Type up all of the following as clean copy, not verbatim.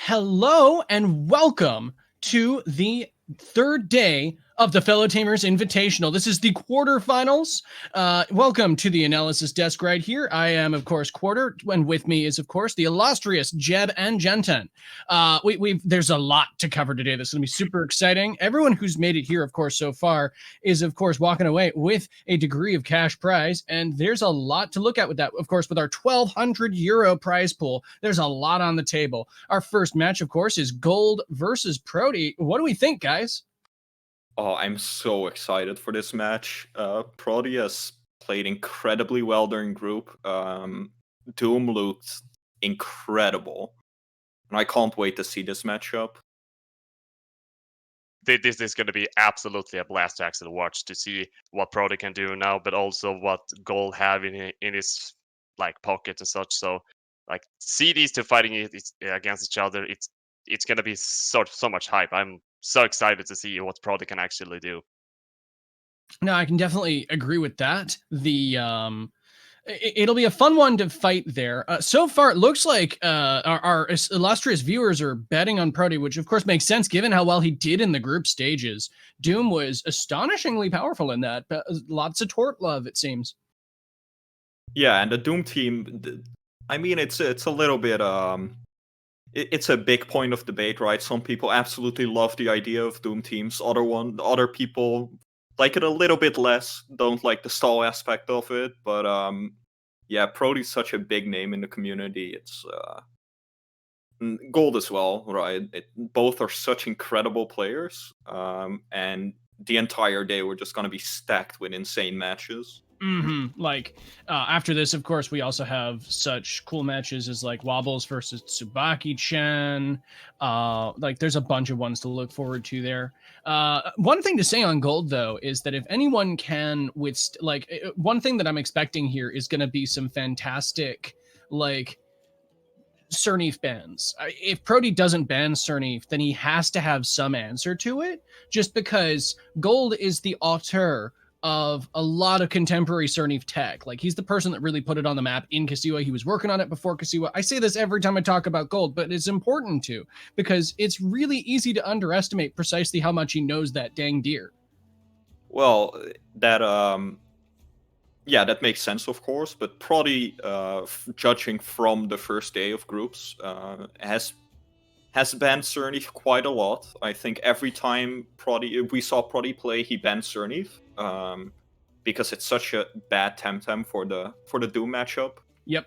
Hello and welcome to the third day of the Fellow Tamers Invitational. This is the quarterfinals. Welcome to the analysis desk right here. I am, of course, Quarter, and with me is, of course, the illustrious Jeb and Genten. There's a lot to cover today. This is going to be super exciting. Everyone who's made it here, of course, so far is, of course, walking away with a degree of cash prize, and there's a lot to look at with that. Of course, with our 1,200 euro prize pool, there's a lot on the table. Our first match, of course, is Golld versus Prody. What do we think, guys? Oh, I'm so excited for this match. Prody has played incredibly well during group. Doom looked incredible. And I can't wait to see this matchup. This is going to be absolutely a blast to actually watch, to see what Prody can do now, but also what Golld have in his pocket and such. So see these two fighting against each other. It's going to be so much hype. I'm so excited to see what Prody can actually do. No, I can definitely agree with that. It'll be a fun one to fight there. So far, it looks like our illustrious viewers are betting on Prody, which of course makes sense given how well he did in the group stages. Doom was astonishingly powerful in that. Lots of tort love, it seems. Yeah, and the Doom team, I mean, it's a little bit it's a big point of debate, right? Some people absolutely love the idea of Doom teams. Other people like it a little bit less, don't like the stall aspect of it. But yeah, Prody's such a big name in the community. It's Golld as well, right? Both are such incredible players. And the entire day we're just going to be stacked with insane matches. After this, of course, we also have such cool matches as like Wobbles versus Tsubakki-chan. There's a bunch of ones to look forward to there. One thing to say on Golld, though, is that if anyone can one thing that I'm expecting here is going to be some fantastic, Sernif bans. If Prody doesn't ban Sernif, then he has to have some answer to it, just because Golld is the auteur of a lot of contemporary Sernif tech. He's the person that really put it on the map in Kasiwa. He was working on it before Kasiwa. I say this every time I talk about Golld, but it's important to, because it's really easy to underestimate precisely how much he knows that dang deer. Well, that makes sense, of course, but Prody, judging from the first day of groups, has banned Sernif quite a lot. I think every time we saw Prody play, he banned Sernif, because it's such a bad temtem for the Doom matchup. Yep.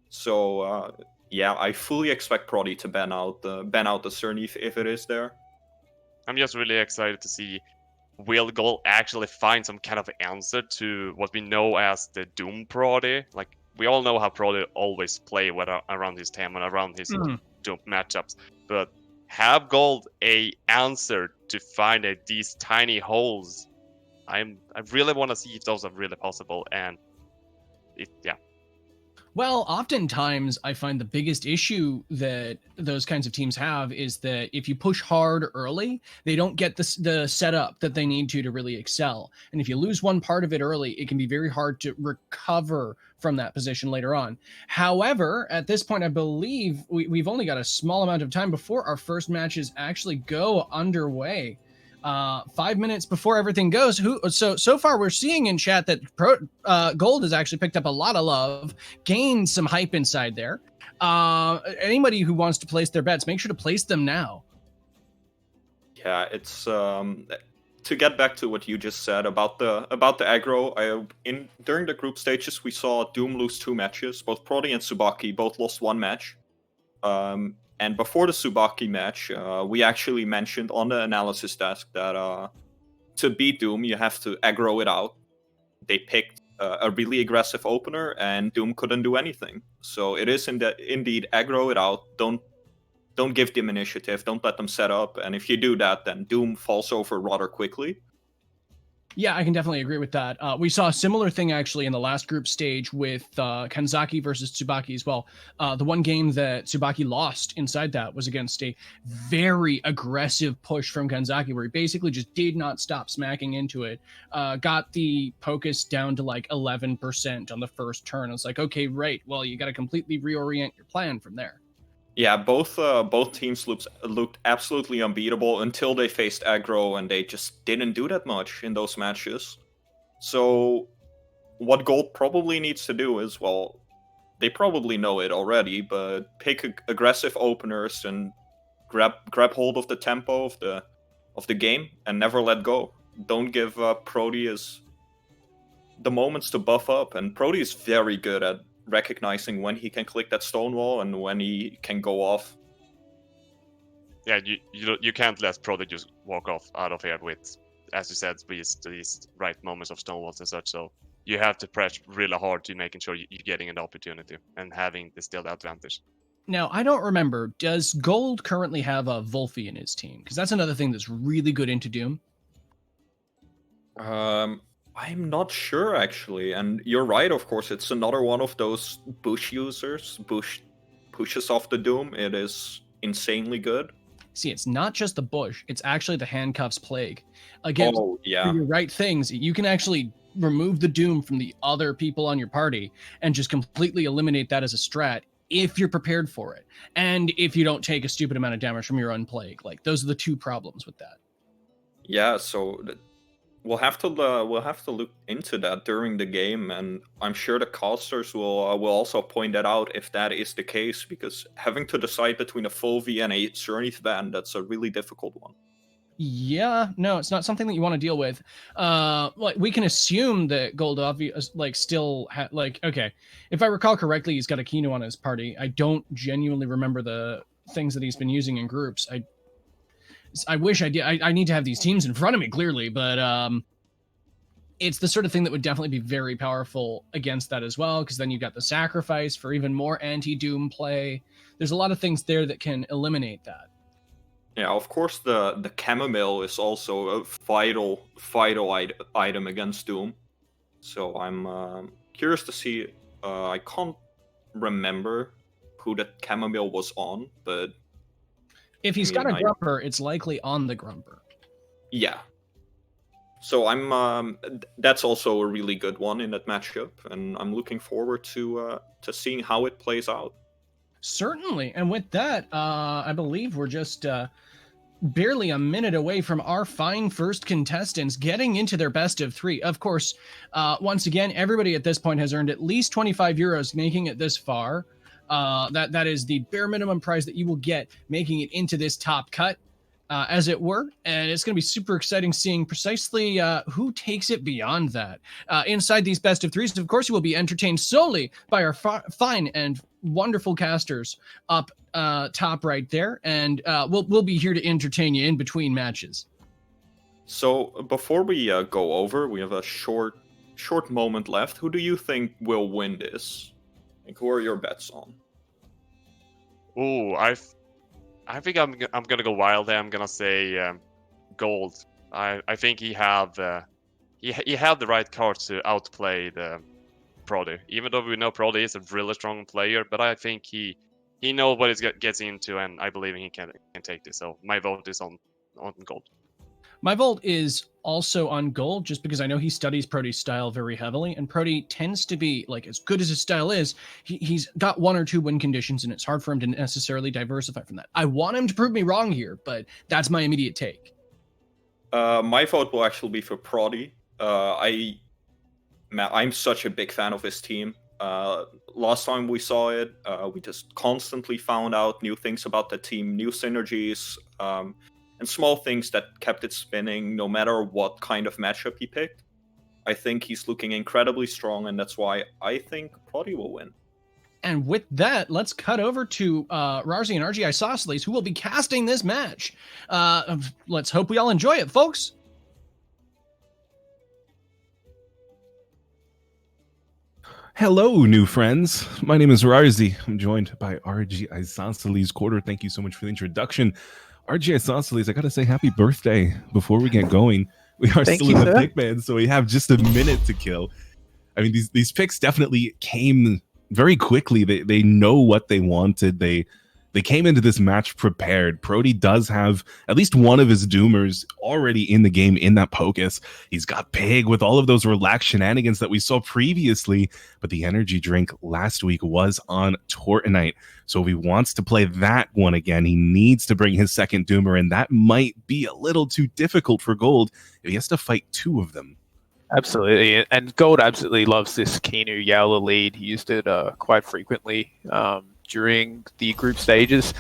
So yeah, I fully expect Prody to ban out the Sernif if it is there. I'm just really excited to see, will Golld actually find some kind of answer to what we know as the Doom Prody? We all know how Prody always play around his time and around his Doom matchups, but have Golld a answer to find these tiny holes? I really want to see if those are really possible, and yeah. Well, oftentimes I find the biggest issue that those kinds of teams have is that if you push hard early, they don't get the setup that they need to really excel. And if you lose one part of it early, it can be very hard to recover from that position later on. However, at this point, I believe we've only got a small amount of time before our first matches actually go underway. 5 minutes before everything goes. So far we're seeing in chat that Golld has actually picked up a lot of love, gained some hype inside there. Anybody who wants to place their bets, make sure to place them now. Yeah, it's to get back to what you just said about the aggro. During the group stages, we saw Doom lose 2 matches. Both Prody and Tsubakki both lost 1 match. And before the Tsubakki match, we actually mentioned on the analysis desk that to beat Doom, you have to aggro it out. They picked a really aggressive opener, and Doom couldn't do anything. So it is indeed aggro it out. Don't give them initiative. Don't let them set up. And if you do that, then Doom falls over rather quickly. Yeah, I can definitely agree with that. We saw a similar thing actually in the last group stage with Kanzaki versus Tsubakki as well. The one game that Tsubakki lost inside that was against a very aggressive push from Kanzaki, where he basically just did not stop smacking into it. Got the Pocus down to 11% on the first turn. It's like, okay, right. Well, you got to completely reorient your plan from there. Yeah, both teams looked absolutely unbeatable until they faced aggro, and they just didn't do that much in those matches. So what Golld probably needs to do is, well, they probably know it already, but pick aggressive openers and grab hold of the tempo of the game and never let go. Don't give Prody the moments to buff up, and Prody is very good at recognizing when he can click that stone wall and when he can go off. Yeah, you can't let Prody just walk off out of here with, as you said, these right moments of stone walls and such. So you have to press really hard to making sure you're getting an opportunity and having the still advantage. Now, I don't remember, does Golld currently have a Wolfie in his team? Because that's another thing that's really good into Doom. I'm not sure, actually. And you're right, of course, it's another one of those Bush users. Bush pushes off the Doom. It is insanely good. See, it's not just the bush, it's actually the handcuffs plague. Again, Oh, yeah. for your right things, you can actually remove the Doom from the other people on your party and just completely eliminate that as a strat if you're prepared for it. And if you don't take a stupid amount of damage from your unplague. Like, those are the two problems with that. Yeah, so we'll have to look into that during the game, and I'm sure the casters will also point that out if that is the case, because having to decide between a full V and a Zenith ban, that's a really difficult one. Yeah, no, it's not something that you want to deal with. Like, we can assume that Golld okay, if I recall correctly, he's got a Kino on his party. I don't genuinely remember the things that he's been using in groups. I wish I did. I need to have these teams in front of me, clearly, but it's the sort of thing that would definitely be very powerful against that as well, because then you got the sacrifice for even more anti-Doom play. There's a lot of things there that can eliminate that. Yeah, of course, the chamomile is also a vital item against Doom. So I'm curious to see. I can't remember who that chamomile was on, but if he's got a Grumper, it's likely on the Grumper. Yeah. So that's also a really good one in that matchup, and I'm looking forward to seeing how it plays out. Certainly, and with that, I believe we're just barely a minute away from our fine first contestants getting into their best of three. Of course, once again, everybody at this point has earned at least 25 euros making it this far. That is the bare minimum prize that you will get making it into this top cut, as it were. And it's going to be super exciting seeing precisely who takes it beyond that. Inside these best of threes, of course, you will be entertained solely by our fine and wonderful casters up top right there. And we'll be here to entertain you in between matches. So before we go over, we have a short moment left. Who do you think will win this? Like, who are your bets on? Ooh, I think I'm gonna go wild there. I'm gonna say Golld. I think he have the right cards to outplay the Prody. Even though we know Prody is a really strong player, but I think he knows what he gets into, and I believe he can take this. So my vote is on Golld. My vote is also on Golld, just because I know he studies Prody's style very heavily, and Prody tends to be, like, as good as his style is, he's got one or two win conditions, and it's hard for him to necessarily diversify from that. I want him to prove me wrong here, but that's my immediate take. My vote will actually be for Prody. I'm such a big fan of his team. Last time we saw it, we just constantly found out new things about the team, new synergies, and small things that kept it spinning no matter what kind of matchup he picked. I think he's looking incredibly strong, and that's why I think Prody will win. And with that, let's cut over to Rarzi and RG Isosceles, who will be casting this match. Let's hope we all enjoy it, folks. Hello, new friends. My name is Rarzi. I'm joined by RG Isosceles. Quarter, thank you so much for the introduction. RG Isosceles, I gotta say happy birthday before we get going. We are still in the pick man, so we have just a minute to kill. I mean, these picks definitely came very quickly. They know what they wanted. They They came into this match prepared. Prody does have at least one of his Doomers already in the game in that Pocus. He's got Pig with all of those relaxed shenanigans that we saw previously, but the energy drink last week was on Tortonite. So if he wants to play that one again, he needs to bring his second Doomer, and that might be a little too difficult for Golld if he has to fight two of them. Absolutely, and Golld absolutely loves this Kinu Yowler lead. He used it quite frequently during the group stages.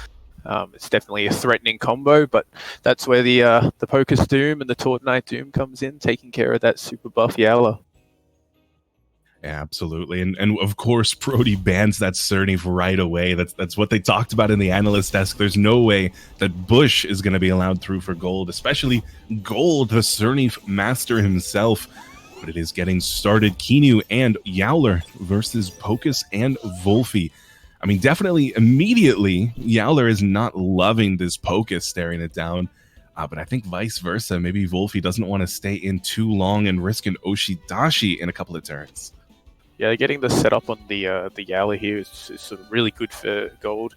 It's definitely a threatening combo, but that's where the Pocus Doom and the Tortonite Doom comes in, taking care of that super buff Yowler. Yeah, absolutely, and of course, Prody bans that Cernif right away. That's what they talked about in the analyst desk. There's no way that Bush is going to be allowed through for Golld, especially Golld, the Cernif master himself. But it is getting started. Kinu and Yowler versus Pocus and Wolfie. I mean, definitely, immediately, Yowler is not loving this Pocus staring it down. But I think vice versa. Maybe Wolfie doesn't want to stay in too long and risk an Oshidashi in a couple of turns. Yeah, getting the setup on the Yowler here is sort of really good for Golld.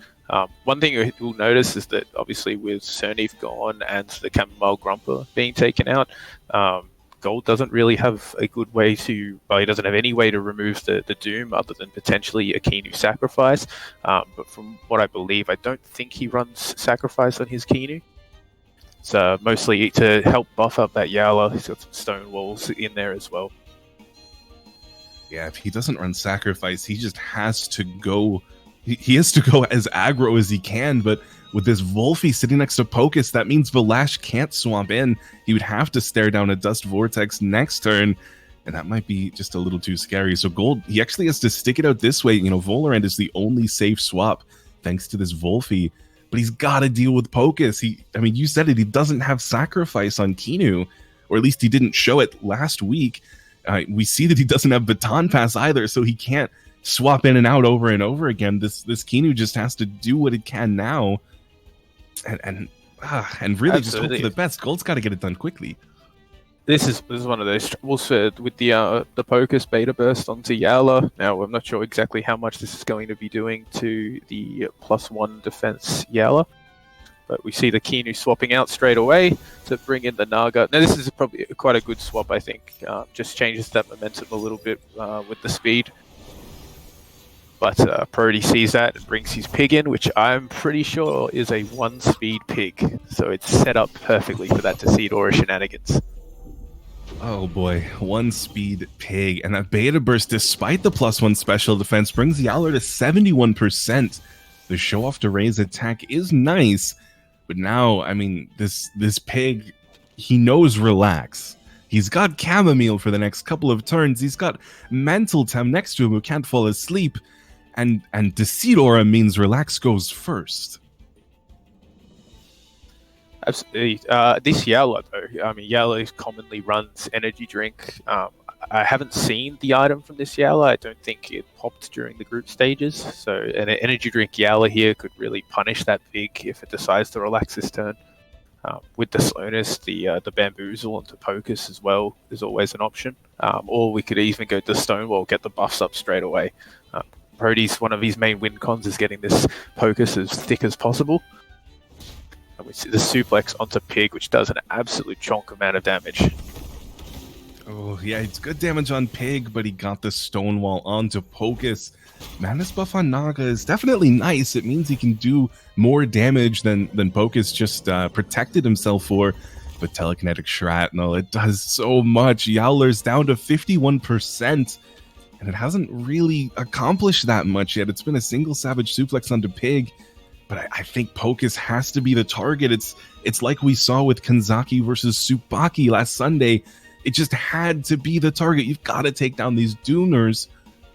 One thing you'll notice is that obviously with Cernif gone and the Chamomile Grumper being taken out, Golld doesn't really have a good way to, well, he doesn't have any way to remove the Doom other than potentially a Kinu Sacrifice. But from what I believe, I don't think he runs Sacrifice on his Kinu. It's mostly to help buff up that Yowler. He's got some stone walls in there as well. Yeah, if he doesn't run Sacrifice, he just has to go. He has to go as aggro as he can, but with this Wolfie sitting next to Pocus, that means Valash can't swamp in. He would have to stare down a Dust Vortex next turn, and that might be just a little too scary. So Golld, he actually has to stick it out this way. You know, Volarand is the only safe swap thanks to this Wolfie, but he's got to deal with Pocus. I mean, you said it, he doesn't have Sacrifice on Kinu, or at least he didn't show it last week. We see that he doesn't have Baton Pass either, so he can't swap in and out over and over again. This Kinu just has to do what it can now. And really just hope for the best. Gold's got to get it done quickly. This is one of those troubles with the Pocus beta burst onto Yowler. Now I'm not sure exactly how much this is going to be doing to the +1 defense Yowler, but we see the Kinu swapping out straight away to bring in the Naga. Now this is probably quite a good swap, I think. Just changes that momentum a little bit with the speed. But Prody sees that and brings his Pig in, which I'm pretty sure is a 1-speed Pig. So it's set up perfectly for that Decidora shenanigans. Oh boy, 1-speed Pig. And that Beta Burst, despite the +1 special defense, brings Yowler to 71%. The show off to raise attack is nice. But now, I mean, this Pig, he knows relax. He's got Chamomile for the next couple of turns. He's got Mental Tem next to him who can't fall asleep. And Decidora means relax goes first. Absolutely. This Yowler, though, I mean, Yowler commonly runs energy drink. I haven't seen the item from this Yowler. I don't think it popped during the group stages. So an energy drink Yowler here could really punish that Pig if it decides to relax this turn. With the slowness, the Bamboozle onto Pocus as well is always an option. Or we could even go to Stonewall, get the buffs up straight away. Prody's one of his main win cons is getting this Pocus as thick as possible. And we see the suplex onto Pig, which does an absolute chonk amount of damage. Oh, yeah, it's good damage on Pig, but he got the Stonewall onto Pocus. Madness buff on Naga is definitely nice. It means he can do more damage than Pocus just protected himself for. But Telekinetic Shrapnel, it does so much. Yowler's down to 51%. And it hasn't really accomplished that much yet. It's been a single Savage Suplex onto Pig, but I think Pocus has to be the target. It's like we saw with Kanzaki versus Tsubakki last Sunday. It just had to be the target. You've got to take down these Doomers,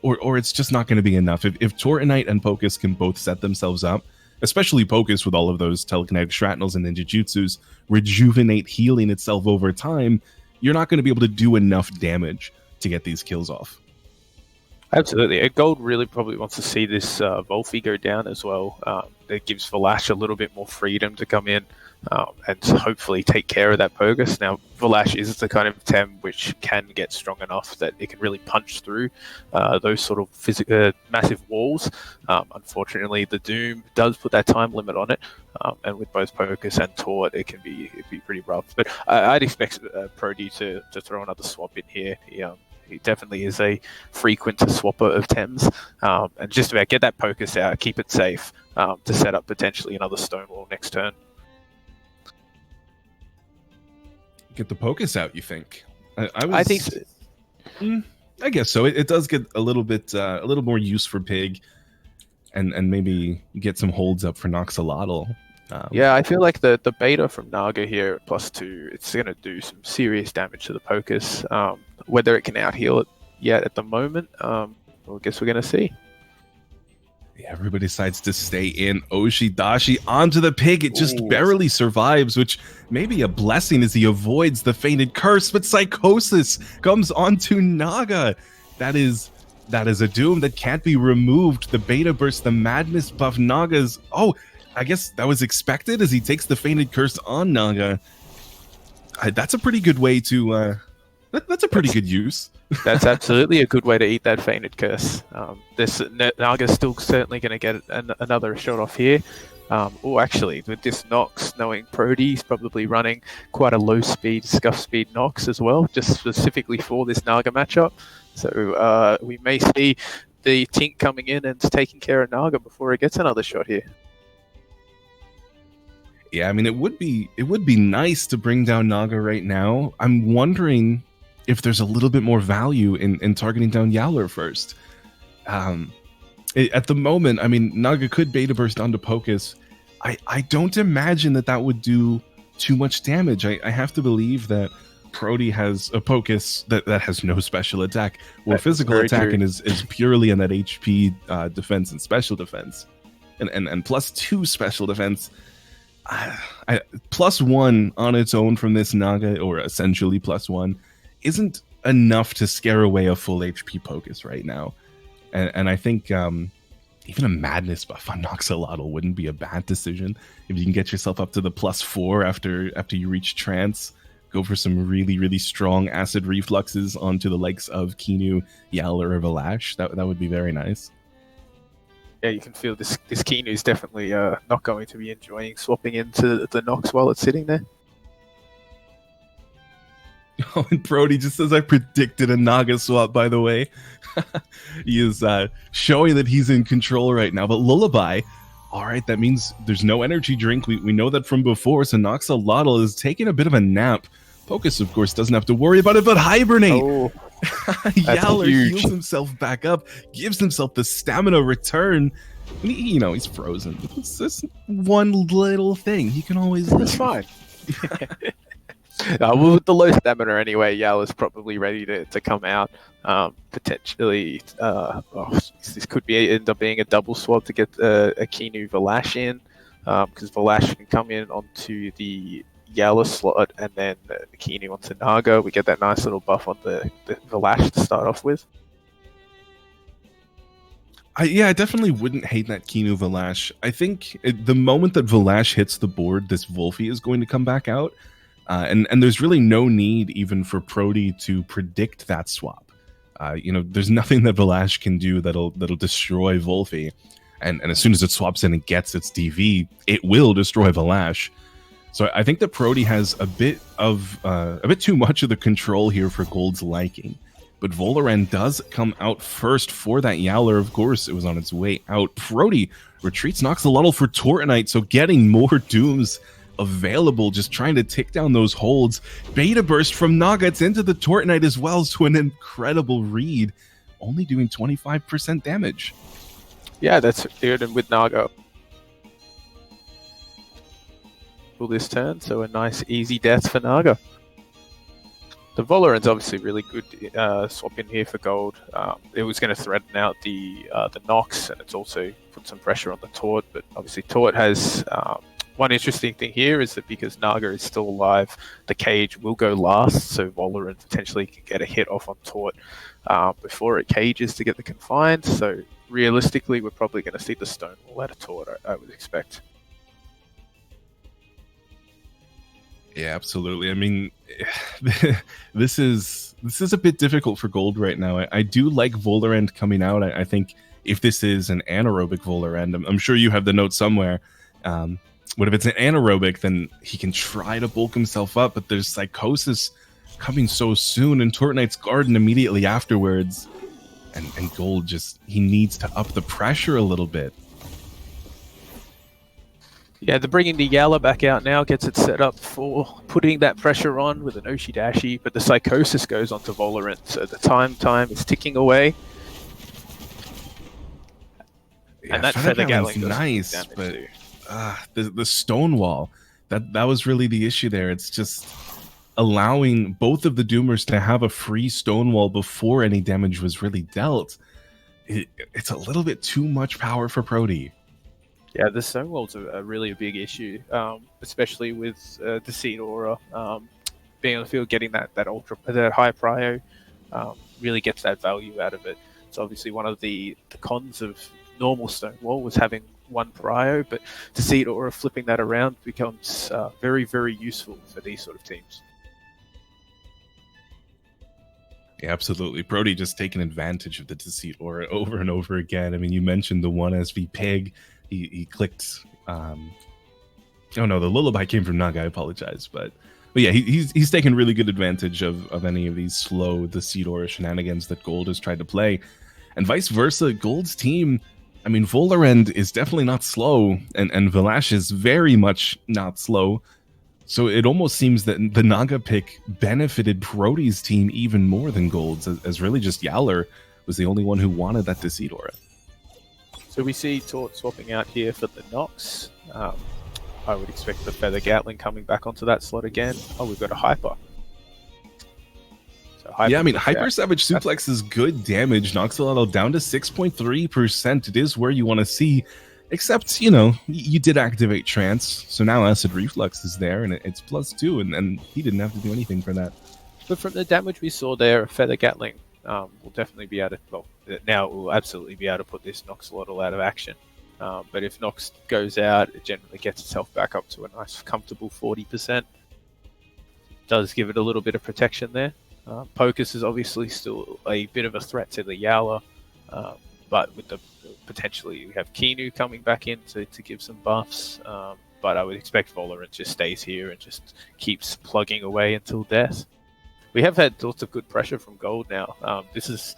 or it's just not going to be enough. If Tortonite and Pocus can both set themselves up, especially Pocus with all of those Telekinetic Shrapnels and Ninjutsus, rejuvenate healing itself over time, you're not going to be able to do enough damage to get these kills off. Absolutely. Golld really probably wants to see this Wolfie go down as well. It gives Valash a little bit more freedom to come in. and hopefully take care of that Pogus. Now, Valash is the kind of Tem which can get strong enough that it can really punch through those sort of massive walls. Unfortunately, the Doom does put that time limit on it, and with both Pogus and Tort, it'd be pretty rough. But I'd expect Prody to throw another swap in here. He definitely is a frequent swapper of Thames, and just about get that Pokus out, keep it safe to set up potentially another Stonewall next turn. Get the Pokus out, you think? I think so. I guess so. It does get a little bit, a little more use for Pig, and maybe get some holds up for Noxolotl. Yeah, I feel like the beta from Naga here at +2, it's going to do some serious damage to the Pokus. Whether it can out-heal it yet at the moment, I guess we're going to see. Yeah, everybody decides to stay in. Oshidashi onto the Pig. It just barely survives, which may be a blessing as he avoids the Fainted Curse, but Psychosis comes onto Naga. That is a Doom that can't be removed. The Beta Burst, the Madness buff Naga's... Oh, I guess that was expected as he takes the Fainted Curse on Naga. That's a pretty good way to... That's a pretty good use. That's absolutely a good way to eat that Fainted Curse. This Naga's still certainly going to get another shot off here. Actually, with this Nox, knowing Prody's probably running quite a low speed, scuff speed Nox as well, just specifically for this Naga matchup. So we may see the Tink coming in and taking care of Naga before he gets another shot here. Yeah, I mean, it would be nice to bring down Naga right now. I'm wondering if there's a little bit more value in targeting down Yowler first. At the moment, I mean, Naga could Beta Burst onto Pokus. I don't imagine that would do too much damage. I have to believe that Prody has a Pokus that has no special attack, or physical attack, and is purely in that HP defense and special defense. And +2 special defense. +1 on its own from this Naga, or essentially +1, isn't enough to scare away a full HP Pokus right now. And I think even a Madness buff on Noxolotl wouldn't be a bad decision. If you can get yourself up to the +4 after you reach Trance, go for some really, really strong Acid Refluxes onto the likes of Kinu, Yowler, or Valash. That would be very nice. Yeah, you can feel this Kinu is definitely not going to be enjoying swapping into the Nox while it's sitting there. Oh, and Prody just says, I predicted a Naga swap, by the way. He is showing that he's in control right now. But Lullaby, all right, that means there's no energy drink. We know that from before, so Noxolotl is taking a bit of a nap. Pokus, of course, doesn't have to worry about it, but Hibernate! Oh, Yowler heals himself back up, gives himself the stamina return. He's frozen. It's just one little thing. He can always... That's fine. With the low stamina anyway, Yowler's probably ready to come out. Potentially, this could end up being a double swap to get a Kinu Valash in, because Valash can come in onto the Yowler slot and then the Kinu onto Naga. We get that nice little buff on the Valash to start off with. I definitely wouldn't hate that Kinu Valash. I think the moment that Valash hits the board, this Wolfie is going to come back out. And there's really no need even for Prody to predict that swap. There's nothing that Valash can do that'll destroy Wolfie. And as soon as it swaps in and gets its DV, it will destroy Valash. So I think that Prody has a bit too much of the control here for Golld's liking. But Voloran does come out first for that Yowler. Of course, it was on its way out. Prody retreats Noxolotl for Tortonite, so getting more Dooms available, just trying to tick down those holds. Beta Burst from Naga, it's into the Tortonite as well, so an incredible read, only doing 25% damage. Yeah, that's good, and with Naga this turn, so a nice easy death for Naga. The Voloran's obviously really good swap in here for Golld. It was going to threaten out the Nox, and it's also put some pressure on the Tort, but obviously Tort has... one interesting thing here is that because Naga is still alive, the cage will go last, so Voloran potentially can get a hit off on Tort before it cages to get the confined. So realistically, we're probably going to see the Stonewall out of Tort, I would expect. Yeah, absolutely. I mean, this is a bit difficult for Golld right now. I do like Volerand coming out. I think if this is an anaerobic Volerand, I'm sure you have the note somewhere. But if it's an anaerobic, then he can try to bulk himself up. But there's Psychosis coming so soon, and Tortonite's Garden immediately afterwards. And Golld he needs to up the pressure a little bit. Yeah, they're bringing the Yala back out now, gets it set up for putting that pressure on with an Oshidashi, but the Psychosis goes onto Volerant, so the time is ticking away. Yeah, and that Feather Gatling does nice, but the Stonewall, that was really the issue there. It's just allowing both of the Doomers to have a free Stonewall before any damage was really dealt. It's a little bit too much power for Prody. Yeah, the Stonewall's a really a big issue, especially with Deceit Aura being on the field, getting that high prio really gets that value out of it. It's obviously one of the cons of normal Stonewall was having one prio, but Deceit Aura flipping that around becomes very, very useful for these sort of teams. Yeah, absolutely. Prody just taking advantage of the Deceit Aura over and over again. I mean, you mentioned the 1SV Pig. He clicked. Oh no, the Lullaby came from Naga. I apologize, but yeah, he's taken really good advantage of any of these slow Deceit Aura shenanigans that Golld has tried to play, and vice versa. Golld's team, I mean, Volerand is definitely not slow, and Valash is very much not slow. So it almost seems that the Naga pick benefited Prody's team even more than Golld's, as really just Yowler was the only one who wanted that Deceit Aura. So we see Tort swapping out here for the Nox. I would expect the Feather Gatling coming back onto that slot again. Oh, we've got a Hyper. So Hyper, yeah, I mean, Hyper Savage Suplex is good damage. Knocks a lot down to 6.3%. It is where you want to see. Except, you know, you did activate Trance, so now Acid Reflux is there, and it's +2, and he didn't have to do anything for that. But from the damage we saw there, Feather Gatling will definitely be able to, well, now it will absolutely be able to put this Noxolotl out of action. But if Nox goes out, it generally gets itself back up to a nice, comfortable 40%. Does give it a little bit of protection there. Pocus is obviously still a bit of a threat to the Yowler, but with the potentially we have Kinu coming back in to give some buffs. But I would expect Volerant just stays here and just keeps plugging away until death. We have had lots of good pressure from Golld now. This is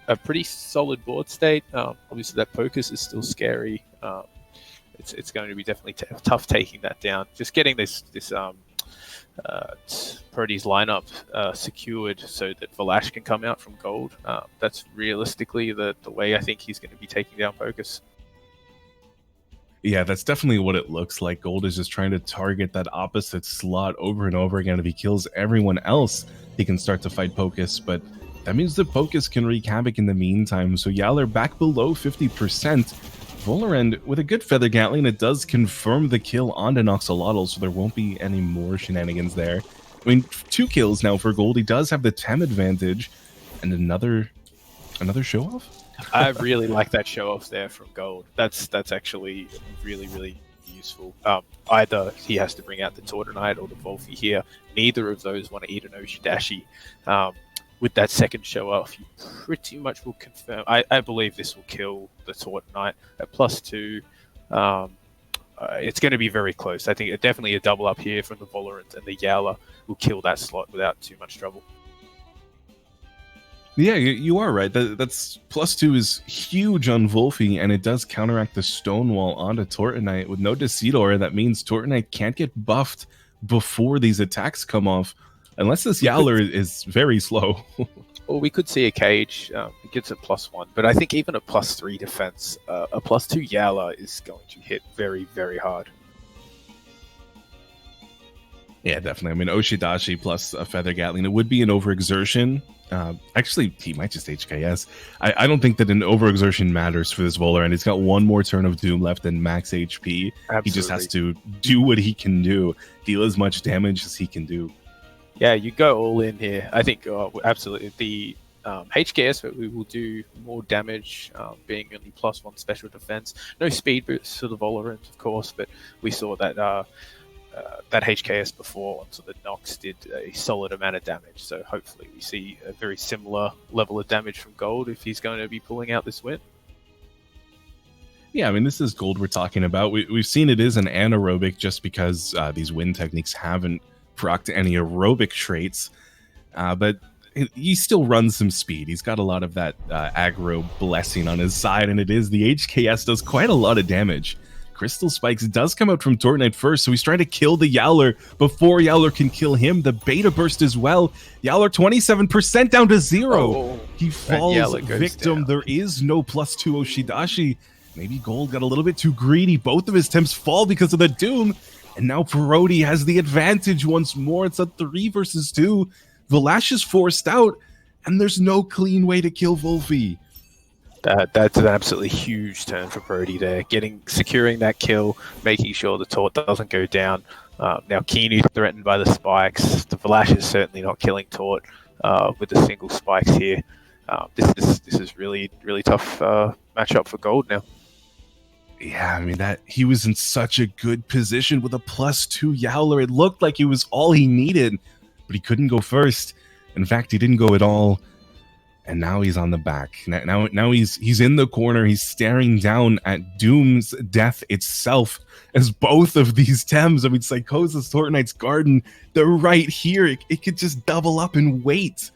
a pretty solid board state. Obviously, that Pocus is still scary. It's going to be definitely tough taking that down. Just getting this Prody's lineup secured so that Valash can come out from Golld. That's realistically the way I think he's going to be taking down Pocus. Yeah, that's definitely what it looks like. Golld is just trying to target that opposite slot over and over again. If he kills everyone else, he can start to fight Pocus, but that means that Pocus can wreak havoc in the meantime. So Yowler back below 50%. Volerand with a good Feather Gatling, it does confirm the kill onto Noxolotl, so there won't be any more shenanigans there. I mean, 2 kills now for Golld. He does have the TEM advantage, and another show-off? I really like that show-off there from Golld. That's actually really, really useful. Either he has to bring out the Tortonite or the Volphy here. Neither of those want to eat an Oshidashi. With that second show-off, you pretty much will confirm. I believe this will kill the Tortonite at +2. It's going to be very close. I think definitely a double up here from the Volerant, and the Yowler will kill that slot without too much trouble. Yeah, you are right. That's +2 is huge on Volphy, and it does counteract the Stonewall onto Tortonite. With no Deceit Aura, that means Tortonite can't get buffed before these attacks come off, unless this Yowler is very slow. Or we could see a Cage. It gets a +1, but I think even a +3 defense, a +2 Yowler is going to hit very, very hard. Yeah, definitely. I mean, Oshidashi plus a Feather Gatling, it would be an overexertion. Actually, he might just HKS. I don't think that an overexertion matters for this bowler, and he's got one more turn of Doom left and max HP. Absolutely. He just has to do what he can do, deal as much damage as he can do. Yeah, you go all in here. I think absolutely the HKS, but we will do more damage, being only +1 special defense. No speed boosts for the Volerant, of course, but we saw that that HKS before onto the Nox did a solid amount of damage. So hopefully we see a very similar level of damage from Golld if he's going to be pulling out this win. Yeah, I mean, this is Golld we're talking about. We've seen it is an anaerobic just because these win techniques haven't procced any aerobic traits, but he still runs some speed. He's got a lot of that aggro blessing on his side, and it is the HKS does quite a lot of damage. Crystal Spikes does come out from Tortnite first, so he's trying to kill the Yowler before Yowler can kill him. The beta burst as well. Yowler 27% down to 0. Oh, he falls victim. There is no +2 Oshidashi. Maybe Golld got a little bit too greedy. Both of his temps fall because of the Doom. And now Prody has the advantage once more. It's a 3 versus 2. Valash is forced out, and there's no clean way to kill Wolfie. That's an absolutely huge turn for Prody there. Securing that kill, making sure the Taunt doesn't go down. Now Kiinu threatened by the spikes. The Valash is certainly not killing Taunt with the single spikes here. This is really tough matchup for Golld now. Yeah, I mean, that he was in such a good position with a +2 Yowler. It looked like he was all he needed, but he couldn't go first. In fact, he didn't go at all. And now he's on the back. Now he's in the corner. He's staring down at Doom's death itself as both of these Tems, I mean, Psychosis, Tortnite's Garden, they're right here. It could just double up and wait.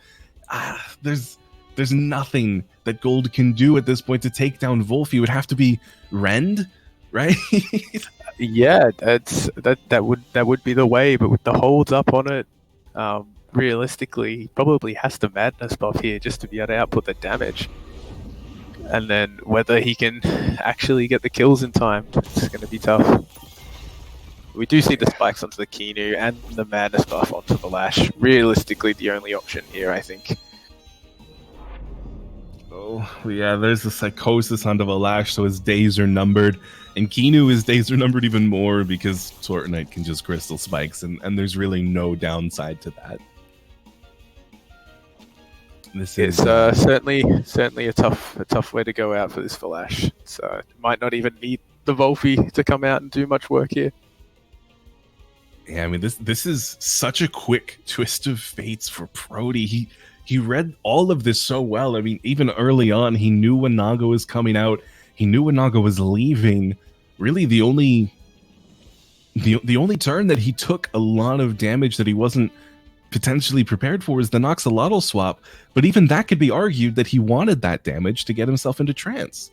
There's nothing that Golld can do at this point to take down Wolfie. It would have to be Rend, right? Yeah, that would be the way, but with the holds up on it, realistically, he probably has to Madness buff here just to be able to output the damage. And then whether he can actually get the kills in time, it's going to be tough. We do see the spikes onto the Kiinu and the Madness buff onto the Lash. Realistically, the only option here, I think. Oh, yeah, there's the Psychosis onto the Lash, so his days are numbered. And Kiinu, his days are numbered even more because Tortnite can just Crystal Spikes, and there's really no downside to that. This is certainly a tough way to go out for this Valash. So it might not even need the Wolfie to come out and do much work here. Yeah, I mean, this is such a quick twist of fates for Prody. He read all of this so well. I mean, even early on, he knew when Naga was coming out. He knew when Naga was leaving. Really, the only turn that he took a lot of damage that he wasn't potentially prepared for is the Noxolotl swap. But even that could be argued that he wanted that damage to get himself into trance.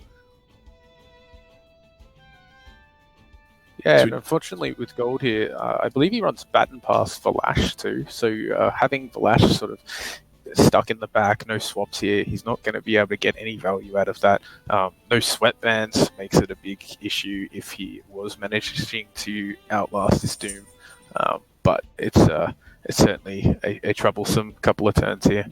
Yeah, and unfortunately with Golld here, I believe he runs Baton Pass Valash too. So having Valash sort of stuck in the back, no swaps here, he's not going to be able to get any value out of that. No sweatbands makes it a big issue if he was managing to outlast this Doom. But it's certainly a troublesome couple of turns here.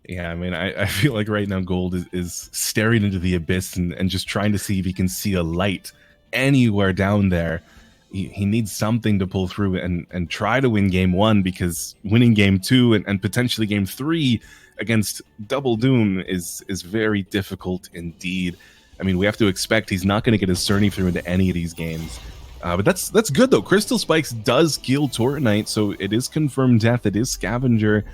Yeah, I mean, I feel like right now Golld is staring into the abyss and just trying to see if he can see a light anywhere down there. He needs something to pull through and try to win game 1, because winning game 2 and potentially game 3 against Double Doom is very difficult indeed. I mean, we have to expect he's not going to get his Cerny through into any of these games. But that's good, though. Crystal Spikes does kill Tortnite, so it is confirmed death. It is Scavenger.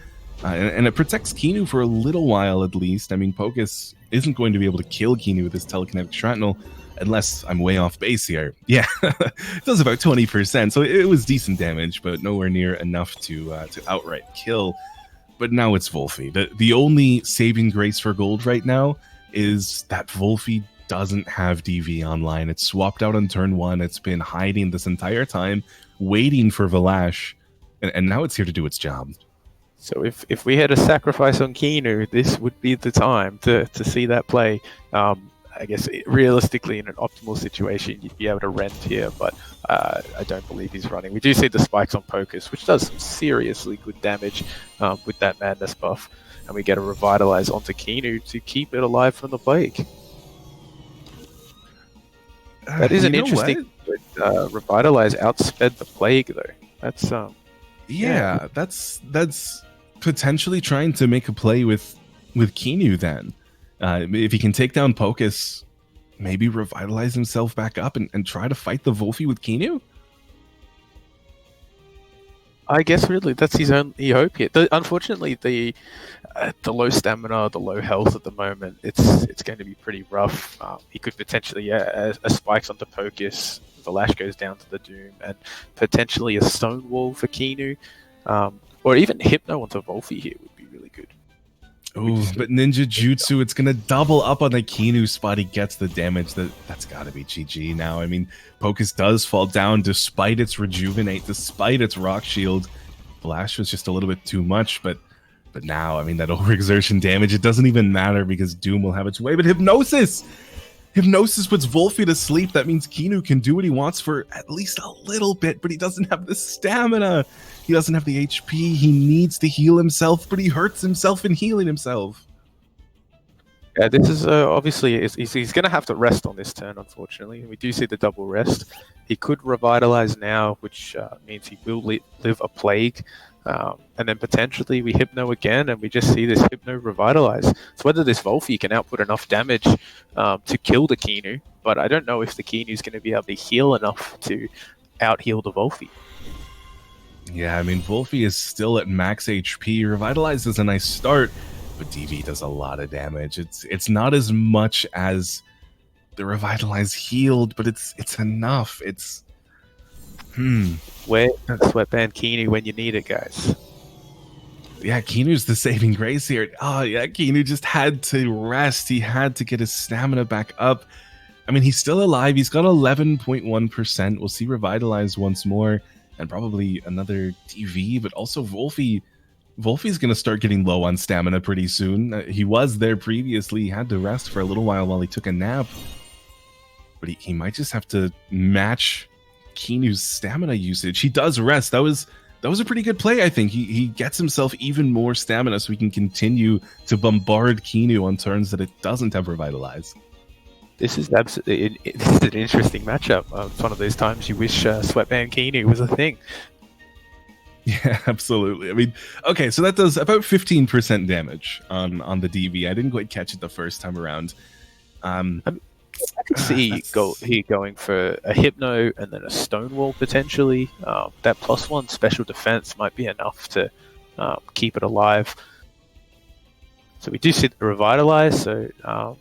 And it protects Kiinu for a little while, at least. I mean, Pocus isn't going to be able to kill Kiinu with his telekinetic shrapnel, unless I'm way off base here. Yeah, it does about 20%, so it was decent damage, but nowhere near enough to outright kill. But now it's Wolfie. The only saving grace for Golld right now is that Wolfie doesn't have DV online. It's swapped out on turn 1. It's been hiding this entire time, waiting for Valash, and now it's here to do its job. So if we had a sacrifice on Kiinu, this would be the time to see that play. I guess realistically, in an optimal situation, you'd be able to Rend here, but I don't believe he's running. We do see the spikes on Pocus, which does some seriously good damage with that Madness buff, and we get a Revitalize onto Kiinu to keep it alive from the Plague. That is an interesting Revitalize outsped the Plague, though. That's yeah, that's potentially trying to make a play with Kiinu then. If he can take down Pocus maybe revitalize himself back up and try to fight the Wolfie with Kinu? I guess really that's his only hope here. Unfortunately, the low stamina, the low health at the moment, it's going to be pretty rough. He could potentially, a spikes onto Pocus, the Lash goes down to the Doom, and potentially a Stonewall for Kinu, or even Hypno onto Wolfie here would be really good. Oh, but Ninja Jutsu, it's gonna double up on the Kinu spot. He gets the damage. That's gotta be GG now. I mean, Pocus does fall down despite its Rejuvenate, despite its Rock Shield. Flash was just a little bit too much, but now, I mean, that overexertion damage, it doesn't even matter because Doom will have its way. But Hypnosis puts Wolfie to sleep. That means Kinu can do what he wants for at least a little bit, but he doesn't have the stamina. He doesn't have the HP. He needs to heal himself, but he hurts himself in healing himself. Yeah, this is obviously he's going to have to rest on this turn, unfortunately. We do see the double rest. He could revitalize now, which means he will live a plague. And then potentially we Hypno again, and we just see this Hypno revitalize. So whether this Wolfie can output enough damage to kill the Kinu, but I don't know if the Kinu is going to be able to heal enough to out-heal the Wolfie. Yeah, I mean, Wolfie is still at max HP. Revitalize is a nice start, but DV does a lot of damage. It's not as much as the Revitalize healed, but it's enough. Where Sweatband Kinu when you need it, guys? Yeah, Kinu's the saving grace here. Oh, yeah, Kinu just had to rest. He had to get his stamina back up. I mean, he's still alive. He's got 11.1%. We'll see Revitalize once more. And probably another DV, but also Wolfie's going to start getting low on stamina pretty soon. He was there previously. He had to rest for a little while he took a nap. But he might just have to match Kinu's stamina usage. He does rest. That was a pretty good play, I think. He gets himself even more stamina so he can continue to bombard Kinu on turns that it doesn't have Revitalize. This is absolutely an interesting matchup. It's one of those times you wish Sweatband Kinu was a thing. Yeah, absolutely. I mean, okay, so that does about 15% damage on the DV. I didn't quite catch it the first time around. I can see Golld here going for a Hypno and then a Stonewall potentially. That +1 special defense might be enough to keep it alive. So we do see the Revitalize, so...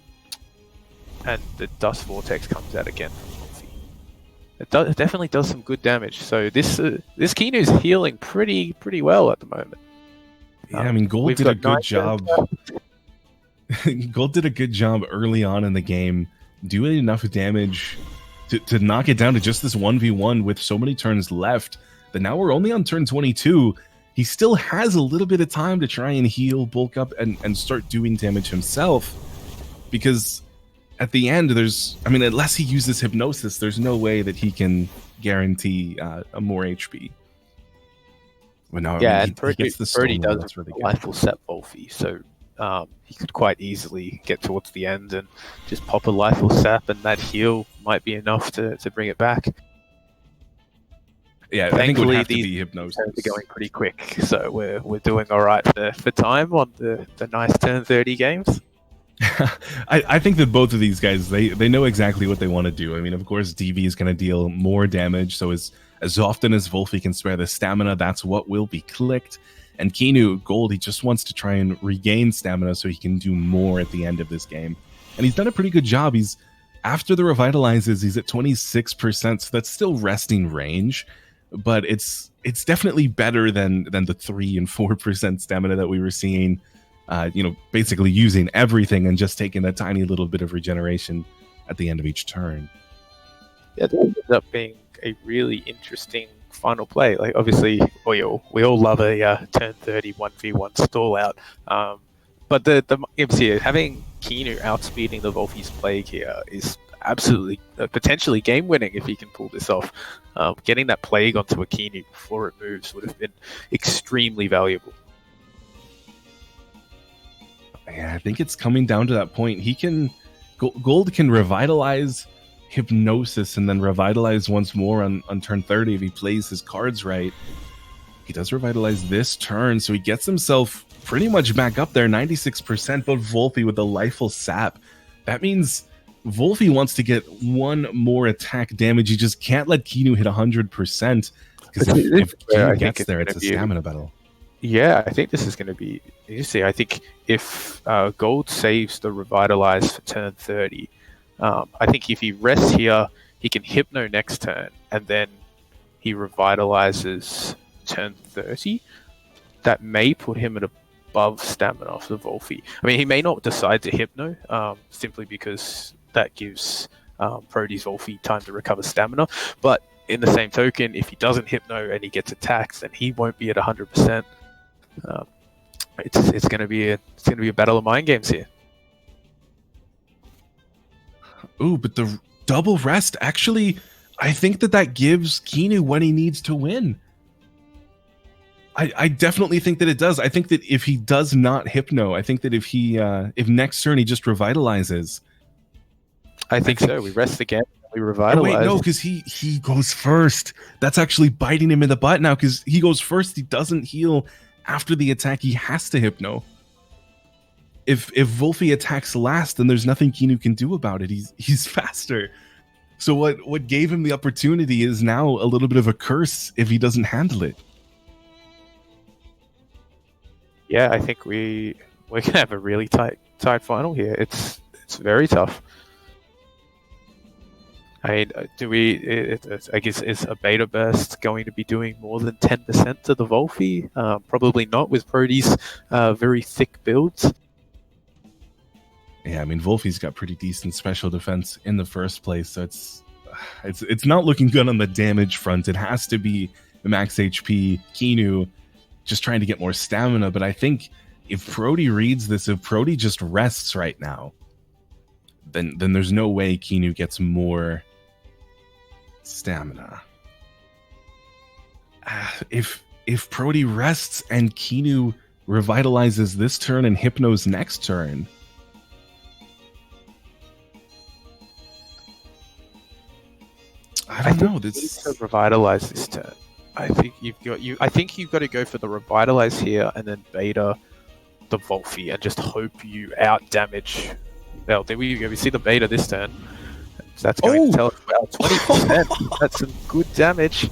and the Dust Vortex comes out again from Wolfie. It definitely does some good damage. So this Kinu is healing pretty well at the moment. Yeah, I mean, Golld did a good job. Golld did a good job early on in the game, doing enough damage to knock it down to just this 1v1 with so many turns left that now we're only on turn 22. He still has a little bit of time to try and heal, bulk up, and start doing damage himself. Because at the end, unless he uses Hypnosis, there's no way that he can guarantee a more HP. Well, no, yeah, I mean, and Prody does really Lifeful Set Wolfie, so he could quite easily get towards the end and just pop a Lifeful Sap, and that heal might be enough to bring it back. Yeah, thankfully, I think it would have to be Hypnosis. Turns are going pretty quick, so we're doing all right for time on the nice turn 30 games. I think that both of these guys, they know exactly what they want to do. I mean, of course, DV is going to deal more damage, so as often as Wolfie can spare the stamina, that's what will be clicked. And Kinu, Golld, he just wants to try and regain stamina so he can do more at the end of this game. And he's done a pretty good job. After the Revitalizes, he's at 26%, so that's still resting range, but it's definitely better than the 3 and 4% stamina that we were seeing. Basically using everything and just taking a tiny little bit of regeneration at the end of each turn. Yeah, that ends up being a really interesting final play. Like, obviously, we all love a turn 30 1v1 stall out. But the imps here, having Kinu outspeeding the Wolfie's Plague here is absolutely potentially game winning if he can pull this off. Getting that Plague onto a Kinu before it moves would have been extremely valuable. Yeah, I think it's coming down to that point. Golld can Revitalize, Hypnosis, and then Revitalize once more on turn 30 if he plays his cards right. He does Revitalize this turn, so he gets himself pretty much back up there, 96%, but Wolfie with the Lifeful Sap. That means Wolfie wants to get one more attack damage. He just can't let Kinu hit 100%, because if Kinu gets there, it's a stamina battle. Yeah, I think this is going to be. You see, I think if Golld saves the Revitalize for turn 30, I think if he rests here, he can Hypno next turn, and then he Revitalizes turn 30. That may put him at above stamina for Wolfie. I mean, he may not decide to Hypno, simply because that gives Prody's Wolfie time to recover stamina. But in the same token, if he doesn't Hypno and he gets attacked, then he won't be at 100%. It's going to be a battle of mind games here. Ooh, but the double rest, actually, I think that gives Kinu what he needs to win. I definitely think that it does. I think that if he does not Hypno, I think that if next turn he just Revitalizes. I think so. We rest again. We Revitalize. Oh, wait, no, because he goes first. That's actually biting him in the butt now, because he goes first. He doesn't heal after the attack. He has to Hypno. If Wolfie attacks last, then there's nothing Kinu can do about it. He's faster. So what gave him the opportunity is now a little bit of a curse if he doesn't handle it. Yeah, I think we're gonna have a really tight final here. It's very tough. I mean, I guess is a beta burst going to be doing more than 10% to the Wolfie? Probably not with Prody's very thick builds. Yeah, I mean, Wolfie's got pretty decent special defense in the first place, so it's not looking good on the damage front. It has to be the max HP Kinu just trying to get more stamina. But I think if Prody reads this, if Prody just rests right now, then there's no way Kinu gets more stamina. If Prody rests and Kinu revitalizes this turn and Hypno's next turn, I don't know. This to revitalize this turn. I think you've got to go for the Revitalize here and then beta the Wolfie and just hope you out damage. Well, there we go. We see the beta this turn. So that's going to tell us about 20%. That's some good damage.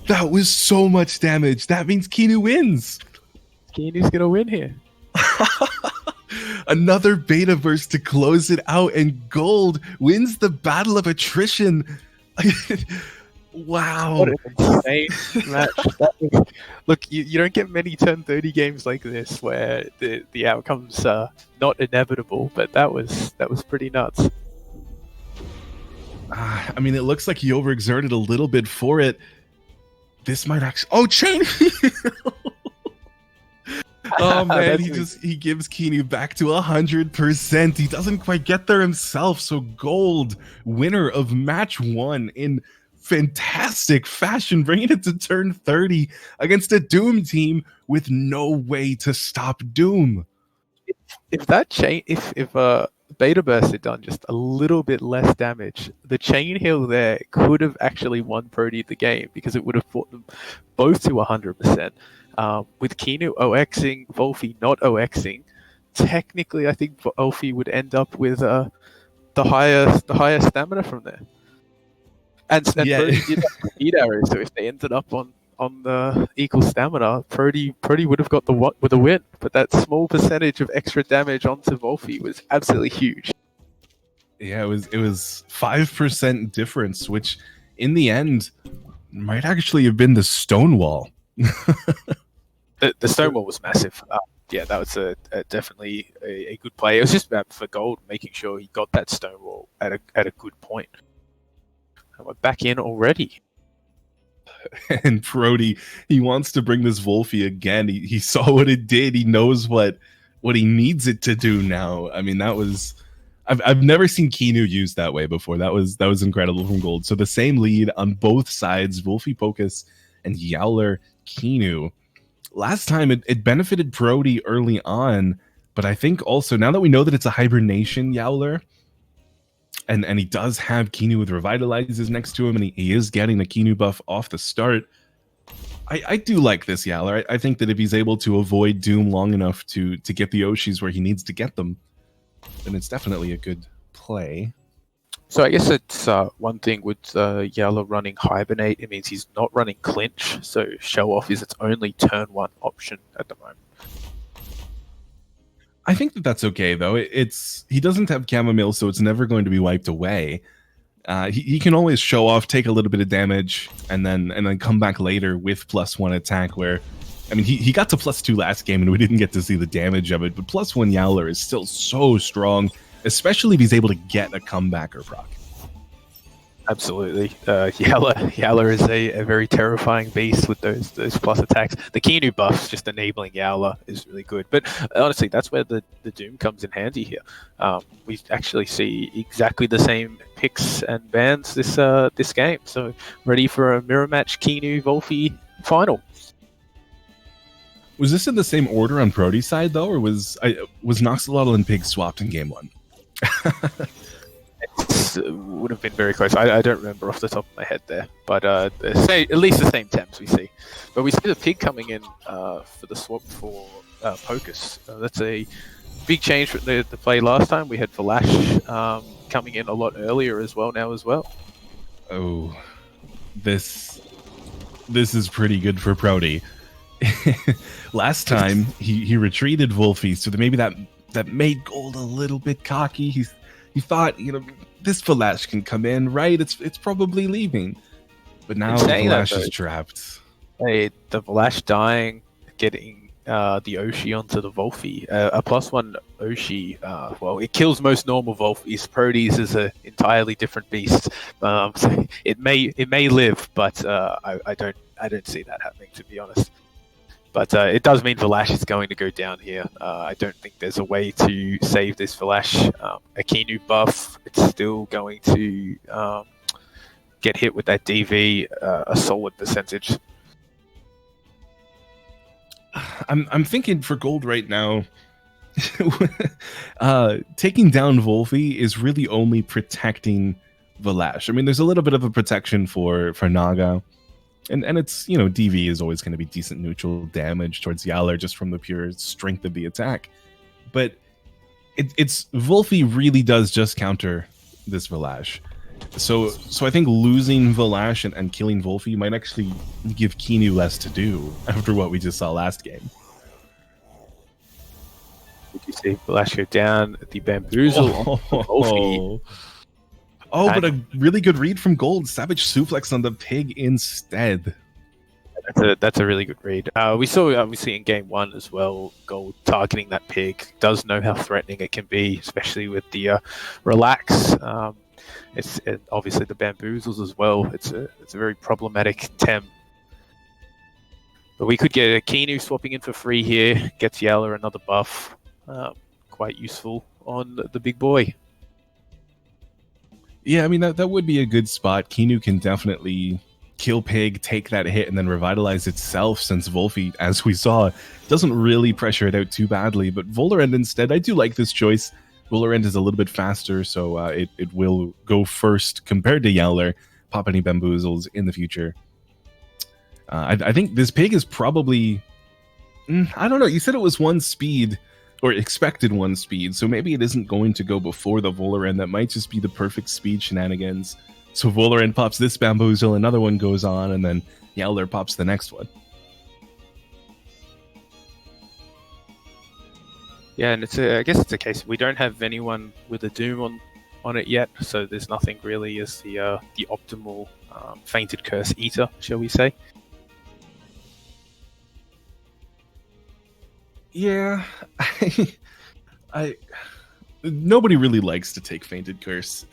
That was so much damage. That means Kinu wins. Kinu's going to win here. Another beta burst to close it out, and Golld wins the battle of attrition. Wow. What an insane match. Look, you don't get many turn 30 games like this where the outcome's not inevitable, but that was pretty nuts. I mean, it looks like he overexerted a little bit for it. This might actually... Oh, chain! Oh man, he gives Kinu back to 100%. He doesn't quite get there himself. So Golld, winner of match 1 in fantastic fashion, bringing it to turn 30 against a Doom team with no way to stop Doom. If that chain, if Beta Burst had done just a little bit less damage, the chain heal there could have actually won Prody the game, because it would have brought them both to 100%. With Kinu OXing, Wolfie not OXing, technically I think Wolfie would end up with the higher stamina from there. And yeah. Prody did have speed arrows, so if they ended up on the equal stamina, Prody would have got the win. But that small percentage of extra damage onto Wolfie was absolutely huge. Yeah, it was 5% difference, which in the end might actually have been the Stonewall. The Stonewall was massive. Yeah, that was definitely a good play. It was just about for Golld making sure he got that Stonewall at a good point. And we're back in already. And Prody, he wants to bring this Wolfie again. He saw what it did. He knows what he needs it to do now. I mean, that was... I've never seen Kinu used that way before. That was incredible from Golld. So the same lead on both sides, Wolfie Pocus and Yowler Kinu. Last time it benefited Prody early on, but I think also now that we know that it's a hibernation Yowler, and he does have Kinu with Revitalizes next to him, and he is getting the Kinu buff off the start, I do like this Yowler. I think that if he's able to avoid Doom long enough to get the Oshis where he needs to get them, then it's definitely a good play. So I guess it's one thing with Yalla running Hibernate. It means he's not running Clinch, so Show Off is its only turn 1 option at the moment. I think that's okay though. He doesn't have chamomile, so it's never going to be wiped away. He can always show off, take a little bit of damage, and then come back later with +1 attack. Where, I mean, he got to +2 last game, and we didn't get to see the damage of it. But +1 Yowler is still so strong, especially if he's able to get a comeback or proc. Absolutely. Yowler is a very terrifying beast with those plus attacks. The Kinu buffs just enabling Yowler is really good. But honestly, that's where the Doom comes in handy here. We actually see exactly the same picks and bans this game. So ready for a mirror match Kinu Wolfie final. Was this in the same order on Prody's side though, or was Noxolotl and Pig swapped in game 1? It would have been very close. I don't remember off the top of my head there, but at least the same temps we see. But we see the Pig coming in for the swap for Pocus. That's a big change from the play last time. We had Flash coming in a lot earlier as well now as well. Oh, this is pretty good for Prody. Last time he retreated Wolfie, so maybe that made Golld a little bit cocky. He thought, this Flash can come in, right? It's probably leaving. But now Flash is trapped. Hey, the Flash dying, getting the Oshi onto the Wolfie. A +1 Oshi, well, it kills most normal Wolfies. Prody's is an entirely different beast. So it may live, but I don't see that happening, to be honest. But it does mean Valash is going to go down here. I don't think there's a way to save this Valash. A Kinu buff, it's still going to get hit with that DV a solid percentage. I'm thinking for Golld right now, taking down Wolfie is really only protecting Valash. I mean, there's a little bit of a protection for Naga. And it's, DV is always going to be decent neutral damage towards Yowler just from the pure strength of the attack. But it's Wolfie really does just counter this Valash. So I think losing Valash and killing Wolfie might actually give Kinu less to do after what we just saw last game. Did you see Valash go down the bamboozle? But a really good read from Golld. Savage suplex on the Pig instead. That's a really good read. We saw obviously in game 1 as well, Golld targeting that Pig. Does know how threatening it can be, especially with the relax. It's obviously the bamboozles as well. It's a very problematic tem. But we could get a Kinu swapping in for free here. Gets Yowler another buff. Quite useful on the big boy. Yeah, I mean, that would be a good spot. Kinu can definitely kill Pig, take that hit, and then revitalize itself, since Wolfie, as we saw, doesn't really pressure it out too badly. But Volerend instead, I do like this choice. Volerend is a little bit faster, so it will go first compared to Yowler. Pop any bamboozles in the future. I think this Pig is probably... I don't know, you said it was 1 speed, or expected 1 speed, so maybe it isn't going to go before the Volerend. That might just be the perfect speed shenanigans. So Volerend pops this bamboozle, another one goes on, and then Yowler pops the next one. Yeah, and I guess it's a case we don't have anyone with a Doom on it yet, so there's nothing really as the optimal Fainted Curse Eater, shall we say. Yeah, nobody really likes to take Fainted Curse.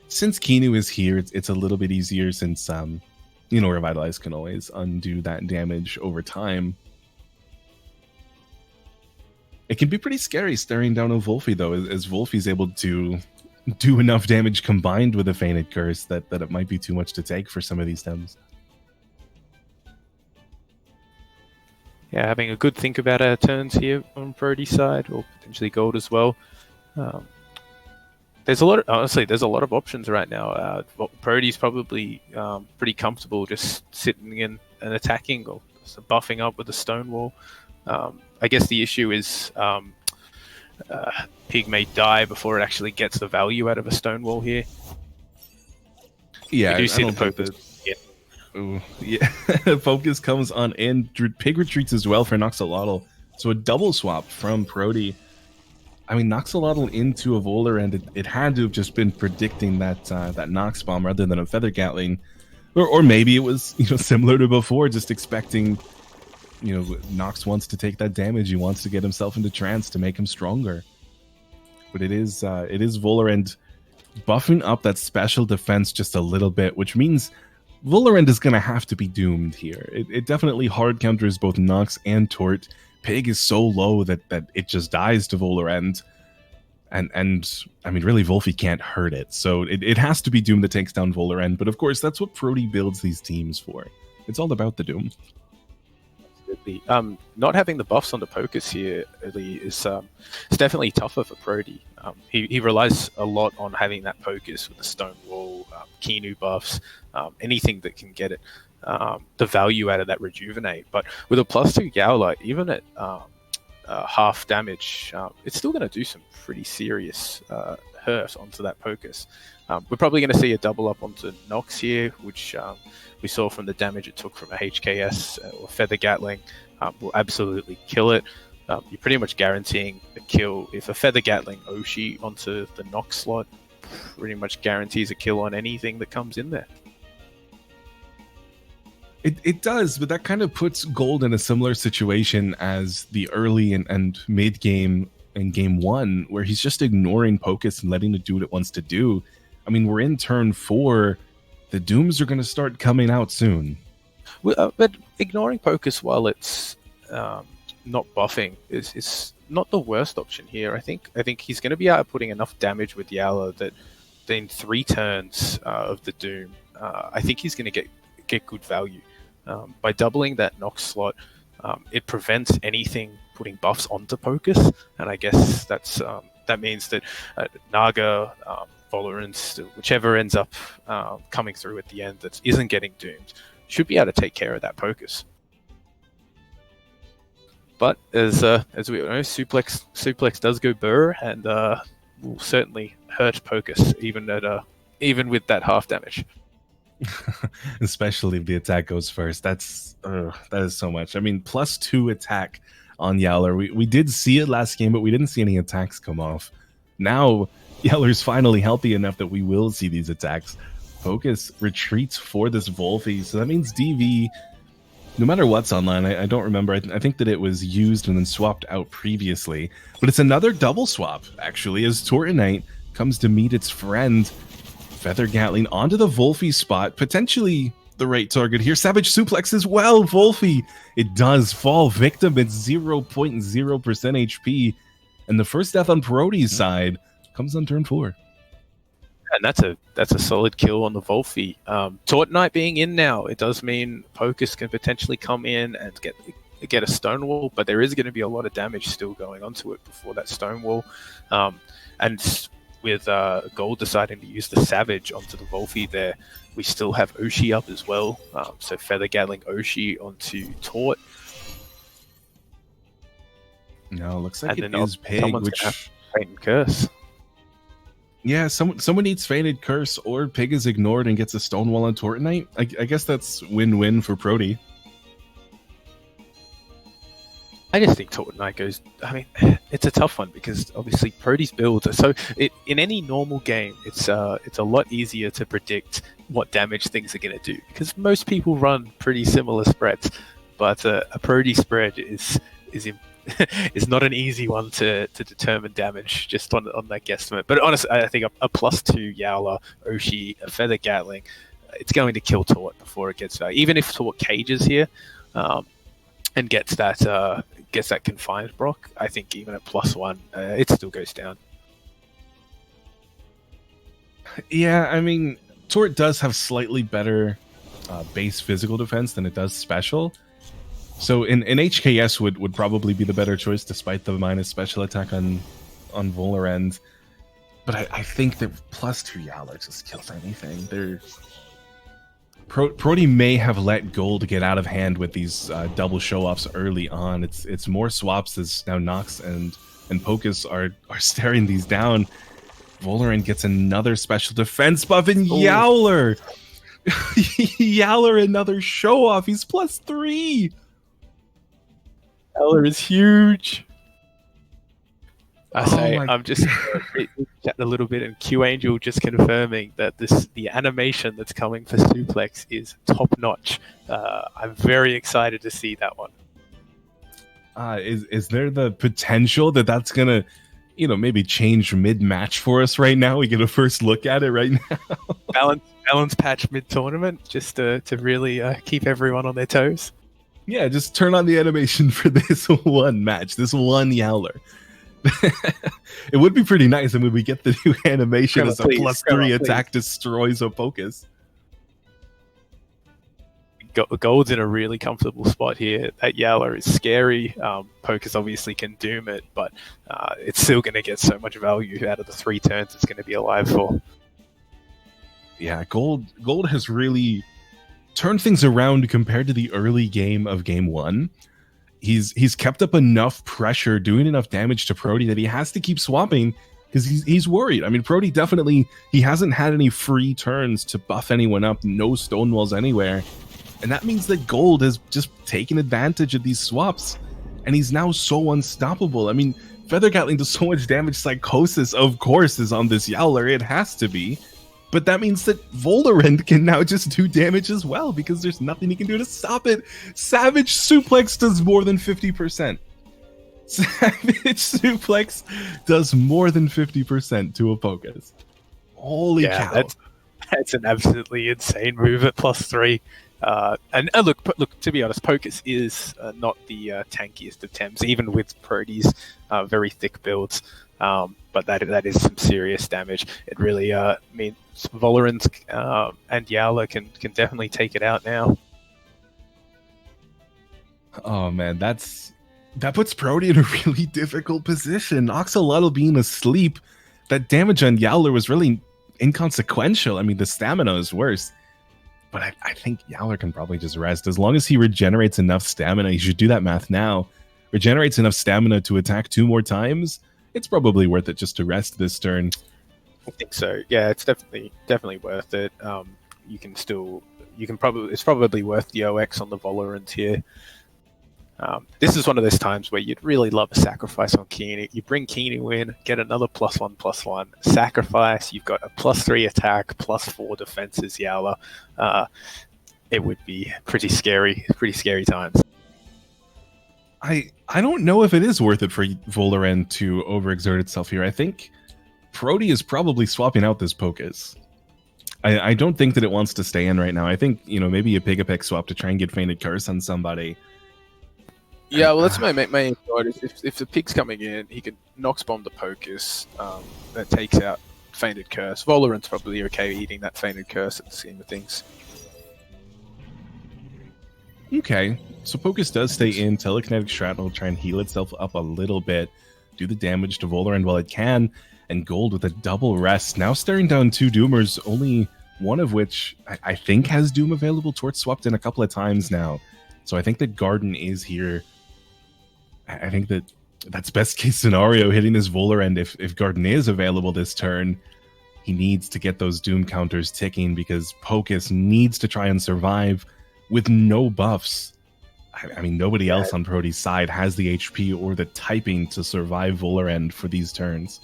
Since Kinu is here, it's a little bit easier, since Revitalize can always undo that damage over time. It can be pretty scary staring down a Wolfie, though, as Wolfie's able to do enough damage combined with a Fainted Curse that it might be too much to take for some of these stems. Yeah, having a good think about our turns here on Prody's side, or potentially Golld as well. There's a lot of options right now. Prody's probably pretty comfortable just sitting in and attacking, or buffing up with a Stonewall. I guess the issue is Pig may die before it actually gets the value out of a Stonewall here. Yeah, We do I see the don't think focus. that. Ooh, yeah. Focus comes on in. Pig retreats as well for Noxolotl. So a double swap from Prody. I mean, Noxolotl into a Volar, and it had to have just been predicting that that Nox bomb rather than a Feather Gatling, or maybe it was similar to before, just expecting Nox wants to take that damage. He wants to get himself into trance to make him stronger. But it is Volarend buffing up that special defense just a little bit, which means Volarend is going to have to be doomed here. It definitely hard counters both Nox and Tort. Pig is so low that it just dies to Volarend. And I mean, really, Wolfie can't hurt it. So it has to be Doom that takes down Volarend. But of course, that's what Prody builds these teams for. It's all about the Doom. Not having the buffs on the Pocus here really is it's definitely tougher for Prody. He relies a lot on having that Pocus with the Stone Wall, Kinu buffs, anything that can get it the value out of that Rejuvenate. But with a +2 Yowler, even at half damage, it's still going to do some pretty serious hurt onto that Pocus. We're probably going to see a double up onto Nox here, which we saw from the damage it took from a HKS or Feather Gatling. Will absolutely kill it. You're pretty much guaranteeing a kill. If a Feather Gatling Oshi onto the Nox slot, pretty much guarantees a kill on anything that comes in there. It does, but that kind of puts Golld in a similar situation as the early and mid game in game 1, where he's just ignoring Pocus and letting it do what it wants to do. I mean, we're in turn 4. The Dooms are going to start coming out soon. Well, but ignoring Pocus while it's not buffing is not the worst option here. I think he's going to be outputting enough damage with Yowler that in 3 turns of the Doom, I think he's going to get good value. By doubling that Nox slot, it prevents anything putting buffs onto Pocus, and I guess that means that Naga, Volarant, whichever ends up coming through at the end that isn't getting doomed, should be able to take care of that Pocus. But as we all know, suplex does go burr, and will certainly hurt Pocus even with that half damage. Especially if the attack goes first. That is so much. I mean, +2 attack on Yowler. We did see it last game, but we didn't see any attacks come off. Now Yowler's finally healthy enough that we will see these attacks. Focus retreats for this Wolfie, so that means DV, no matter what's online, I don't remember. I think that it was used and then swapped out previously, but it's another double swap actually, as Tortonite comes to meet its friend. Feather Gatling onto the Wolfie spot, potentially the right target here. Savage Suplex as well. Wolfie, it does fall victim at 0.0% HP, and the first death on Prody's side comes on turn 4. And that's a solid kill on the Wolfie. Tortonite being in now, it does mean Pocus can potentially come in and get a Stonewall, but there is going to be a lot of damage still going onto it before that Stonewall. And with Golld deciding to use the Savage onto the Wolfie there, we still have Oshi up as well. So Feather Gatling Oshi onto Tort. No, looks like and it is Pig, which Fate and Curse. Yeah, someone needs Fated Curse, or Pig is ignored and gets a Stonewall on Tortonite. I guess that's win-win for Prody. I just think Tortonite goes. I mean, it's a tough one because obviously Prody's builds are so. In any normal game, it's a lot easier to predict what damage things are going to do because most people run pretty similar spreads. But a Prody spread is not an easy one to determine damage just on that guesstimate. But honestly, I think a +2 Yowler, Oshi, a Feather Gatling, it's going to kill Tort before it gets value. Even if Tort cages here and gets that confined Brock, I think even at +1, it still goes down. Yeah, I mean, Tort does have slightly better base physical defense than it does special. So in HKS would probably be the better choice despite the minus special attack on Volarend. But I think that +2 Yowler just kills anything. Prody may have let Golld get out of hand with these double show-offs early on. It's more swaps as now Nox and Pocus are staring these down. Volarend gets another special defense buff, and Yowler Yaller, another show off. He's +3. Yaller is huge. Oh my I'm just chatting a little bit, and Q Angel just confirming that the animation that's coming for Suplex is top notch. I'm very excited to see that one. Is there the potential that that's gonna, maybe change mid-match for us right now? We get a first look at it right now. Balance patch mid-tournament, just to really keep everyone on their toes. Yeah, just turn on the animation for this one match, this one Yowler. It would be pretty nice. I mean, we get the new animation as a +3 attack destroys Opokus. Golld's in a really comfortable spot here. That Yowler is scary. Pokus obviously can doom it, but it's still going to get so much value out of the 3 turns it's going to be alive for. Yeah, Golld has really turned things around compared to the early game of game 1. He's kept up enough pressure, doing enough damage to Prody that he has to keep swapping because he's worried. I mean, Prody definitely, he hasn't had any free turns to buff anyone up, no Stonewalls anywhere. And that means that Golld has just taken advantage of these swaps, and he's now so unstoppable. I mean, Feather Gatling does so much damage. Psychosis, of course, is on this Yowler. It has to be. But that means that Voldorend can now just do damage as well because there's nothing he can do to stop it. Savage Suplex does more than 50%. Savage Suplex does more than 50% to a Pokus. Holy cow. That's an absolutely insane move at +3. And look, to be honest, Pokus is not the tankiest of Thames, even with Prody's very thick builds. But that is some serious damage. It really means Volerant and Yowler can definitely take it out now. Oh man, that puts Prody in a really difficult position. Oxalotl being asleep, that damage on Yowler was really inconsequential. I mean, the stamina is worse. But I think Yowler can probably just rest. As long as he regenerates enough stamina, he should do that math now. Regenerates enough stamina to attack 2 more times, it's probably worth it just to rest this turn. I think so. Yeah, it's definitely worth it. It's probably worth the OX on the Volerant here. This is one of those times where you'd really love a sacrifice on Keanu. You bring Keanu in, get another +1/+1, sacrifice, you've got a +3 attack, +4 defenses, Yowler. It would be pretty scary times. I don't know if it is worth it for Volerend to overexert itself here. I think Prody is probably swapping out this Pokus. I don't think that it wants to stay in right now. I think, maybe a Pigapec swap to try and get Fainted Curse on somebody. Yeah, well, that's my main thought. If the pig's coming in, he can Nox Bomb the Pokus. That takes out Fainted Curse. Volerant's probably okay eating that Fainted Curse at the scheme of things. Okay, so Pokus does stay in. Telekinetic Shrapnel will try and heal itself up a little bit, do the damage to Volerand while it can, and Golld with a double rest. Now staring down 2 Doomers, only one of which I think has Doom available. Torch swapped in a couple of times now. So I think that Garden is here. I think that's best case scenario, hitting this Volerand. If Garden is available this turn, he needs to get those Doom counters ticking because Pokus needs to try and survive with no buffs. I mean, nobody else on Prody's side has the HP or the typing to survive Volerand for these turns.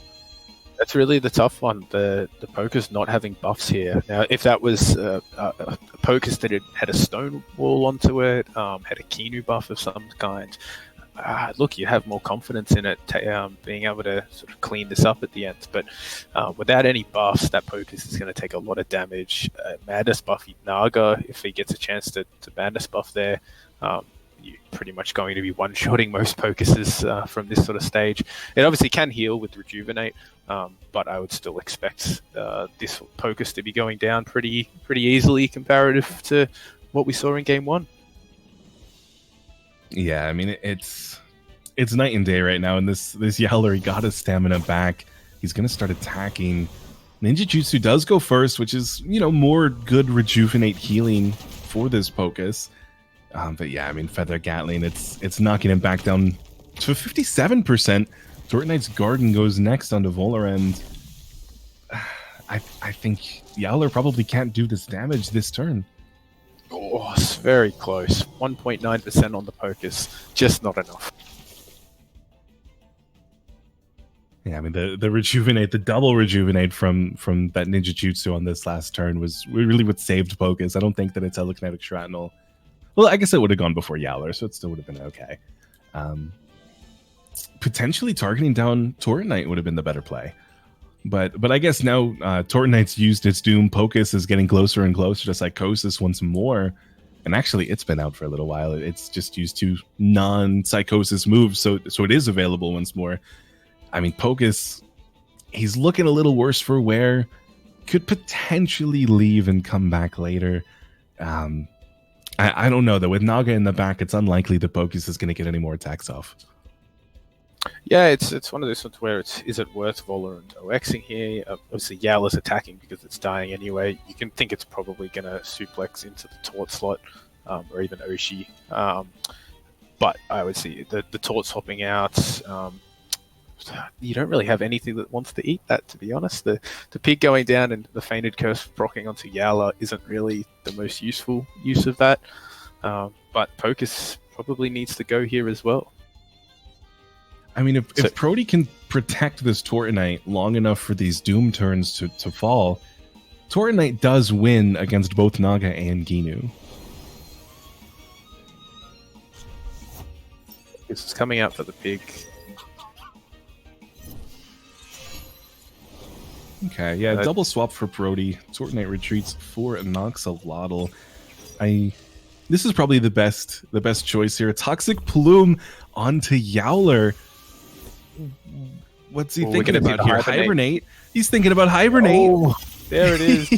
That's really the tough one, the Pokus not having buffs here. Now, if that was a Pokus that had a Stone Wall onto it, had a Keanu buff of some kind, look, you have more confidence in it being able to sort of clean this up at the end. But without any buffs, that Pokus is going to take a lot of damage. Madness buff Naga, if he gets a chance to Madness buff there, you're pretty much going to be one-shotting most Pokuses from this sort of stage. It obviously can heal with Rejuvenate, but I would still expect this Pokus to be going down pretty easily comparative to what we saw in Game 1. Yeah, I mean, it's night and day right now, and this Yowler, he got his stamina back. He's going to start attacking. Ninja Jutsu does go first, which is, more good Rejuvenate healing for this Pokus. But yeah, I mean, Feather Gatling, it's knocking him back down to 57%. Tortonite's Garden goes next onto Volerand. I think Yowler probably can't do this damage this turn. Oh, it's very close. 1.9% on the Pocus, just not enough. Yeah, I mean the rejuvenate, the double rejuvenate from that ninja jutsu on this last turn was really what saved Pocus. I don't think that it's telekinetic shrapnel. Well, I guess it would have gone before Yowler, so it still would have been okay. Potentially targeting down Torrent Knight would have been the better play. But I guess now Torrent Knight's used its Doom. Pocus is getting closer and closer to Psychosis once more. And actually, it's been out for a little while. It's just used 2 non-Psychosis moves, so it is available once more. I mean, Pocus, he's looking a little worse for wear. Could potentially leave and come back later. I don't know, though. With Naga in the back, it's unlikely that Pocus is going to get any more attacks off. Yeah, it's one of those ones where is it worth Valorant OXing here? Obviously, Yowler's attacking because it's dying anyway. You can think it's probably going to suplex into the Taunt slot, or even Oshi. But I would see the Taunts hopping out. You don't really have anything that wants to eat that, to be honest. The pig going down and the Fainted Curse procking onto Yowler isn't really the most useful use of that. But Pocus probably needs to go here as well. I mean, if Prody can protect this Torrent Knight long enough for these Doom turns to fall, Torrent Knight does win against both Naga and Ginu. This is coming out for the pig. Okay, yeah, double swap for Prody. Torrent Knight retreats for Noxolotl. This is probably the best choice here. Toxic Plume onto Yowler. What's he thinking about here? Hibernate. He's thinking about Hibernate. Oh, there it is.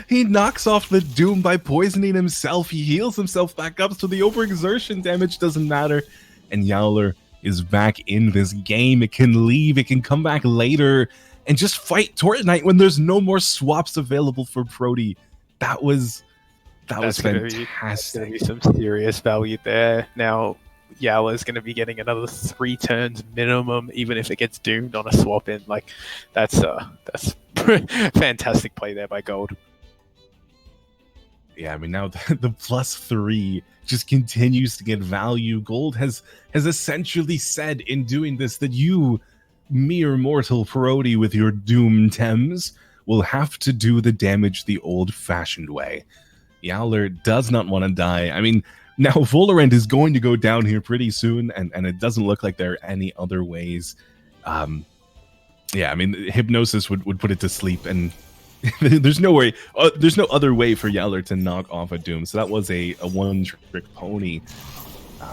He knocks off the Doom by poisoning himself. He heals himself back up, so the overexertion damage doesn't matter. And Yowler is back in this game. It can leave. It can come back later and just fight Torrent Knight when there's no more swaps available for Prody. That was fantastic. That's going to be some serious value there. Now, Yowler's going to be getting another 3 turns minimum, even if it gets doomed on a swap in. Like, that's fantastic play there by Golld. Yeah, I mean, now the +3 just continues to get value. Golld has essentially said in doing this that you, mere mortal Prody with your Doom Thames, will have to do the damage the old-fashioned way. Yowler does not want to die. I mean, now Valorant is going to go down here pretty soon, and it doesn't look like there are any other ways. Yeah, I mean, Hypnosis would put it to sleep, and there's no way, there's no other way for Yowler to knock off a Doom. So that was a one-trick pony.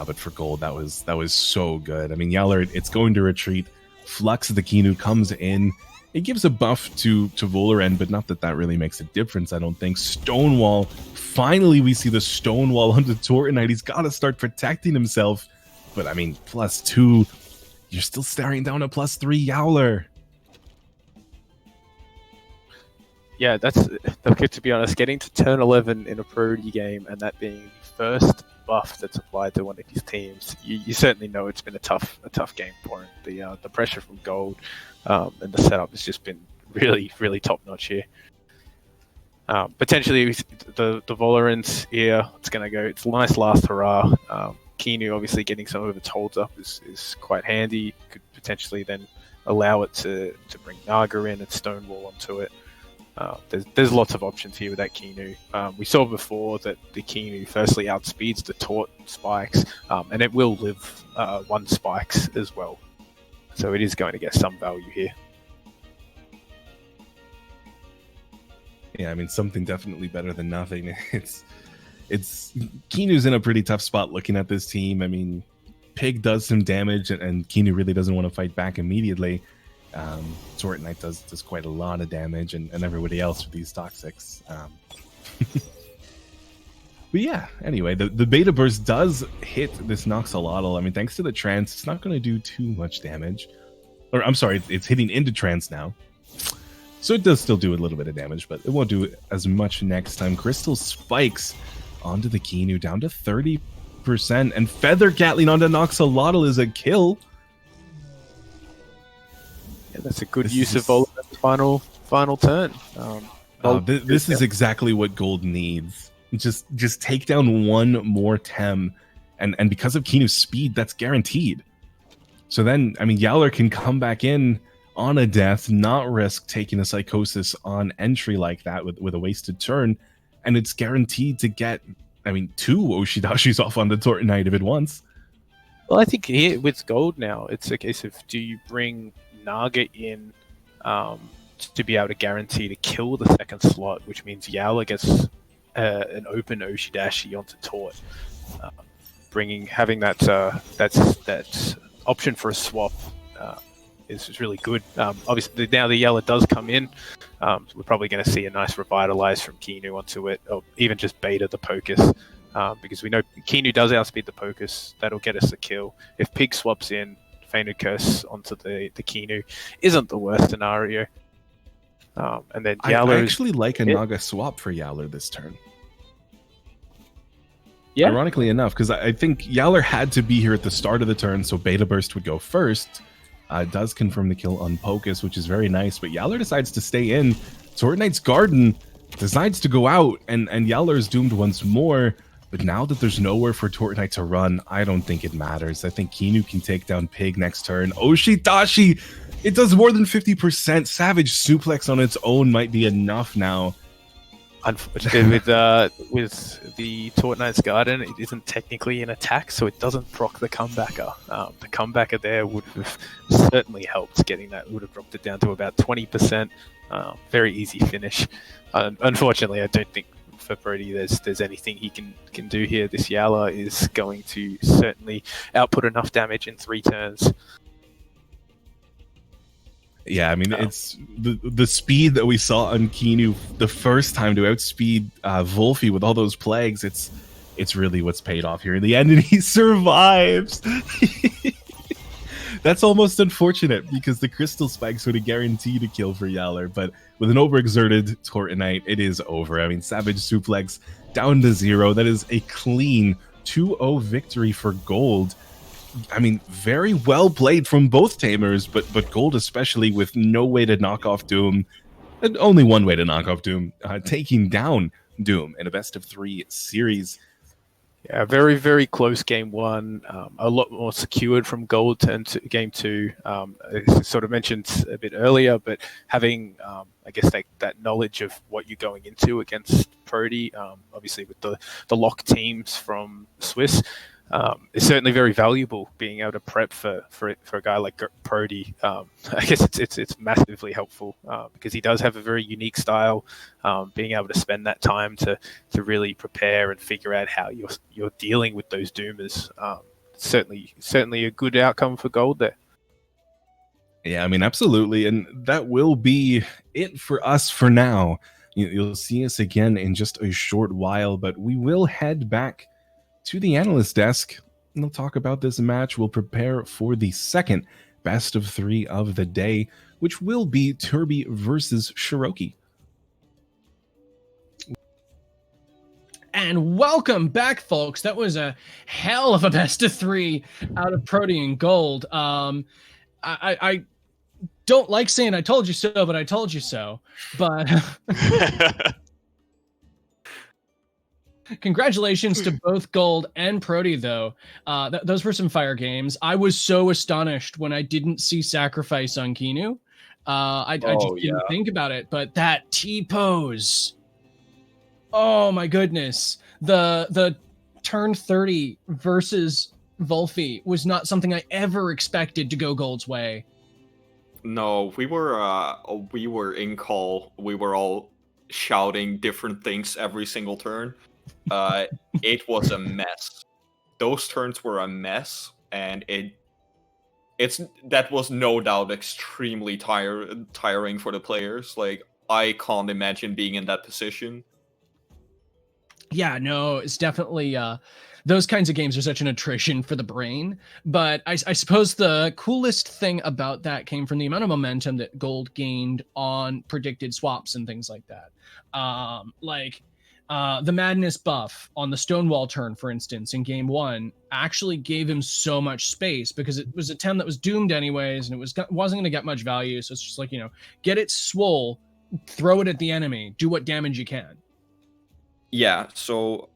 But for Golld, that was so good. I mean, Yowler, it's going to retreat. Flux the Kinu comes in. It gives a buff to Valorant, but not that really makes a difference, I don't think. Stonewall. Finally, we see the Stonewall onto Torrent Knight. He's got to start protecting himself. But, I mean, +2. You're still staring down a +3 Yowler. Yeah, that's okay, to be honest, getting to turn 11 in a Prody game and that being the first buff that's applied to one of his teams, you certainly know it's been a tough game for him. The pressure from Golld and the setup has just been really, really top notch here. Potentially the Valorant here, it's going to go. It's a nice last hurrah. Kinu obviously getting some of its holds up is quite handy. Could potentially then allow it to bring Naga in and Stonewall onto it. There's lots of options here with that Kinu. We saw before that the Kinu firstly outspeeds the Taunt spikes, and it will live 1 spikes as well. So it is going to get some value here. Yeah, I mean, something definitely better than nothing. It's Kinu's in a pretty tough spot looking at this team. I mean, Pig does some damage, and Kinu really doesn't want to fight back immediately. Torrent Knight does quite a lot of damage, and everybody else with these toxics. But yeah, anyway, the Beta Burst does hit this Noxolotl. I mean, thanks to the trance, it's not going to do too much damage. Or, I'm sorry, it's hitting into trance now. So it does still do a little bit of damage, but it won't do as much next time. Crystal spikes onto the Kinu, down to 30%. And Feather Gatling onto Noxolotl is a kill. Yeah, that's a good use of Valorant's final final turn. This is exactly what Golld needs. Just take down one more Tem, and because of Kinu's speed, that's guaranteed. So then, I mean, Yowler can come back in on a death, not risk taking a Psychosis on entry like that with a wasted turn, and it's guaranteed to get, I mean, 2 Oshidashis off on the Torton Knight if it wants. Well, I think here with Golld now, it's a case of, do you bring Naga in to be able to guarantee to kill the second slot, which means Yowler gets an open Oshidashi onto Tort, having that option for a swap is really good. Obviously, now the Yowler does come in. We're probably going to see a nice revitalize from Kinu onto it, or even just beta the Pocus, because we know Kinu does outspeed the Pocus. That'll get us a kill. If Pig swaps in Fainted Curse onto the Kinu, isn't the worst scenario. And then Yowler, I actually like a Naga swap for Yowler this turn. Yeah. Ironically enough, because I think Yowler had to be here at the start of the turn, so Beta Burst would go first. Does confirm the kill on Pocus, which is very nice, but Yowler decides to stay in. Torton Knight's Garden decides to go out, and Yowler is doomed once more. But now that there's nowhere for Torton Knight to run, I don't think it matters. I think Kinu can take down Pig next turn. Oshidashi! It does more than 50%. Savage Suplex on its own might be enough now. Unfortunately, with the Torton Knight's Garden, it isn't technically an attack, so it doesn't proc the comebacker. The comebacker there would have certainly helped getting that. Would have dropped it down to about 20%. Very easy finish. Unfortunately, I don't think for Prody there's anything he can do here. This Yowler is going to certainly output enough damage in 3 turns. Yeah, I mean, it's the speed that we saw on Kinu the first time to outspeed Wolfie with all those plagues. It's really what's paid off here in the end, and he survives. That's almost unfortunate because the Crystal Spikes would have guaranteed a kill for Yowler, but with an overexerted Torton Knight, it is over. I mean, Savage Suplex down to 0. That is a clean 2-0 victory for Golld. I mean, very well played from both Tamers, but Golld especially, with no way to knock off Doom, and only one way to knock off Doom, taking down Doom in a best-of-3 series. Yeah, very, very close game 1. A lot more secured from Golld into game 2. I sort of mentioned a bit earlier, but having, I guess, that knowledge of what you're going into against Prody, obviously with the lock teams from Swiss, is certainly very valuable. Being able to prep for a guy like Prody, I guess it's massively helpful because he does have a very unique style. Being able to spend that time to really prepare and figure out how you're dealing with those Doomers, certainly a good outcome for Golld there. Yeah, I mean, absolutely, and that will be it for us for now. You'll see us again in just a short while, but we will head back to the analyst desk, and we'll talk about this match. We'll prepare for the second best-of-3 of the day, which will be Turbi versus Shirokky. And welcome back, folks. That was a hell of a best-of-3 out of Prody and Golld. I don't like saying I told you so, but I told you so. But congratulations to both Golld and Prody, though. Those were some fire games. I was so astonished when I didn't see Sacrifice on Kinu. I just didn't think about it, but that T-pose. Oh my goodness. The turn 30 versus Wolfie was not something I ever expected to go Golld's way. No, we were in call. We were all shouting different things every single turn. It was a mess. Those turns were a mess, and that was no doubt extremely tiring for the players. Like, I can't imagine being in that position. Yeah, no, it's definitely those kinds of games are such an attrition for the brain. But I suppose the coolest thing about that came from the amount of momentum that Golld gained on predicted swaps and things like that. The Madness buff on the Stonewall turn, for instance, in game 1 actually gave him so much space because it was a Tem that was doomed anyways, and it wasn't going to get much value. So it's just like, get it swole, throw it at the enemy, do what damage you can. Yeah, so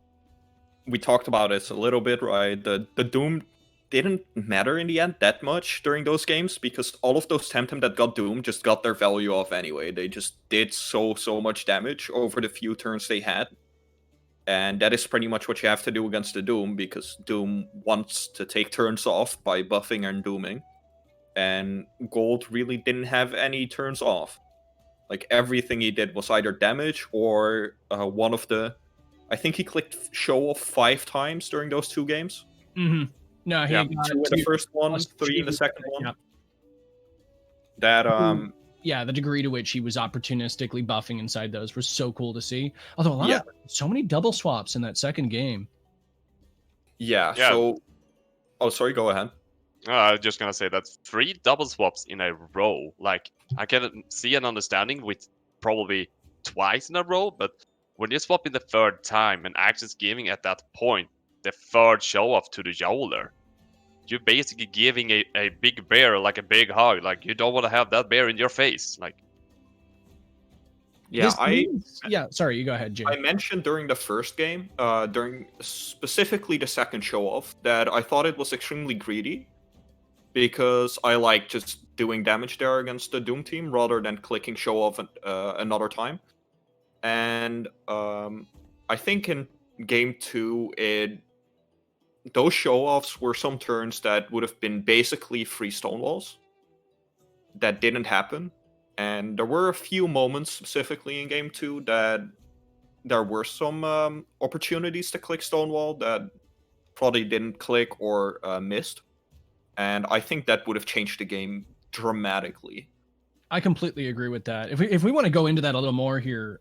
we talked about it a little bit, right? The Doom didn't matter in the end that much during those games because all of those Temtem that got Doom just got their value off anyway. They just did so much damage over the few turns they had. And that is pretty much what you have to do against the Doom, because Doom wants to take turns off by buffing and dooming. And Golld really didn't have any turns off. Like, everything he did was either damage or one of the... I think he clicked show off 5 times during those 2 games. Mm-hmm. No, he got 2 in the first one, 3 in the second one. Yeah. That, yeah, the degree to which he was opportunistically buffing inside those was so cool to see. Although so many double swaps in that second game. Yeah, so... Oh, sorry, go ahead. I was just gonna say that 3 double swaps in a row. Like, I can see an understanding with probably twice in a row, but when you swap in the 3rd time and Axe's giving at that point the 3rd show off to the Yowler, you're basically giving a big bear like a big hug. Like, you don't want to have that bear in your face. Like, yeah, sorry, you go ahead, Jay. I mentioned during the first game, during specifically the second show off, that I thought it was extremely greedy because I like just doing damage there against the Doom team rather than clicking show off another time. And I think in game 2, those show-offs were some turns that would have been basically free stonewalls. That didn't happen. And there were a few moments specifically in game 2 that there were some opportunities to click stonewall that probably didn't click or missed. And I think that would have changed the game dramatically. I completely agree with that. If we want to go into that a little more here,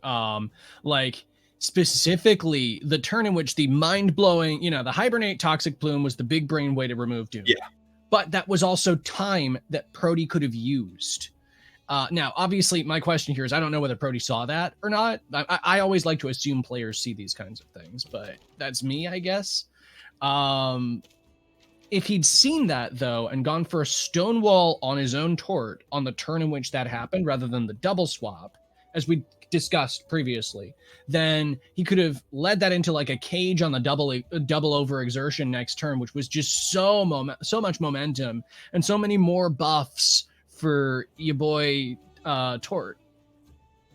like specifically the turn in which the mind-blowing, the Hibernate Toxic Plume was the big brain way to remove Doom. Yeah. But that was also time that Prody could have used. Now, obviously, my question here is I don't know whether Prody saw that or not. I always like to assume players see these kinds of things, but that's me, I guess. If he'd seen that, though, and gone for a Stonewall on his own Tort on the turn in which that happened, rather than the double swap, as we discussed previously, then he could have led that into like a cage on the double over exertion next turn, which was just so much momentum and so many more buffs for your boy Tort.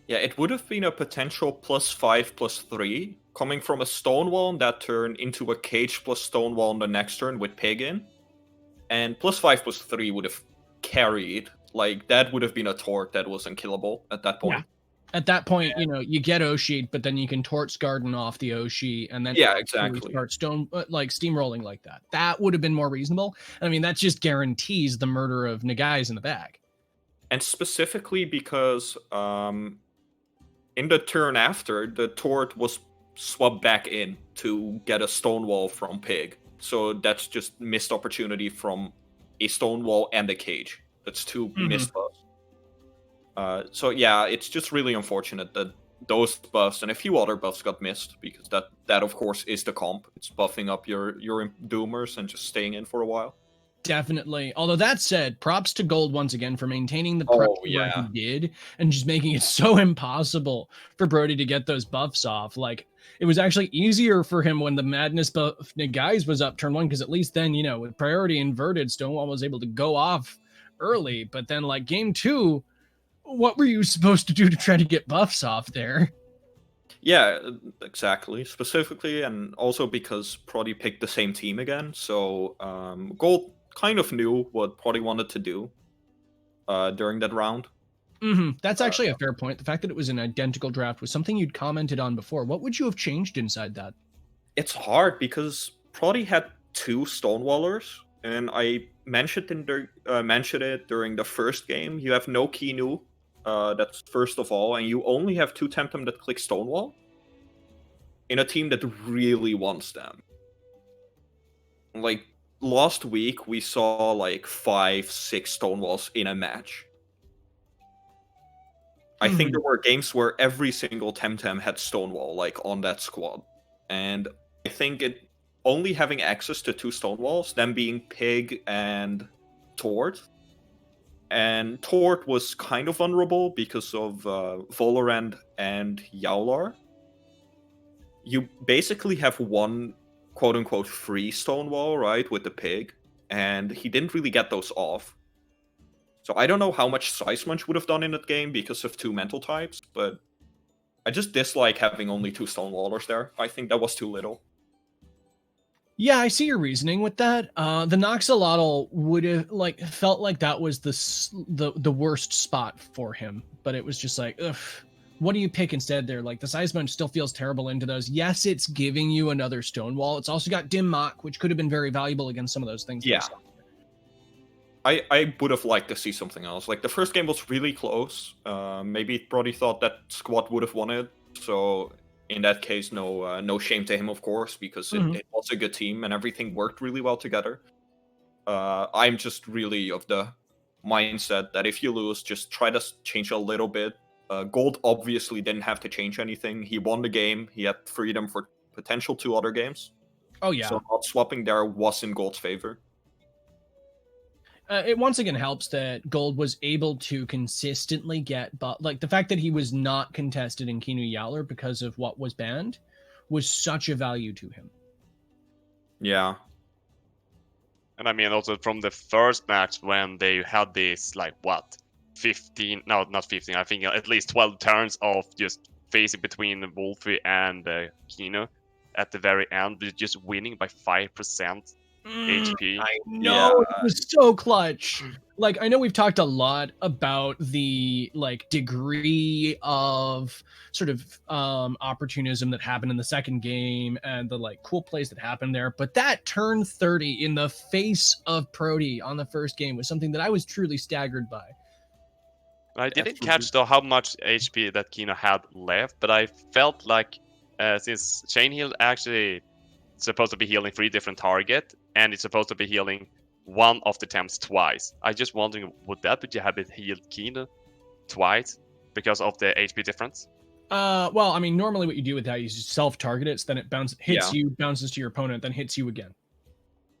Yeah, it would have been a potential +5/+3 coming from a Stonewall on that turn into a cage plus Stonewall on the next turn with Pig in. And +5/+3 would have carried. Like, that would have been a Tort that was unkillable at that point. Yeah. At that point, you get Oshi, but then you can Torts Garden off the Oshi, and then exactly start steamrolling like that. That would have been more reasonable. I mean, that just guarantees the murder of Nagai's in the bag. And specifically because in the turn after, the Tort was swapped back in to get a Stonewall from Pig. So that's just missed opportunity from a Stonewall and a cage. That's 2 missed buffs. So yeah, it's just really unfortunate that those buffs and a few other buffs got missed, because that of course is the comp. It's buffing up your Doomers and just staying in for a while. Definitely. Although that said, props to Golld once again for maintaining the pressure where he did and just making it so impossible for Prody to get those buffs off. Like, it was actually easier for him when the Madness buff Nagai's was up turn 1, because at least then, with priority inverted, Stonewall was able to go off early. But then, like, game 2, what were you supposed to do to try to get buffs off there? Yeah, exactly. Specifically, and also because Prody picked the same team again. So Golld kind of knew what Prody wanted to do during that round. That's actually a fair point. The fact that it was an identical draft was something you'd commented on before. What would you have changed inside that? It's hard because Prody had 2 Stonewallers, and I mentioned it during the first game. You have no Kinu, that's first of all, and you only have 2 Temtem that click Stonewall in a team that really wants them. Like, last week, we saw like 5-6 Stonewalls in a match. I think there were games where every single Temtem had Stonewall, like, on that squad. And I think only having access to 2 Stonewalls, them being Pig and Tort, And Tort was kind of vulnerable because of Volorand and Yowlar. You basically have one quote-unquote free Stonewall, right, with the pig, and he didn't really get those off. So I don't know how much Size Munch would have done in that game because of 2 mental types, but I just dislike having only 2 Stonewallers there. I think that was too little. Yeah, I see your reasoning with that. The Noxolotl would have felt like that was the worst spot for him, but it was just like, ugh, what do you pick instead there? Like the Size Munch still feels terrible into those. Yes, it's giving you another Stonewall. It's also got Dim Mak, which could have been very valuable against some of those things. Yeah. I would have liked to see something else. Like the first game was really close. Maybe Prody thought that squad would have won it. So in that case, no shame to him, of course, because it was a good team and everything worked really well together. I'm just really of the mindset that if you lose, just try to change a little bit. Golld obviously didn't have to change anything. He won the game. He had freedom for potential 2 other games. Oh yeah. So not swapping there was in Gold's favor. It once again helps that Golld was able to consistently get, but like the fact that he was not contested in Kinu Yowler because of what was banned was such a value to him. Yeah. And I mean, also from the first match when they had this, like, what? 15, no, not 15, I think at least 12 turns of just facing between Wolfie and Kino at the very end, just winning by 5%. HP. I know, it was so clutch. Like, I know we've talked a lot about the like degree of sort of opportunism that happened in the second game and the like cool plays that happened there, but that turn 30 in the face of Prody on the first game was something that I was truly staggered by. I didn't catch though how much HP that Kino had left, but I felt like since Chain Heal actually supposed to be healing 3 different targets, and it's supposed to be healing one of the attempts twice. I just wondering, would that be have it healed Kino twice because of the HP difference? Well, I mean, normally what you do with that is you self-target it, so then it hits you, bounces to your opponent, then hits you again.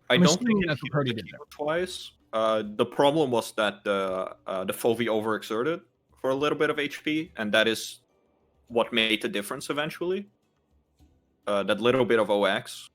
I don't think that's what Prody did there. Twice. The problem was that the Fovi overexerted for a little bit of HP, and that is what made the difference eventually. That little bit of OX.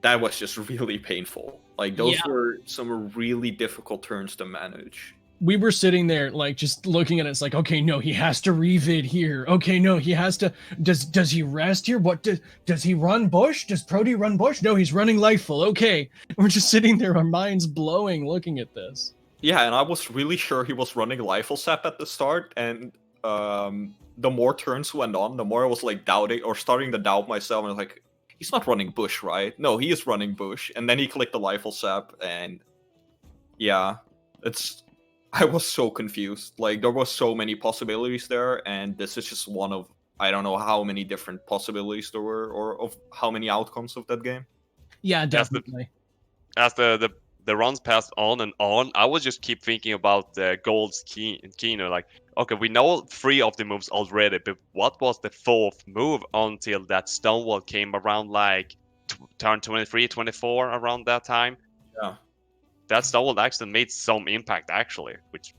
That was just really painful. Like, those were some really difficult turns to manage. We were sitting there, like, just looking at it. It's like, okay, no, he has to revid here. Okay, no, he has to... Does he rest here? What does he run bush? Does Prody run bush? No, he's running Lifeful. Okay. We're just sitting there, our minds blowing, looking at this. Yeah, and I was really sure he was running Lifeful Sap at the start, and the more turns went on, the more I was, like, doubting, or starting to doubt myself, and I was like, he's not running bush, right? No, he is running bush. And then he clicked the Lifeful Sap, and yeah, I was so confused. Like, there was so many possibilities there, and this is just one of, I don't know how many different possibilities there were, or of how many outcomes of that game. Yeah, definitely. As the runs passed on and on, I was just keep thinking about Golld's Kino, like, okay, we know 3 of the moves already, but what was the 4th move until that Stonewall came around, like, turn 23, 24, around that time? Yeah. That Stonewall actually made some impact, actually, which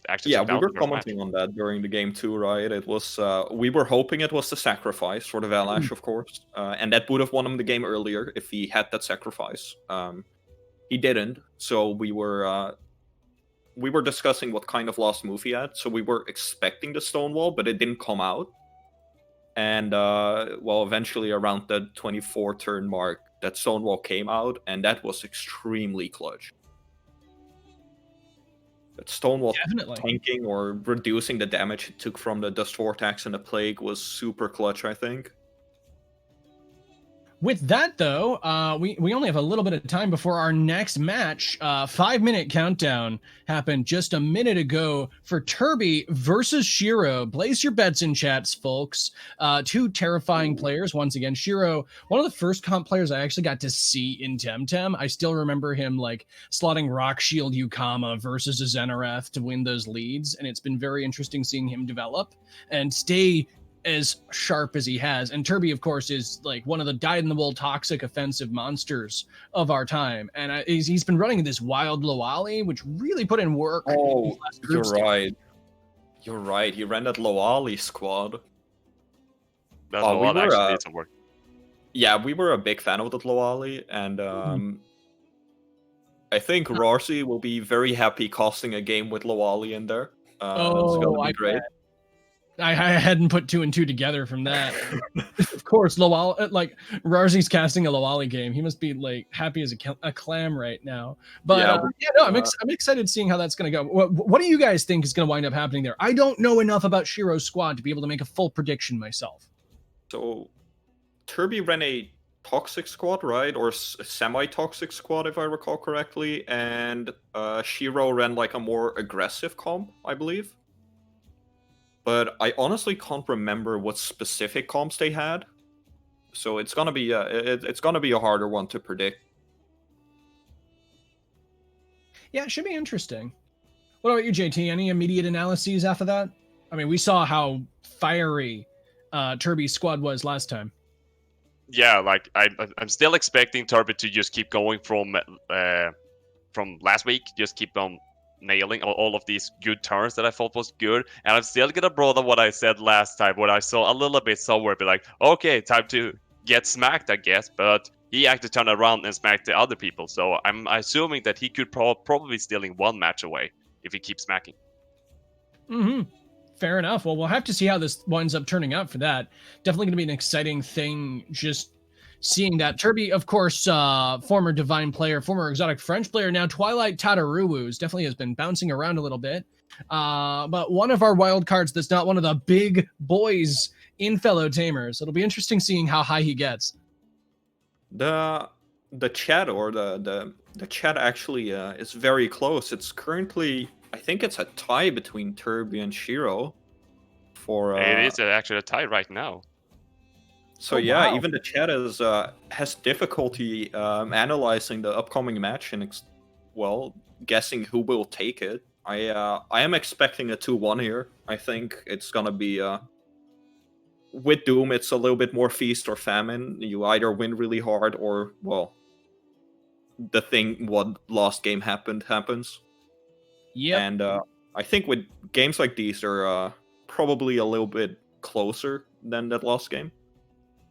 actually... Yeah, we were commenting on that during the game too, right? It was, we were hoping it was the sacrifice for the Valash, of course, and that would have won him the game earlier if he had that sacrifice. He didn't, so we were discussing what kind of last move he had, so we were expecting the Stonewall, but it didn't come out. And, well, eventually around the 24 turn mark, that Stonewall came out, and that was extremely clutch. That Stonewall tanking or reducing the damage it took from the Dust Vortex and the Plague was super clutch, I think. With that, though, we only have a little bit of time before our next match. 5-minute countdown happened just a minute ago for Turbi versus Shiro. Place your bets in chats, folks. 2 terrifying players. Once again, Shiro, one of the first comp players I actually got to see in Temtem. I still remember him like slotting Rock Shield Yukama versus a Zenareth to win those leads, and it's been very interesting seeing him develop and stay as sharp as he has. And Turbi, of course, is like one of the dyed-in-the-wool toxic offensive monsters of our time. And he's been running this wild Loali, which really put in work. Oh, you're right. You're right. He ran that Loali squad. That Loali actually did some work. Yeah, we were a big fan of that Loali, and I think Rarcy will be very happy casting a game with Loali in there. It's gonna be great. I hadn't put 2 and 2 together from that. Of course, Loali, like Rarzy's casting a Loali game. He must be like happy as a clam right now. But I'm excited seeing how that's going to go. What do you guys think is going to wind up happening there? I don't know enough about Shiro's squad to be able to make a full prediction myself. So, Turbi ran a toxic squad, right, or semi-toxic squad, if I recall correctly, and Shiro ran like a more aggressive comp, I believe. But I honestly can't remember what specific comps they had, so it's gonna be it's gonna be a harder one to predict. Yeah, it should be interesting. What about you, JT? Any immediate analyses after that? I mean, we saw how fiery Turbi's squad was last time. Yeah, like I'm still expecting Turbi to just keep going from last week, just keep on nailing all of these good turns that I thought was good, and I'm still gonna brother what I said last time when I saw a little bit somewhere be like, okay, time to get smacked, I guess, but he actually turned around and smacked the other people, so I'm assuming that he could probably stealing 1 match away if he keeps smacking. Fair enough. Well, we'll have to see how this winds up turning out for that. Definitely going to be an exciting thing just seeing that. Turbi, of course, former Divine player, former exotic French player, now Twilight Tataruwus, definitely has been bouncing around a little bit. But one of our wild cards that's not one of the big boys in Fellow Tamers. It'll be interesting seeing how high he gets. The chat or the chat actually is very close. It's currently, I think it's a tie between Turbi and Shiro. It is actually a tie right now. So wow. Even the chat is has difficulty analyzing the upcoming match and guessing who will take it. I am expecting a 2-1 here. I think it's gonna be with Doom. It's a little bit more feast or famine. You either win really hard or the thing what last game happens. Yeah, and I think with games like these, they're probably a little bit closer than that last game.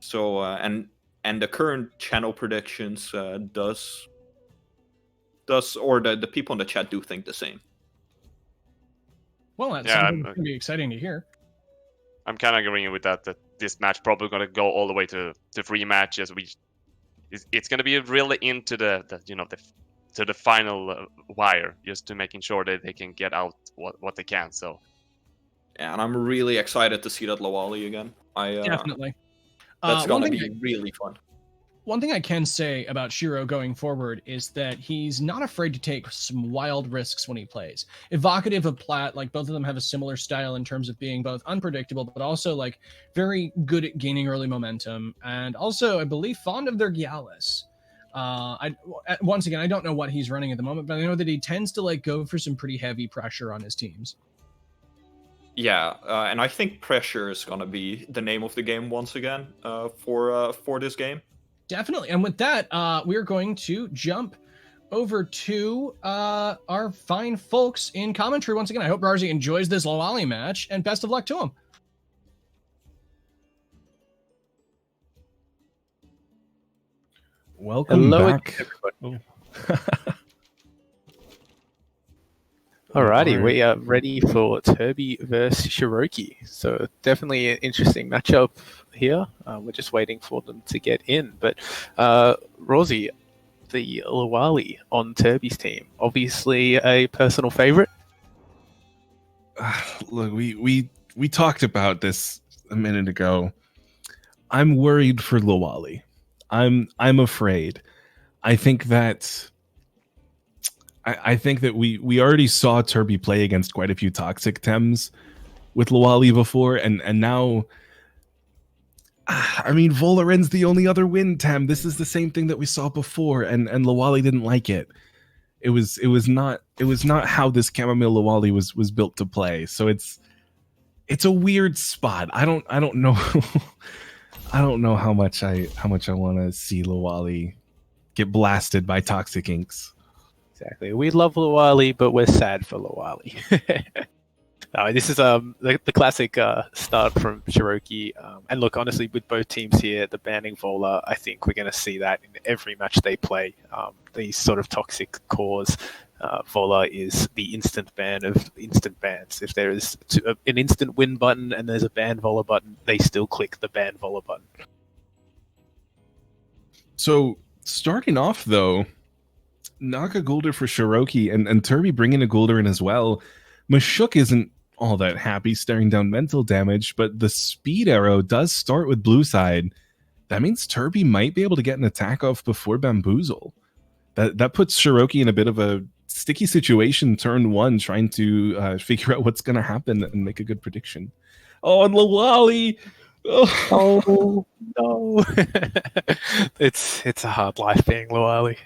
So and the current channel predictions does or the people in the chat do think the same. Well, that's going to be exciting to hear. I'm kind of agreeing with that this match probably going to go all the way to 3 matches. It's going to be really into to the final wire, just to making sure that they can get out what they can. So, yeah, and I'm really excited to see that Loali again. Definitely. That's going to be really fun. One thing I can say about Shiro going forward is that he's not afraid to take some wild risks when he plays. Evocative of Plat, like both of them have a similar style in terms of being both unpredictable, but also like very good at gaining early momentum, and also I believe fond of their Gyalis. Once again, I don't know what he's running at the moment, but I know that he tends to like go for some pretty heavy pressure on his teams. Yeah, and I think pressure is gonna be the name of the game once again for this game. Definitely, and with that, we're going to jump over to our fine folks in commentary once again. I hope Rarzy enjoys this Loali match, and best of luck to him. Welcome back. Everybody. Alrighty, we are ready for Turbi versus Shirokky. So definitely an interesting matchup here. We're just waiting for them to get in. But Rosie, the Loali on Turbi's team, obviously a personal favorite. Look, we talked about this a minute ago. I'm worried for Loali. I'm afraid. I think that we already saw Turbi play against quite a few toxic Tems with Loali before, and now, I mean, Volaren's the only other win Tem. This is the same thing that we saw before, and Loali didn't like it. It was not how this Chamomile Loali was built to play. So it's a weird spot. I don't know. I don't know how much I want to see Lawali get blasted by Toxic Inks. Exactly. We love Lawali, but we're sad for Lawali. This is the classic start from Shirokky. And look, honestly, with both teams here, the banning Vola, I think we're going to see that in every match they play. These sort of toxic cores. Vola is the instant ban of instant bans. If there is an instant win button and there's a ban Vola button, they still click the ban Vola button. So starting off though, Naga Golder for Shirokky and Turbi bringing a Golder in as well. Mashuk isn't all that happy staring down mental damage, but the speed arrow does start with blue side. That means Turbi might be able to get an attack off before Bamboozle. That puts Shirokky in a bit of a sticky situation turn one, trying to figure out what's going to happen and make a good prediction. Oh, and Lawali! Oh no! It's a hard life being Lawali.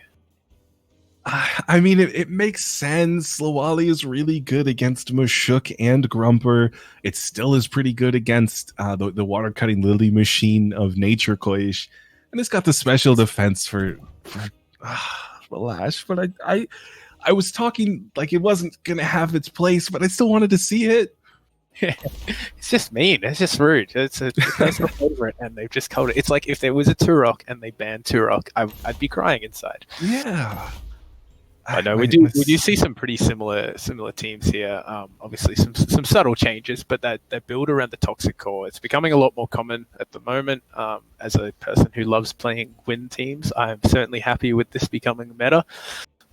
I mean, it makes sense. Lawali is really good against Mashuk and Grumper. It still is pretty good against the water cutting lily machine of Nature Koish, and it's got the special defense for Valash. But I was talking like it wasn't gonna have its place, but I still wanted to see it. It's just mean. It's just rude. It's a personal favorite, and they've just called it. It's like if there was a Turok and they banned Turok, I'd be crying inside. Yeah. I know we do see some pretty similar teams here. Obviously, some subtle changes, but that build around the toxic core, it's becoming a lot more common at the moment. As a person who loves playing win teams, I'm certainly happy with this becoming meta.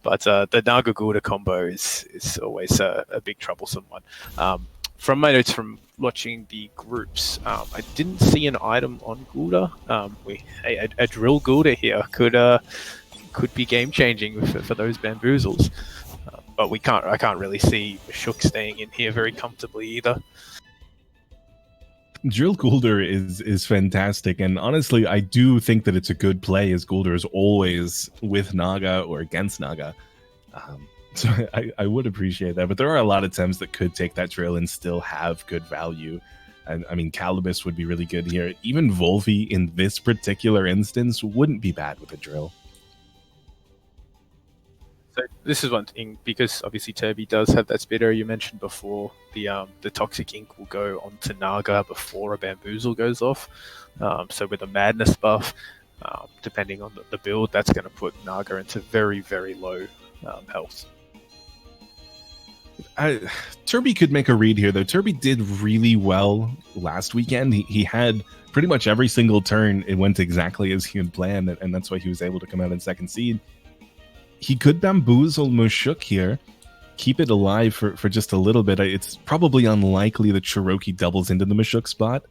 But the Naga Gulda combo is always a big troublesome one. From my notes from watching the groups, I didn't see an item on Gulda. A drill Gulda here could be game changing for those bamboozles, but I can't really see Mashuk staying in here very comfortably either. Drill Gulder is fantastic, and honestly, I do think that it's a good play, as Gulder is always with Naga or against Naga. So I would appreciate that, but there are a lot of Tems that could take that drill and still have good value. And I mean, Calibus would be really good here. Even Volvi in this particular instance wouldn't be bad with a drill. So this is one thing, because obviously Turbi does have that spitter you mentioned before. The Toxic Ink will go onto Naga before a Bamboozle goes off. So with a Madness buff, depending on the build, that's going to put Naga into very, very low health. Turbi could make a read here, though. Turbi did really well last weekend. He had pretty much every single turn. It went exactly as he had planned, and that's why he was able to come out in second seed. He could bamboozle Mashuk here, keep it alive for just a little bit. It's probably unlikely that Shirokky doubles into the Mashuk spot.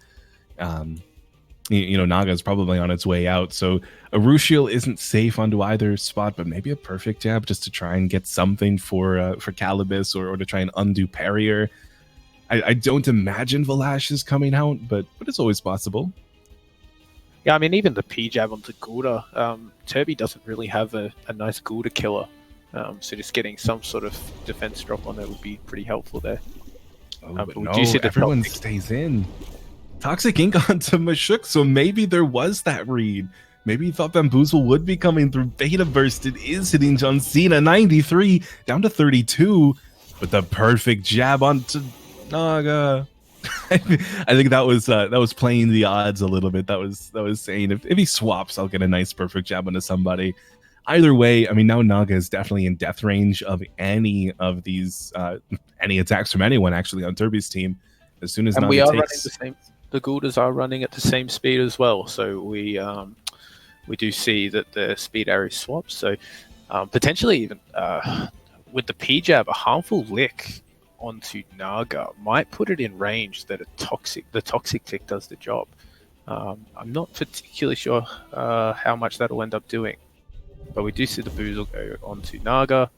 Naga is probably on its way out, so Arushiel isn't safe onto either spot, but maybe a perfect jab just to try and get something for Calibus or to try and undo Parrier. I don't imagine Valash is coming out, but it's always possible. Yeah, I mean, even the P-jab onto Gulda, Turbi doesn't really have a nice Gulda killer, so just getting some sort of defense drop on it would be pretty helpful there. But no, everyone stays in. Toxic Ink onto Mashuk, so maybe there was that read. Maybe he thought Bamboozle would be coming through. Beta Burst, it is hitting John Cena, 93, down to 32, but the perfect jab onto Naga. I think that was playing the odds a little bit. That was saying if he swaps, I'll get a nice perfect jab onto somebody. Either way, I mean, now Naga is definitely in death range of any of these any attacks from anyone actually on Turbi's team. As soon as Naga running the same, the Guldas are running at the same speed as well. So we do see that the speed arrow swaps. So potentially even with the P jab, a harmful lick onto Naga might put it in range that the toxic tick does the job. I'm not particularly sure how much that'll end up doing, but we do see the boozle go onto Naga,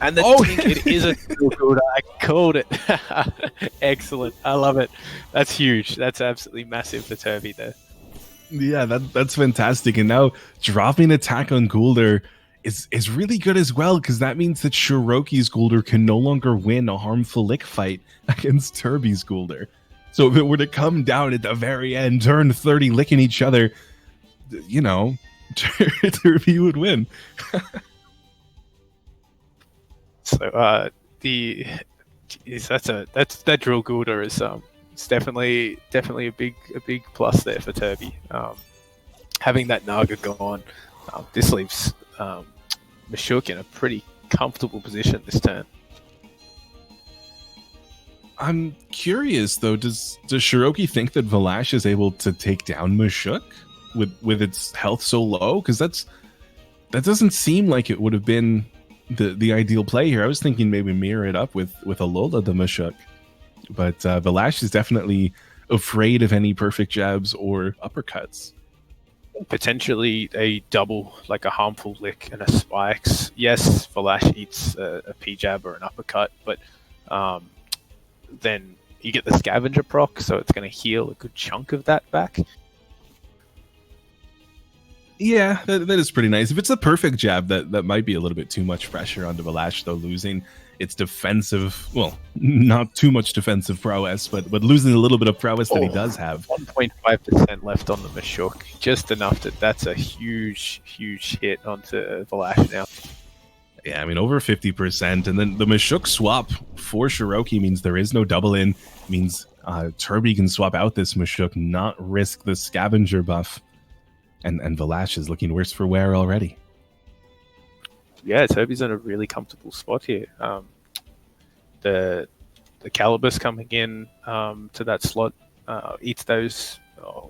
and it is a good. I called it. Excellent, I love it. That's huge. That's absolutely massive for Turbi there. Yeah, that's fantastic. And now dropping attack on Gulder is really good as well, because that means that Shirokky's Golder can no longer win a harmful lick fight against Turbi's Golder. So if it were to come down at the very end, turn 30 licking each other, you know, Turbi would win. So that drill Golder is it's definitely a big plus there for Turbi. Having that Naga gone, this leaves Mashuk in a pretty comfortable position this turn. I'm curious though, does Shirokky think that Valash is able to take down Mashuk with its health so low? Because that doesn't seem like it would have been the ideal play here. I was thinking maybe mirror it up with Alola the Mashuk, but Valash is definitely afraid of any perfect jabs or uppercuts. Potentially a double, like a harmful lick and a spikes. Yes, Valash eats a P-jab or an uppercut, but then you get the scavenger proc, so it's going to heal a good chunk of that back. Yeah, that is pretty nice. If it's a perfect jab, that might be a little bit too much pressure onto Valash, though, losing its defensive, well, not too much defensive prowess, but losing a little bit of prowess that he does have. 1.5% left on the Mashuk, just enough that's a huge hit onto Valash now. Yeah, I mean, over 50%, and then the Mashuk swap for Shirokky means there is no double in, means Turbi can swap out this Mashuk, not risk the scavenger buff, and Valash is looking worse for wear already. Yeah, Turbi's in a really comfortable spot here. The Calibus coming in to that slot eats those.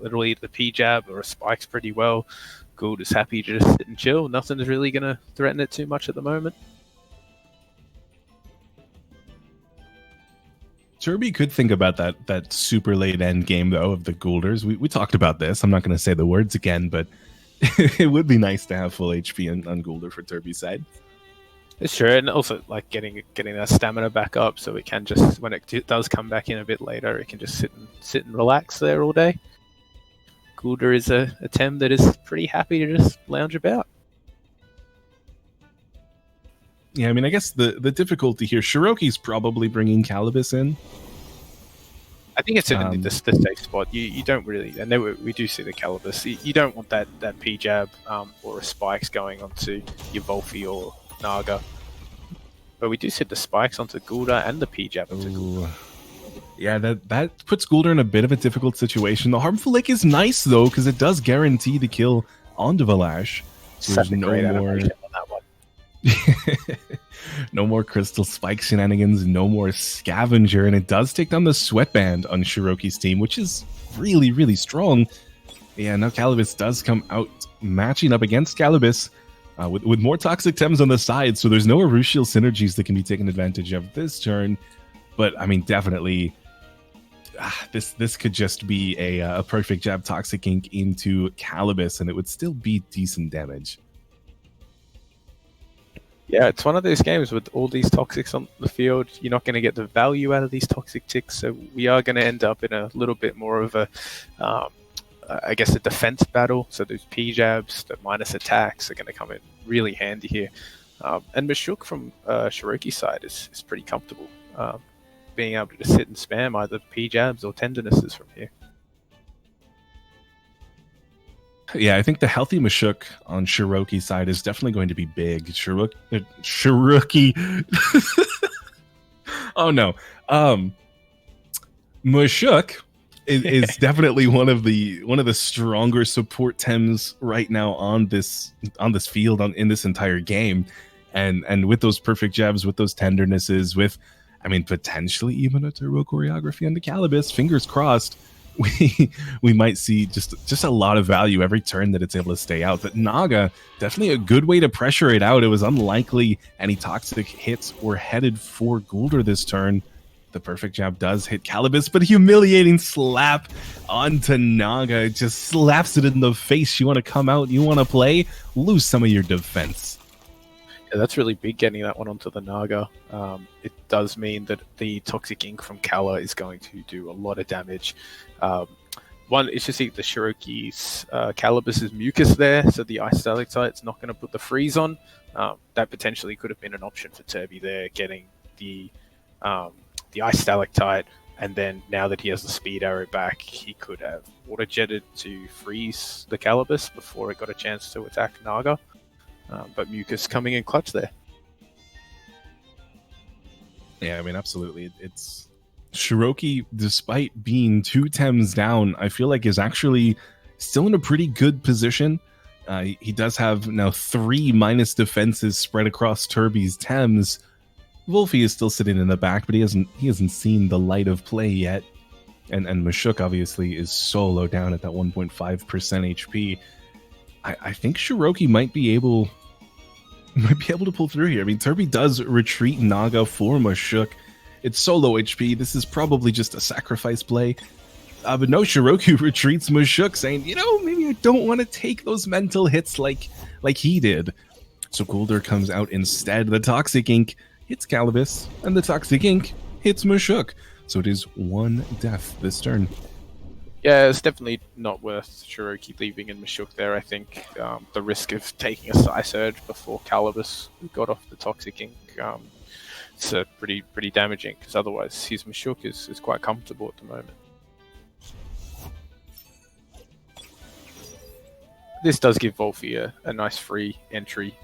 It'll eat the P-jab or a spikes pretty well. Golld is happy to just sit and chill. Nothing's really going to threaten it too much at the moment. Turbi could think about that super late end game, though, of the Goulders. We talked about this. I'm not going to say the words again, but it would be nice to have full HP on Goulder for Turbi's side. It's true, and also like getting that stamina back up, so it can just, when it does come back in a bit later, it can just sit and relax there all day. Goulder is a Tem that is pretty happy to just lounge about. Yeah, I mean, I guess the difficulty here, Shirokky's probably bringing Calibus in. I think it's in the safe spot. You don't really, and we do see the Calibus. You don't want that P-jab or a spikes going onto your Volphy or Naga. But we do see the spikes onto Goulder and the P-jab onto Goulder. Yeah, that puts Goulder in a bit of a difficult situation. The harmful lick is nice, though, because it does guarantee the kill onto Valash. So there's no more... no more crystal spike shenanigans, no more scavenger, and it does take down the sweatband on Shirokky's team, which is really, really strong. Yeah, now Calibus does come out matching up against Calibus with more toxic Tems on the side, so there's no Arushiel synergies that can be taken advantage of this turn. But I mean, definitely this could just be a perfect jab toxic ink into Calibus, and it would still be decent damage. Yeah, it's one of those games with all these toxics on the field. You're not going to get the value out of these toxic ticks, so we are going to end up in a little bit more of a, I guess, a defense battle. So those P-jabs, the minus attacks are going to come in really handy here. And Mashuk from Shirokky's side is pretty comfortable, being able to just sit and spam either P-jabs or tendernesses from here. Yeah, I think the healthy Mashuk on Shirokky's side is definitely going to be big. Shirokky. Oh no. Mashuk is definitely one of the stronger support Tems right now on this field in this entire game, and with those perfect jabs, with those tendernesses, with, I mean, potentially even a turbo choreography on the Calibus. Fingers crossed. We might see just a lot of value every turn that it's able to stay out. That Naga, definitely a good way to pressure it out. It was unlikely any toxic hits were headed for Goulder this turn. The perfect jab does hit Calibus, but a humiliating slap onto Naga. It just slaps it in the face. You want to come out, you want to play, lose some of your defense. Yeah, that's really big, getting that one onto the Naga. It does mean that the Toxic Ink from Kala is going to do a lot of damage. One, it's just the Shirokky's Calibus's mucus there, so the ice stalactite's not going to put the freeze on. That potentially could have been an option for Turbi there, getting the ice stalactite, and then now that he has the speed arrow back, he could have water jetted to freeze the Calibus before it got a chance to attack Naga. But mucus coming in clutch there. Yeah, I mean, absolutely. It's Shirokky, despite being 2 Tems down, I feel like is actually still in a pretty good position. He does have now 3 minus defenses spread across Turbi's Tems. Wolfie is still sitting in the back, but he hasn't seen the light of play yet. And Mashuk obviously is so low down at that 1.5% HP. I think Shirokky might be able to pull through here. I mean, Turbi does retreat Naga for Mashuk. It's so low HP. This is probably just a sacrifice play. But no, Shirokky retreats Mashuk, saying, maybe I don't want to take those mental hits like he did. So Golder comes out instead. The Toxic Ink hits Calibus, and the Toxic Ink hits Mashuk. So it is 1 death this turn. Yeah, it's definitely not worth Shirokky leaving in Mashuk there, I think. The risk of taking a Psy Surge before Calibus got off the Toxic Ink, it's pretty damaging, because otherwise his Mashuk is quite comfortable at the moment. This does give Wolfie a nice free entry.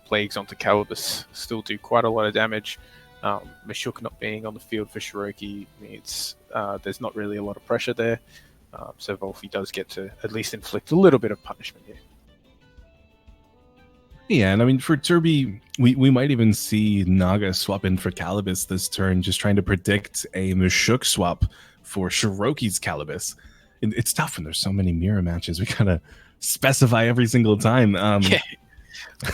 Plagues onto Calibus still do quite a lot of damage. Mashuk not being on the field for Shirokky means there's not really a lot of pressure there. So Wolfie does get to at least inflict a little bit of punishment here. Yeah, and I mean, for Turbi, we might even see Naga swap in for Calibus this turn, just trying to predict a Mashuk swap for Shirokky's Calibus. It's tough when there's so many mirror matches. We gotta specify every single time. Yeah.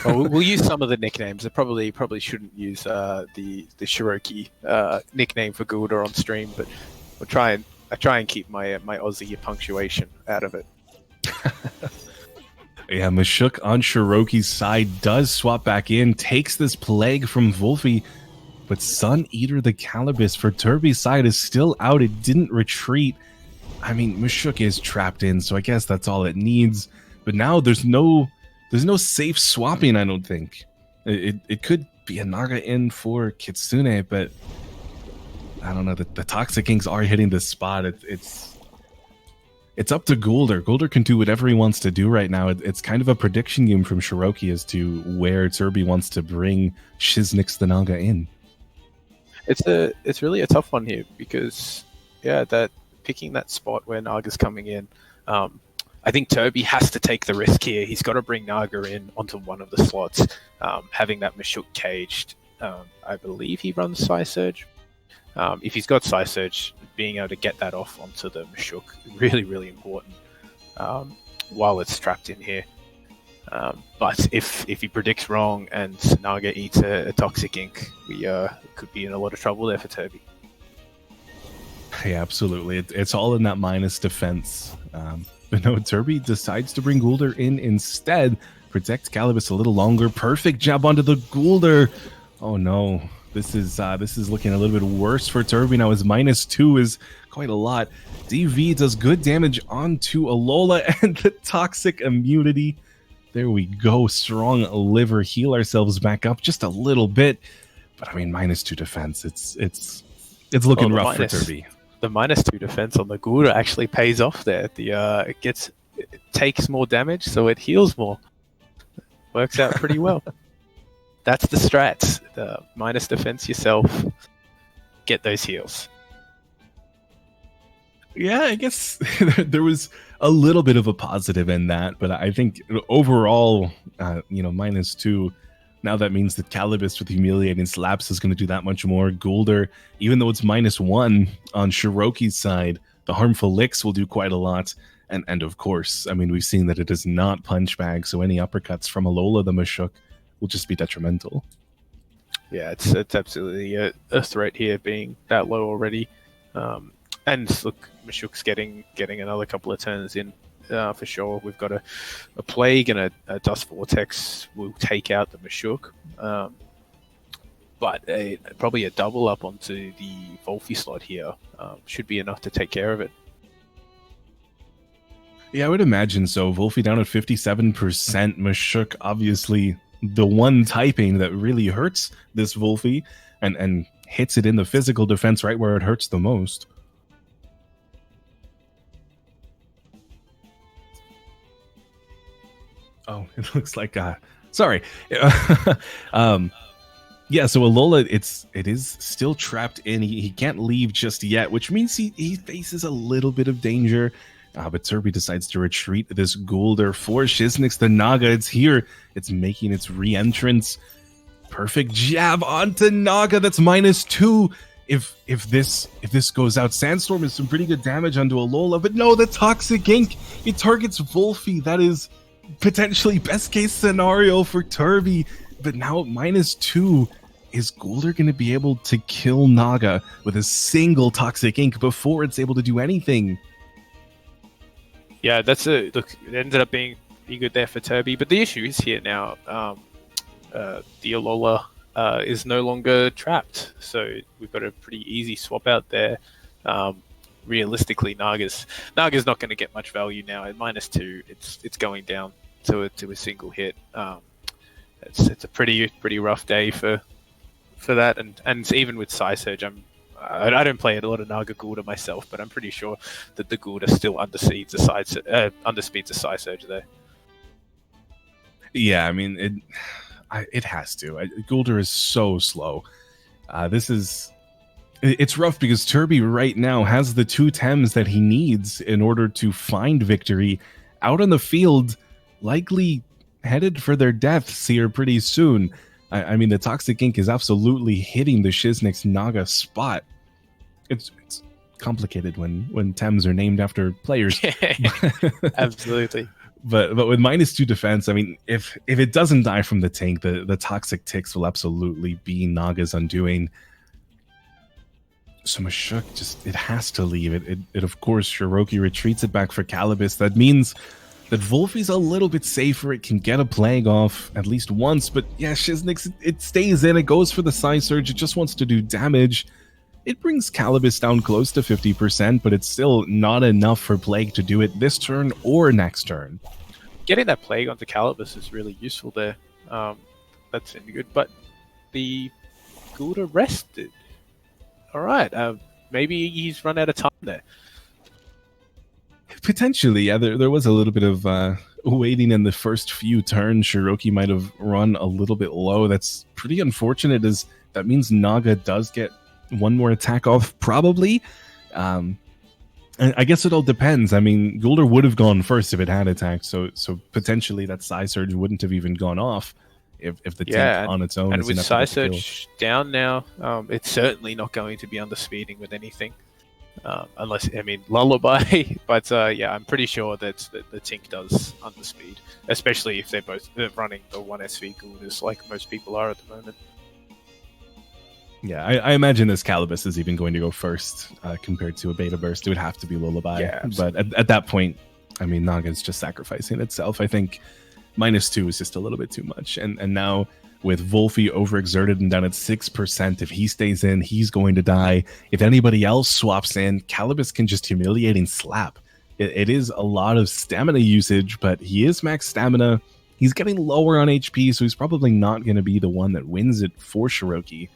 Well, we'll use some of the nicknames. I probably shouldn't use the Shirokky nickname for Gulda on stream, but I try and keep my Aussie punctuation out of it. Yeah, Mashuk on Shirokky's side does swap back in, takes this plague from Wolfie, but Sun Eater the Calibus for Turbi's side is still out. It didn't retreat. I mean, Mashuk is trapped in, so I guess that's all it needs. But now there's no safe swapping, I don't think. It could be a Naga in for Kitsune, but I don't know. The Toxic Inks are hitting this spot. It's up to Golder. Golder can do whatever he wants to do right now. It's kind of a prediction game from Shirokky as to where Turbi wants to bring Shizenix the Naga in. It's really a tough one here because, that picking that spot where Naga's coming in, I think Turbi has to take the risk here. He's got to bring Naga in onto one of the slots. Having that Mashuk caged, I believe he runs Psy Surge. If he's got Psy Surge, being able to get that off onto the Mashuk, really, really important while it's trapped in here. But if he predicts wrong and Naga eats a Toxic Ink, we could be in a lot of trouble there for Turbi. Yeah, absolutely. It's all in that minus defense. But no, Turbi decides to bring Golder in instead. Protects Calibus a little longer. Perfect jab onto the Golder. Oh no. This is looking a little bit worse for Turbi now. His -2 is quite a lot. DV does good damage onto Alola and the Toxic Immunity. There we go. Strong liver. Heal ourselves back up just a little bit. But I mean, -2 defense. It's looking rough for Turbi. The -2 defense on the Gura actually pays off there. It takes more damage, so it heals more. Works out pretty well. That's the strats. The minus defense yourself, get those heals. Yeah, I guess there was a little bit of a positive in that, but I think overall, -2. Now that means that Calibus with Humiliating Slaps is going to do that much more. Golder, even though it's -1 on Shirokky's side, the Harmful Licks will do quite a lot. And of course, I mean, we've seen that it is not Punch Bag, so any uppercuts from Alola the Mashuk will just be detrimental. Yeah, it's absolutely a threat here, being that low already. And look, Mashuk's getting another couple of turns in for sure. We've got a Plague and a Dust Vortex will take out the Mashuk. But probably a double up onto the Wolfie slot here should be enough to take care of it. Yeah, I would imagine so. Wolfie down at 57%. Mashuk, obviously, the one typing that really hurts this Wolfie and hits it in the physical defense right where it hurts the most. Oh, it looks like sorry. Yeah, so Alola, it is still trapped in. He can't leave just yet, which means he faces a little bit of danger. But Turbi decides to retreat this Golder for Shizenix. The Naga, it's here. It's making its re-entrance. Perfect jab onto Naga. That's -2. If this goes out, Sandstorm is some pretty good damage onto Alola. But no, the Toxic Ink. It targets Wolfie. That is potentially best case scenario for Turbi. But now at -2, is Golder going to be able to kill Naga with a single Toxic Ink before it's able to do anything? Yeah, look. It ended up being good there for Turbi, but the issue is here now. The Alola is no longer trapped, so we've got a pretty easy swap out there. Realistically, Naga's not going to get much value now. At -2, it's going down to a single hit. It's a pretty rough day for that, and even with Psysurge, I don't play a lot of Naga Golder myself, but I'm pretty sure that the Golder still underspeeds a Psysurge there. Yeah, I mean it has to. Golder is so slow. It's rough because Turbi right now has the 2 Tems that he needs in order to find victory out on the field, likely headed for their deaths here pretty soon. I mean, the Toxic Ink is absolutely hitting the Shiznix Naga spot. It's complicated when Tems are named after players. Absolutely. But with -2 defense, I mean, if it doesn't die from the tank, the Toxic Ticks will absolutely be Naga's undoing. So Mashuk it has to leave. It of course, Shirokky retreats it back for Calibus. That means that Wolfie's a little bit safer. It can get a Plague off at least once, but yeah, Shiznix, it stays in. It goes for the Psysurge. It just wants to do damage. It brings Calibus down close to 50%, but it's still not enough for Plague to do it this turn or next turn. Getting that Plague onto Calibus is really useful there. That's good, but the Golder rested. All right, maybe he's run out of time there. Potentially, yeah. There was a little bit of waiting in the first few turns. Shirokky might have run a little bit low. That's pretty unfortunate, as that means Naga does get one more attack off, probably. And I guess it all depends. I mean, Golder would have gone first if it had attacked, so potentially that Psysurge wouldn't have even gone off if the tank on its own. And with Psysurge down now, it's certainly not going to be underspeeding with anything. Unless, I mean, Lullaby, but yeah, I'm pretty sure that the Tink does underspeed, especially if they're running the 1SV Goulders like most people are at the moment. Yeah, I imagine this Calibus is even going to go first compared to a Beta Burst. It would have to be Lullaby. Yeah, but at that point, I mean, Naga's just sacrificing itself. I think -2 is just a little bit too much. And now with Wolfie overexerted and down at 6%, if he stays in, he's going to die. If anybody else swaps in, Calibus can just humiliating slap. It is a lot of stamina usage, but he is max stamina. He's getting lower on HP, so he's probably not going to be the one that wins it for Shirokky.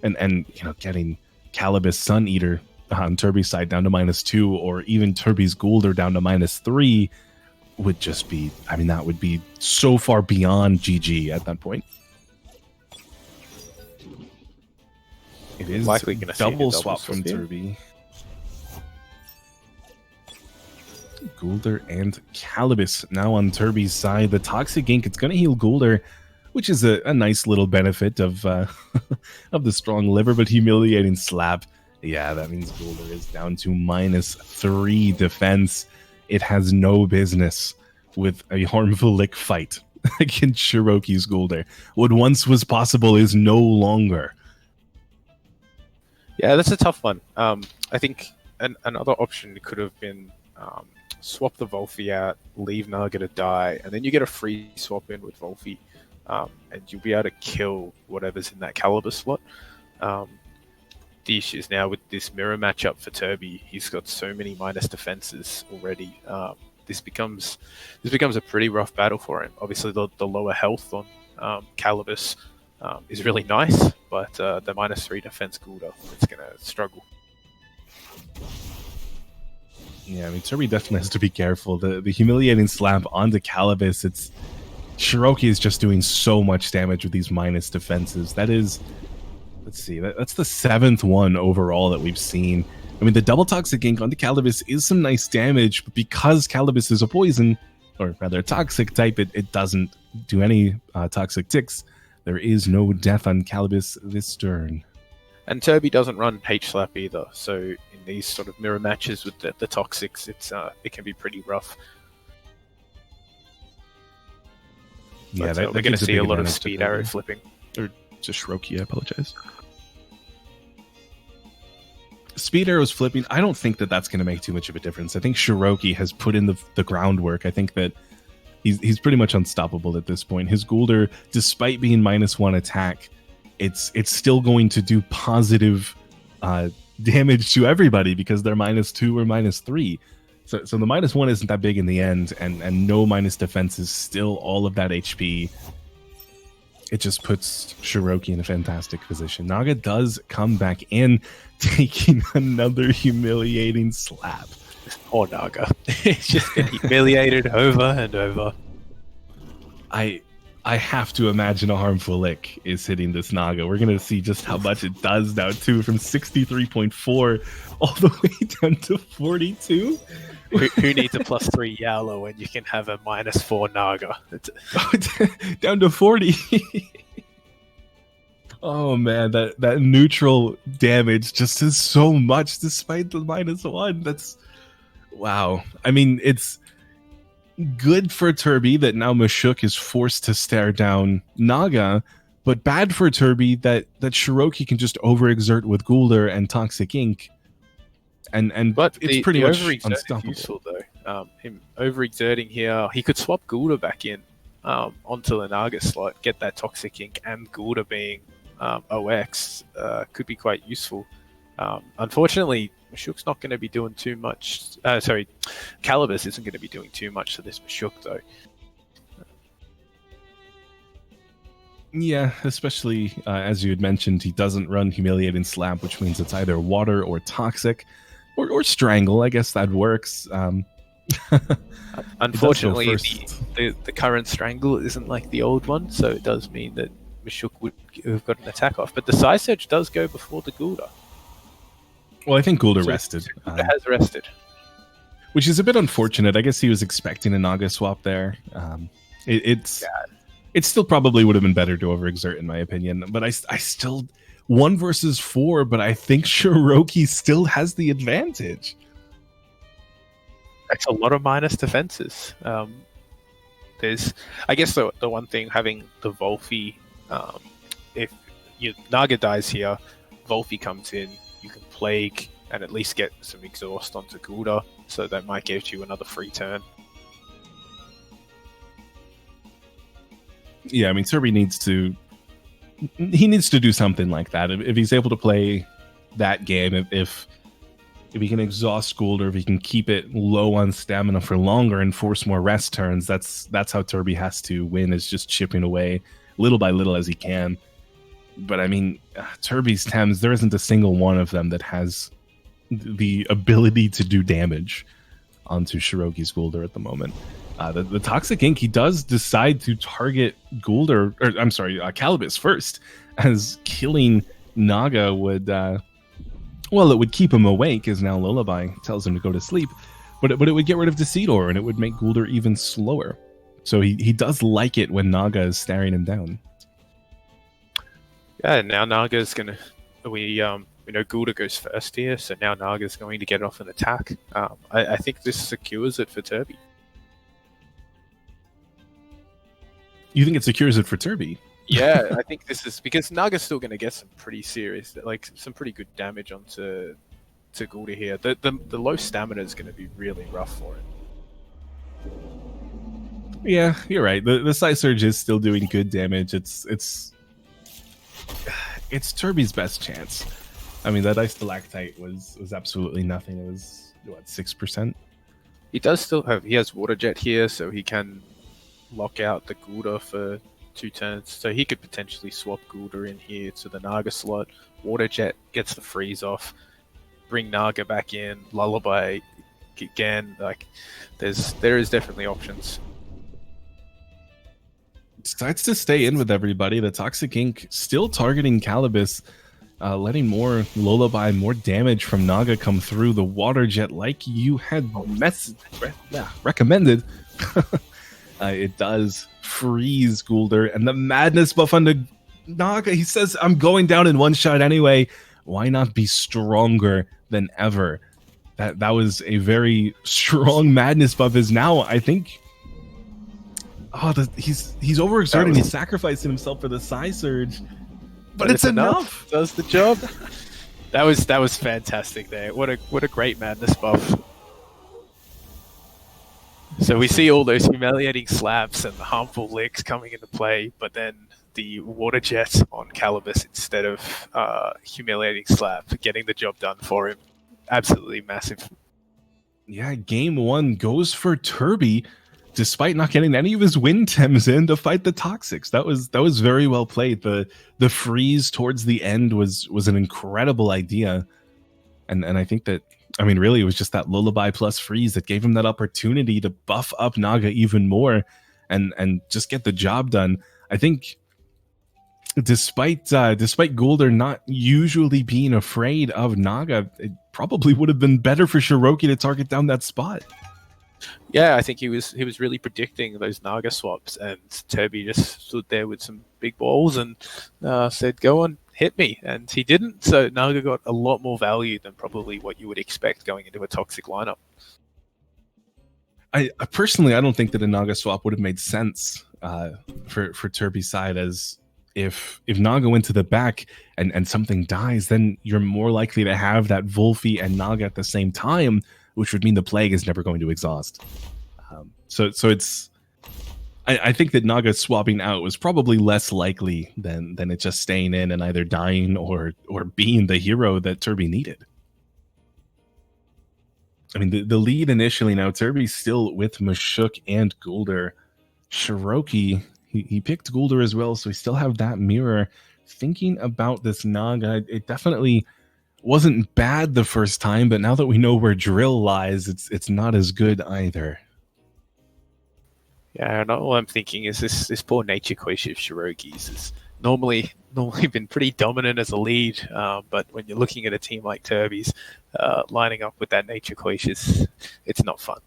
And you know, getting Calibus Sun Eater on Turbi's side down to -2, or even Turbi's Golder down to -3 would just be, I mean, that would be so far beyond GG at that point. It is likely going to double swap from Turbi. Golder and Calibus now on Turbi's side. The Toxic Ink, it's going to heal Golder, which is a nice little benefit of of the strong liver, but humiliating slap. Yeah, that means Golder is down to -3 defense. It has no business with a harmful lick fight against Shirokky's Golder. What once was possible is no longer. Yeah, that's a tough one. I think another option could have been swap the Wolfie out, leave Naga to die, and then you get a free swap in with Wolfie, and you'll be able to kill whatever's in that Calibus slot. The issue is now with this mirror matchup for Turbi, he's got so many minus defenses already. this becomes a pretty rough battle for him. Obviously, the lower health on Calibus is really nice, but the -3 defense Golda, it's going to struggle. Yeah, I mean, Turbi definitely has to be careful. The humiliating slap onto Calibus, it's Shirokky is just doing so much damage with these minus defenses. That is, let's see, that's the 7th one overall that we've seen. I mean, the double toxic ink onto Calibus is some nice damage, but because Calibus is a poison, or rather a toxic type, it doesn't do any toxic ticks. There is no death on Calibus this turn. And Turbi doesn't run H-Slap either, so in these sort of mirror matches with the toxics, it can be pretty rough. Yeah, but, we're going to see a lot of speed arrow flipping. Or just Shirokky, I apologize. Speed arrows flipping, I don't think that that's going to make too much of a difference. I think Shirokky has put in the groundwork. I think that he's pretty much unstoppable at this point. His Golder, despite being -1 attack, it's still going to do positive damage to everybody because they're -2 or -3. So the -1 isn't that big in the end, and no minus defense is still all of that HP. It just puts Shirokky in a fantastic position. Naga does come back in, taking another humiliating slap. Poor Naga. He's just been humiliated over and over. I have to imagine a harmful lick is hitting this Naga. We're going to see just how much it does now, too, from 63.4 all the way down to 42. Who needs a +3 Yowler when you can have a -4 Naga? Down to 40. Oh man, that neutral damage just is so much despite the -1. That's wow. I mean, it's good for Turbi that now Mashuk is forced to stare down Naga, but bad for Turbi that Shirokky can just overexert with Golder and Toxic Ink. But it's pretty much unstoppable. Useful though. Him overexerting here, he could swap Golder back in onto the Naga slot, get that Toxic Ink, and Golder being OX could be quite useful. Unfortunately, Mashuk's not going to be doing too much. Calibus isn't going to be doing too much to this Mashuk though. Yeah, especially as you had mentioned, he doesn't run Humiliating Slap, which means it's either water or toxic. Or strangle, I guess that works. Unfortunately, the current strangle isn't like the old one, so it does mean that Mashuk would have got an attack off. But the Side Surge does go before the Golder. Well, I think Golder rested. Golder has rested. Which is a bit unfortunate. I guess he was expecting a Naga swap there. It's still probably would have been better to overexert, in my opinion. But I still... 1 versus 4, but I think Shirokky still has the advantage. That's a lot of minus defenses. There's, I guess, the one thing having the Volfi, if Naga dies here, Volfi comes in, you can Plague and at least get some exhaust onto Golda, so that might give you another free turn. Yeah, I mean, Turbi needs to do something like that. If he's able to play that game, if he can exhaust Golder, if he can keep it low on stamina for longer and force more rest turns, that's how Turbi has to win, is just chipping away little by little as he can. But I mean, Turbi's Thames, there isn't a single one of them that has the ability to do damage onto Shirokky's Golder at the moment. The Toxic Ink, he does decide to target Golder, or I'm sorry, Calibus first, as killing Naga would, it would keep him awake, as now Lullaby tells him to go to sleep, but it would get rid of Decidor, and it would make Golder even slower. So he does like it when Naga is staring him down. Yeah, now Naga's gonna, we know Golder goes first here, so now Naga's going to get off an attack. I think this secures it for Turbi. You think it secures it for Turbi? Yeah, I think this is because Naga's still going to get some pretty serious, like some pretty good damage onto Golder here. The low stamina is going to be really rough for him. Yeah, you're right. The Side Surge is still doing good damage. It's Turbi's best chance. I mean, that Ice Stalactite was absolutely nothing. It was, what, 6%? He does still have. He has Water Jet here, so he can lock out the Gulda for 2 turns. So he could potentially swap Gulda in here to the Naga slot. Water Jet gets the freeze off. Bring Naga back in. Lullaby again. Like, there is definitely options. Decides to stay in with everybody. The Toxic Ink still targeting Calibus, letting more Lullaby, more damage from Naga come through. The Water Jet, like you had recommended, it does freeze Gulder, and the Madness buff on the Naga. He says, I'm going down in one shot anyway. Why not be stronger than ever? That was a very strong Madness buff. Is now, I think, he's overexerting. He's sacrificing himself for the Psy Surge, but it's enough. Does the job. That was fantastic there. What a great Madness buff. So we see all those humiliating slaps and the harmful licks coming into play, but then the Water Jet on Calibus instead of humiliating slap, getting the job done for him. Absolutely massive. Yeah, game 1 goes for Turbi, despite not getting any of his win tems in to fight the Toxics. That was very well played. The freeze towards the end was an incredible idea, and I think that, I mean, really, it was just that Lullaby plus freeze that gave him that opportunity to buff up Naga even more and just get the job done. I think despite Golder not usually being afraid of Naga, it probably would have been better for Shirokky to target down that spot. Yeah, I think he was really predicting those Naga swaps, and Turbi just stood there with some big balls and said, "Go on, hit me," and he didn't. So Naga got a lot more value than probably what you would expect going into a toxic lineup. I personally, I don't think that a Naga swap would have made sense for Turbi's side, as if Naga went to the back and something dies, then you're more likely to have that Wolfie and Naga at the same time, which would mean the Plague is never going to exhaust. So it's, I think that Naga swapping out was probably less likely than it just staying in and either dying or being the hero that Turbi needed. I mean, the lead initially now, Turbi's still with Mashuk and Golder. Shirokky, he picked Golder as well, so we still have that mirror. Thinking about this Naga, it definitely wasn't bad the first time, but now that we know where Drill lies, it's not as good either. Yeah, and all I'm thinking is this poor nature quiche of Shirokky's is normally been pretty dominant as a lead, but when you're looking at a team like Turbi's, lining up with that nature quiche it's not fun.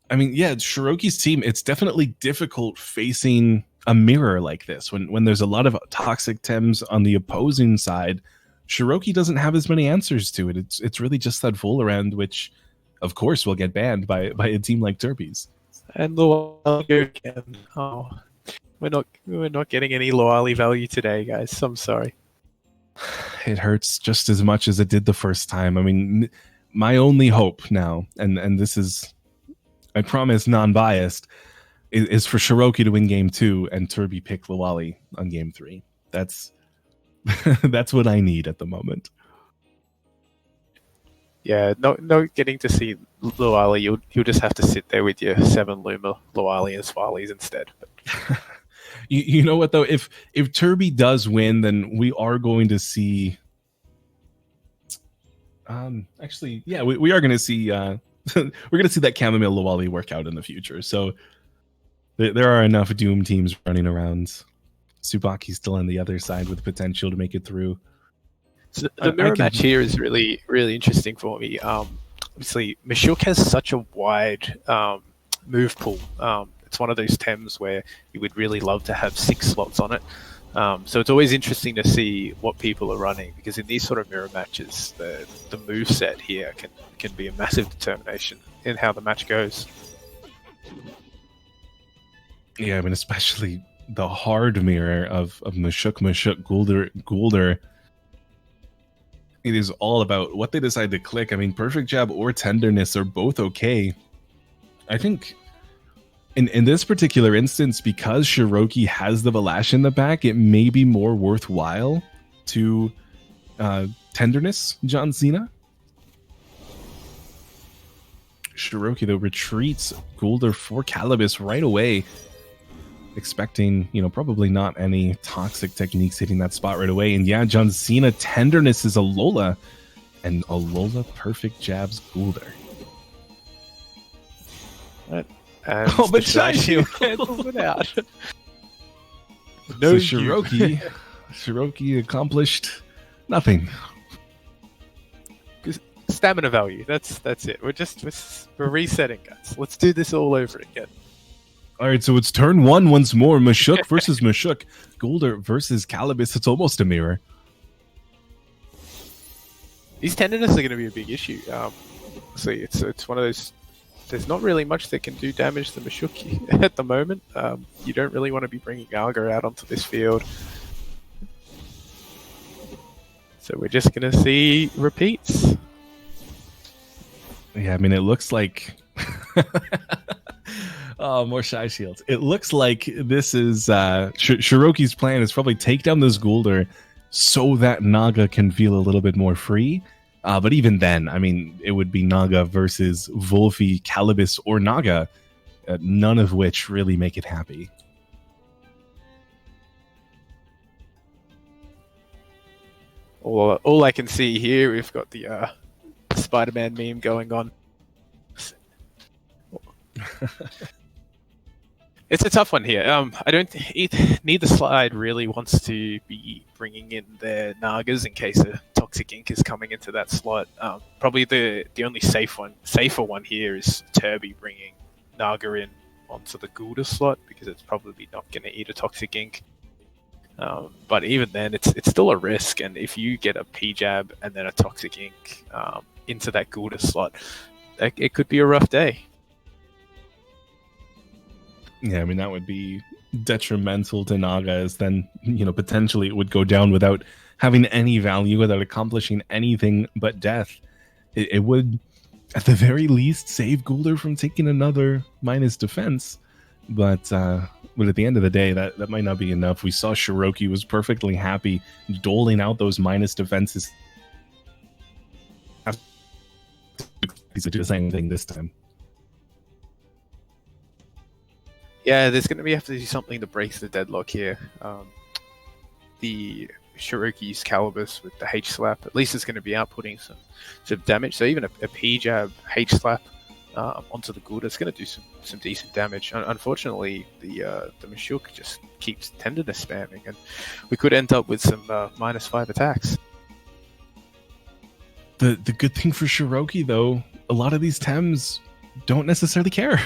I mean, yeah, Shirokky's team, it's definitely difficult facing a mirror like this. When there's a lot of toxic Tems on the opposing side, Shirokky doesn't have as many answers to it. It's really just that full around, which, of course, will get banned by a team like Turbi's. And Loali again. Oh, we're not getting any Loali value today, guys. I'm sorry. It hurts just as much as it did the first time. I mean, my only hope now, and this is, I promise, non-biased, is for Shirokky to win game 2 and Turbi pick Loali on game 3. That's that's what I need at the moment. Yeah, no getting to see Loali. You'll just have to sit there with your 7 Luma Loali and Swalies instead. But you know what though? If Turbi does win, then we are going to see. Actually, yeah, we are going to see. We're going to see that Chamomile Loali work out in the future. So there are enough Doom teams running around. Tsubakki's still on the other side with potential to make it through. So the mirror match here is really, really interesting for me. Obviously, Mashuk has such a wide move pool. It's one of those Tems where you would really love to have 6 slots on it. So it's always interesting to see what people are running, because in these sort of mirror matches, the move set here can be a massive determination in how the match goes. Yeah, I mean, especially the hard mirror of Mashuk, Golder. It is all about what they decide to click. I mean, Perfect Jab or Tenderness are both okay. I think in this particular instance, because Shirokky has the Valash in the back, it may be more worthwhile to Tenderness John Cena. Shirokky, though, retreats Goulder for Calibus right away, expecting, probably not any toxic techniques hitting that spot right away. And yeah, John Cena, Tenderness is Alola, and Alola perfect jabs Goulder. And but Shiny cancels it out. So Shirokky accomplished nothing. Stamina value. That's it. We're resetting, guys. Let's do this all over again. All right, so it's turn 1 once more. Mashuk versus Mashuk. Goulder versus Calibus. It's almost a mirror. These tenderness are going to be a big issue. See, it's one of those. There's not really much that can do damage to Mashuk at the moment. You don't really want to be bringing Naga out onto this field. So we're just going to see repeats. Yeah, I mean, it looks like... oh, more Shy Shields. It looks like this is... Shirokky's plan is probably take down this Goulder so that Naga can feel a little bit more free. But even then, I mean, it would be Naga versus Wolfie, Calibus, or Naga, none of which really make it happy. All I can see here, we've got the Spider-Man meme going on. It's a tough one here. I don't think neither side really wants to be bringing in their Nagas in case a Toxic Ink is coming into that slot. Probably the only safer one here is Turbi bringing Naga in onto the Goulder slot because it's probably not going to eat a Toxic Ink. But even then, it's still a risk, and if you get a P-Jab and then a Toxic Ink into that Goulder slot, it could be a rough day. Yeah, I mean, that would be detrimental to Naga, as then, potentially it would go down without having any value, without accomplishing anything but death. It would, at the very least, save Goulder from taking another minus defense, but at the end of the day, that might not be enough. We saw Shirokky was perfectly happy doling out those minus defenses. He's do the same thing this time. Yeah, there's going to have to do something to break the deadlock here. The Shirokky's Calibus with the H-Slap, at least it's going to be outputting some damage. So even a P-Jab H-Slap onto the Goulder is going to do some decent damage. Unfortunately, the Mashuk just keeps Tenderness spamming, and we could end up with some -5 attacks. The good thing for Shirokky, though, a lot of these Tems don't necessarily care.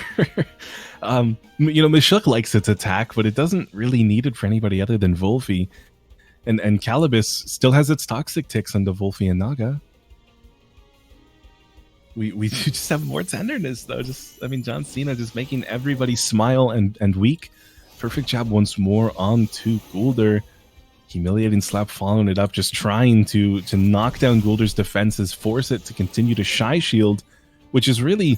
Mashuk likes its attack, but it doesn't really need it for anybody other than Wolfie. And Calibus still has its toxic ticks onto Wolfie and Naga. We just have more tenderness, though. John Cena just making everybody smile and weak. Perfect jab once more onto Goulder. Humiliating slap, following it up, just trying to knock down Goulder's defenses, force it to continue to Shy Shield, which is really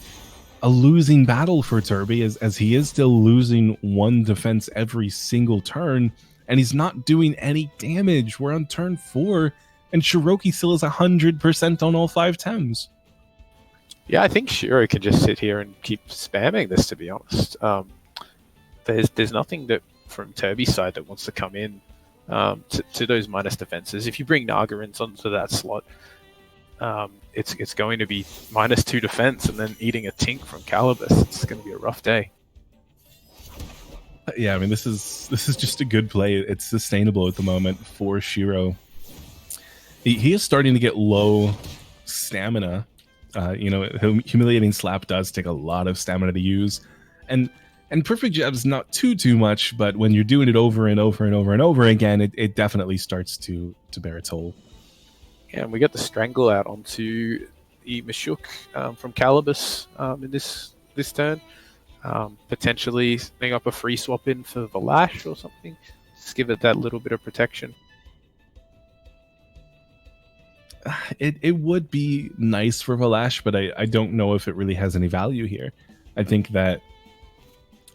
a losing battle for Turbi, as he is still losing one defense every single turn, and he's not doing any damage. We're on turn 4, and Shirokky still is 100% on all 5 Tems. Yeah, I think Shiro can just sit here and keep spamming this, to be honest. There's nothing that from Turbi's side that wants to come in to those minus defenses. If you bring Nagarins onto that slot, it's going to be -2 defense and then eating a Tink from Calibus. It's going to be a rough day. Yeah, I mean, this is just a good play. It's sustainable at the moment for Shiro. He is starting to get low stamina. Humiliating slap does take a lot of stamina to use, and perfect jab's not too much. But when you're doing it over and over and over and over again, it definitely starts to bear a toll. Yeah, and we got the Strangle out onto the Mashuk from Calibus in this turn. Potentially setting up a free swap in for Valash or something. Just give it that little bit of protection. It would be nice for Valash, but I don't know if it really has any value here. I think that,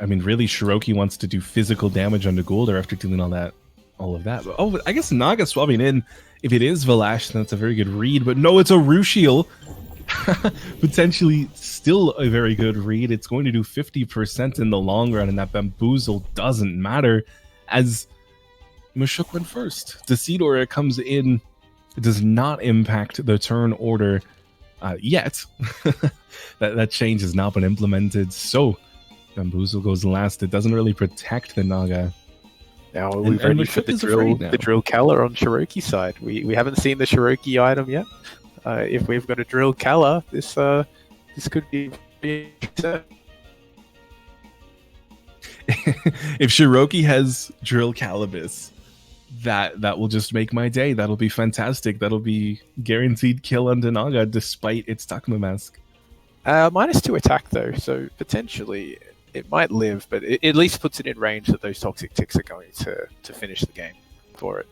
really Shirokky wants to do physical damage on the Goulder after doing all of that. But, I guess Naga swapping in. If it is Valash, then that's a very good read. But no, it's a Rushiel. Potentially still a very good read. It's going to do 50% in the long run, and that bamboozle doesn't matter as Mashuk went first. Decidora comes in. It does not impact the turn order yet. that change has not been implemented, so bamboozle goes last. It doesn't really protect the Naga. Now we've ready for the drill Kala on Shirokky's side. We haven't seen the Shirokky item yet. If we've got a drill Kala, this could be. If Shirokky has drill Calibus, that will just make my day. That'll be fantastic. That'll be guaranteed kill on Naga despite its Takuma mask. -2 attack though, so potentially it might live, but it at least puts it in range that those toxic ticks are going to finish the game for it.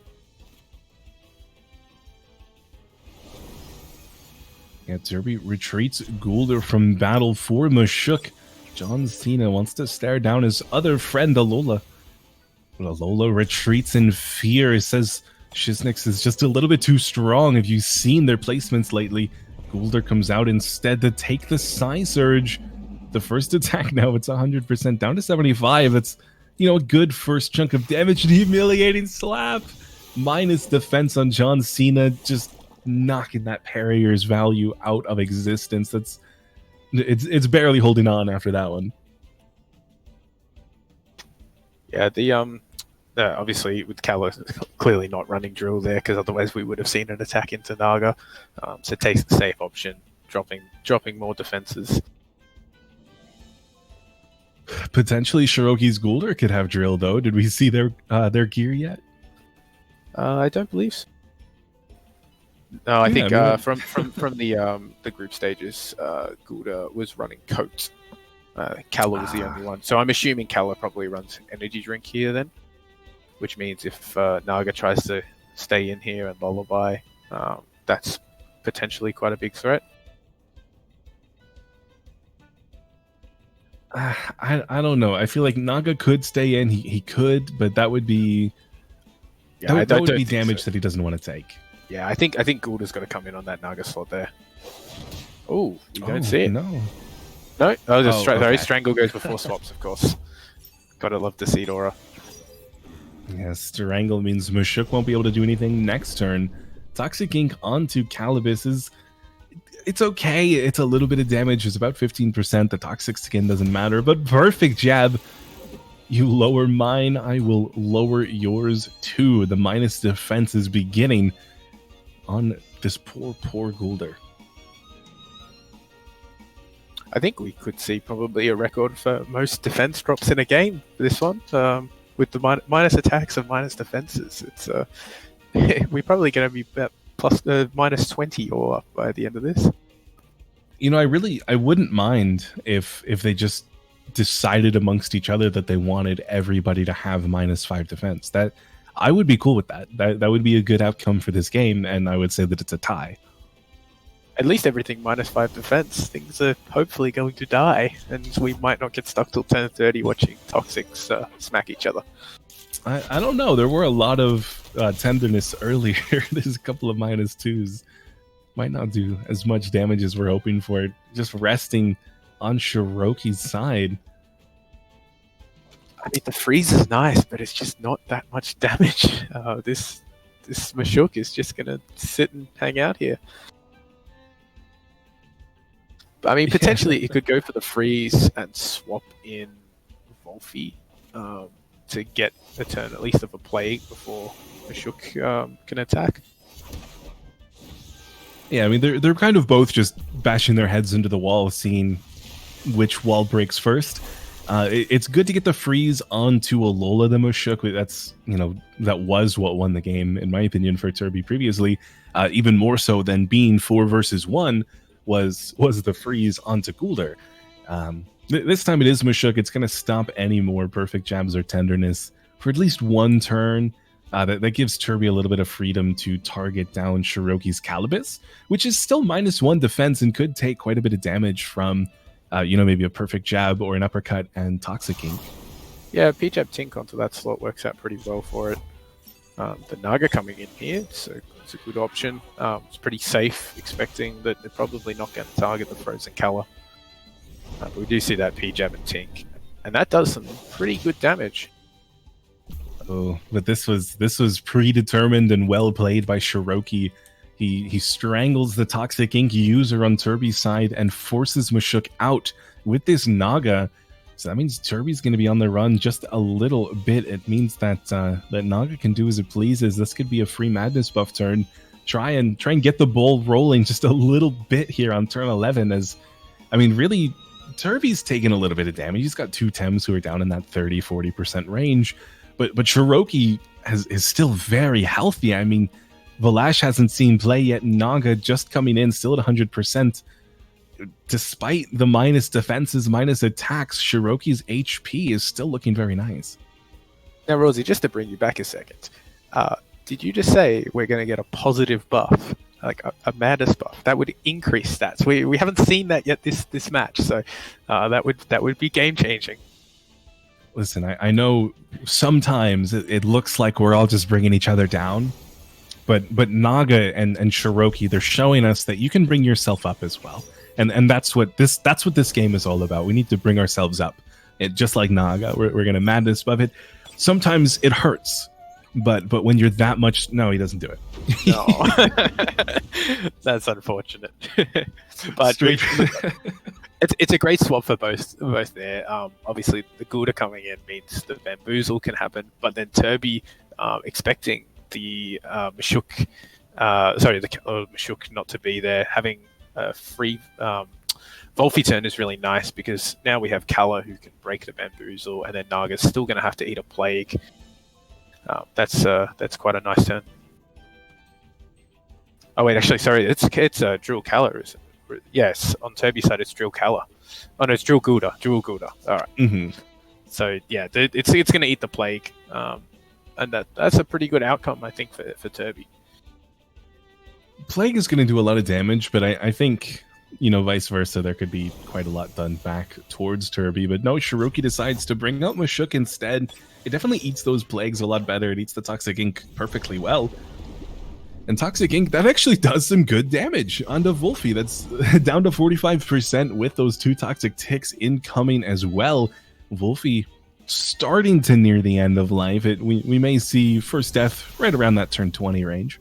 Yeah, Turbi retreats Golld from battle for Mashuk. John Cena wants to stare down his other friend, Alola. But Alola retreats in fear. It says Shizenix is just a little bit too strong. Have you seen their placements lately? Golld comes out instead to take the Psy Surge. The first attack now, it's 100% down to 75. It's, a good first chunk of damage. And humiliating slap. Minus defense on John Cena, just knocking that parrier's value out of existence. It's barely holding on after that one. Yeah, obviously with Kala clearly not running drill there, because otherwise we would have seen an attack into Naga. So it takes the safe option, dropping more defenses. Potentially Shirokky's Golld could have drill though. Did we see their gear yet? I don't believe so. No, I think from the group stages, Golld was running coat. Kala was the only one. So I'm assuming Kala probably runs energy drink here then, which means if Naga tries to stay in here and lullaby, that's potentially quite a big threat. I don't know. I feel like Naga could stay in. He could, but that would be that would be damage that he doesn't want to take. Yeah, I think Golld is going to come in on that Naga slot there. Oh, you don't see it. No. No? Sorry, Strangle goes before swaps, of course. Gotta love Decidora. Yes, Strangle means Mashuk won't be able to do anything next turn. Toxic Ink onto Calibus it's okay. It's a little bit of damage. It's about 15%. The Toxic Skin doesn't matter, but Perfect Jab. You lower mine, I will lower yours too. The minus defense is beginning on this poor Golld. I think we could see probably a record for most defense drops in a game for this one. With the minus attacks and minus defenses, it's we're probably going to be about minus 20 or up by the end of this. I wouldn't mind if they just decided amongst each other that they wanted everybody to have -5 defense. That I would be cool with that. That would be a good outcome for this game, and I would say that it's a tie. At least everything -5 defense. Things are hopefully going to die, and we might not get stuck till 10:30 watching Toxics smack each other. I don't know. There were a lot of tenderness earlier. There's a couple of -2s. Might not do as much damage as we're hoping for. Just resting on Shirokky's side. I mean, the freeze is nice, but it's just not that much damage. This Mashuk is just going to sit and hang out here. I mean, potentially it could go for the freeze and swap in Wolfie to get a turn at least of a plague before Mashuk can attack. Yeah, I mean, they're kind of both just bashing their heads into the wall, seeing which wall breaks first. It's good to get the freeze onto Alola the Mashuk. That was what won the game, in my opinion, for Turbi previously. Even more so than being 4 versus 1 was the freeze onto Golld. This time it is Mashuk. It's going to stop any more perfect jabs or tenderness for at least one turn. That gives Turbi a little bit of freedom to target down Shirokky's Calibus, which is still -1 defense and could take quite a bit of damage from, maybe a perfect jab or an uppercut and Toxic Ink. Yeah, P-Jab Tink onto that slot works out pretty well for it. The Naga coming in here, so It's a good option. It's pretty safe, expecting that they're probably not going to target the frozen color. But we do see that P-Jab and Tink, and that does some pretty good damage. Oh, but this was predetermined and well played by Shirokky. He strangles the Toxic Ink user on Turbi's side and forces Mashuk out with this Naga. So that means Turbi's going to be on the run just a little bit. It means that that Naga can do as it pleases. This could be a free madness buff turn. Try and get the ball rolling just a little bit here on turn 11. As I mean, really, Turbi's taking a little bit of damage. He's got two Tems who are down in that 30-40% range, but Shirokky is still very healthy. I mean, Valash hasn't seen play yet. Naga just coming in, still at 100%. Despite the minus defenses, minus attacks, Shirokky's HP is still looking very nice. Now, Rosie, just to bring you back a second, did you just say we're going to get a positive buff, like a madness buff that would increase stats? We haven't seen that yet this match, so that would be game changing. Listen, I know sometimes it looks like we're all just bringing each other down, but Naga and Shirokky, they're showing us that you can bring yourself up as well. And that's what this game is all about. We need to bring ourselves up. Just like Naga, we're going to madness above it. Sometimes it hurts, but when you're that much... No, he doesn't do it. No. That's unfortunate. But it's a great swap for both there. Obviously, the Gouda coming in means the Bamboozle can happen, but then Turbi expecting the Mashuk... the Mashuk not to be there, having... free Volfi turn is really nice because now we have Kala who can break the Bamboozle, and then Naga's still going to have to eat a Plague. That's quite a nice turn. Oh wait, actually, sorry, it's Drill Kala. Yes, on Turbi's side it's Drill Kala. Oh no, it's Drill Gouda. All right. Mm-hmm. So yeah, it's going to eat the Plague, and that's a pretty good outcome, I think, for Turbi. Plague is going to do a lot of damage, but I think, vice versa, there could be quite a lot done back towards Turbi. But no, Shirokky decides to bring out Mashuk instead. It definitely eats those Plagues a lot better. It eats the Toxic Ink perfectly well. And Toxic Ink, that actually does some good damage onto Wolfie. That's down to 45% with those two Toxic Ticks incoming as well. Wolfie starting to near the end of life. We may see first death right around that turn 20 range.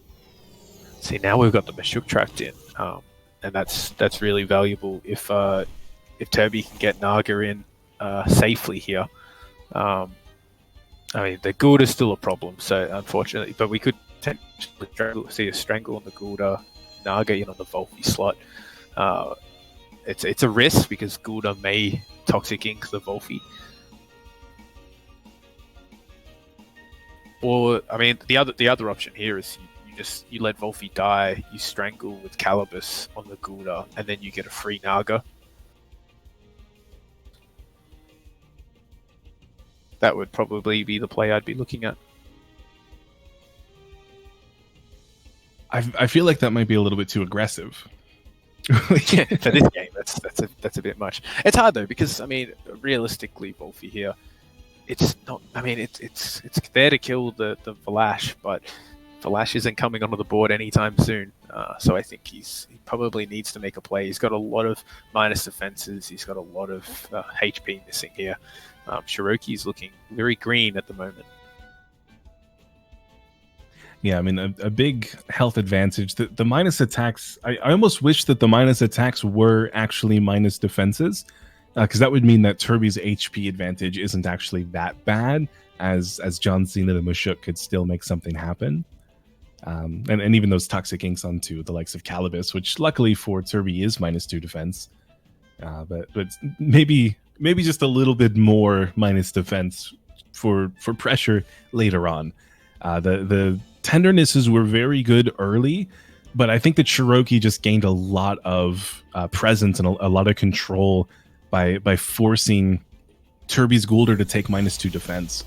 See, now we've got the Mashuk tracked in, and that's really valuable if Turbi can get Naga in safely here. I mean, the Gouda is still a problem, so unfortunately, but we could potentially see a strangle on the Gouda, Naga in on the Volfi slot. It's a risk because Gouda may Toxic Ink the Volfi. Or, I mean, the other option here is you let Volfi die, you strangle with Calibus on the Gouda, and then you get a free Naga. That would probably be the play I'd be looking at. I feel like that might be a little bit too aggressive. Yeah, for this game, that's a bit much. It's hard though because I mean, realistically, Volfi here, it's not. I mean, it's there to kill the Valash, but Valash isn't coming onto the board anytime soon. So I think he probably needs to make a play. He's got a lot of minus defenses. He's got a lot of HP missing here. Shirokky is looking very green at the moment. Yeah, I mean, a big health advantage. The minus attacks, I almost wish that the minus attacks were actually minus defenses, because that would mean that Turbi's HP advantage isn't actually that bad, as John Cena and Mashuk could still make something happen. And even those Toxic Inks onto the likes of Calibus, which luckily for Turbi is -2 defense. But maybe just a little bit more minus defense for pressure later on. The tendernesses were very good early, but I think that Shirokky just gained a lot of presence and a lot of control by forcing Turbi's Goulder to take -2 defense.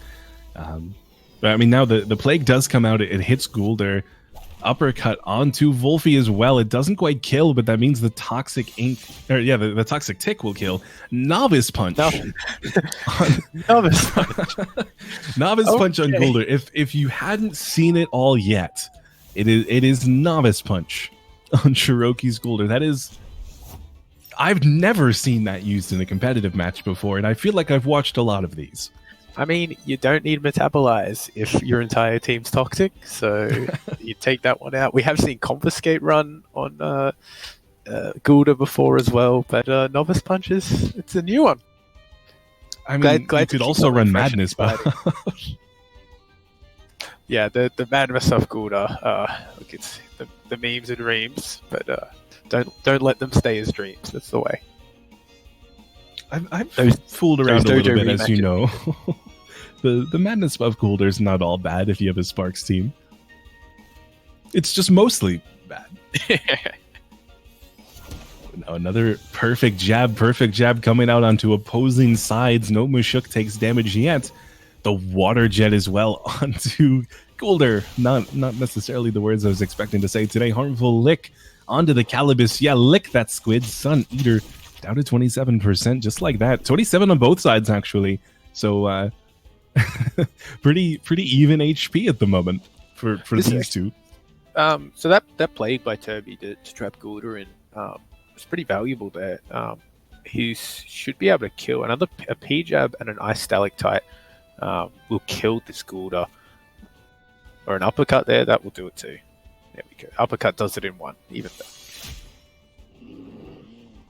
But I mean, now the Plague does come out. It hits Goulder. Uppercut onto Wolfie as well. It doesn't quite kill, but that means the Toxic Ink, the Toxic Tick will kill. Novice Punch. Novice Punch. Novice Punch on Goulder. If you hadn't seen it all yet, It is Novice Punch on Shirokky's Golder. That is... I've never seen that used in a competitive match before, and I feel like I've watched a lot of these. I mean, you don't need Metabolize if your entire team's toxic, so you take that one out. We have seen Confiscate run on Golder before as well, but Novice Punch it's a new one. I mean, you could also run Madness, but... Yeah, the Madness of Golder, look, it's the memes and reams, but don't let them stay as dreams. That's the way. I've fooled around a little bit, as you know. The Madness of Golder is not all bad if you have a Sparks team. It's just mostly bad. Now another perfect jab coming out onto opposing sides. No Mashuk takes damage yet. The water jet as well onto Golder. Not necessarily the words I was expecting to say today. Harmful lick onto the Calibus. Yeah, lick that squid. Sun Eater down to 27%, just like that. 27 on both sides, actually. So pretty even HP at the moment for these two. So that plague by Turbi to trap Golder in was pretty valuable there. He should be able to kill a P-Jab and an Ice Stalactite. Will kill this Golder. Or an uppercut there, that will do it too. There we go. Uppercut does it in one, even better.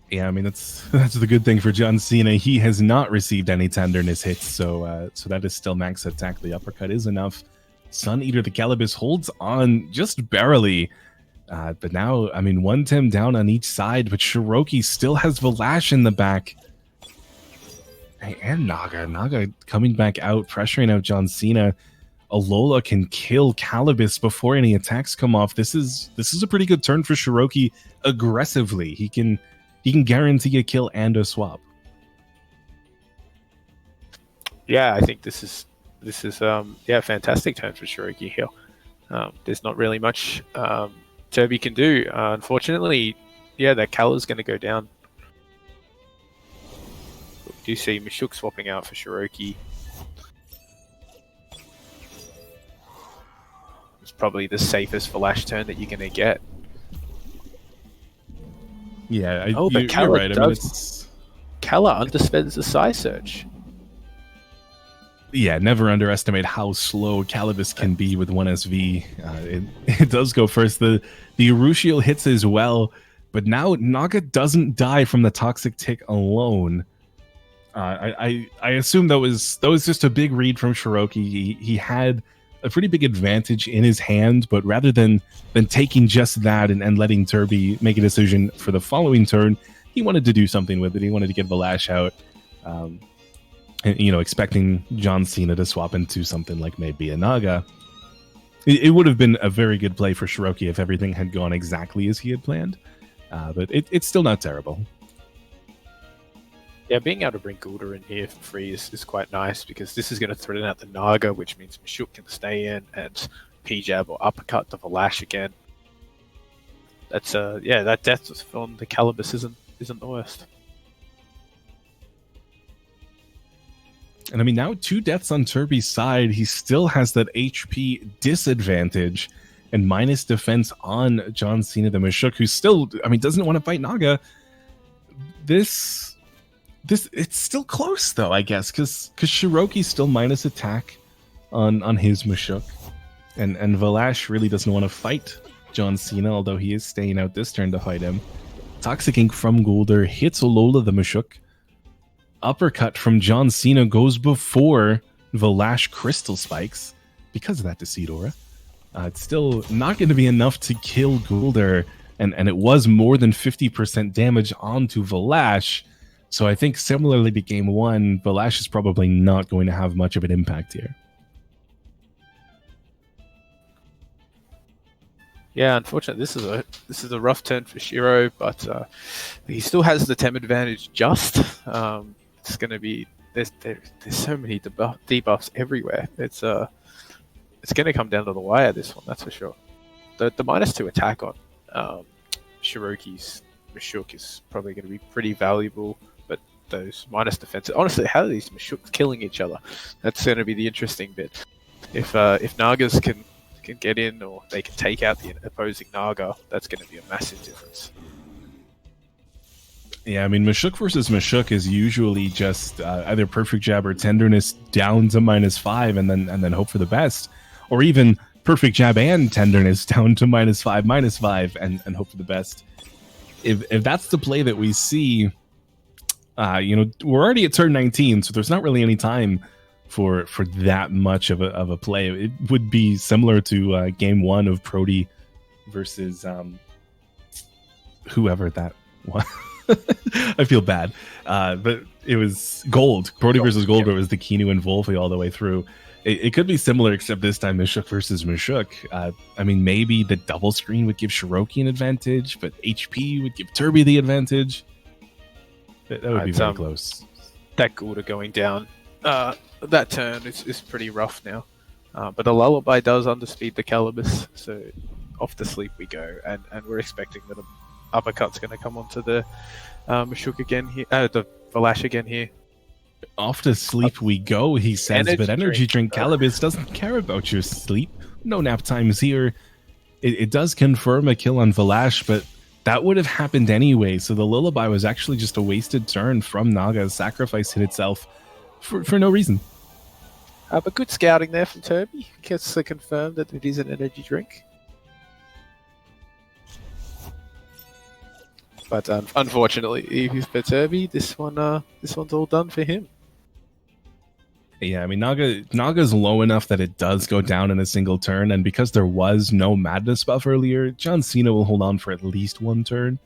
Yeah, I mean that's the good thing for John Cena. He has not received any tenderness hits, so that is still max attack. The uppercut is enough. Sun Eater the Calibus holds on just barely. But now, I mean, one Tim down on each side, but Shirokky still has Valash in the back. And Naga coming back out, pressuring out John Cena. Alola can kill Calibus before any attacks come off. This is a pretty good turn for Shirokky aggressively. He can guarantee a kill and a swap. Yeah, I think this is fantastic turn for Shirokky here. There's not really much Turbi can do. Unfortunately, yeah, that Cal is going to go down. We do see Mashuk swapping out for Shirokky. It's probably the safest Valash turn that you're going to get. Yeah, but you're right. I mean, Kala underspends the Psy Search. Yeah, never underestimate how slow Calibus can be with 1 SV. It does go first. The Urushiol hits as well, but now Naga doesn't die from the Toxic Tick alone. I assume that was just a big read from Shirokky. He had a pretty big advantage in his hand, but rather than taking just that and letting Turbi make a decision for the following turn, he wanted to do something with it. He wanted to get Valash out. And, expecting John Cena to swap into something like maybe a Naga. It would have been a very good play for Shirokky if everything had gone exactly as he had planned. But it's still not terrible. Yeah, being able to bring Golder in here for free is quite nice, because this is going to threaten out the Naga, which means Mashuk can stay in, and P-Jab or uppercut to Valash again. That's that death from the Calibus isn't the worst. And I mean, now 2 deaths on Turbi's side. He still has that HP disadvantage and minus defense on John Cena the Mashuk, who still, doesn't want to fight Naga. This it's still close though, I guess, because Shirokky's still minus attack on his Mashuk, and Valash really doesn't want to fight John Cena, although he is staying out this turn to fight him. Toxic Ink from Golder hits Alola the Mashuk. Uppercut from John Cena goes before Valash Crystal Spikes because of that Deceit Aura. It's still not going to be enough to kill Golder, and it was more than 50% damage onto Valash. So I think similarly to Game 1, Valash is probably not going to have much of an impact here. Yeah, unfortunately, this is a rough turn for Shiro, but he still has the Tem advantage. It's going to be there's so many debuffs everywhere. It's going to come down to the wire, this one, that's for sure. The -2 attack on Shirokky's Mashuk is probably going to be pretty valuable, but those minus defense, honestly, how are these Mashuks killing each other? That's going to be the interesting bit. If Nagas can can get in or they can take out the opposing Naga, that's going to be a massive difference. Yeah, I mean, Mashuk versus Mashuk is usually just either perfect jab or tenderness down to -5 and then hope for the best, or even perfect jab and tenderness down to -5, -5 and hope for the best. If that's the play that we see, we're already at turn 19, so there's not really any time for that much of a play. It would be similar to game 1 of Prody versus whoever that was. I feel bad, but it was Golld. Prody versus Golld, where it was the Kinu and Wolfie all the way through. It could be similar, except this time Mashuk versus Mashuk. I mean, maybe the double screen would give Shirokky an advantage, but HP would give Turbi the advantage. That would be very close. That Gulda going down that turn is pretty rough now. But the Lullaby does underspeed the Calibus, so off to sleep we go. And we're expecting that an uppercut's going to come onto the Mashuk again here, the Valash again here. Off to sleep we go, he says, but energy drink Calibus doesn't care about your sleep. No nap times here. It does confirm a kill on Valash, but that would have happened anyway, so the Lullaby was actually just a wasted turn from Naga. Sacrifice hit itself for no reason. But good scouting there from Turbi. Gets to confirm that it is an energy drink. But unfortunately, for Turbi, this one's all done for him. Yeah, I mean, Naga's low enough that it does go down in a single turn, and because there was no madness buff earlier, John Cena will hold on for at least one turn.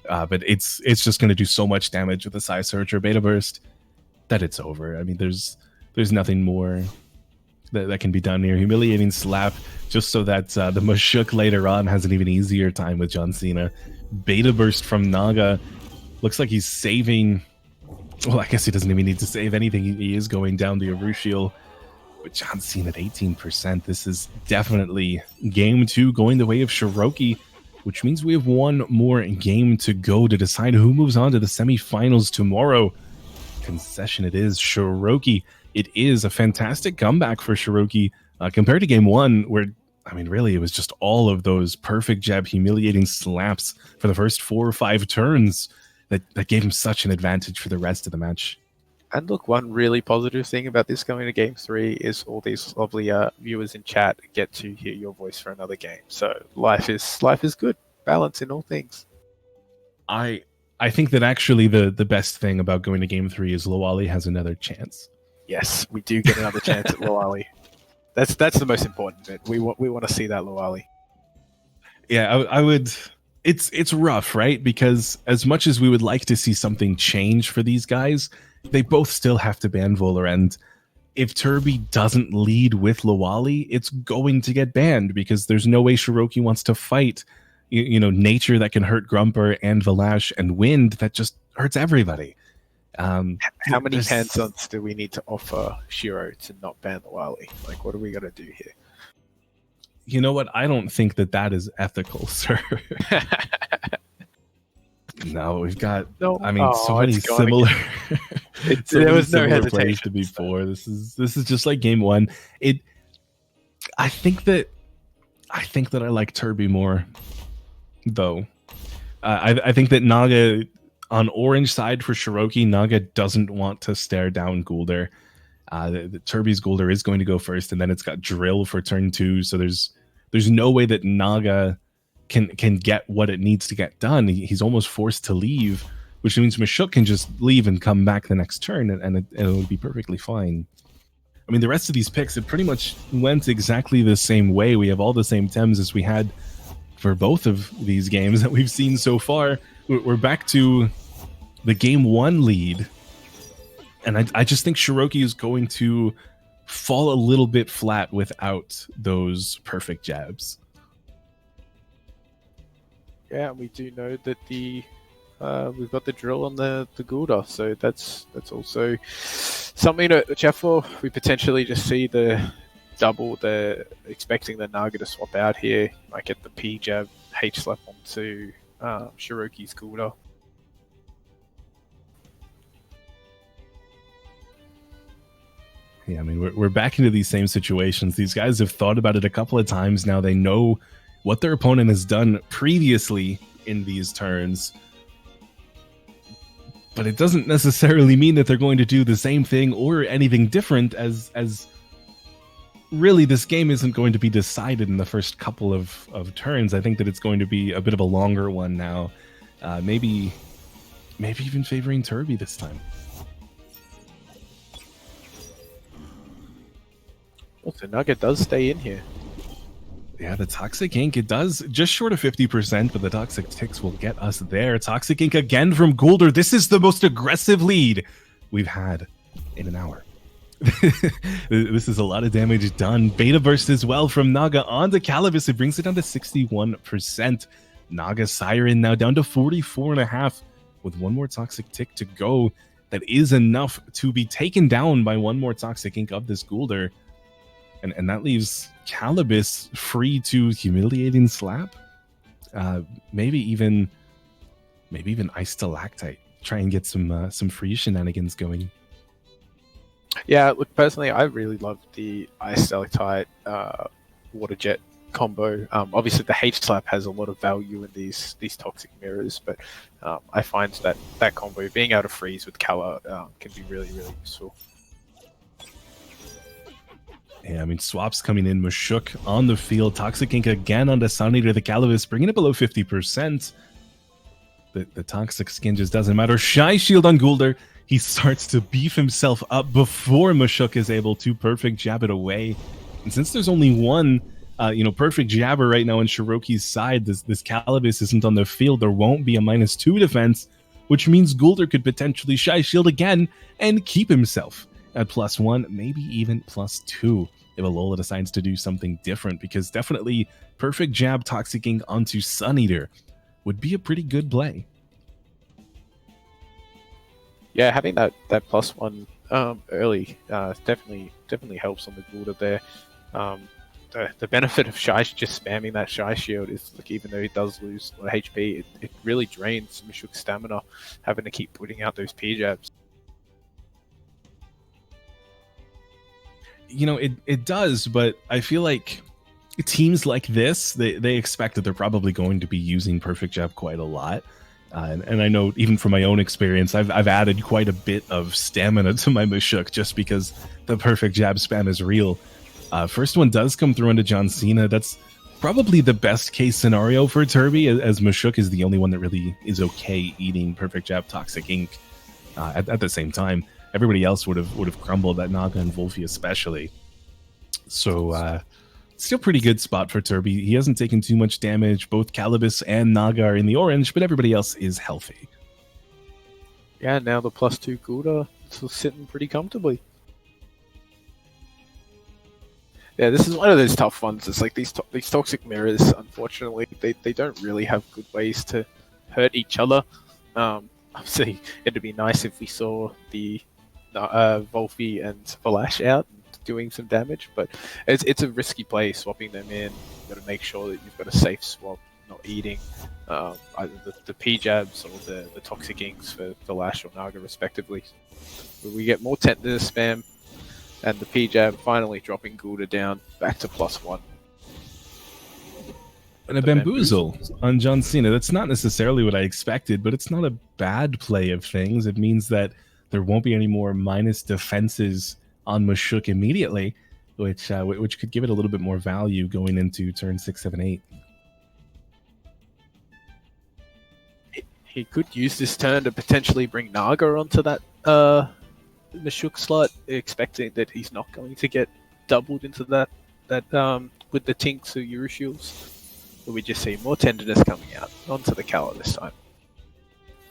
But it's just going to do so much damage with the Psy Surge or Beta Burst that it's over. I mean, there's nothing more that can be done here. Humiliating slap, just so that the Mashuk later on has an even easier time with John Cena. Beta Burst from Naga. Looks like he's saving... Well, I guess he doesn't even need to save anything. He is going down the Arushiel. But John Cena at 18%. This is definitely game 2 going the way of Shirokky, which means we have one more game to go to decide who moves on to the semifinals tomorrow. Concession it is. Shirokky. It is a fantastic comeback for Shirokky compared to game 1, where, I mean, really, it was just all of those perfect jab humiliating slaps for the first 4 or 5 turns that gave him such an advantage for the rest of the match. And look, one really positive thing about this going to game 3 is all these lovely viewers in chat get to hear your voice for another game. So life is good. Balance in all things. I think that actually the best thing about going to game 3 is Loali has another chance. Yes, we do get another chance at Loali. That's the most important bit. We want to see that Loali. Yeah, I would. It's rough, right? Because as much as we would like to see something change for these guys, they both still have to ban Volar, and if Turbi doesn't lead with Loali, it's going to get banned because there's no way Shirokky wants to fight, nature that can hurt Grumper and Valash and wind that just hurts everybody. How many hands-ons do we need to offer Shiro to not ban Loali? Like, what are we gonna do here? You know what? I don't think that is ethical, sir. No, we've got. So many similar. There was no hesitation to before. This is just like game 1. I think that I like Turbi more, though. I think that Naga on orange side for Shirokky, Naga doesn't want to stare down Goulder. The Turbi's Goulder is going to go first, and then it's got Drill for turn 2. So there's no way that Naga can get what it needs to get done. He's almost forced to leave, which means Mashuk can just leave and come back the next turn, and it would be perfectly fine. I mean, the rest of these picks, it pretty much went exactly the same way. We have all the same Tems as we had for both of these games that we've seen so far. We're back to the game 1 lead. And I just think Shirokky is going to fall a little bit flat without those perfect jabs. Yeah, we do know that we've got the drill on the Gulda, so that's also something to watch out for. We potentially just see the double. They're expecting the Naga to swap out here. Might get the P jab, H slap onto Shirokky's Gulda. Yeah, I mean, we're back into these same situations. These guys have thought about it a couple of times now. They know what their opponent has done previously in these turns, but it doesn't necessarily mean that they're going to do the same thing or anything different, as really this game isn't going to be decided in the first couple of turns. I think that it's going to be a bit of a longer one now. Maybe even favoring Turbi this time. Well, the Nugget does stay in here. Yeah, the Toxic Ink, it does just short of 50%, but the Toxic Ticks will get us there. Toxic Ink again from Golld. This is the most aggressive lead we've had in an hour. This is a lot of damage done. Beta Burst as well from Naga onto Calibus. It brings it down to 61%. Naga Siren now down to 44.5 with one more Toxic Tick to go. That is enough to be taken down by one more Toxic Ink of this Goulder. And that leaves Calibus free to Humiliating Slap. Maybe even Ice Stalactite. Try and get some free shenanigans going. Yeah, look, personally, I really love the Ice Stalactite Water Jet combo. Obviously, the H-Slap has a lot of value in these toxic mirrors, but I find that combo, being able to freeze with Kala, can be really, really useful. Yeah, I mean, swaps coming in. Mashuk on the field. Toxic Ink again on the Sun Eater. The Calibus bringing it below 50%. The Toxic Skin just doesn't matter. Shy Shield on Goulder. He starts to beef himself up before Mashuk is able to perfect jab it away. And since there's only one, perfect jabber right now on Shirokky's side, this Calibus isn't on the field. There won't be a -2 defense, which means Goulder could potentially Shy Shield again and keep himself at +1, maybe even +2 if Alola decides to do something different, because definitely perfect jab Toxic Ink onto Sun Eater would be a pretty good play. Yeah, having that +1 early definitely helps on the Goulder there. The benefit of Shy just spamming that Shy Shield is, like, even though he does lose a lot of HP, it really drains Mashuk's stamina, having to keep putting out those P-jabs. It does, but I feel like teams like this, they expect that they're probably going to be using perfect jab quite a lot. And I know even from my own experience, I've added quite a bit of stamina to my Mashuk just because the perfect jab spam is real. First one does come through into John Cena. That's probably the best case scenario for Turbi, as Mashuk is the only one that really is okay eating perfect jab Toxic Ink at the same time. Everybody else would have crumbled, that Naga and Wolfie especially. So still pretty good spot for Turbi. He hasn't taken too much damage. Both Calibus and Naga are in the orange, but everybody else is healthy. Yeah, now the +2 Goulder is sitting pretty comfortably. Yeah, this is one of those tough ones. It's like these toxic mirrors, unfortunately, they don't really have good ways to hurt each other. Obviously, it'd be nice if we saw the Wolfie and Valash out doing some damage, but it's a risky play swapping them in. You've got to make sure that you've got a safe swap, not eating either the P-jabs or the Toxic Inks for Valash or Naga respectively. But we get more tenderness spam, and the P-jab finally dropping Goulder down back to +1. And a bamboozle on John Cena. That's not necessarily what I expected, but it's not a bad play of things. It means that there won't be any more minus defenses on Mashuk immediately, which could give it a little bit more value going into turn 6, 7, 8. He could use this turn to potentially bring Naga onto that Mashuk slot, expecting that he's not going to get doubled into that with the Tinks or Urushiels. But we just see more tenderness coming out onto the Kala this time.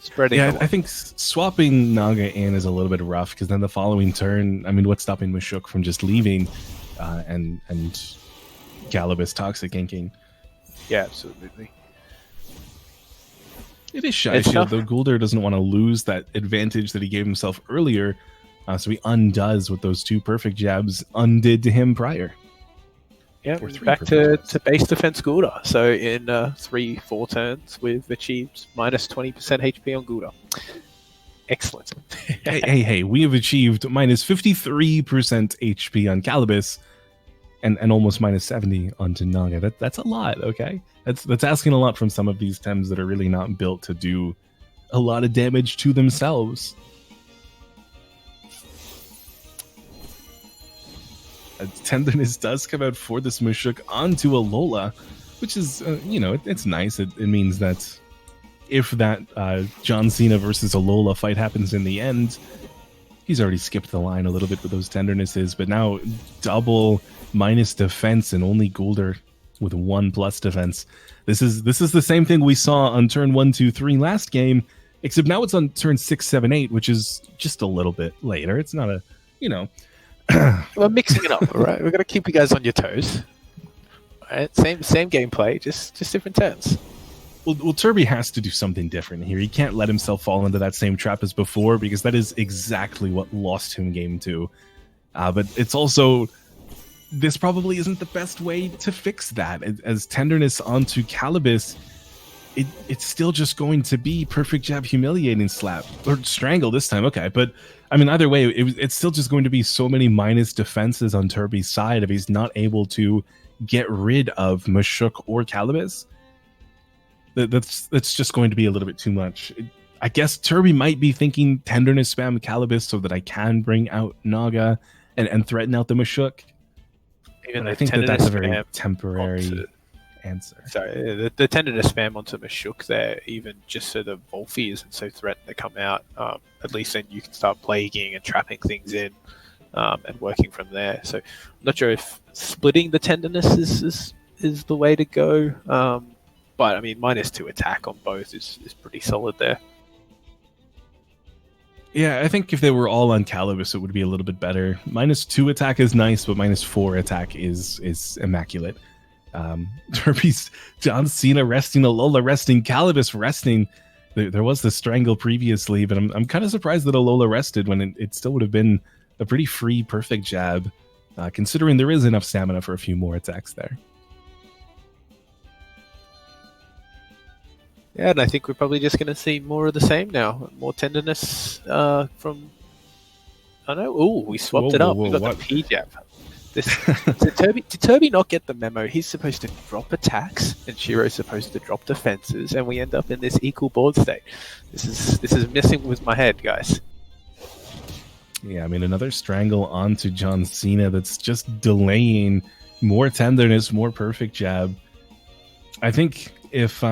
Spreading. Yeah, I think swapping Naga in is a little bit rough, because then the following turn, I mean, what's stopping Mashuk from just leaving and Calibus Toxic Inking? Yeah, absolutely. It is Shy Shield, though. Goulder doesn't want to lose that advantage that he gave himself earlier, so he undoes what those 2 perfect jabs undid to him prior. Yeah, back to base defense Goulder. So in 3-4 turns, we've achieved -20% HP on Goulder. Excellent. hey, we have achieved minus 53% HP on Calibus and almost minus 70 onto Naga. That's a lot, okay? That's asking a lot from some of these Tems that are really not built to do a lot of damage to themselves. Tenderness does come out for this Mushuk onto a Lola, which is, it's nice. It means that if that John Cena versus a Lola fight happens in the end, he's already skipped the line a little bit with those tendernesses, but now double minus defense and only Golder with 1+ defense. This is the same thing we saw on turn 1, 2, 3 last game, except now it's on turn 6, 7, 8, which is just a little bit later. It's not a, We're mixing it up, all right? We're going to keep you guys on your toes. All right? Same gameplay, just different turns. Well, Turbi has to do something different here. He can't let himself fall into that same trap as before, because that is exactly what lost him game 2. But it's also, this probably isn't the best way to fix that. As tenderness onto Calibus, it's still just going to be perfect jab, humiliating slap, or strangle this time. Okay, but I mean, either way, it's still just going to be so many minus defenses on Turbi's side if he's not able to get rid of Mushuk or Calibus. That's just going to be a little bit too much. I guess Turbi might be thinking tenderness spam Calibus so that I can bring out Naga and threaten out the Mushuk. Even I think that's a very temporary answer. Sorry, the tenderness spam onto Mushuk there, even just so the Wolfie isn't so threatened to come out. At least then you can start plaguing and trapping things in and working from there. So I'm not sure if splitting the tenderness is the way to go. But I mean, -2 attack on both is pretty solid there. Yeah, I think if they were all on Calibus, it would be a little bit better. -2 attack is nice, but -4 attack is immaculate. Turbi's John Cena resting, Alola resting, Calibus resting. There was the strangle previously, but I'm kind of surprised that Alola rested when it still would have been a pretty free perfect jab, considering there is enough stamina for a few more attacks there. Yeah, and I think we're probably just going to see more of the same now. More tenderness from... Oh no, we swapped it up. We got the P-jab. Did Turbi not get the memo? He's supposed to drop attacks, and Shiro's supposed to drop defenses, and we end up in this equal board state. This is messing with my head, guys. Yeah, I mean, another strangle onto John Cena that's just delaying more tenderness, more perfect jab. I think if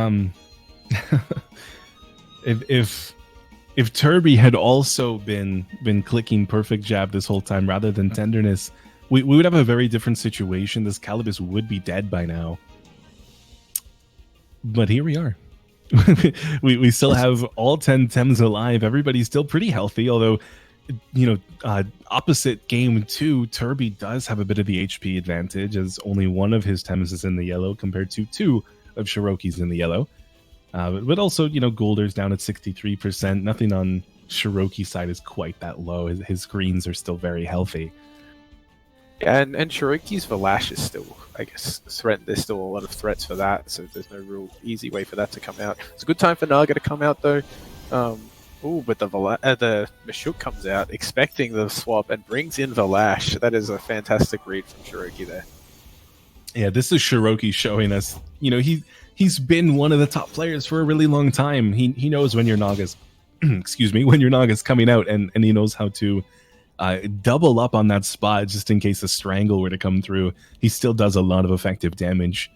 if Turbi had also been clicking perfect jab this whole time rather than tenderness, we would have a very different situation. This Calibus would be dead by now. But here we are. we still have all 10 Tems alive. Everybody's still pretty healthy, although, opposite game 2, Turbi does have a bit of the HP advantage, as only one of his Tems is in the yellow compared to 2 of Shirokky's in the yellow. But also, Golder's down at 63%. Nothing on Shirokky's side is quite that low. His greens are still very healthy. And Shirokky's Valash is still, I guess, threatened. There's still a lot of threats for that, so there's no real easy way for that to come out. It's a good time for Naga to come out, though. But the Mushuk comes out expecting the swap and brings in Valash. That is a fantastic read from Shirokky there. Yeah, this is Shirokky showing us, he's been one of the top players for a really long time. He knows when your Naga's, when your Naga's coming out, and he knows how to double up on that spot just in case a strangle were to come through. He still does a lot of effective damage.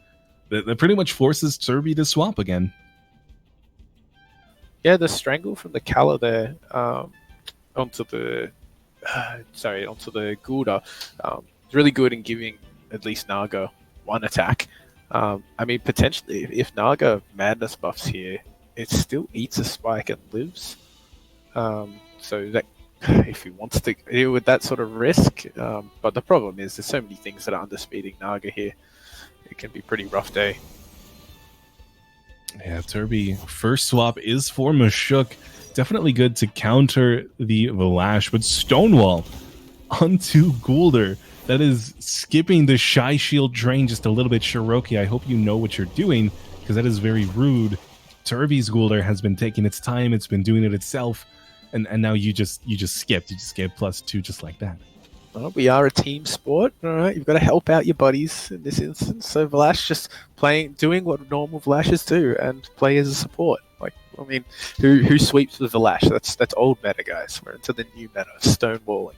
That pretty much forces Turbi to swap again. Yeah, the strangle from the Kala there onto the Gulda. It's really good in giving at least Naga one attack. I mean, potentially, if Naga Madness buffs here, it still eats a spike and lives. So that if he wants to deal with that sort of risk, but the problem is there's so many things that are underspeeding Naga here. It can be a pretty rough day. Yeah, Turbi first swap is for Mushuk. Definitely good to counter the Valash, but Stonewall onto Golder. That is skipping the Shy Shield drain just a little bit. Shirokky, I hope you know what you're doing, because that is very rude. Turbi's Golder has been taking its time. It's been doing it itself. and now you just skipped. You just gave +2 just like that. Well, we are a team sport, all right? You've got to help out your buddies in this instance. So Vlash just doing what normal Vlashers do, and play as a support. Like, I mean, who sweeps with Vlash? That's old meta, guys. We're into the new meta, stonewalling.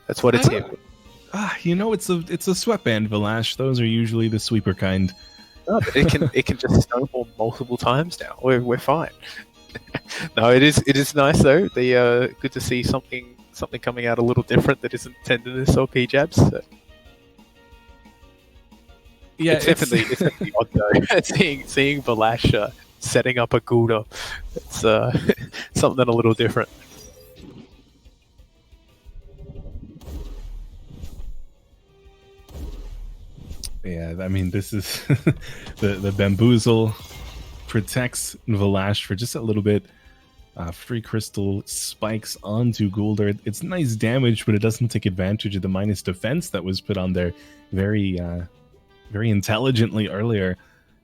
That's what it's here. You know, it's a sweatband Vlash. Those are usually the sweeper kind. No, but it can just stonewall multiple times now. We're fine. No, it is nice though. Good to see something coming out a little different that isn't tenderness or P-jabs. So. Yeah, it's definitely odd though. seeing Vlash setting up a Golld. It's something a little different. Yeah, I mean, this is the bamboozle protects Vlash for just a little bit. Free crystal spikes onto Golld. It's nice damage, but it doesn't take advantage of the minus defense that was put on there very intelligently earlier.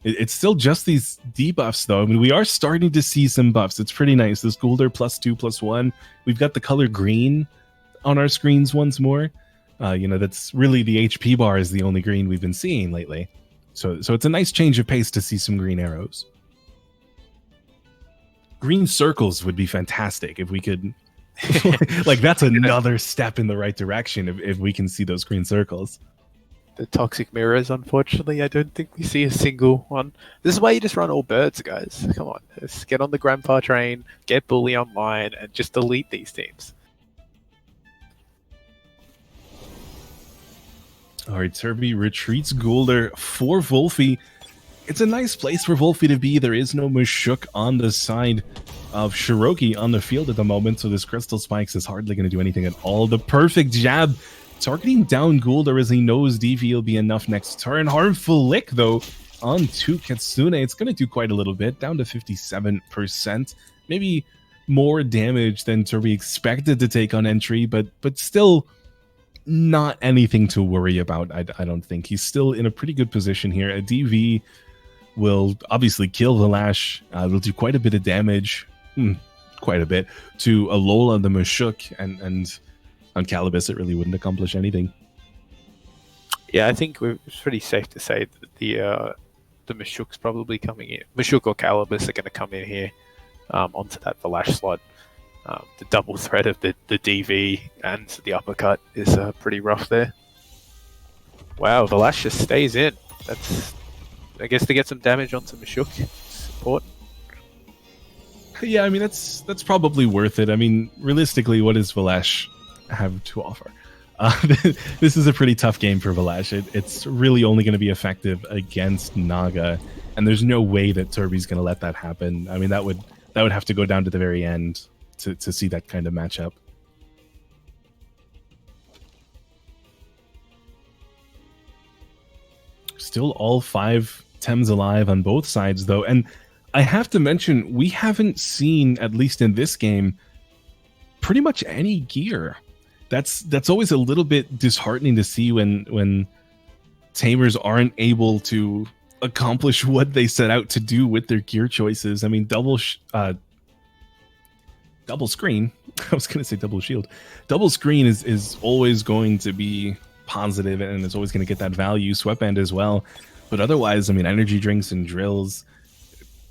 It's still just these debuffs, though. I mean, we are starting to see some buffs. It's pretty nice. This Golld +2/+1. We've got the color green on our screens once more. That's really the HP bar is the only green we've been seeing lately. So it's a nice change of pace to see some green arrows. Green circles would be fantastic if we could. Like, that's another step in the right direction if we can see those green circles. The toxic mirrors, unfortunately, I don't think we see a single one. This is why you just run all birds, guys. Come on, just get on the grandpa train, get bully online, and just delete these teams. All right, Turbi retreats Golld for Wolfie. It's a nice place for Wolfie to be. There is no Mashuk on the side of Shirokky on the field at the moment, so this Crystal Spikes is hardly going to do anything at all. The perfect jab targeting down Golld as he knows DV will be enough next turn. Harmful lick, though, onto Kitsune. It's going to do quite a little bit, down to 57%. Maybe more damage than Turbi expected to take on entry, but still not anything to worry about, I don't think. He's still in a pretty good position here. A DV will obviously kill Vlash. It'll do quite a bit of damage, quite a bit, to Alola, the Mashuk, and on Calibus it really wouldn't accomplish anything. Yeah, I think it's pretty safe to say that the Mashuk's probably coming in. Mashuk or Calibus are going to come in here onto that Vlash slot. The double threat of the DV and the uppercut is pretty rough there. Wow, Vlash just stays in. That's, I guess, to get some damage onto Mashuk. Support. Yeah, I mean, that's probably worth it. I mean, realistically, what does Vlash have to offer? This is a pretty tough game for Vlash. It's really only going to be effective against Naga, and there's no way that Turbi's going to let that happen. I mean, that would have to go down to the very end to see that kind of matchup. Still all 5 Tems alive on both sides, though, and I have to mention, we haven't seen, at least in this game, pretty much any gear. That's always a little bit disheartening to see when tamers aren't able to accomplish what they set out to do with their gear choices. I mean, double screen. I was going to say double shield. Double screen is always going to be positive, and it's always going to get that value. Sweatband as well. But otherwise, I mean, energy drinks and drills,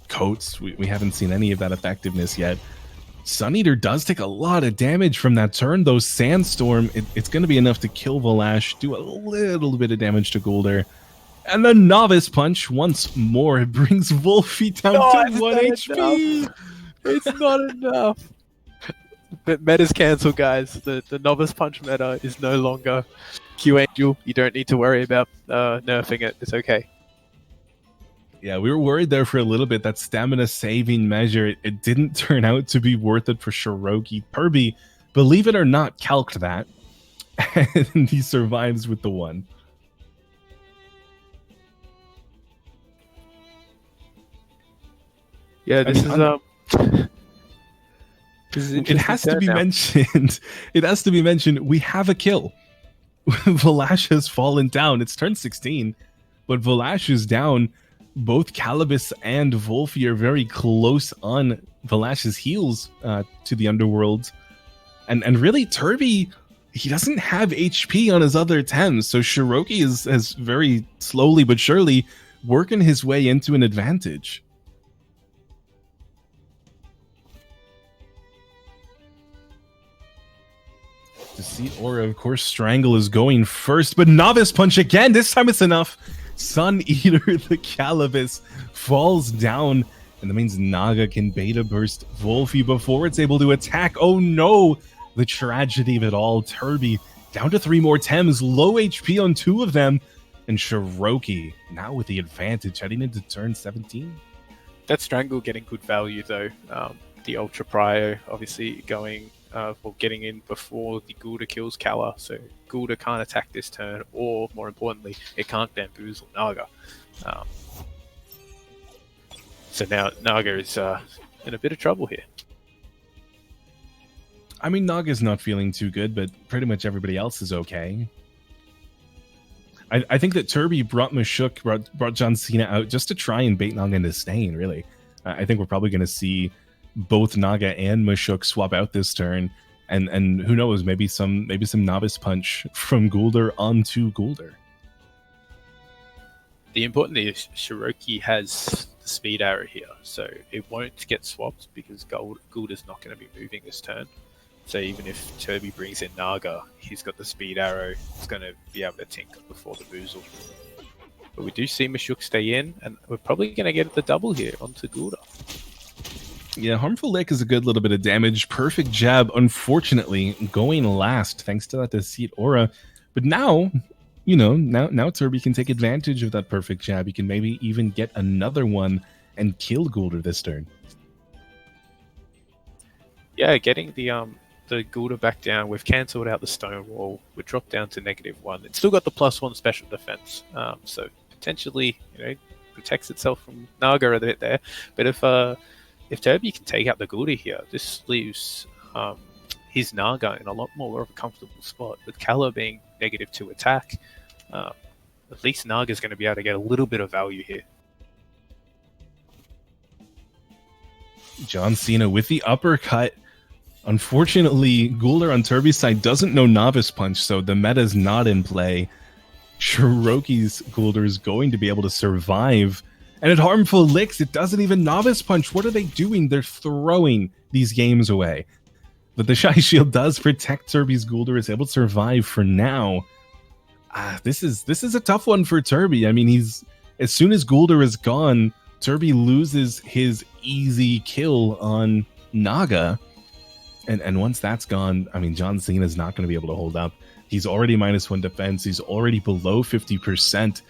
coats, we haven't seen any of that effectiveness yet. Sun Eater does take a lot of damage from that turn, though. Sandstorm, it's going to be enough to kill Vlash, do a little bit of damage to Golld. And the Novice Punch, once more, it brings Wolfie down to 1 HP. Enough. It's not enough. But meta's cancelled, guys. The Novice Punch meta is no longer Q Angel. You don't need to worry about nerfing it. It's okay. Yeah, we were worried there for a little bit. That stamina saving measure, it didn't turn out to be worth it for Shirokky. Turbi, believe it or not, calced that. And he survives with the 1. Yeah, this is it has to be mentioned. It has to be mentioned. We have a kill. Vlash has fallen down. It's turn 16, but Vlash is down. both Calibus and Wolfie are very close on Velash's heels to the underworld. And really, Turbi, he doesn't have HP on his other Thames, so Shirokky is very slowly but surely working his way into an advantage. Deceit Aura, of course, Strangle is going first, but Novice Punch again. This time it's enough. Sun Eater, the Calibus, falls down, and that means Naga can beta burst Wolfie before it's able to attack. Oh no! The tragedy of it all. Turbi down to 3 more Thames, low HP on 2 of them, and Shirokky now with the advantage heading into turn 17. That Strangle getting good value though. The Ultra Prio obviously going, getting in before the Gulda kills Kala, so Gulda can't attack this turn, or more importantly, it can't bamboozle Naga. So now Naga is in a bit of trouble here. I mean, Naga's not feeling too good, but pretty much everybody else is okay. I think that Turbi brought Mashuk, brought John Cena out just to try and bait Naga into staying, really. I think we're probably going to see both Naga and Mashuk swap out this turn, and who knows, maybe some Novice Punch from Goulder onto Goulder. The important thing is Shirokky has the speed arrow here, so it won't get swapped because Goulder's not going to be moving this turn. So even if Turbi brings in Naga, he's got the speed arrow. He's going to be able to tinker before the boozle. But we do see Mashuk stay in, and we're probably going to get the double here onto Goulda. Yeah, Harmful Lick is a good little bit of damage. Perfect Jab, unfortunately, going last thanks to that Deceit Aura. But now, now Turbi can take advantage of that Perfect Jab. He can maybe even get another one and kill Goulder this turn. Yeah, getting the Goulda back down. We've cancelled out the Stone Wall. We're dropped down to -1. It's still got the +1 special defense, so potentially, protects itself from Naga a bit there. But if Turbi can take out the Goulda here, this leaves his Naga in a lot more of a comfortable spot. With Kala being -2 attack, at least Naga's going to be able to get a little bit of value here. John Cena with the uppercut. Unfortunately, Goulder on Turbi's side doesn't know Novice Punch, so the meta's not in play. Shirokky's Goulder is going to be able to survive. And at Harmful Licks, it doesn't even Novice Punch. What are they doing? They're throwing these games away. But the Shy Shield does protect Turbi's Goulder, is able to survive for now. This is a tough one for Turbi. I mean, as soon as Goulder is gone, Turbi loses his easy kill on Naga. And once that's gone, I mean, John Cena is not going to be able to hold up. He's already -1 defense. He's already below 50%.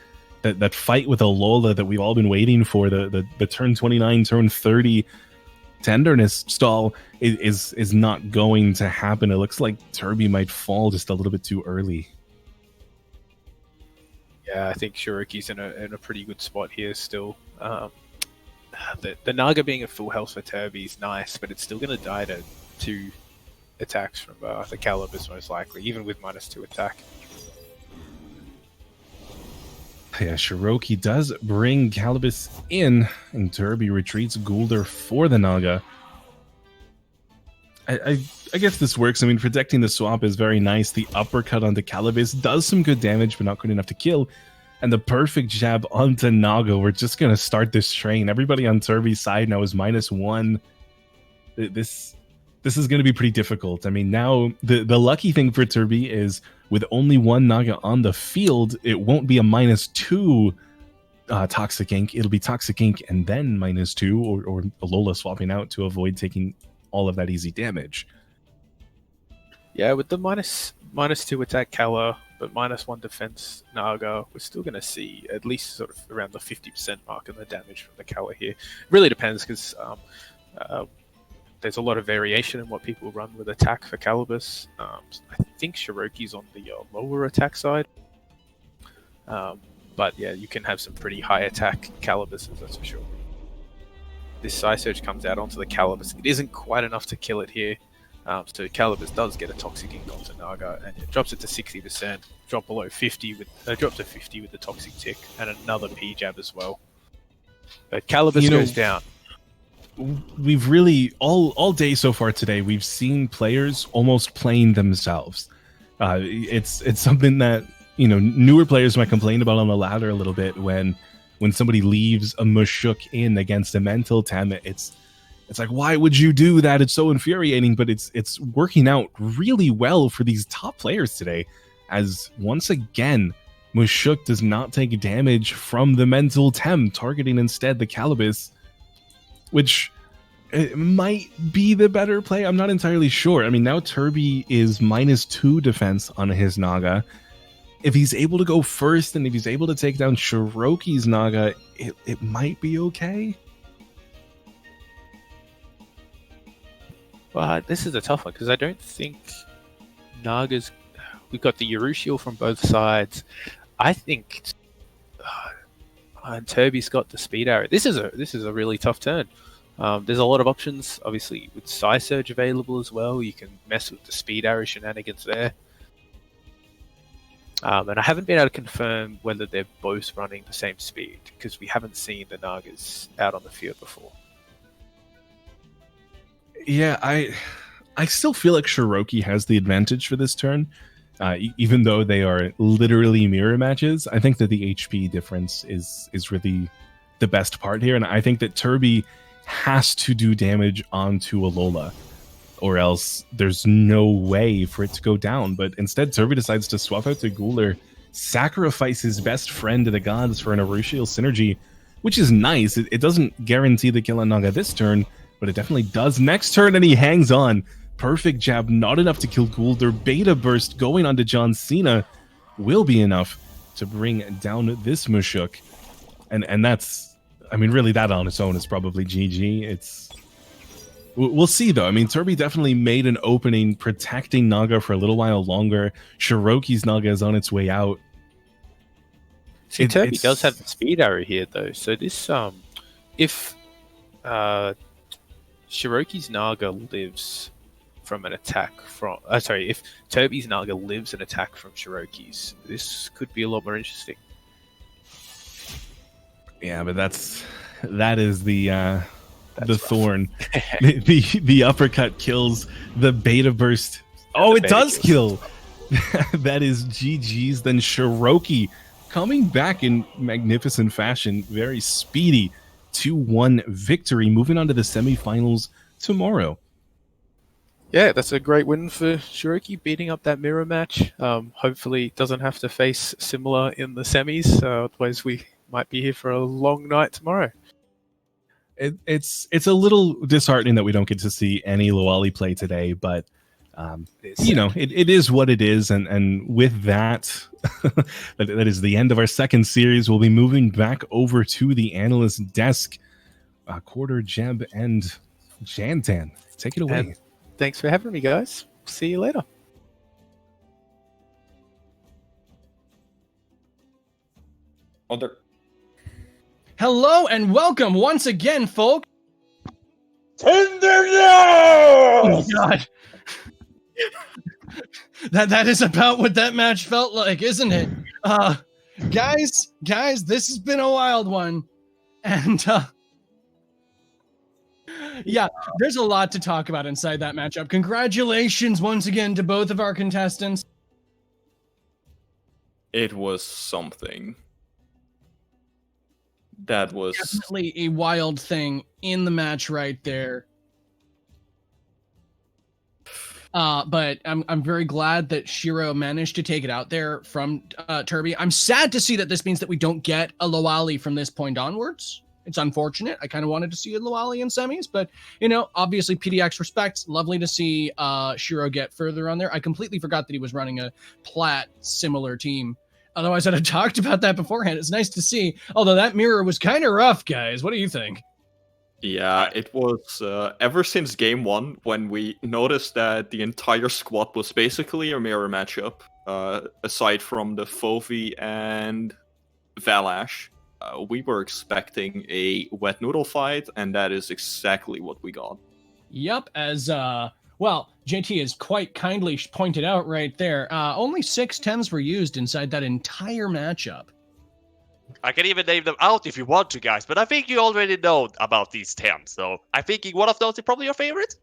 That fight with Alola that we've all been waiting for, the turn 29, turn 30 tenderness stall is not going to happen. It looks like Turbi might fall just a little bit too early. Yeah, I think Shirokky's in a pretty good spot here still. The Naga being at full health for Turbi is nice, but it's still going to die to 2 attacks from the Calibus most likely, even with -2 attack. Yeah, Shirokky does bring Calibus in, and Turbi retreats Goulder for the Naga. I guess this works. I mean, protecting the swap is very nice. The uppercut onto Calibus does some good damage, but not good enough to kill. And the perfect jab onto Naga. We're just going to start this train. Everybody on Turbi's side now is -1. This is going to be pretty difficult. I mean, now the lucky thing for Turbi is with only 1 Naga on the field, it won't be a -2 Toxic Ink. It'll be Toxic Ink and then -2, or Alola swapping out to avoid taking all of that easy damage. Yeah, with the -2 attack Kala, but -1 defense Naga, we're still going to see at least sort of around the 50% mark in the damage from the Kala here. Really depends because there's a lot of variation in what people run with attack for Calibus. I think Shirokky's on the lower attack side. But yeah, you can have some pretty high attack Calibuses, that's for sure. This Psy Surge comes out onto the Calibus. It isn't quite enough to kill it here. So Calibus does get a Toxic Ink onto Naga, and it drops it to 60%. Drop below 50 with drops to 50 with the Toxic Tick, and another P-Jab as well. But Calibus goes down. We've really all day so far today, we've seen players almost playing themselves. It's something that, you know, newer players might complain about on the ladder a little bit when somebody leaves a Mushuk in against a mental 10. It's like, why would you do that? It's so infuriating, but it's working out really well for these top players today, as once again Mushuk does not take damage from the mental 10, targeting instead the Calibus, which it might be the better play. I'm not entirely sure. I mean, now Turbi is -2 defense on his Naga. If he's able to go first and if he's able to take down Shirokky's Naga, it might be okay. But this is a tough one because I don't think Naga's... We've got the Urushiel from both sides. I think and Turbi's got the speed arrow. This is a really tough turn. There's a lot of options, obviously, with Psy Surge available as well. You can mess with the speed arrow shenanigans there. And I haven't been able to confirm whether they're both running the same speed, because we haven't seen the Nagas out on the field before. Yeah, I still feel like Shirokky has the advantage for this turn, even though they are literally mirror matches. I think that the HP difference is really the best part here, and I think that Turbi has to do damage onto Alola, or else there's no way for it to go down. But instead, Turbi decides to swap out to Guler, sacrifice his best friend to the gods for an Urushiel synergy, which is nice. It doesn't guarantee the kill on Naga this turn, but it definitely does next turn, and he hangs on. Perfect jab, not enough to kill Golder. Beta Burst going onto John Cena will be enough to bring down this Mushuk. And that's, I mean, really, that on its own is probably GG. We'll see, though. I mean, Turbi definitely made an opening, protecting Naga for a little while longer. Shirokky's Naga is on its way out. See, Turbi does have the speed arrow here, though. So this, if Shirokky's Naga lives from an attack from... if Turbi's Naga lives an attack from Shirokky's, this could be a lot more interesting. Yeah, but that is the thorn. the uppercut kills, the beta burst. Oh, it does kill. That is GG's. Then Shirokky coming back in magnificent fashion, very speedy 2-1 victory, moving on to the semifinals tomorrow. Yeah, that's a great win for Shirokky, beating up that mirror match. Hopefully doesn't have to face similar in the semis, otherwise we might be here for a long night tomorrow. It's a little disheartening that we don't get to see any Loali play today, but you know, it is what it is, and with that, that is the end of our second series. We'll be moving back over to the analyst desk. Quarter, Jeb, and Jantan, take it away. And thanks for having me, guys. See you later. Hello and welcome once again, folks. Tenderness! Oh God. That is about what that match felt like, isn't it? Guys, this has been a wild one. And yeah, there's a lot to talk about inside that matchup. Congratulations once again to both of our contestants. It was something. That was definitely a wild thing in the match right there. But I'm very glad that Shiro managed to take it out there from Turbi. I'm sad to see that this means that we don't get a Loali from this point onwards. It's unfortunate. I kind of wanted to see a Loali in semis, but you know, obviously PDX respects. Lovely to see Shiro get further on there. I completely forgot that he was running a plat similar team. Otherwise, I'd have talked about that beforehand. It's nice to see. Although that mirror was kind of rough, guys. What do you think? Yeah, it was ever since game one when we noticed that the entire squad was basically a mirror matchup, aside from the Fovi and Valash. We were expecting a wet noodle fight, and that is exactly what we got. Yep, as well, JT has quite kindly pointed out right there, only 6 10s were used inside that entire matchup. I can even name them out if you want to, guys, but I think you already know about these 10. So I think one of those is probably your favorite.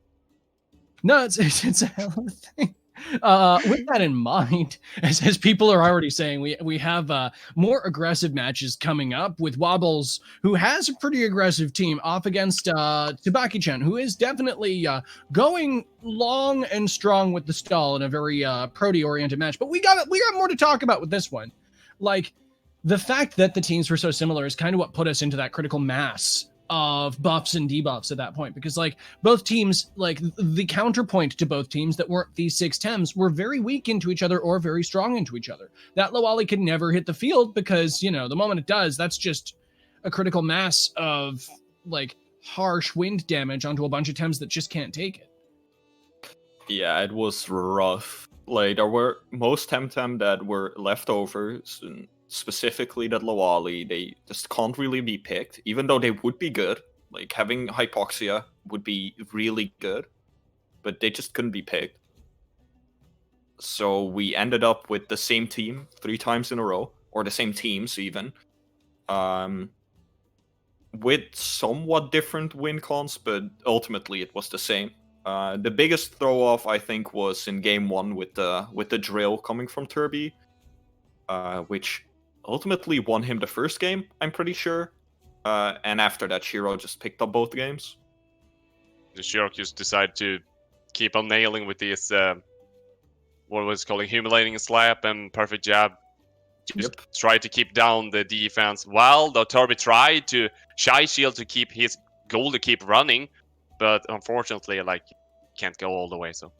No, it's a hell of a thing. With that in mind, as people are already saying, we have more aggressive matches coming up with Wobbles, who has a pretty aggressive team, off against Tsubakki-chan, who is definitely going long and strong with the stall in a very Prody-oriented match. But we got more to talk about with this one. Like, the fact that the teams were so similar is kind of what put us into that critical mass of buffs and debuffs at that point, because like both teams, like the counterpoint to both teams that weren't these 6 Tems were very weak into each other or very strong into each other. That Lowali could never hit the field because, you know, the moment it does, that's just a critical mass of like harsh wind damage onto a bunch of Tems that just can't take it. Yeah, it was rough. Like, there were most Temtem that were leftovers, and specifically that Lowali, they just can't really be picked, even though they would be good. Like, having Hypoxia would be really good, but they just couldn't be picked. So we ended up with the same team 3 times in a row, or the same teams even, with somewhat different win cons, but ultimately it was the same. The biggest throw off, I think, was in game 1 with the drill coming from Turbi, which ultimately won him the first game, I'm pretty sure. And after that, Shiro just picked up both games. The Shirokky just decided to keep on nailing with this, what was called humiliating slap and perfect jab. Just try to keep down the defense, while the Turbi tried to shy shield to keep his goal to keep running, but unfortunately, like, can't go all the way. So,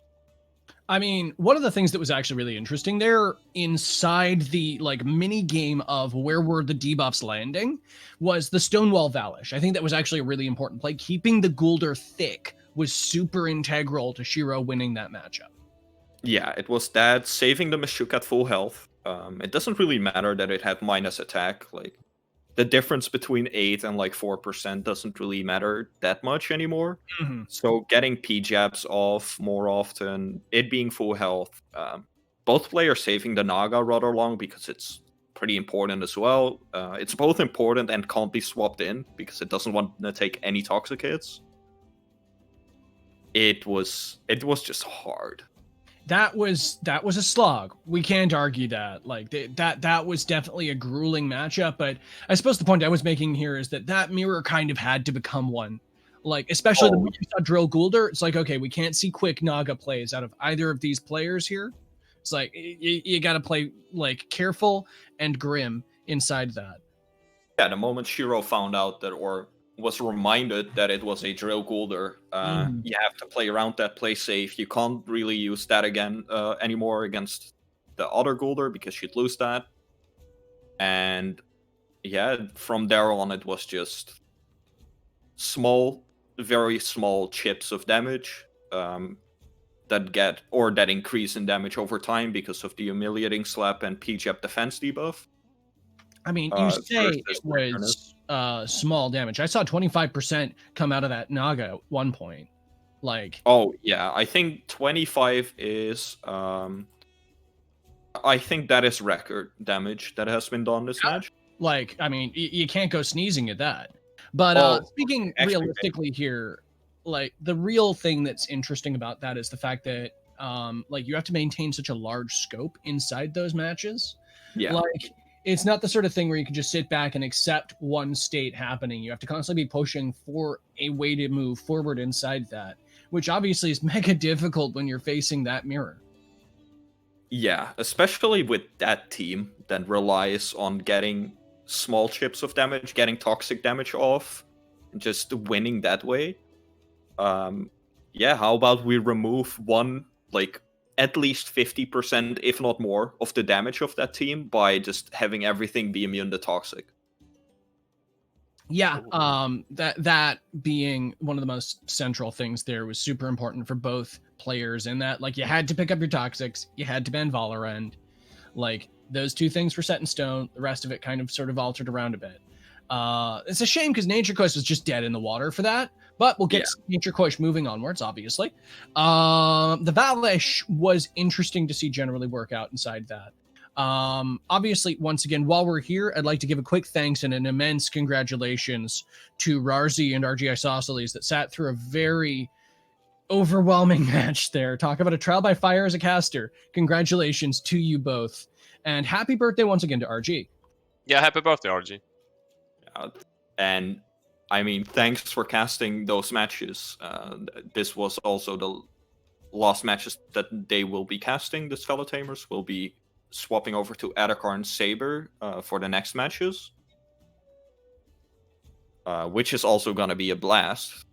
I mean, one of the things that was actually really interesting there inside the like mini game of where were the debuffs landing was the Stonewall Valish. I think that was actually a really important play. Keeping the Goulder thick was super integral to Shiro winning that matchup. Yeah, it was that, saving the Mashuk at full health. It doesn't really matter that it had minus attack. Like, the difference between 8 and like 4% doesn't really matter that much anymore. Mm-hmm. So getting P-jabs off more often, it being full health, both players saving the Naga rather long because it's pretty important as well. It's both important and can't be swapped in because it doesn't want to take any toxic hits. It was just hard. That was a slog. We can't argue that. Like that was definitely a grueling matchup. But I suppose the point I was making here is that mirror kind of had to become one. Like, especially the moment you saw Drill Goulder, it's like, okay, we can't see quick Naga plays out of either of these players here. It's like you got to play like careful and grim inside that. Yeah, the moment Shiro found out that, or was reminded that it was a Drill Goulder, you have to play around that, play safe. You can't really use that again anymore against the other Goulder because you'd lose that. And yeah, from there on it was just small, very small chips of damage that increase in damage over time because of the humiliating slap and P-jab defense debuff. I mean, you say it was small damage. I saw 25% come out of that Naga at one point. Like, oh yeah, I think 25 is I think that is record damage that has been done this match. Like, I mean, you can't go sneezing at that. But speaking realistically here, like, the real thing that's interesting about that is the fact that like, you have to maintain such a large scope inside those matches. Yeah. Like, it's not the sort of thing where you can just sit back and accept one state happening. You have to constantly be pushing for a way to move forward inside that, which obviously is mega difficult when you're facing that mirror. Yeah, especially with that team that relies on getting small chips of damage, getting toxic damage off, and just winning that way. Yeah, how about we remove one, like, at least 50%, if not more, of the damage of that team by just having everything be immune to toxic. Yeah, that being one of the most central things there was super important for both players in that, like, you had to pick up your toxics, you had to ban Valorant. Like, those two things were set in stone. The rest of it kind of sort of altered around a bit. It's a shame because Nature Quest was just dead in the water for that. But we'll get Nature Quest moving onwards, obviously. The Valish was interesting to see generally work out inside that. Obviously, once again, while we're here, I'd like to give a quick thanks and an immense congratulations to Rarzi and RG Isosceles that sat through a very overwhelming match there. Talk about a trial by fire as a caster. Congratulations to you both. And happy birthday once again to RG. Yeah, happy birthday, RG. And I mean, thanks for casting those matches. This was also the last matches that they will be casting. The Spellotamers will be swapping over to Adakar and Saber for the next matches, which is also going to be a blast.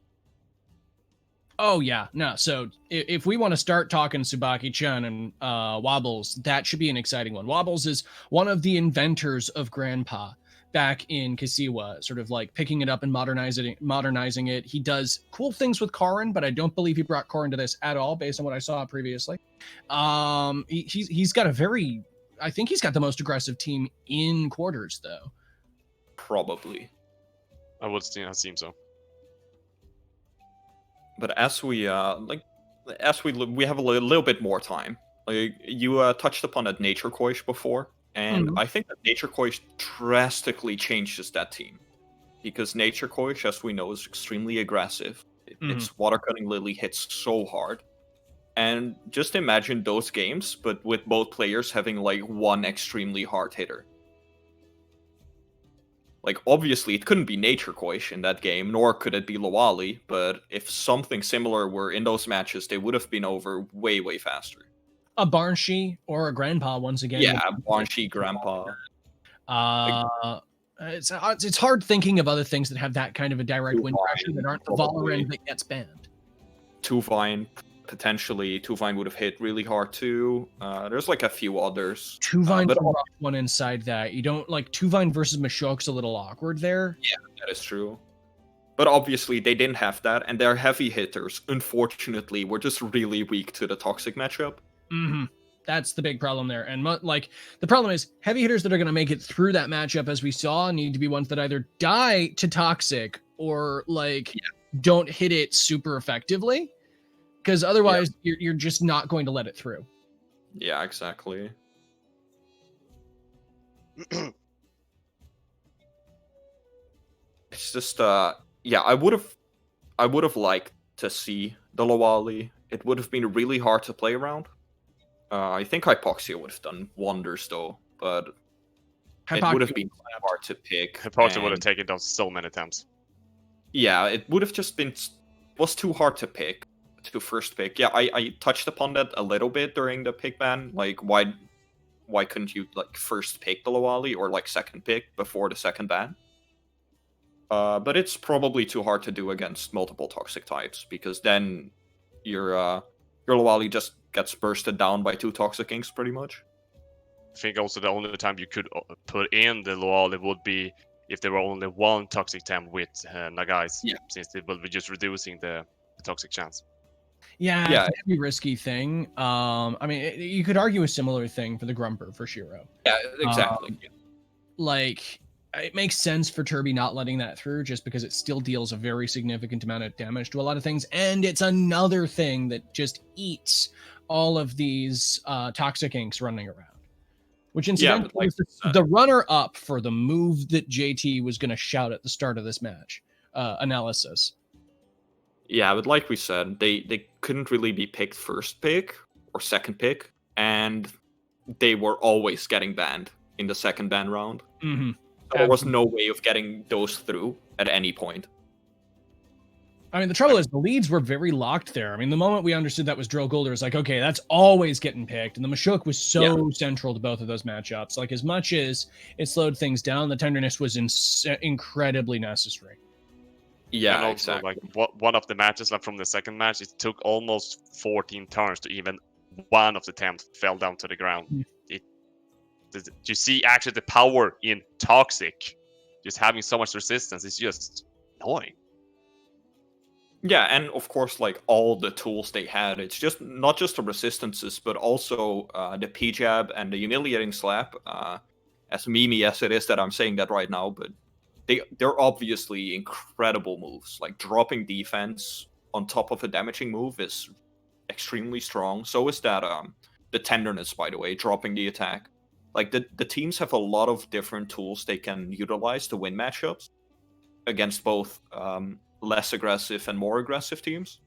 Oh, yeah. No, so if we want to start talking Tsubakki-chan and Wobbles, that should be an exciting one. Wobbles is one of the inventors of Grandpa back in Kasiwa, sort of like picking it up and modernizing it. He does cool things with Karin, but I don't believe he brought Karin to this at all, based on what I saw previously. He's got I think he's got the most aggressive team in quarters, though. Probably. I would seem so. But as we we have a little bit more time. Like you touched upon that Nature Coish before, and I think that Nature Coish drastically changes that team, because Nature Coish, as we know, is extremely aggressive. Its Water Cutting Lily hits so hard, and just imagine those games, but with both players having like one extremely hard hitter. Like, obviously, it couldn't be Nature Coish in that game, nor could it be Lawali, but if something similar were in those matches, they would have been over way, way faster. A Barnshi or a Grandpa, once again. Yeah, Barnshi, Grandpa. It's hard thinking of other things that have that kind of a direct win pressure that aren't the Valorant that gets banned. Tuvine, potentially. Tuvine would have hit really hard too. There's like a few others. Tuvine's a rough one inside that. You don't like Tuvine versus Mashok's a little awkward there. Yeah, that is true. But obviously they didn't have that, and their heavy hitters, unfortunately, were just really weak to the Toxic matchup. That's the big problem there. And like the problem is heavy hitters that are going to make it through that matchup, as we saw, need to be ones that either die to Toxic or like don't hit it super effectively. Because otherwise, you're just not going to let it through. Yeah, exactly. It's just, I would have liked to see the Lawali. It would have been really hard to play around. I think Hypoxia would have done wonders, though, but it would have been hard to pick. Hypoxia would have taken down so many times. Yeah, it would have just been... was too hard to pick. To first pick. Yeah, I touched upon that a little bit during the pick ban. Like, why couldn't you like first pick the Lawali or like second pick before the second ban? But it's probably too hard to do against multiple Toxic types, because then your Lawali just gets bursted down by 2 Toxic Inks pretty much. I think also the only time you could put in the Lawali would be if there were only one Toxic temp with Nagais, since it will be just reducing the Toxic chance. Yeah, it's a pretty risky thing. I mean, you could argue a similar thing for the Grumper for Shiro. Yeah, exactly. Like, it makes sense for Turbi not letting that through, just because it still deals a very significant amount of damage to a lot of things, and it's another thing that just eats all of these Toxic Inks running around. Which incidentally is the runner-up for the move that JT was going to shout at the start of this match. Analysis. Yeah, but like we said, they couldn't really be picked first pick or second pick, and they were always getting banned in the second ban round. There was no way of getting those through at any point. I mean, the trouble is the leads were very locked there. I mean, the moment we understood that was Drill Golder, it was like, okay, that's always getting picked. And the Mashok was so central to both of those matchups. Like, as much as it slowed things down, the tenderness was incredibly necessary. Yeah, and also, exactly. Like, one of the matches, like from the second match, it took almost 14 turns to even one of the attempts fell down to the ground. You see actually the power in Toxic, just having so much resistance is just annoying. Yeah, and of course, like all the tools they had, it's just not just the resistances, but also the P-jab and the humiliating slap. As memey as it is that I'm saying that right now, but they're obviously incredible moves. Like dropping defense on top of a damaging move is extremely strong. So is that the tenderness, by the way, dropping the attack. Like the teams have a lot of different tools they can utilize to win matchups against both less aggressive and more aggressive teams.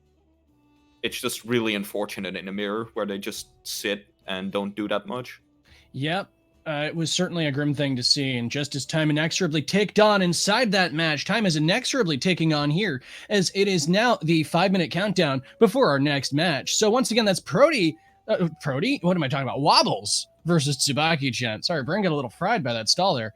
It's just really unfortunate in a mirror where they just sit and don't do that much. Yep. It was certainly a grim thing to see, and just as time inexorably ticked on inside that match, time is inexorably ticking on here, as it is now the 5-minute countdown before our next match. So once again, that's Prody. Prody? What am I talking about? Wobbles versus Tsubakki, gent. Sorry, Brian got a little fried by that stall there.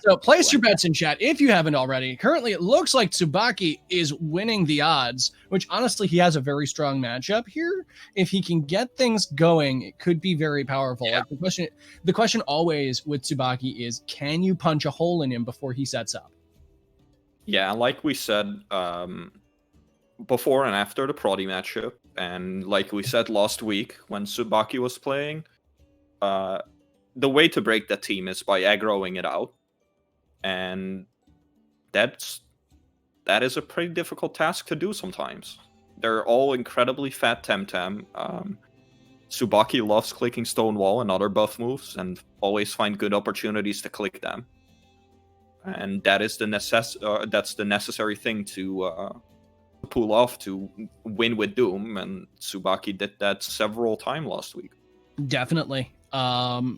So place your bets in chat if you haven't already. Currently, it looks like Tsubakki is winning the odds, which honestly, he has a very strong matchup here. If he can get things going, it could be very powerful. Yeah. Like the question always with Tsubakki is, can you punch a hole in him before he sets up? Yeah, like we said before and after the Prody matchup, and like we said last week when Tsubakki was playing, the way to break that team is by aggroing it out, and that is a pretty difficult task to do sometimes. They're all incredibly fat Temtem. Tsubakki loves clicking Stonewall and other buff moves, and always find good opportunities to click them. And that is that's the necessary thing to pull off to win with Doom, and Tsubakki did that several times last week. Definitely.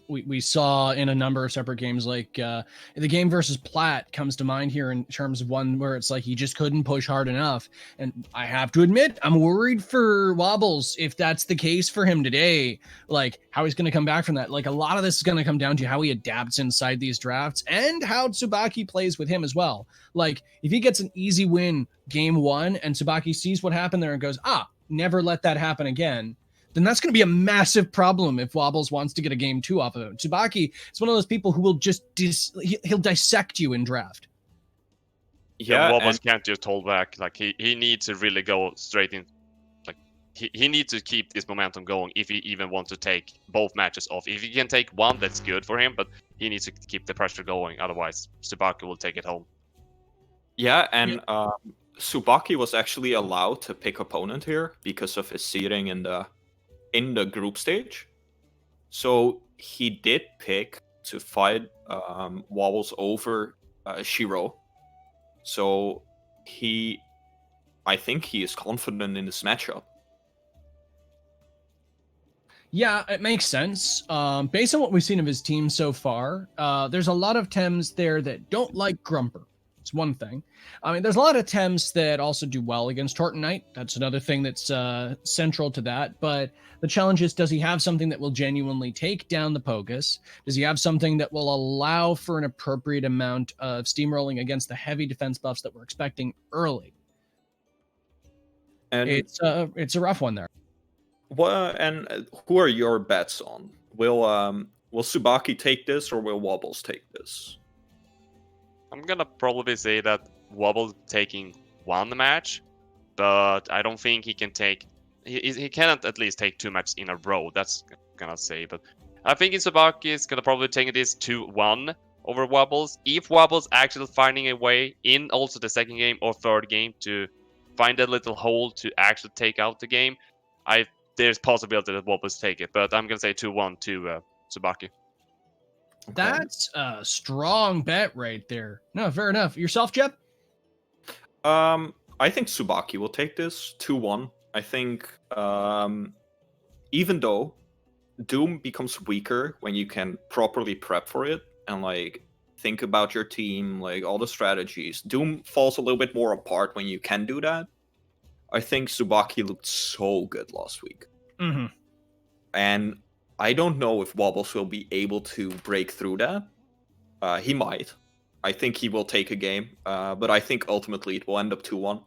We saw in a number of separate games, like the game versus Platt comes to mind here in terms of one where it's like he just couldn't push hard enough. And I have to admit, I'm worried for Wobbles if that's the case for him today, like how he's going to come back from that. Like a lot of this is going to come down to how he adapts inside these drafts and how Tsubakki plays with him as well. Like if he gets an easy win game one and Tsubakki sees what happened there and goes, never let that happen again, then that's going to be a massive problem if Wobbles wants to get a game two off of him. Tsubakki is one of those people who will just he'll dissect you in draft. Yeah, Wobbles can't just hold back. Like he needs to really go straight in. Like he needs to keep this momentum going if he even wants to take both matches off. If he can take one, that's good for him, but he needs to keep the pressure going. Otherwise, Tsubakki will take it home. Yeah, and Tsubakki was actually allowed to pick opponent here because of his seeding in the group stage. So he did pick to fight Wobbles over Shiro. So I think he is confident in this matchup. Yeah, it makes sense. Based on what we've seen of his team so far, there's a lot of Tems there that don't like Grumper. It's one thing. I mean, there's a lot of Tems that also do well against Torton Knight. That's another thing that's central to that. But the challenge is, does he have something that will genuinely take down the Pogus? Does he have something that will allow for an appropriate amount of steamrolling against the heavy defense buffs that we're expecting early? And it's a rough one there. And who are your bets on? Will Tsubakki take this, or will Wobbles take this? I'm gonna probably say that Wobble taking one match, but I don't think he can take. He cannot at least take two matches in a row. That's gonna say, but I think Tsubakki is gonna probably take this 2-1 over Wobbles. If Wobbles actually finding a way in also the second game or third game to find that little hole to actually take out the game, there's possibility that Wobbles take it. But I'm gonna say 2-1 to Tsubakki. Okay. That's a strong bet right there. No, fair enough. Yourself, Jeb? I think Tsubakki will take this 2-1. I think even though Doom becomes weaker when you can properly prep for it and like think about your team, like all the strategies, Doom falls a little bit more apart when you can do that. I think Tsubakki looked so good last week. Mm-hmm. And I don't know if Wobbles will be able to break through that. He might. I think he will take a game, but I think ultimately it will end up 2-1.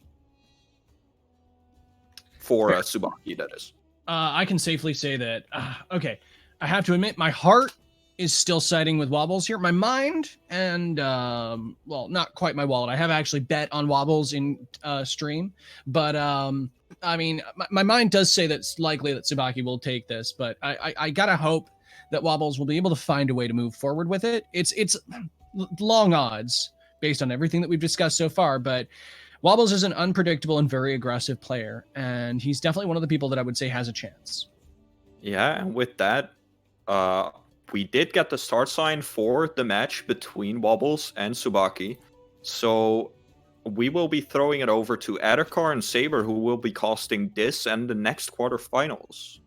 For Tsubakki, that is. I can safely say that, okay, I have to admit, my heart is still siding with Wobbles here. My mind and, well, not quite my wallet. I have actually bet on Wobbles in stream, but I mean, my mind does say that it's likely that Tsubakki will take this, but I gotta hope that Wobbles will be able to find a way to move forward with it. It's long odds based on everything that we've discussed so far, but Wobbles is an unpredictable and very aggressive player, and he's definitely one of the people that I would say has a chance. Yeah, and with that, we did get the start sign for the match between Wobbles and Tsubakki. So we will be throwing it over to Adhikar and Saber, who will be casting this and the next quarterfinals.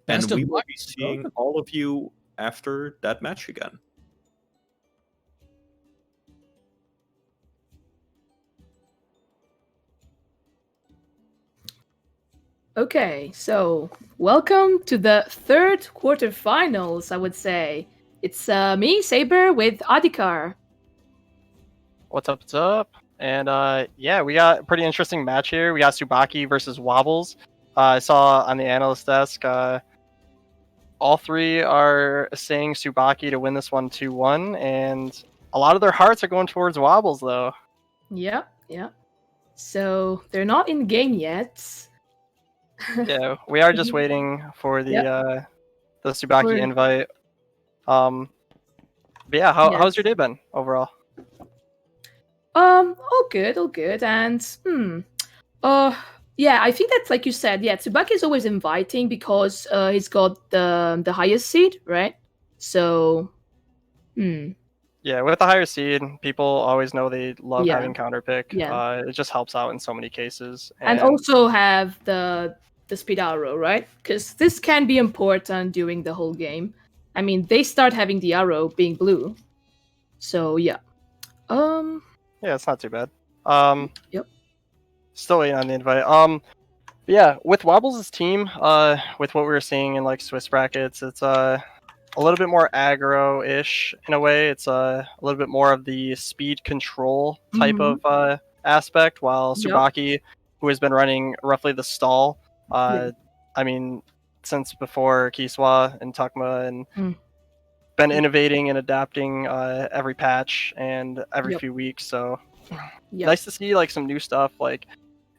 Best And we of will luck be to both seeing of all of you after that match again. Okay, so welcome to the third quarterfinals, I would say. It's me, Saber, with Adhikar. What's up? What's up? And yeah, we got a pretty interesting match here. We got Tsubakki versus Wobbles. I saw on the analyst desk, all three are saying Tsubakki to win this one 2-1, and a lot of their hearts are going towards Wobbles, though. Yep. So they're not in game yet. Yeah, we are just waiting for the Tsubakki invite. But yeah, how's your day been overall? All good. And yeah, I think that's like you said. Yeah, Tsubakki is always inviting because he's got the highest seed, right? So, Yeah, with the higher seed, people always know they love having counterpick. Yeah. It just helps out in so many cases. And also have the speed arrow, right? Because this can be important during the whole game. I mean, they start having the arrow being blue. So yeah. Yeah, it's not too bad. Yep. Still waiting on the invite. Yeah, with Wobbles' team, with what we were seeing in like Swiss brackets, it's a little bit more aggro-ish in a way. It's a little bit more of the speed control type of aspect, while Tsubakki, who has been running roughly the stall, I mean, since before Kiswa and Takma, and been innovating and adapting every patch and every few weeks. So nice to see like some new stuff. Like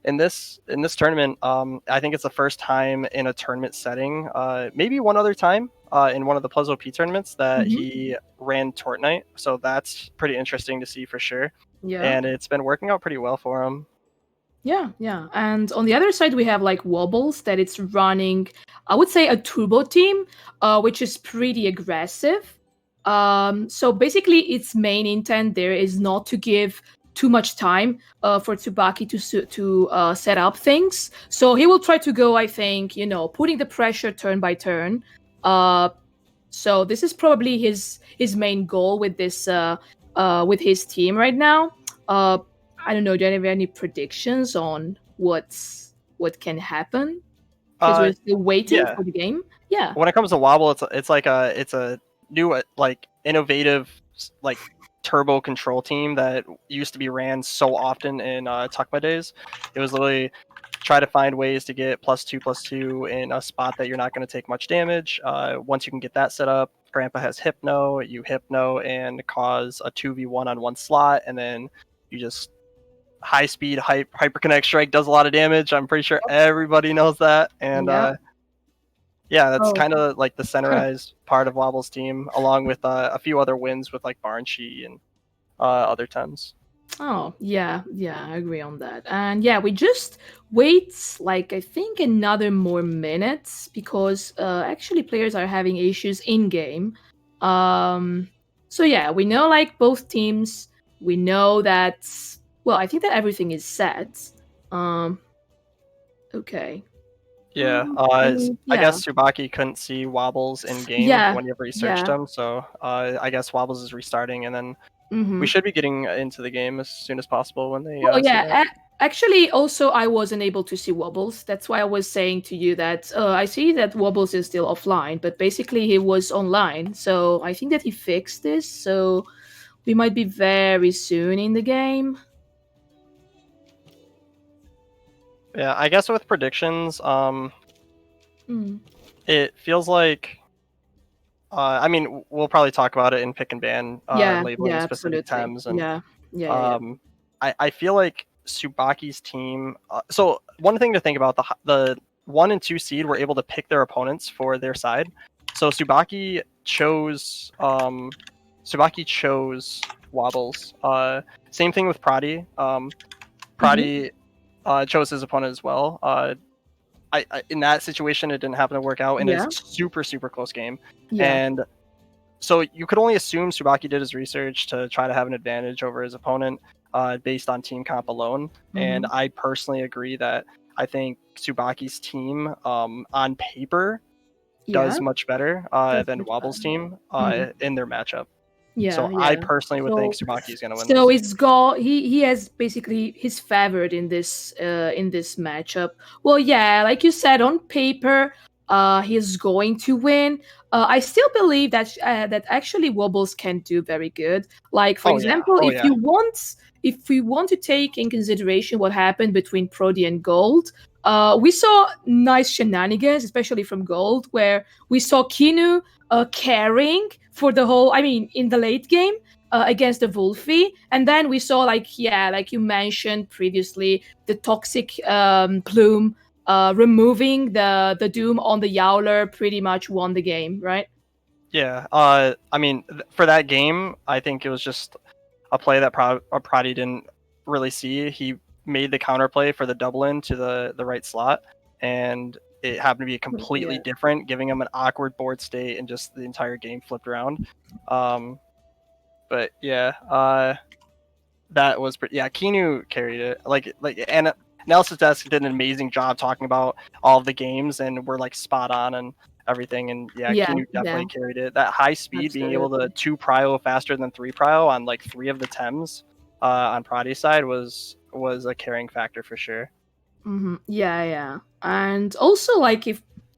in this tournament, I think it's the first time in a tournament setting, maybe one other time in one of the Puzzle P tournaments that he ran Tort Night. So that's pretty interesting to see for sure. Yeah. And it's been working out pretty well for him. Yeah. And on the other side, we have like Wobbles that it's running, I would say, a turbo team, which is pretty aggressive. So basically, its main intent there is not to give too much time for Tsubakki to set up things. So he will try to go, I think, putting the pressure turn by turn. So this is probably his main goal with this with his team right now. I don't know. Do you have any predictions on what can happen? Because we're still waiting for the game. Yeah. When it comes to Wobble, it's a new like innovative like turbo control team that used to be ran so often in Takma days. It was literally try to find ways to get +2/+2 in a spot that you're not going to take much damage. Once you can get that set up, Grandpa has Hypno. You Hypno and cause a 2v1 on one slot, and then you just high speed hyperconnect strike does a lot of damage. I'm pretty sure everybody knows that. And yeah, that's kind of like the centralized part of Wobble's team, along with a few other wins with like Barnshi and other times. Oh, yeah, I agree on that. And yeah, we just wait like I think another more minutes because actually players are having issues in game. So yeah, we know like both teams. We know that. Well, I think that everything is set. Okay. Yeah, I guess Tsubakki couldn't see Wobbles in game whenever he searched him, so I guess Wobbles is restarting, and then we should be getting into the game as soon as possible when they. Actually, also I wasn't able to see Wobbles. That's why I was saying to you that I see that Wobbles is still offline, but basically he was online. So I think that he fixed this. So we might be very soon in the game. Yeah, I guess with predictions, it feels like. I mean, we'll probably talk about it in pick and ban labeling specific times, and I feel like Tsubakki's team. So one thing to think about: the 1 and 2 seed were able to pick their opponents for their side. So Tsubakki chose Wobbles. Same thing with Prody. Prody chose his opponent as well. in that situation, it didn't happen to work out, and Yeah. it's super close game. Yeah. And so you could only assume Tsubakki did his research to try to have an advantage over his opponent based on team comp alone. And I personally agree that I think Tsubakki's team on paper does much better than Wobbles' team in their matchup. Yeah, So yeah. I personally would think So- Tsubakki is going to win. So this. it's he has basically his favored in this matchup. Well, yeah, like you said, on paper, he's going to win. I still believe that that actually Wobbles can do very good. Like for example, if we want to take in consideration what happened between Prody and Golld, we saw nice shenanigans, especially from Golld, where we saw Kinu carrying for the whole. I mean, in the late game. Against the Wolfie, and then we saw like you mentioned previously, the toxic plume removing the doom on the Yowler pretty much won the game, right? Yeah, I mean, for that game, I think it was just a play that Prody didn't really see. He made the counterplay for the double in to the right slot, and it happened to be completely different, giving him an awkward board state, and just the entire game flipped around. But yeah, that was pretty. Yeah, Kinu carried it. And Analysis Desk did an amazing job talking about all of the games, and we're like spot on and everything. And Kinu definitely carried it. That high speed, being able to 2 prio faster than 3 prio on like 3 of the Tems on Prody's side was a carrying factor for sure. Yeah. And also, like,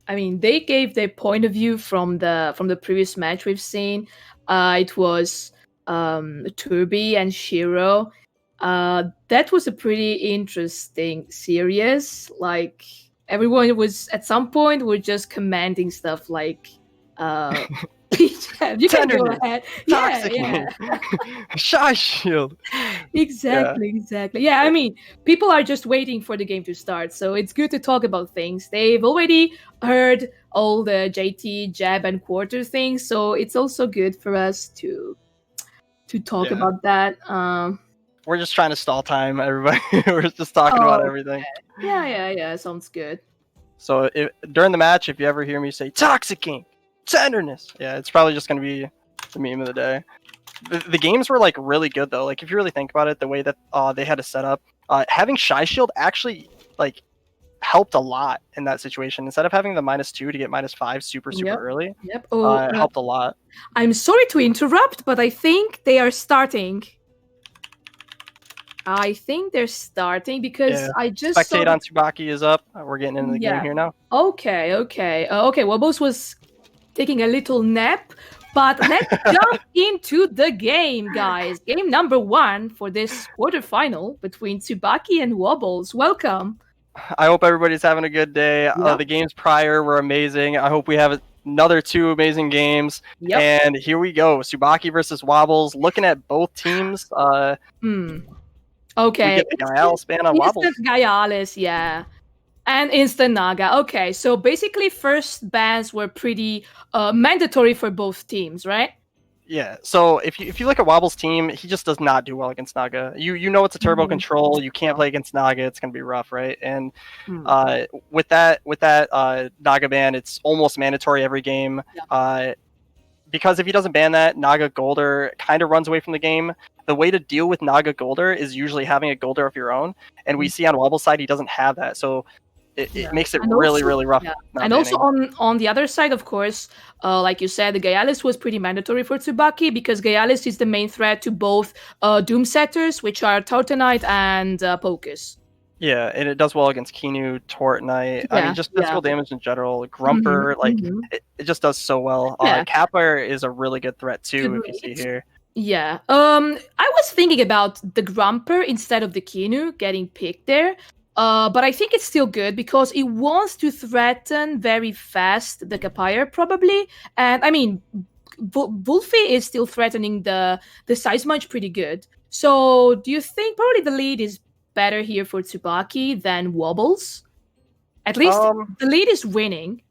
they gave their point of view from the previous match we've seen. It was Turbi and Shiro. That was a pretty interesting series. Like, everyone was at some point were just commanding stuff like you can go ahead. Yeah. Shy shield. Exactly. Yeah, I mean, people are just waiting for the game to start, so it's good to talk about things. They've already heard all the JT, Jab, and Quarter things, so it's also good for us to talk about that. We're just trying to stall time, everybody. We're just talking about everything. Yeah, sounds good. So during the match, if you ever hear me say Toxic King, tenderness, it's probably just going to be the meme of the day. The games were like really good though. Like if you really think about it, the way that they had to set up, having Shy Shield actually like helped a lot in that situation. Instead of having the -2 to get -5 super early, it helped a lot. I'm sorry to interrupt, but I think they are starting. I think they're starting because I just spectate on Tsubakki is up. We're getting into the game here now. Okay. Wobbles was taking a little nap, but let's jump into the game, guys. Game number 1 for this quarterfinal between Tsubakki and Wobbles. Welcome. I hope everybody's having a good day. The games prior were amazing. I hope we have another 2 amazing games. And here we go. Tsubakki versus Wobbles. Looking at both teams. Okay. We get the Gaialis ban on Wobbles. Instant Gaialis, yeah. And Instant Naga. Okay, so basically first bans were pretty mandatory for both teams, right? Yeah, so if you look at Wobble's team, he just does not do well against Naga. You know it's a turbo control. You can't play against Naga. It's going to be rough, right? And with that Naga ban, it's almost mandatory every game. Because if he doesn't ban that, Naga Golder kind of runs away from the game. The way to deal with Naga Golder is usually having a Golder of your own. And we see on Wobble's side, he doesn't have that. So it makes it really rough. And also on the other side, of course, like you said, the Gaialis was pretty mandatory for Tsubakki because Gaialis is the main threat to both Doom setters, which are Tortonite and Pocus. Yeah, and it does well against Kinu, Tortonite. I mean, just physical damage in general. Grumper, it just does so well. Kappa is a really good threat too, if you see here. Yeah. I was thinking about the Grumper instead of the Kinu getting picked there. But I think it's still good because it wants to threaten very fast the Kapire probably. And I mean, Wolfie is still threatening the Size Munch pretty good. So do you think probably the lead is better here for Tsubakki than Wobbles? At least the lead is winning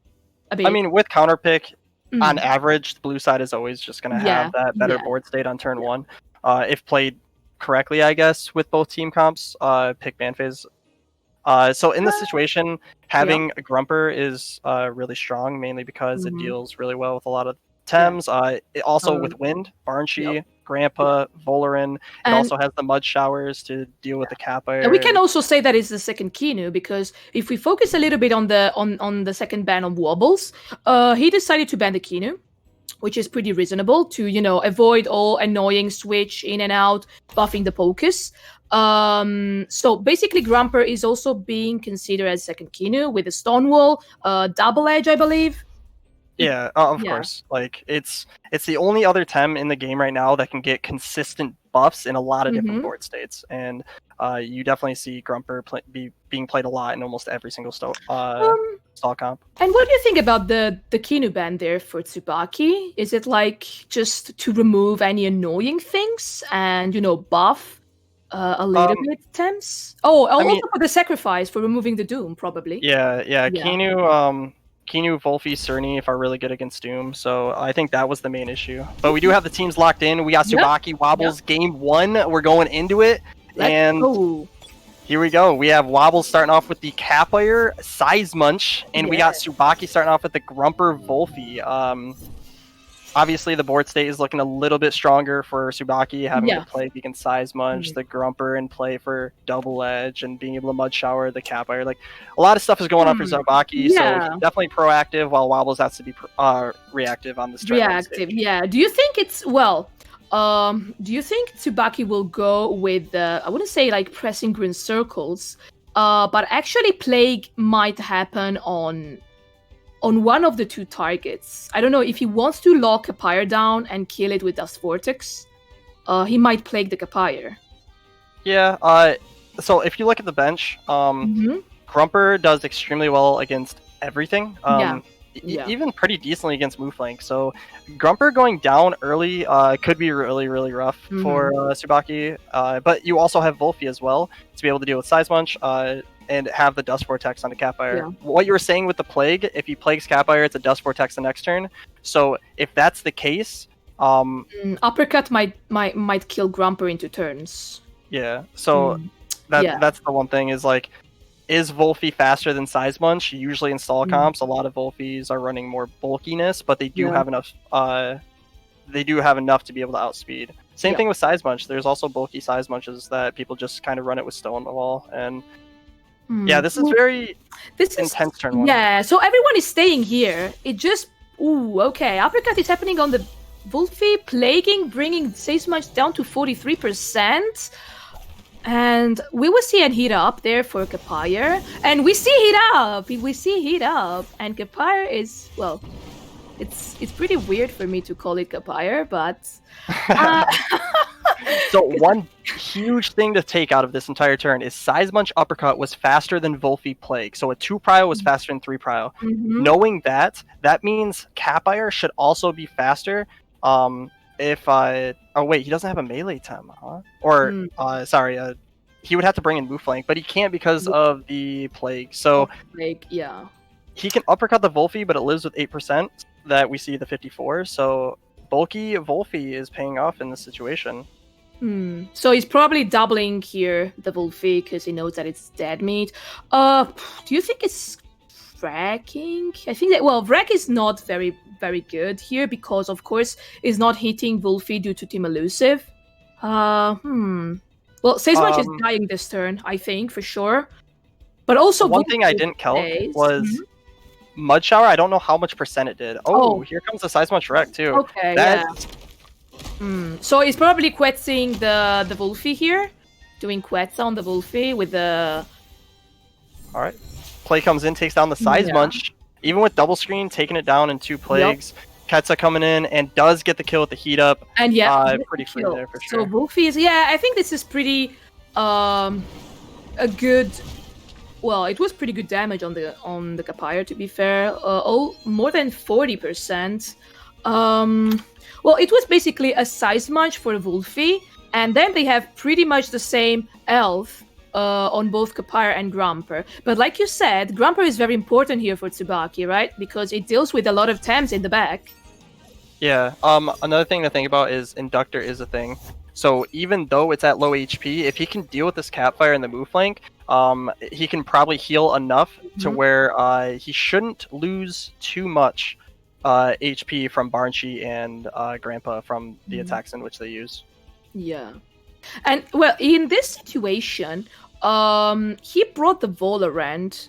a bit. I mean, with counterpick, on average, the blue side is always just going to have that better board state on turn 1. If played correctly, I guess, with both team comps, pick ban phase. So in this situation, having a Grumper is really strong, mainly because it Mhm. deals really well with a lot of Tems. Also with Wind, Barnshi, Grandpa, Volarin. It And- also has the Mud Showers to deal with the Kappa. And we can also say that it's the second Kinu, because if we focus a little bit on the second ban on Wobbles, he decided to ban the Kinu, which is pretty reasonable to, avoid all annoying switch in and out, buffing the Pocus. So basically Grumper is also being considered as second Kinu with a Stonewall, double edge, I believe. Yeah, of course. Like it's the only other Tem in the game right now that can get consistent buffs in a lot of different board states, and you definitely see Grumper being played a lot in almost every single stall comp. And what do you think about the Kinu ban there for Tsubakki? Is it like just to remove any annoying things and buff a little bit Temps? Also for the sacrifice for removing the Doom, probably. Yeah. Kinu, Volfi, Cerny are really good against Doom, so I think that was the main issue. But we do have the teams locked in. We got Tsubakki, Wobbles, game 1. We're going into it. Let's go. Here we go. We have Wobbles starting off with the Capire, Size Munch, and we got Tsubakki starting off with the Grumper, Volfi. Obviously, the board state is looking a little bit stronger for Tsubakki, having the Plague against Size Munch, the Grumper in play for Double Edge, and being able to Mud Shower the Capire. Like, a lot of stuff is going on for Tsubakki, so he's definitely proactive, while Wobbles has to be reactive on this reactive, yeah. Do you think it's, do you think Tsubakki will go with, I wouldn't say like pressing green circles, but actually Plague might happen on one of the two targets? I don't know if he wants to lock Capire down and kill it with Dust Vortex. He might Plague the Capire. Yeah, so if you look at the bench, Grumper does extremely well against everything. Even pretty decently against Mooflank. So Grumper going down early could be really, really rough for Tsubakki. But you also have Volfi as well to be able to deal with Size Munch and have the Dust Vortex on the Capire. Yeah. What you were saying with the Plague, if he plagues Capire, it's a Dust Vortex the next turn. So if that's the case... Uppercut might kill Grumper into turns. Yeah, so that's the one thing is like, is Volfi faster than Size Munch? Usually in stall comps, a lot of Volfis are running more bulkiness, but they do have enough. They do have enough to be able to outspeed. Same thing with Size Munch. There's also bulky Size Munches that people just kind of run it with Stonewall, and this is intense turn 1. Yeah, so everyone is staying here. It just okay. Uppercut is happening on the Volfi, plaguing, bringing Size Munch down to 43%. And we will see a heat up there for Capire. And we see heat up! And Capire is, it's pretty weird for me to call it Capire, but... So one huge thing to take out of this entire turn is Size Munch Uppercut was faster than Volfi Plague. So a 2 prio was faster than 3 prio. Knowing that means Capire should also be faster. Oh wait, he doesn't have a melee Tem, huh? Or he would have to bring in Mooflank, but he can't because of the Plague. So he can uppercut the Volfi, but it lives with 8% that we see the 54. So bulky Volfi is paying off in this situation. So he's probably doubling here the Volfi because he knows that it's dead meat. Do you think it's fracking? I think that Wreck is not very, very good here because of course is not hitting Volfi due to Team Elusive. Well, Size Munch is dying this turn, I think, for sure. But also one thing I didn't count was Mud Shower. I don't know how much percent it did. Here comes the Size Munch Wreck too. Okay, So he's probably quetzing the Volfi here. Doing quetza on the Volfi with the... Alright. Play comes in, takes down the Size Munch. Even with double screen, taking it down in 2 plagues. Ketsa coming in and does get the kill with the heat up. And pretty free there for sure. So Volfi is, I think this is pretty a good... Well, it was pretty good damage on the Capire, to be fair. More than 40%. Well, it was basically a Size Munch for Volfi, and then they have pretty much the same health on both Capire and Grumper. But like you said, Grumper is very important here for Tsubakki, right? Because it deals with a lot of Tems in the back. Yeah, another thing to think about is Inductor is a thing. So even though it's at low HP, if he can deal with this Capfire and the move flank, he can probably heal enough to Mhm. where he shouldn't lose too much HP from Barnchi and Grandpa from the Mhm. attacks in which they use. Yeah. And well, in this situation, he brought the Valorant.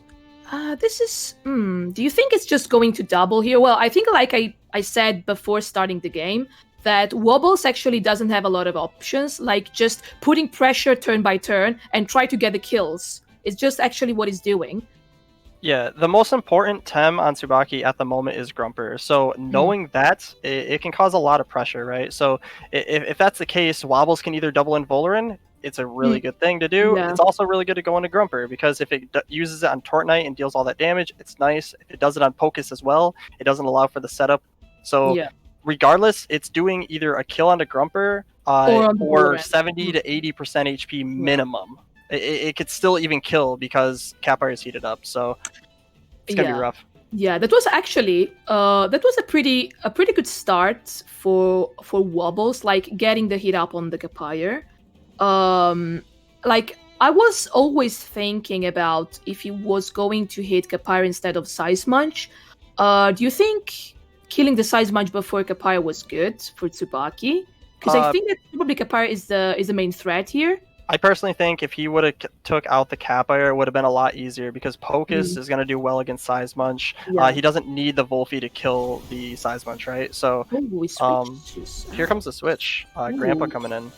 This is. Do you think it's just going to double here? Well, I think, like I said before starting the game, that Wobbles actually doesn't have a lot of options, like just putting pressure turn by turn and try to get the kills. It's just actually what he's doing. Yeah, the most important tem on Tsubakki at the moment is Grumper. So knowing that, it can cause a lot of pressure, right? So if that's the case, Wobbles can either double in Volarin. It's a really good thing to do. Yeah. It's also really good to go into Grumper, because if it uses it on Tort Knight and deals all that damage, it's nice. If it does it on Pocus as well, it doesn't allow for the setup. So Yeah. regardless, it's doing either a kill onto Grumper on the or Volarin. 70 to 80% HP minimum. It could still even kill because Capire is heated up, so it's gonna be rough. Yeah, that was actually that was a pretty good start for Wobbles, like getting the hit up on the Capire. Like I was always thinking about if he was going to hit Capire instead of Size Munch. Do you think killing the Size Munch before Capire was good for Tsubakki? Because I think that probably Capire is the main threat here. I personally think if he would have took out the Capire, it would have been a lot easier, because Pocus is going to do well against Size Munch. Yeah. He doesn't need the Wolfie to kill the Size Munch, right? So Ooh, he switches. here comes the switch. Grandpa coming in.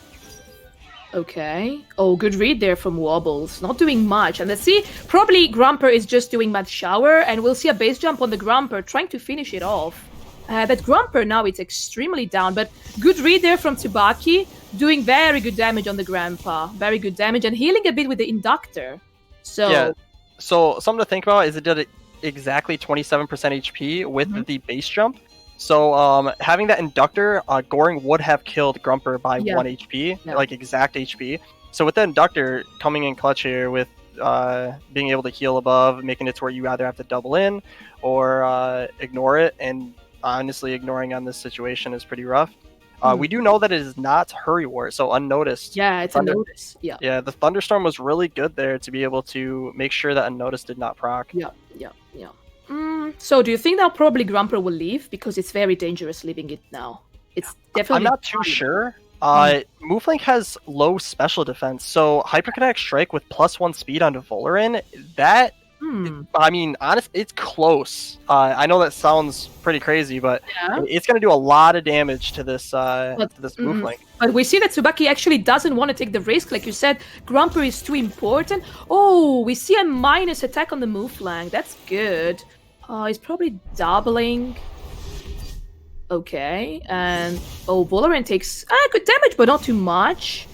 Okay. Oh, good read there from Wobbles. Not doing much. And let's see, probably Grumper is just doing Mad Shower, and we'll see a base jump on the Grumper, trying to finish it off. That Grumper now, it's extremely down, but good read there from Tsubakki, doing very good damage on the Grandpa. Very good damage, and healing a bit with the Inductor. So Yeah. So something to think about is it did exactly 27% HP with the base jump. So having that Inductor, Goring would have killed Grumper by 1 HP, like exact HP. So with the Inductor coming in clutch here with being able to heal above, making it to where you either have to double in or ignore it, and honestly ignoring on this situation is pretty rough. We do know that it is not Hurry Wart, so unnoticed. yeah, it's a notice. Yeah. Yeah, the Thunderstorm was really good there to be able to make sure that unnoticed did not proc. Yeah. So do you think now probably Grumper will leave, because it's very dangerous leaving it now? It's definitely. I'm not too sure. Mooflink has low special defense, so Hyperkinetic Strike with +1 speed onto Volarin, that I mean, honestly, it's close. I know that sounds pretty crazy, but it's going to do a lot of damage to this Mooflink. But we see that Tsubakki actually doesn't want to take the risk. Like you said, Grumper is too important. Oh, we see a minus attack on the Mooflink. That's good. He's probably doubling. Okay, and Volarin takes good damage, but not too much.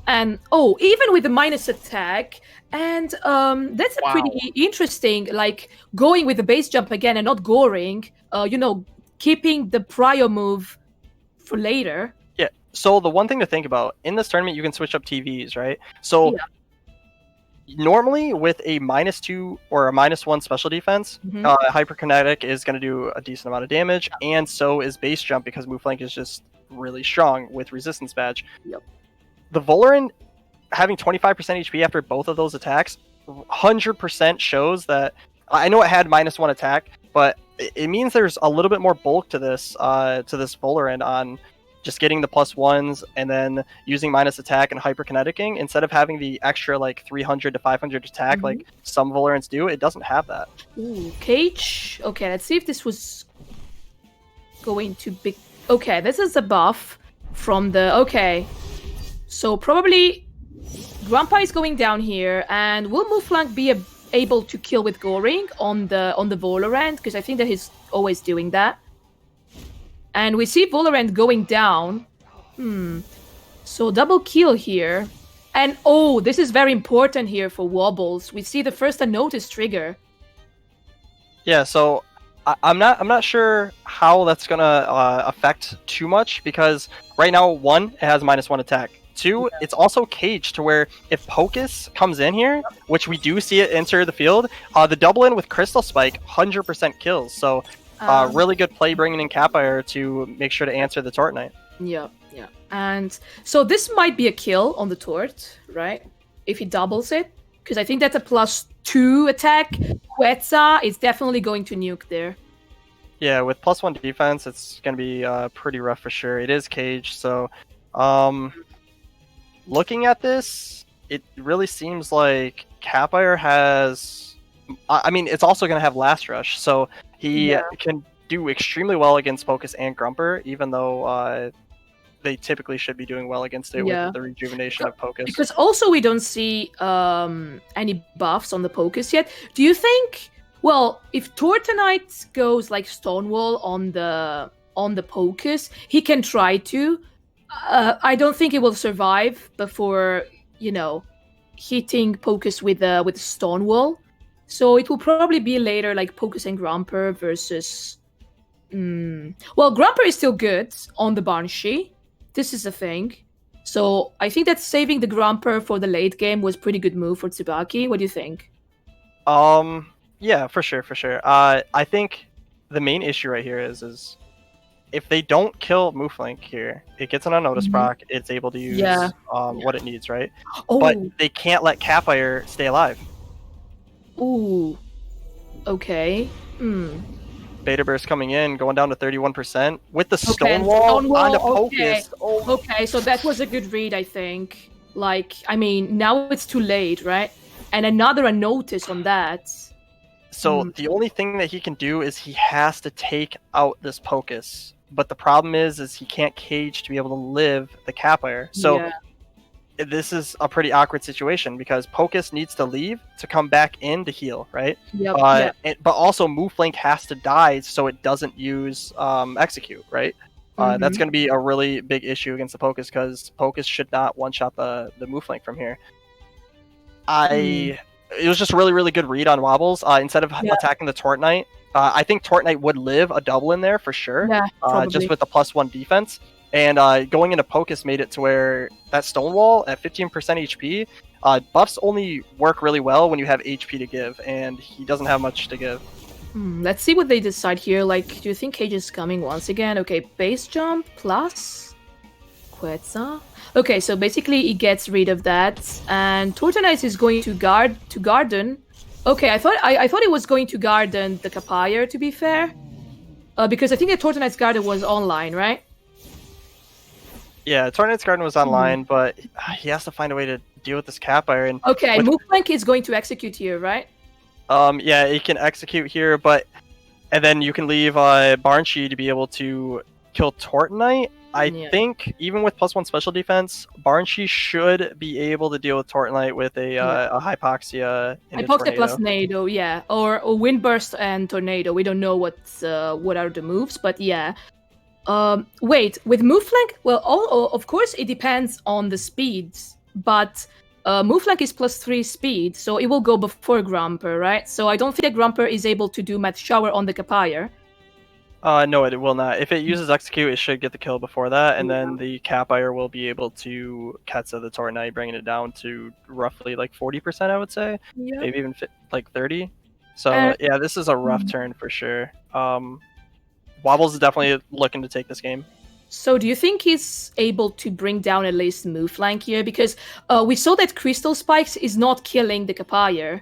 And even with the minus attack, and that's a pretty interesting, like going with the base jump again and not goring. Keeping the prio move for later. Yeah. So the one thing to think about in this tournament, you can switch up TVs, right? So normally with a -2 or a -1 special defense, Hyperkinetic is going to do a decent amount of damage, and so is base jump, because Mooflink is just really strong with resistance badge. Yep. The Volarin having 25% HP after both of those attacks 100% shows that, I know it had -1 attack, but it means there's a little bit more bulk to this Volarin on just getting the +1s and then using minus attack and hyperkineticing instead of having the extra like 300 to 500 attack like some Volarins do. It doesn't have that. Ooh, Cage. Okay, let's see if this was going to be... Okay, this is a buff from the... Okay, so probably Grandpa is going down here, and will Mooflank be able to kill with Goring on the Valorant? Because I think that he's always doing that. And we see Valorant going down. So double kill here. And this is very important here for Wobbles. We see the first unnoticed trigger. Yeah, so I'm not sure how that's gonna affect too much, because right now, 1, it has -1 attack. 2, it's also caged to where if Pocus comes in here, which we do see it enter the field, the double in with Crystal Spike 100% kills. So really good play bringing in Capire to make sure to answer the Tort Knight. Yeah. And so this might be a kill on the Tort, right? If he doubles it. because I think that's a +2 attack. Quetzal is definitely going to nuke there. Yeah, with +1 defense, it's going to be pretty rough for sure. It is caged, so looking at this, it really seems like Capire has... I mean, it's also going to have Last Rush, so he can do extremely well against Focus and Grumper, even though they typically should be doing well against it with the rejuvenation of Focus. Because also we don't see any buffs on the Focus yet. Do you think... Well, if Tortonite goes like Stonewall on the Focus, he can try to. I don't think it will survive before, you know, hitting Focus with Stonewall. So it will probably be later, like Focus and Grumper versus... Well, Grumper is still good on the Banshee. This is the thing. So I think that saving the Grumper for the late game was pretty good move for Tsubakki. What do you think? Yeah, for sure. I think the main issue right here is if they don't kill Mooflink here, it gets an unnoticed proc, it's able to use what it needs, right? Oh. But they can't let Capire stay alive. Ooh. Okay. Beta Burst coming in, going down to 31% with the Stonewall on the Focus. Oh. Okay, so that was a good read, I think. Like, I mean, now it's too late, right? And another unnotice on that. So the only thing that he can do is he has to take out this Focus. But the problem is he can't cage to be able to live the Capire. So this is a pretty awkward situation because Focus needs to leave to come back in to heal, right? But also Mooflink has to die so it doesn't use Execute, right? That's going to be a really big issue against the Focus because Focus should not one-shot the Mooflink from here. It was just a really, really good read on Wobbles. Instead of attacking the Tortonite, I think Tortonite would live a double in there for sure. Yeah, just with the +1 defense. And going into Focus made it to where that Stonewall at 15% HP, buffs only work really well when you have HP to give, and he doesn't have much to give. Let's see what they decide here. Like, do you think Cage is coming once again? Okay, base jump plus Quetzal. Okay, so basically he gets rid of that, and Tortonite is going to garden. Okay, I thought it was going to garden the Capire, to be fair, because I think the Tortonite's garden was online, right? Yeah, Tortonite's garden was online, but he has to find a way to deal with this Capire. And okay, Mooflink is going to execute here, right? Yeah, he can execute here, and then you can leave Banshee to be able to kill Tortonite. I think even with +1 special defense, Banshee should be able to deal with Tortonite with a Hypoxia and Hypoxia plus Tornado, yeah, or Windburst and Tornado. We don't know what are the moves, but yeah. Wait, with Mooflink, well, of course it depends on the speeds, but Mooflink is +3 speed, so it will go before Grumper, right? So I don't think that Grumper is able to do Mad Shower on the Capire. No, it will not. If it uses Execute, it should get the kill before that, and then the Capire will be able to Ketsa the Tortonite, bringing it down to roughly like 40%, I would say. Maybe even like 30. So yeah, this is a rough turn for sure. Wobbles is definitely looking to take this game. So do you think he's able to bring down at least Mooflink here? Because we saw that Crystal Spikes is not killing the Capire.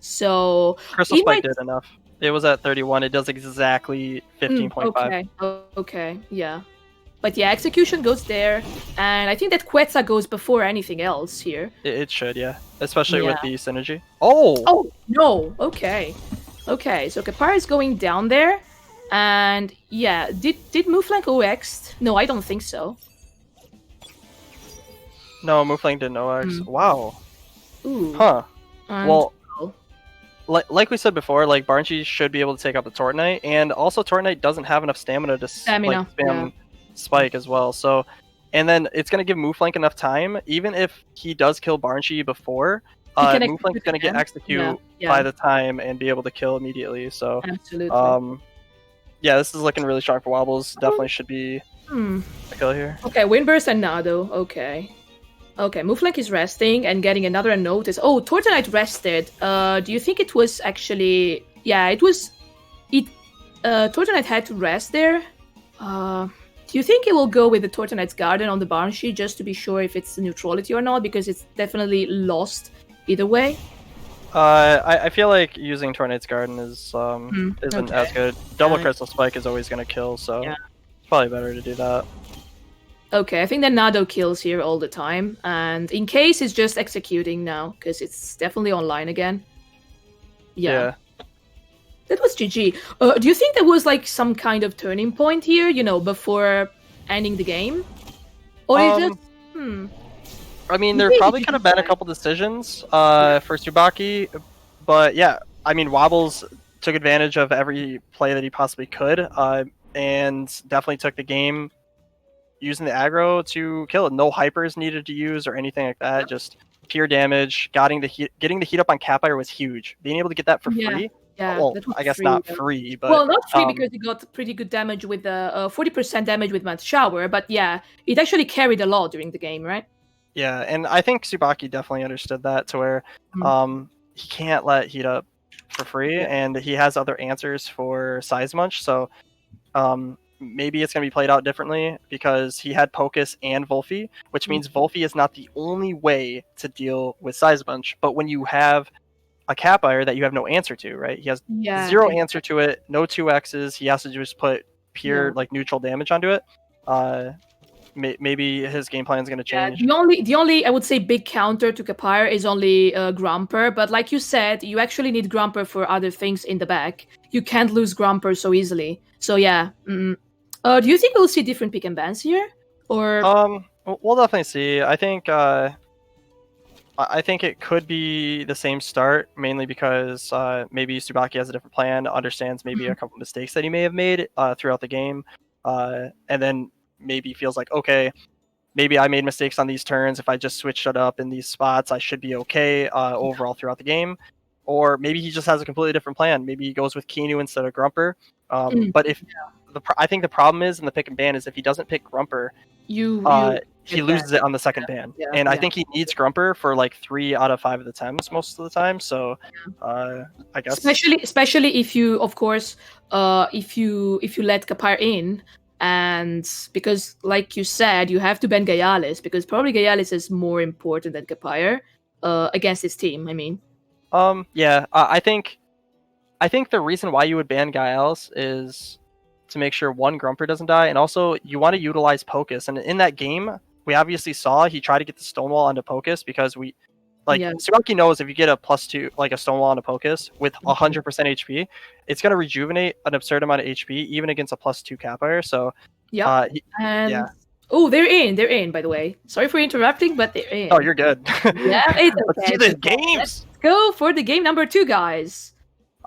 So Crystal Spike did enough. It was at 31. It does exactly 15.5. Okay, yeah. But yeah, Execution goes there, and I think that Quetzal goes before anything else here. It should, yeah. Especially with the synergy. Oh, no. Okay, so Capire is going down there, and yeah, did Mooflink OX? No, I don't think so. No, Mooflink didn't OX. Wow. Ooh. Huh. Well, like we said before, like Banshee should be able to take out the Tortonite, and also Tortonite doesn't have enough stamina to spam Spike as well. So, and then it's gonna give Mooflink enough time, even if he does kill Banshee before. Mooflink's gonna get Execute by the time and be able to kill immediately. So, absolutely. Yeah, this is looking really strong for Wobbles. Definitely should be a kill here. Okay, Windburst and Nado. Okay, Mooflink is resting and getting another unnoticed. Oh, Tortonite rested. Do you think it was actually... Yeah, it was... Tortonite had to rest there. Do you think it will go with the Tortonite's Garden on the Banshee just to be sure if it's neutrality or not? Because it's definitely lost either way. I feel like using Tornade's Garden is isn't as okay. good. Double Yeah. Crystal Spike is always gonna kill, so Yeah. it's probably better to do that. Okay, I think that Nado kills here all the time, and in case it's just executing now because it's definitely online again. Yeah. That was GG. Do you think there was like some kind of turning point here, before ending the game? Or you just I mean, there Maybe probably you could have can been a try. couple decisions for Tsubakki, but yeah, I mean, Wobbles took advantage of every play that he possibly could, and definitely took the game using the aggro to kill it. No hypers needed to use or anything like that. Just pure damage. Getting the heat up on Capire was huge. Being able to get that for free. Yeah, Well, that was I guess free, not yeah. free, but Well, not free because he got pretty good damage with the 40% damage with Mad Shower, but yeah, it actually carried a lot during the game, right? yeah, and I think Tsubakki definitely understood that to where he can't let heat up for free, and he has other answers for Size Munch, so maybe it's going to be played out differently because he had Pocus and Volphy, which means Volphy is not the only way to deal with Size Munch, but when you have a Capire that you have no answer to, right? He has zero answer to it, no 2Xs, he has to just put pure like neutral damage onto it. Maybe his game plan is going to change. The only I would say big counter to Capire is only Grumper, but like you said, you actually need Grumper for other things in the back. You can't lose Grumper so easily. So yeah. Do you think we'll see different pick and bans here, or? We'll definitely see. I think it could be the same start, mainly because maybe Tsubakki has a different plan, understands maybe a couple mistakes that he may have made throughout the game, and then maybe feels like, okay, maybe I made mistakes on these turns. If I just switched it up in these spots, I should be okay overall throughout the game. Or maybe he just has a completely different plan. Maybe he goes with Keanu instead of Grumper. But if I think the problem is in the pick and ban is if he doesn't pick Grumper, he loses it on the second ban. And I think he needs Grumper for like 3 out of 5 of the attempts most of the time. So I guess especially if you, of course, if you let Capire in. And because, like you said, you have to ban Gaialis because probably Gaialis is more important than Capire against his team. I mean, I think the reason why you would ban Gaialis is to make sure one Grumper doesn't die, and also you want to utilize Pocus. And in that game, we obviously saw he tried to get the Stonewall onto Pocus because Shirokky knows if you get a +2, like a Stonewall on a Pocus with 100% HP, it's going to rejuvenate an absurd amount of HP, even against a +2 Capire. So, oh, they're in, by the way. Sorry for interrupting, but they're in. Oh, you're good. Yeah, it's okay. Let's see the games! Let's go for the game number 2, guys.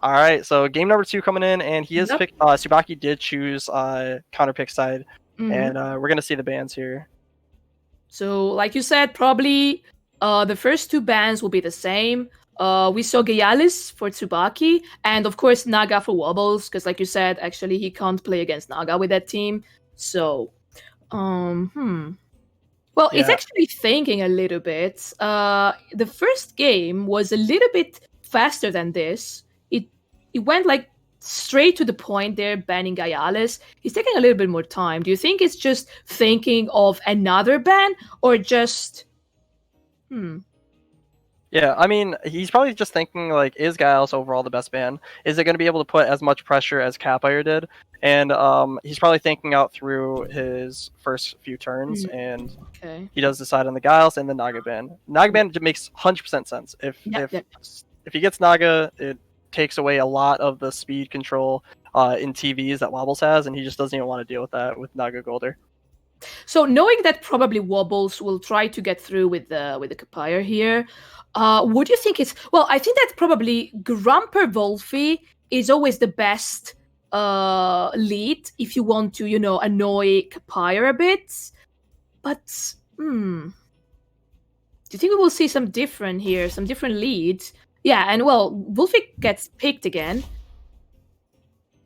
All right, so game number 2 coming in, and he has picked, Tsubakki did choose counter pick side, and we're going to see the bans here. So, like you said, probably the first 2 bans will be the same. We saw Gaialis for Tsubakki, and of course Naga for Wobbles, because like you said, actually he can't play against Naga with that team. So, well, it's actually thinking a little bit. The first game was a little bit faster than this. It went like straight to the point there, banning Gaialis. He's taking a little bit more time. Do you think it's just thinking of another ban, or just... Yeah, I mean, he's probably just thinking, like, is Gaialis overall the best ban? Is it going to be able to put as much pressure as Capire did? And he's probably thinking out through his first few turns, and he does decide on the Gaialis and the Naga ban. Naga ban makes 100% sense. If he gets Naga, it takes away a lot of the speed control in TVs that Wobbles has, and he just doesn't even want to deal with that with Naga Golder. So knowing that probably Wobbles will try to get through with the Capire here, would you think it's... Well, I think that probably Grumper Volphy is always the best lead if you want to, annoy Capire a bit. But, do you think we will see some different here, some different leads? Yeah, and well, Volphy gets picked again.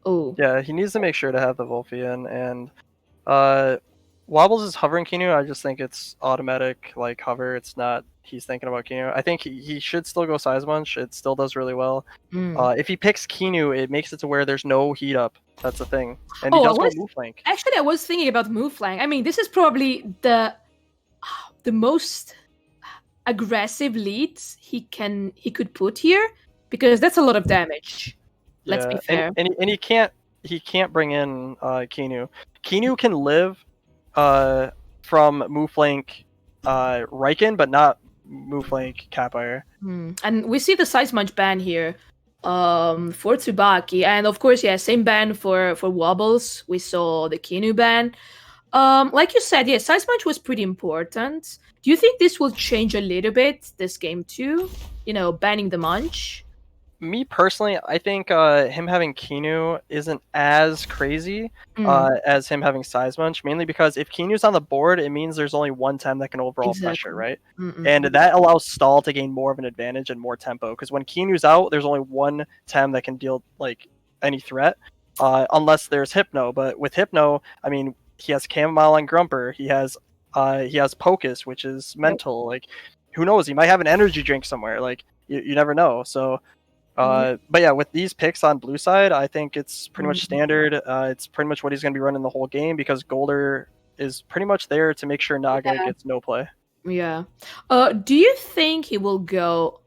Oh. Yeah, he needs to make sure to have the Volphy in, and Wobbles is hovering Keanu. I just think it's automatic, like, hover. It's not he's thinking about Keanu. I think he should still go Size Munch. It still does really well. If he picks Keanu, it makes it to where there's no heat up. That's the thing. And he does go move flank. Actually, I was thinking about move flank. I mean, this is probably the most... aggressive leads he could put here, because that's a lot of damage. Let's be fair. And he can't bring in Kinu. Kinu can live from move flank Riken, but not move flank Capire. And we see the size munch ban here for Tsubakki, and of course, yeah, same ban for Wobbles. We saw the Kinu ban. Like you said, yeah, size munch was pretty important. Do you think this will change a little bit this game too? Banning the munch. Me personally, I think him having Kinu isn't as crazy as him having size munch, mainly because if Kinu's on the board, it means there's only one tem that can overall pressure, right? And that allows stall to gain more of an advantage and more tempo, because when Kinu's out, there's only one tem that can deal like any threat, unless there's Hypno. But with Hypno, I mean, he has Chamomile on Grumper, he has Pocus, which is mental. Like, who knows? He might have an energy drink somewhere. Like, you never know. So. But yeah, with these picks on blue side, I think it's pretty much standard. It's pretty much what he's going to be running the whole game, because Golder is pretty much there to make sure Naga gets no play. Yeah. Do you think he will go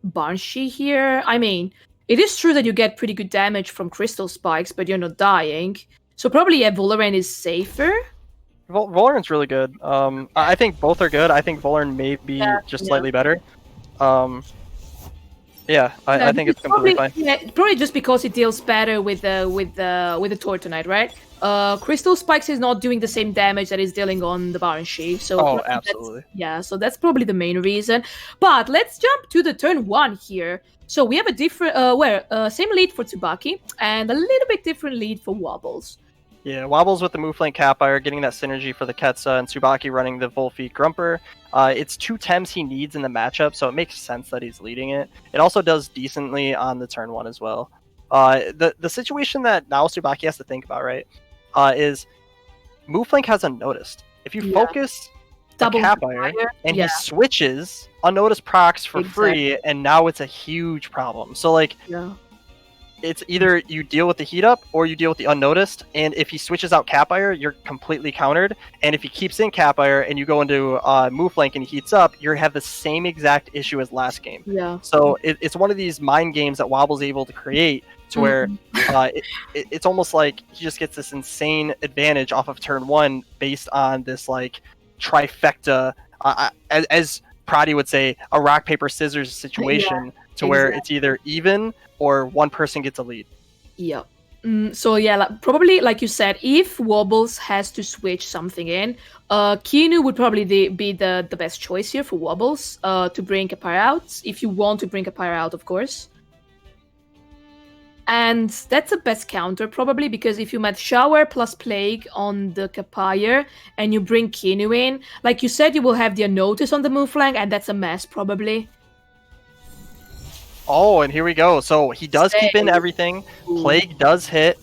Banshee here? I mean, it is true that you get pretty good damage from crystal spikes, but you're not dying. So probably, yeah, Valorant is safer. Valorant's really good. I think both are good. I think Valorant may be just slightly better. Yeah, I think it's completely fine. Yeah, probably just because it deals better with the Tortonite, right? Crystal Spikes is not doing the same damage that is dealing on the Banshee. So absolutely. So that's probably the main reason. But let's jump to the turn 1 here. So we have a different, same lead for Tsubakki and a little bit different lead for Wobbles. Yeah, Wobbles with the move flank Capire, getting that synergy for the Ketsa, and Tsubakki running the Volfeet Grumper. It's 2 Tems he needs in the matchup, so it makes sense that he's leading it. It also does decently on the turn 1 as well. The situation that now Tsubakki has to think about, right, is move flank has unnoticed. If you focus Double Capire and he switches, unnoticed procs for free, and now it's a huge problem. So, like... It's either you deal with the heat up or you deal with the unnoticed, and if he switches out Capire, you're completely countered. And if he keeps in Capire and you go into move flank and he heats up, you have the same exact issue as last game. Yeah. So it's one of these mind games that Wobble's able to create to where it's almost like he just gets this insane advantage off of turn 1 based on this like trifecta, as Prody would say, a rock paper scissors situation to where it's either even or one person gets a lead. Yeah. So yeah, probably like you said, if Wobbles has to switch something in, Kinu would probably be the best choice here for Wobbles to bring Capire out, if you want to bring Capire out, of course. And that's the best counter probably, because if you met Shower plus Plague on the Capire and you bring Kinu in, like you said, you will have the unnoticed on the move flank, and that's a mess probably. Oh, and here we go. So he does keep in everything. Plague does hit,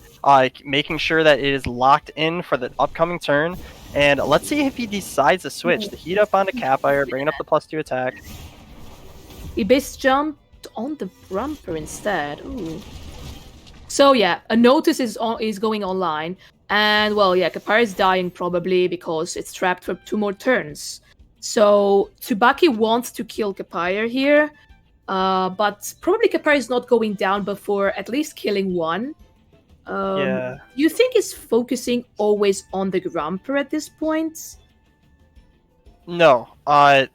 making sure that it is locked in for the upcoming turn. And let's see if he decides to switch. The heat up onto Capire, bringing up the +2 attack. He base jumped on the Grumper instead. Ooh. So yeah, a notice is going online. And well, yeah, Capire is dying probably because it's trapped for 2 more turns. So Tsubakki wants to kill Capire here. But probably Capire is not going down before at least killing 1. You think he's focusing always on the Grumper at this point? No. I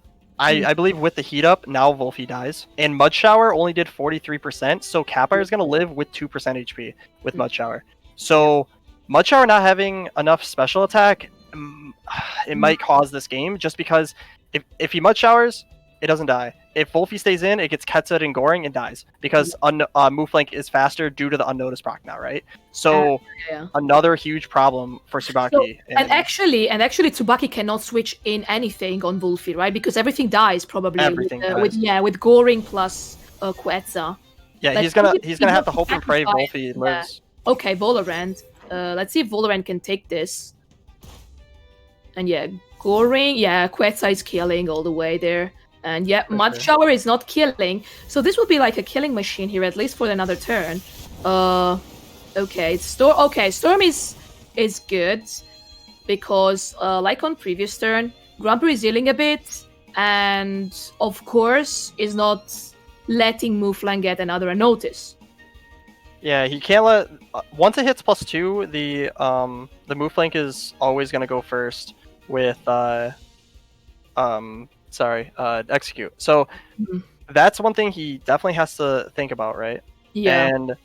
believe with the heat up, now Volfie dies. And Mud Shower only did 43%, so Capire is going to live with 2% HP with Mud Shower. So Mud Shower not having enough special attack, it might cause this game, just because if he Mud Showers, it doesn't die. If Volfie stays in, it gets Ketsu'd and Goring and dies, because move flank is faster due to the unnoticed proc now, right? So another huge problem for Tsubakki. So, and actually, Tsubakki cannot switch in anything on Volfie, right? Because everything dies probably with Goring plus Quetzal. Yeah, Like, he's gonna have to hope and pray Volfie lives. Okay, Valorant. Let's see if Valorant can take this. And yeah, Goring, Quetzal is killing all the way there. And yeah, Mud Shower is not killing. So this will be like a killing machine here, at least for another turn. Okay, Storm is good. Because like on previous turn, Grumper is healing a bit, and of course is not letting Mouflon get another notice. Yeah, he can't let. Once it hits +2, the move flank is always going to go first with execute. So that's one thing he definitely has to think about, right? Yeah. And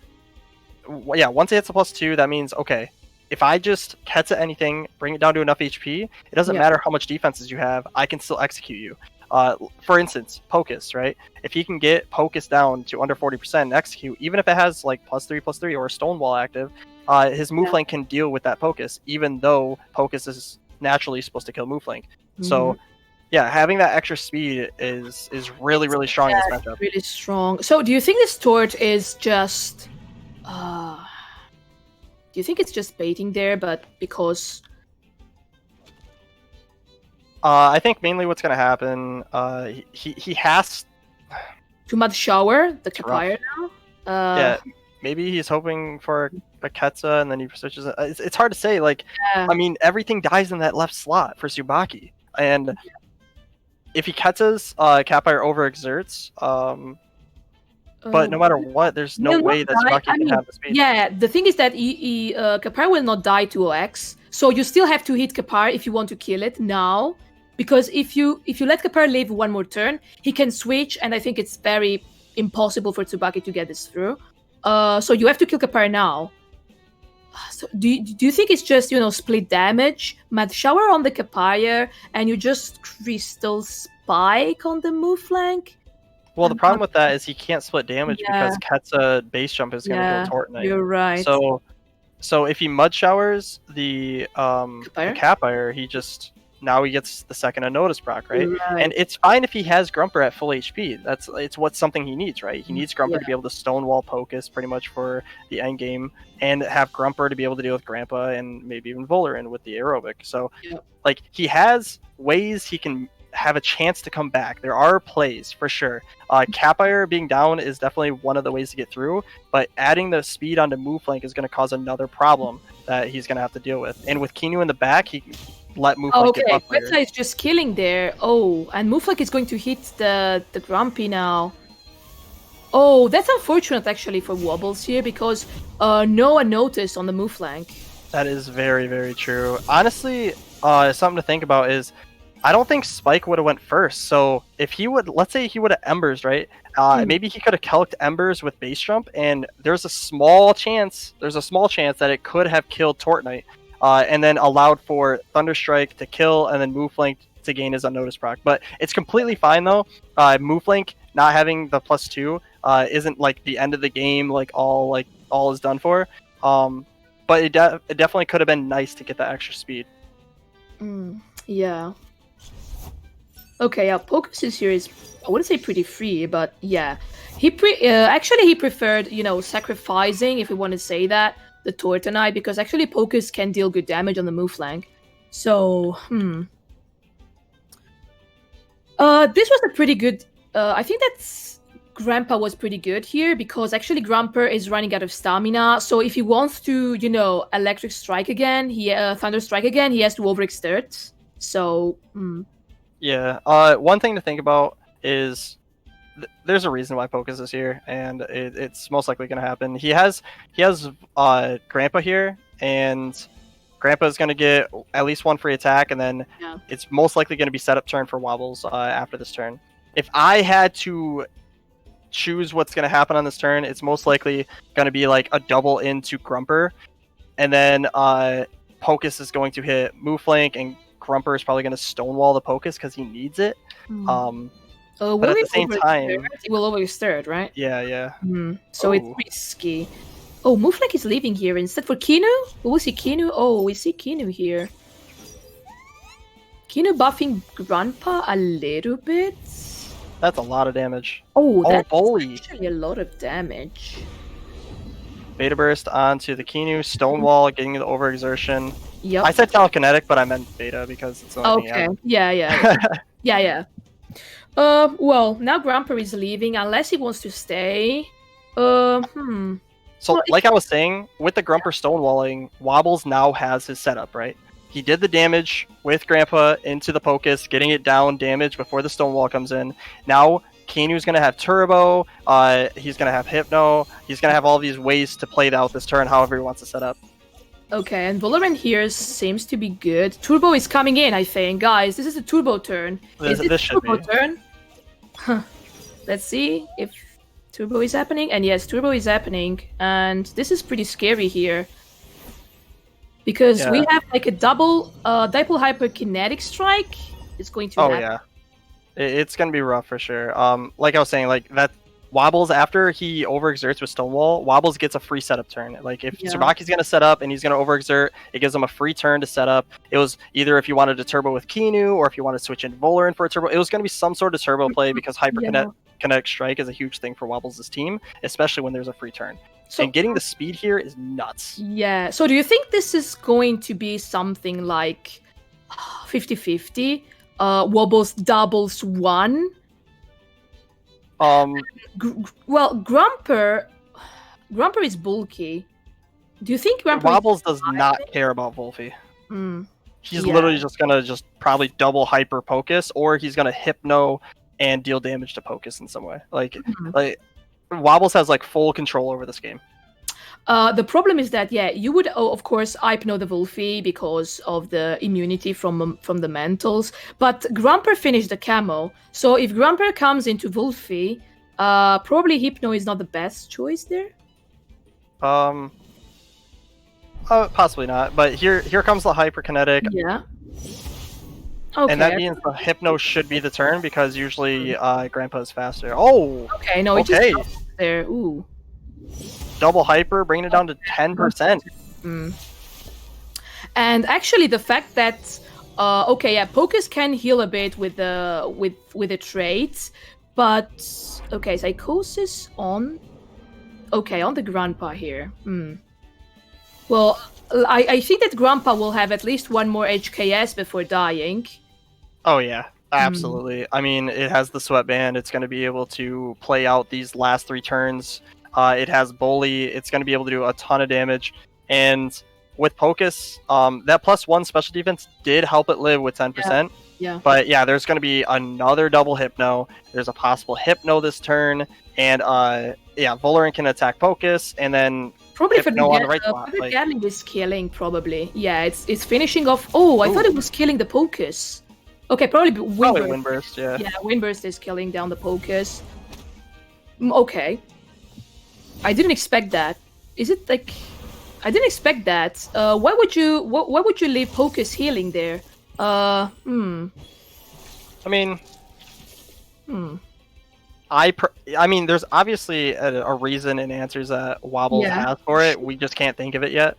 yeah, once it hits +2, that means okay. If I just Ketsa anything, bring it down to enough HP, it doesn't matter how much defenses you have. I can still execute you. For instance, Pocus, right? If he can get Pocus down to under 40% and execute, even if it has like +3/+3 or a Stonewall active, his Mouflon can deal with that Pocus, even though Pocus is naturally supposed to kill Mouflon. So, yeah, having that extra speed is really, really strong in this matchup. Really strong. So, do you think this Tort is just... do you think it's just baiting there, but because... I think mainly what's going to happen, he has... To Mud Shower, the Capire now? Yeah, maybe he's hoping for a Ketsa and then he switches it. It's hard to say. Like, I mean, everything dies in that left slot for Tsubakki. And if he Ketsas, Capire overexerts, but no matter what, there's no way that Tsubakki can have the speed. Yeah, the thing is that Capire will not die to OX, so you still have to hit Capire if you want to kill it now. Because if you let Capire live one more turn, he can switch, and I think it's very impossible for Tsubakki to get this through. So you have to kill Capire now. So do you think it's just, split damage, Mad Shower on the Capire, and you just Crystal Spike on the move flank? Well, the problem with that is he can't split damage because Ketsa base jump is going to kill Tortnite. You're right. So if he Mud Showers the Capire, he just... Now he gets the second unnoticed proc, right? And it's fine if he has Grumper at full HP. It's what's something he needs, right? He needs Grumper to be able to Stonewall Pocus pretty much for the end game, and have Grumper to be able to deal with Grandpa and maybe even Volerin with the aerobic. So, like, he has ways he can have a chance to come back. There are plays for sure. Capire being down is definitely one of the ways to get through, but adding the speed onto move flank is going to cause another problem that he's going to have to deal with. And with Kinu in the back, he let Mouflon get up there. Quetza is just killing there. Oh, and Mouflon is going to hit the Grumpy now. Oh, that's unfortunate actually for Wobbles here, because no one noticed on the move flank. That is very, very true. Honestly, something to think about is I don't think Spike would have went first. So if he would, let's say he would have Embers, right? Maybe he could have kelked Embers with base jump, and there's a small chance that it could have killed Tortnite. And then allowed for Thunderstrike to kill, and then Mouflon to gain his unnoticed proc. But it's completely fine though. Mouflon not having the +2 isn't like the end of the game. Like all is done for. But it definitely could have been nice to get that extra speed. Yeah. Okay. Yeah. Pocus here is, I wouldn't say pretty free, but yeah, actually he preferred sacrificing, if we want to say that, the Tortonite, because actually Pocus can deal good damage on the move flank. So, this was a pretty good... I think that Grandpa was pretty good here, because actually Grumper is running out of stamina, so if he wants to, Electric Strike again, Thunder Strike again, he has to overexert. So, Yeah, one thing to think about is... There's a reason why Pocus is here, and it's most likely going to happen. He has Grandpa here, and Grandpa is going to get at least one free attack, and then it's most likely going to be setup turn for Wobbles after this turn. If I had to choose what's going to happen on this turn, it's most likely going to be like a double into Grumper, and then Pocus is going to hit move flank, and Grumper is probably going to Stonewall the Pocus because he needs it. But at the same time, he will overexert, right? Yeah. So it's risky. Oh, Mouflon is leaving here instead for Kinu. Who was he? Kinu. Oh, we see Kinu here. Kinu buffing Grandpa a little bit. That's a lot of damage. Oh, that's Bully. actually a lot of damage. Beta burst onto the Kinu, Stonewall, getting the overexertion. Yep. I said telekinetic, but I meant beta because it's the only thing out. Yeah. Well, now Grumper is leaving, unless he wants to stay. So, like I was saying, with the Grumper stonewalling, Wobbles now has his setup, right? he did the damage with Grandpa into the Pocus, getting it down damage before the Stonewall comes in. Now Kinu's going to have Turbo, he's going to have Hypno, he's going to have all these ways to play out this turn however he wants to set up. Okay, and Valorant here seems to be good. Turbo is coming in, I think. Guys, this is a Turbo turn. Is it This should Turbo be. turn? Huh. Let's see if Turbo is happening. And yes, Turbo is happening. And this is pretty scary here. Because we have like a double hyperkinetic strike. It's going to happen. Yeah. It's going to be rough for sure. Like I was saying, like that Wobbles, after he overexerts with Stonewall, Wobbles gets a free setup turn. Like if Tsubakki's going to set up and he's going to overexert, it gives him a free turn to set up. It was either if you wanted to turbo with Kinu or if you wanted to switch in Volar for a turbo. It was going to be some sort of turbo play because hyperkinetic strike is a huge thing for Wobbles' team, especially when there's a free turn. So, and getting the speed here is nuts. Yeah. So do you think this is going to be something like 50-50? Wobbles doubles 1? Well, Grumper is bulky. Do you think Grumper Wobbles does not care about Wolfie? He's literally just gonna probably double hyper Pocus, or he's gonna Hypno and deal damage to Pocus in some way. Like Wobbles has like full control over this game. The problem is that you would of course Hypno the Wolfie because of the immunity from the mantles, but Grumper finished the camo, so if Grumper comes into Wolfie, probably Hypno is not the best choice there. Possibly not, but here comes the hyperkinetic. Yeah. Okay. And that means the Hypno should be the turn because usually Grandpa is faster. Oh. Okay. No. It just there. Ooh. Double hyper, bringing it down to 10%. And actually, the fact that Pocus can heal a bit with the traits, but Psychosis on the Grandpa here. Well, I think that Grandpa will have at least one more HKS before dying. Oh yeah, absolutely. I mean, it has the sweatband. It's going to be able to play out these last 3 turns. It has Bully. It's going to be able to do a ton of damage. And with Pocus, that +1 special defense did help it live with 10%. Yeah. But yeah, there's going to be another double Hypno. There's a possible Hypno this turn. And Volar can attack Pocus. And then probably Hypno on the right spot. Gatling is killing, probably. Yeah, it's finishing off. Oh, I thought it was killing the Pocus. Okay, probably Windburst. Yeah. Yeah, Windburst is killing down the Pocus. Okay. I didn't expect that. Is it like... I didn't expect that. Why would you leave Pocus healing there? I mean... I mean, there's obviously a reason and answers that Wobbles has for it. We just can't think of it yet.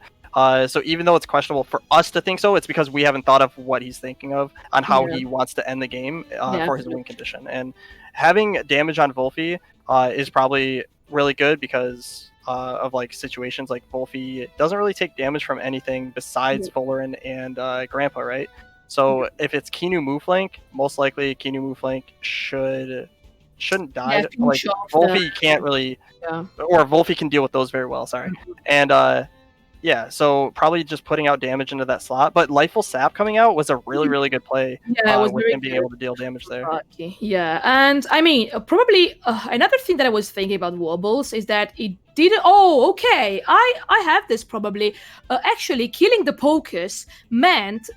So even though it's questionable for us to think so, it's because we haven't thought of what he's thinking of on how he wants to end the game for his win condition. And having damage on Wolfie is probably really good because of like situations like Wolfie doesn't really take damage from anything besides Volar and Grandpa, right? So if it's Kinu move flank, most likely Kinu move flank shouldn't die. Like Wolfie can't really, or Wolfie can deal with those very well. Sorry, and so probably just putting out damage into that slot. But Lifeful Sap coming out was a really good play. Yeah, it was with him being able to deal damage there. Yeah, and I mean probably another thing that I was thinking about Wobbles is that it didn't. Oh, okay, I have this probably. Actually, killing the Pocus meant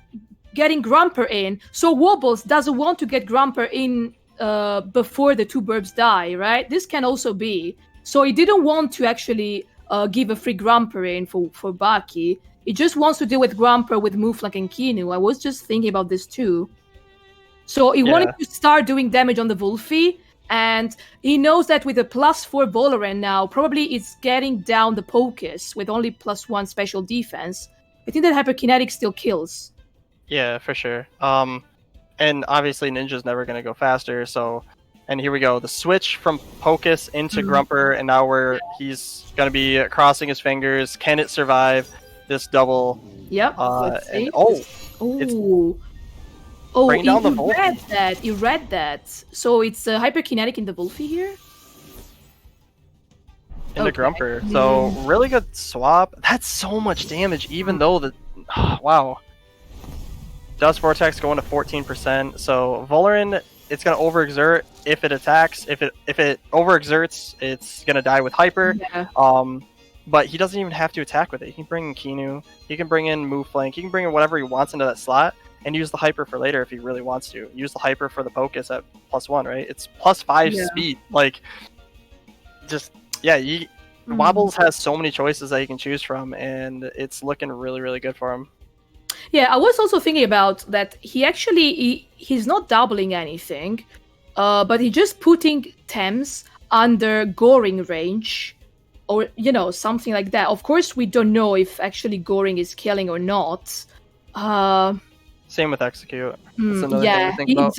getting Grumper in, so Wobbles doesn't want to get Grumper in before the 2 burbs die, right? This can also be. So he didn't want to actually give a free Grumper in for Baki. He just wants to deal with Grumper with Muflak and Kinu. I was just thinking about this too. So he wanted to start doing damage on the Wolfie, and he knows that with a +4 Volarant now, probably it's getting down the Pocus with only +1 special defense. I think that Hyperkinetic still kills. Yeah, for sure. And obviously Ninja's never going to go faster, so... And here we go, the switch from Pocus into Grumper, and now he's going to be crossing his fingers. Can it survive this double? Yep. And, bring down the Wolfie. You read that. So it's Hyperkinetic in the Wolfie here? Into Grumper. So really good swap. That's so much damage, even though the... wow. Dust Vortex going to 14%. So Valoran, it's going to overexert if it attacks. If it overexerts, it's going to die with Hyper. Yeah. But he doesn't even have to attack with it. He can bring in Kinu. He can bring in Move Flank. He can bring in whatever he wants into that slot and use the Hyper for later if he really wants to. Use the Hyper for the Pocus at +1, right? It's +5 speed. Like, just, yeah, Wobbles has so many choices that he can choose from, and it's looking really, really good for him. Yeah, I was also thinking about that he's not doubling anything, but he's just putting Thames under Goring range, or, you know, something like that. Of course, we don't know if actually Goring is killing or not. Same with Execute. That's another yeah, thing to think about.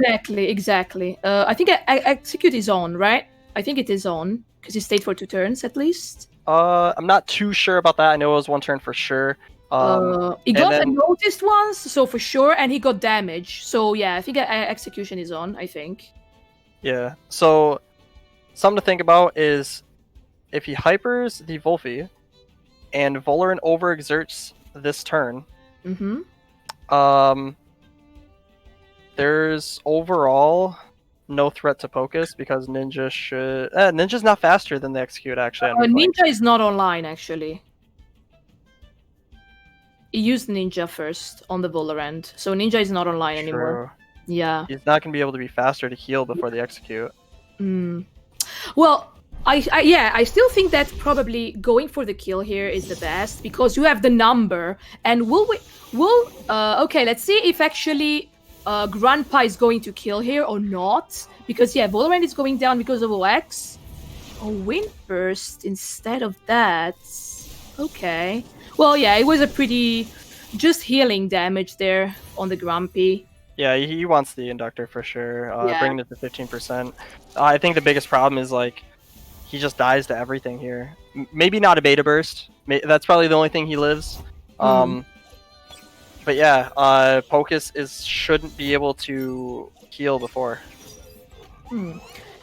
exactly. I think Execute is on, right? I think it is on, because he stayed for 2 turns at least. I'm not too sure about that. I know it was 1 turn for sure. He got noticed once, so for sure, and he got damage. So yeah, I think Execution is on, I think. Yeah, so something to think about is if he hypers the Wolfie and Valoran overexerts this turn, there's overall no threat to Pocus because Ninja should... Ninja's not faster than the Execute, actually. Ninja is not online, actually. He used Ninja first on the Valorant, so Ninja is not online anymore. Yeah. He's not going to be able to be faster to heal before the Execute. Well, I still think that probably going for the kill here is the best because you have the number, and okay, let's see if actually Grandpa is going to kill here or not, because yeah, Valorant is going down because of OX. Wind Burst instead of that. Okay. Well, yeah, it was a pretty just healing damage there on the Grumpy. Yeah, he wants the Inductor for sure, bringing it to 15%. I think the biggest problem is, like, he just dies to everything here. Maybe not a Beta Burst. That's probably the only thing he lives. But yeah, Pocus shouldn't be able to heal before.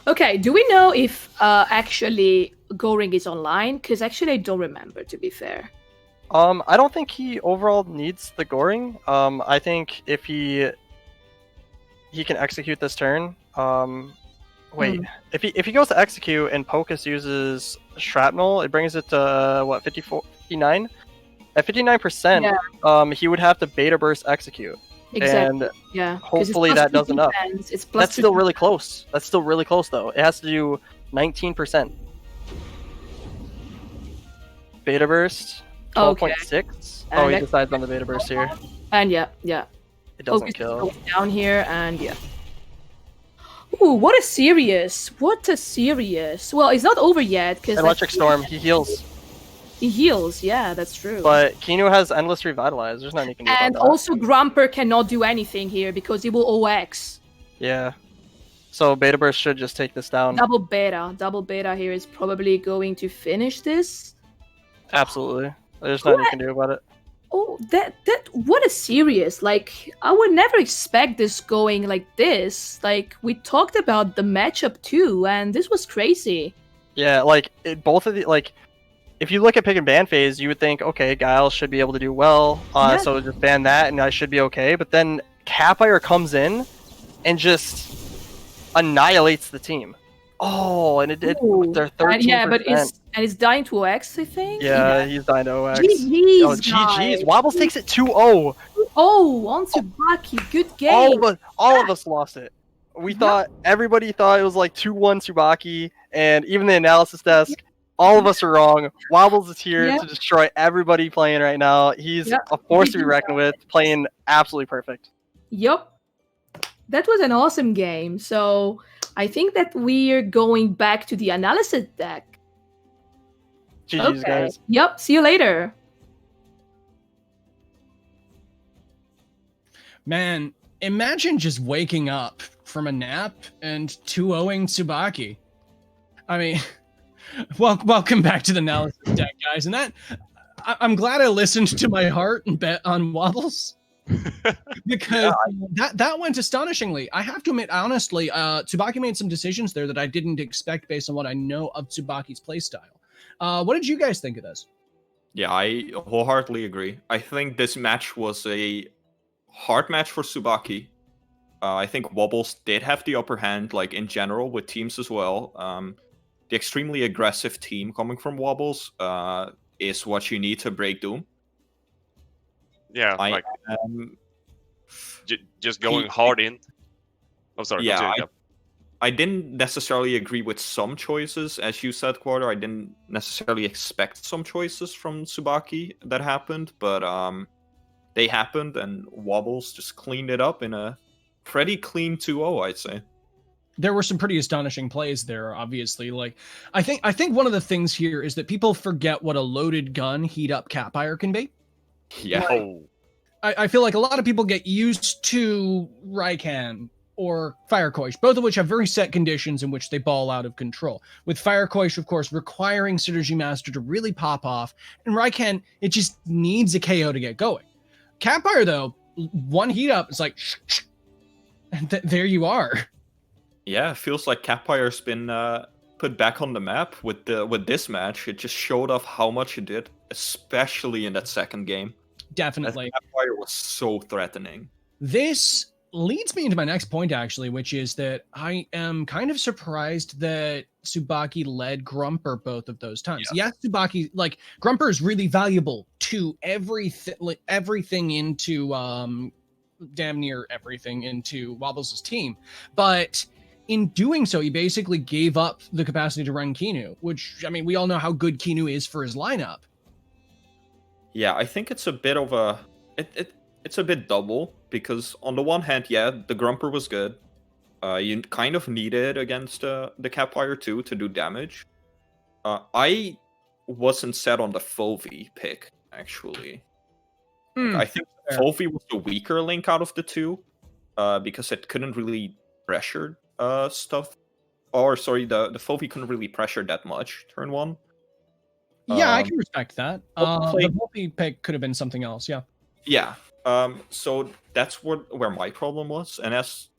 Okay, do we know if actually Goring is online? Because actually I don't remember, to be fair. I don't think he overall needs the Goring. I think if he can execute this turn. Wait, if he goes to execute and Pocus uses Shrapnel, it brings it to what, 59? At 59%, he would have to Beta Burst execute. Exactly. And yeah. hopefully that does enough. That's still really close. That's still really close though. It has to do 19%. Beta Burst. 12.6. Okay. Oh, he decides on the Beta Burst here. And yeah. It doesn't kill. Down here, and yeah. Ooh, what a serious. Well, it's not over yet, because... Electric Storm, he heals. He heals, yeah, that's true. But Kinu has Endless Revitalize, there's nothing you can do about that. And also Grumper cannot do anything here, because he will OX. Yeah. So Beta Burst should just take this down. Double Beta here is probably going to finish this. Absolutely. There's nothing you can do about it. Oh, what a serious. Like, I would never expect this going like this. Like, we talked about the matchup too, and this was crazy. Yeah, like, both of the, like, if you look at pick and ban phase, you would think, okay, Guile should be able to do well, so just ban that and I should be okay. But then Capfire comes in and just annihilates the team. Oh, and it did their 13%. Yeah, but it's dying to OX, I think? Yeah, he's dying to OX. GG's, oh, GG's. Wobbles takes it 2-0. Oh, on Tsubakki. Good game. All of us lost it. Everybody thought it was like 2-1 Tsubakki, and even the analysis desk, all of us are wrong. Wobbles is here to destroy everybody playing right now. He's a force to be reckoned with, playing absolutely perfect. Yup. That was an awesome game. So I think that we're going back to the analysis deck. GG's, guys. Yep, see you later. Man, imagine just waking up from a nap and 2-0ing Tsubakki. I mean, welcome back to the analysis deck, guys. And I'm glad I listened to my heart and bet on Wobbles. Because that went astonishingly. I have to admit, honestly, Tsubakki made some decisions there that I didn't expect based on what I know of Tsubakki's playstyle. What did you guys think of this? Yeah, I wholeheartedly agree. I think this match was a hard match for Tsubakki. I think Wobbles did have the upper hand, like in general, with teams as well. The extremely aggressive team coming from Wobbles is what you need to break Doom. Yeah, I like am. just going hard in. Oh, sorry. Yeah, continue, Gab. I didn't necessarily agree with some choices, as you said, Quarter. I didn't necessarily expect some choices from Tsubakki that happened, but they happened, and Wobbles just cleaned it up in a pretty clean 2-0, I'd say. There were some pretty astonishing plays there, obviously. Like, I think one of the things here is that people forget what a loaded gun heat up Catfire can be. Yeah. Oh, I feel like a lot of people get used to Raikan or Firecoish, both of which have very set conditions in which they ball out of control. With Firecoish, of course, requiring Synergy Master to really pop off, and Raikan, it just needs a KO to get going. Catfire, though, one heat up, it's like, and there you are. Yeah, it feels like Catfire's been put back on the map with this match. It just showed off how much it did, especially in that second game. Definitely. Catfire was so threatening. This leads me into my next point, actually, which is that I am kind of surprised that Tsubakki led Grumper both of those times. Yes, Tsubakki, like, Grumper is really valuable to everything into damn near everything into Wobbles' team, but in doing so, he basically gave up the capacity to run Kinu, which, I mean, we all know how good Kinu is for his lineup. Yeah, I think it's a bit of a it's a bit double, because on the one hand, yeah, the Grumper was good. You kind of needed against the Catfire too to do damage. I wasn't set on the Fovi pick, actually. I think fair. Fovi was the weaker link out of the two, because it couldn't really pressure stuff. Or sorry, the Fovi couldn't really pressure that much turn one. Yeah, I can respect that. The play- multi pick could have been something else, yeah. Yeah. So that's where my problem was. And as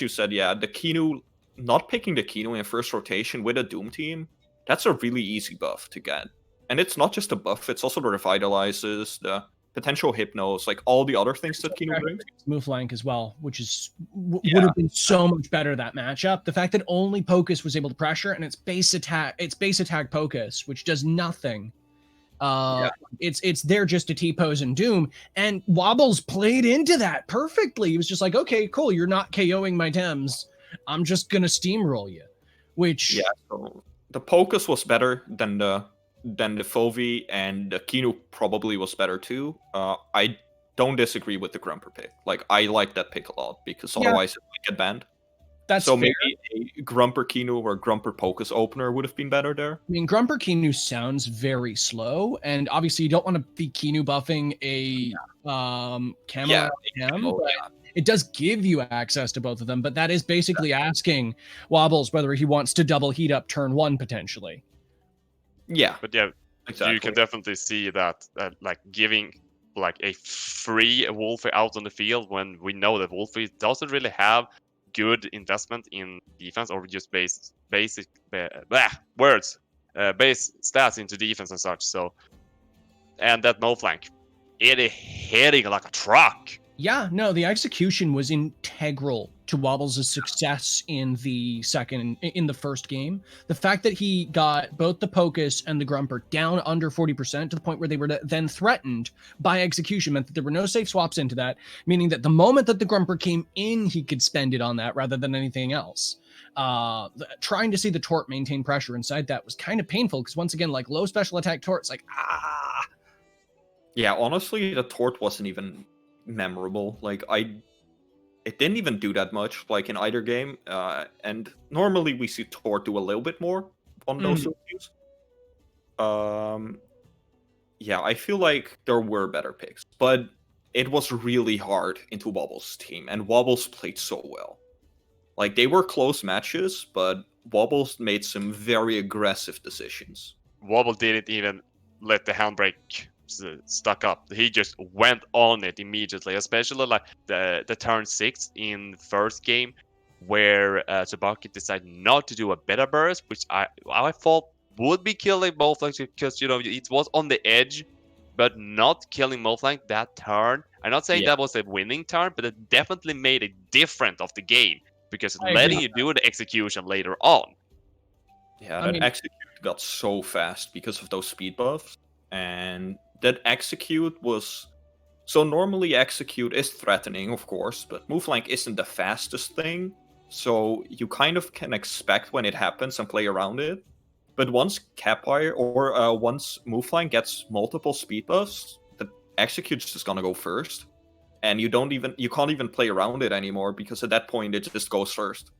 you said, yeah, the Kinu, not picking the Kinu in first rotation with a Doom team, that's a really easy buff to get. And it's not just a buff, it's also the revitalizes, the potential hypnos, like all the other things that Kinu brings. Move flank as well, which is would have been so much better, that matchup. The fact that only Pocus was able to pressure, and it's base attack Pocus, which does nothing. It's there just to T-pose and Doom, and Wobbles played into that perfectly. He was just like, okay, cool, you're not KOing my Thames, I'm just gonna steamroll you. Which so the Pocus was better than the Fovi, and the Kinu probably was better too. I don't disagree with the Grumper pick. Like, I like that pick a lot, because otherwise it might get banned. That's so fair. Maybe a Grumper Kinu or Grumper Pocus opener would have been better there. I mean, Grumper Kinu sounds very slow, and obviously you don't want to be Kinu buffing a camera but it does give you access to both of them, but that is basically asking Wobbles whether he wants to double heat up turn one potentially. Yeah, but yeah, exactly. You can definitely see that like giving like a free Wolfie out on the field when we know that Wolfie doesn't really have good investment in defense, or just base stats into defense and such. So, and that no flank, it is hitting like a truck. Yeah, no, the execution was integral to Wobbles' success in the first game. The fact that he got both the Pocus and the Grumper down under 40% to the point where they were then threatened by execution meant that there were no safe swaps into that, meaning that the moment that the Grumper came in, he could spend it on that rather than anything else. Trying to see the Tort maintain pressure inside that was kind of painful, because once again, like, low special attack Tort's like, Yeah, honestly, the Tort wasn't even memorable. Like, it didn't even do that much, like, in either game. And normally we see Tort do a little bit more on those reviews. Yeah, I feel like there were better picks, but it was really hard into Wobbles' team, and Wobbles played so well. Like, they were close matches, but Wobbles made some very aggressive decisions. Wobble didn't even let the handbrake stuck up. He just went on it immediately, especially like the turn 6 in first game, where Tsubakki decided not to do a beta burst, which I thought would be killing Moflank, because, you know, it was on the edge, but not killing Moflank that turn, I'm not saying that was a winning turn, but it definitely made it different of the game because letting you do the execution later on. Yeah, that execute got so fast because of those speed buffs, and that execute was so normally execute is threatening, of course, but move flank isn't the fastest thing, so you kind of can expect when it happens and play around it. But once Capire or once move flank gets multiple speed buffs, the execute's just gonna go first, and you can't even play around it anymore because at that point it just goes first.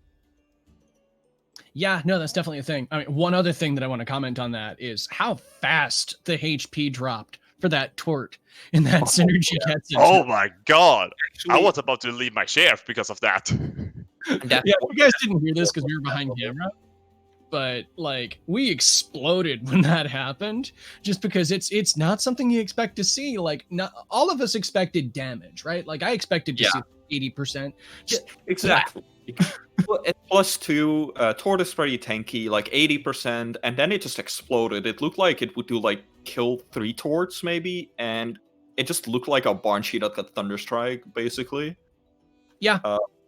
Yeah, no, that's definitely a thing. I mean, one other thing that I want to comment on that is how fast the HP dropped for that tort in that synergy gets. Oh my god! Actually, I was about to leave my chair because of that. Yeah, you guys didn't hear this because we were behind camera, but like we exploded when that happened, just because it's not something you expect to see. Like, not all of us expected damage, right? Like I expected to see 80%. Exactly. Well, at +2, Tort is pretty tanky, like 80%, and then it just exploded. It looked like it would do like kill 3 Torts maybe, and it just looked like a Banshee that got Thunderstrike, basically. Yeah.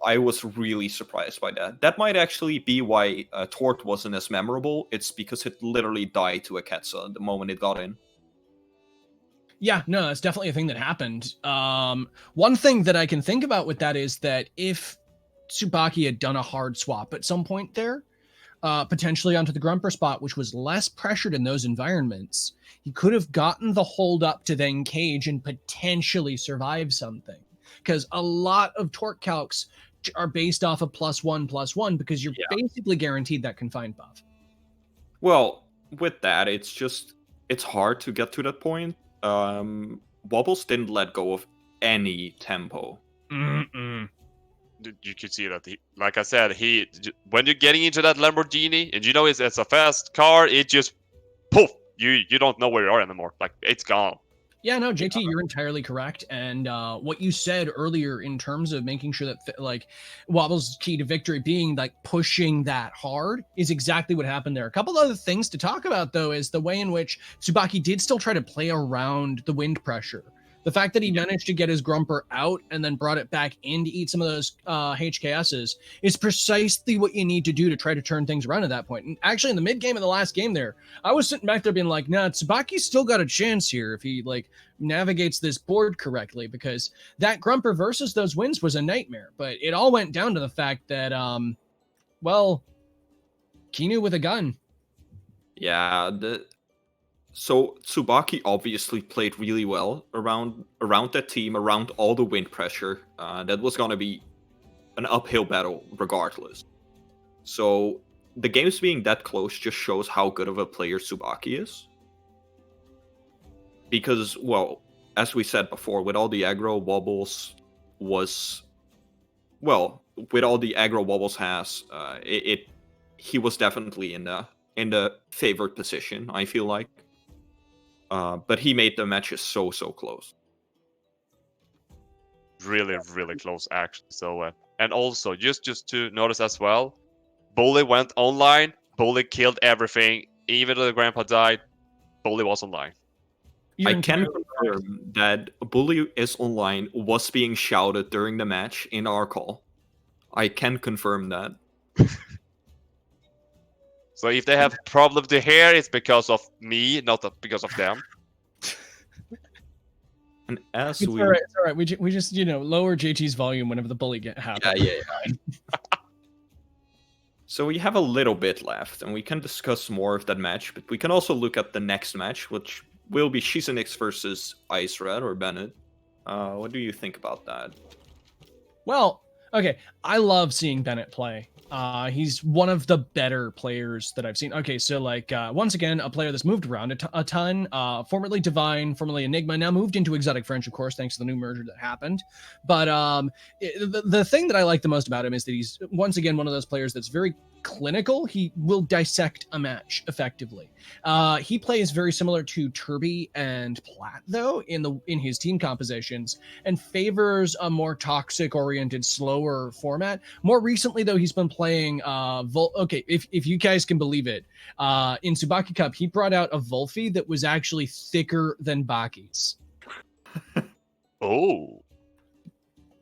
I was really surprised by that. That might actually be why Tort wasn't as memorable. It's because it literally died to a Ketsa the moment it got in. Yeah, no, it's definitely a thing that happened. One thing that I can think about with that is that if Tsubakki had done a hard swap at some point there, potentially onto the Grumper spot, which was less pressured in those environments, he could have gotten the hold up to then cage and potentially survive something. Because a lot of torque calcs are based off of +1/+1 because you're basically guaranteed that confined buff. Well, with that, it's hard to get to that point. Wobbles didn't let go of any tempo. You could see that, like I said, when you're getting into that Lamborghini, and you know it's a fast car, it just poof, you don't know where you are anymore. Like it's gone. Yeah, no, JT, you're entirely correct. And what you said earlier in terms of making sure that like Wobbles' key to victory being like pushing that hard is exactly what happened there. A couple other things to talk about though is the way in which Tsubakki did still try to play around the wind pressure. The fact that he managed to get his Grumper out and then brought it back in to eat some of those HKSs is precisely what you need to do to try to turn things around at that point. And actually, in the mid game of the last game there, I was sitting back there being like, nah, Tsubakki's still got a chance here if he like navigates this board correctly, because that Grumper versus those wins was a nightmare. But it all went down to the fact that, well, Kinu with a gun. Yeah, so Tsubakki obviously played really well around that team, around all the wind pressure. That was going to be an uphill battle regardless. So the games being that close just shows how good of a player Tsubakki is. Because, well, as we said before, with all the aggro, Wobbles was... Well, with all the aggro Wobbles has, he was definitely in the favored position, I feel like. But he made the matches so close. Really, really close, actually. So, and also, just to notice as well, Bully went online. Bully killed everything. Even though the grandpa died, Bully was online. I can confirm that Bully is online was being shouted during the match in our call. I can confirm that. So if they have problem to hear, it's because of me, not because of them. And as it's all right. We just lower JT's volume whenever the bully happens. Yeah. So we have a little bit left, and we can discuss more of that match, but we can also look at the next match, which will be Shizenix versus Ice Red or Bennett. What do you think about that? Well, okay, I love seeing Bennett play. He's one of the better players that I've seen. Okay, so like once again, a player that's moved around a ton. Formerly Divine, formerly Enigma, now moved into Exotic French, of course, thanks to the new merger that happened. But the thing that I like the most about him is that he's once again one of those players that's very clinical. He will dissect a match effectively. He plays very similar to Turbi and Platt though in his team compositions, and favors a more toxic oriented, slower format. More recently though, he's been playing okay, if you guys can believe it, in Tsubakki Cup he brought out a Volfi that was actually thicker than Baki's. Oh.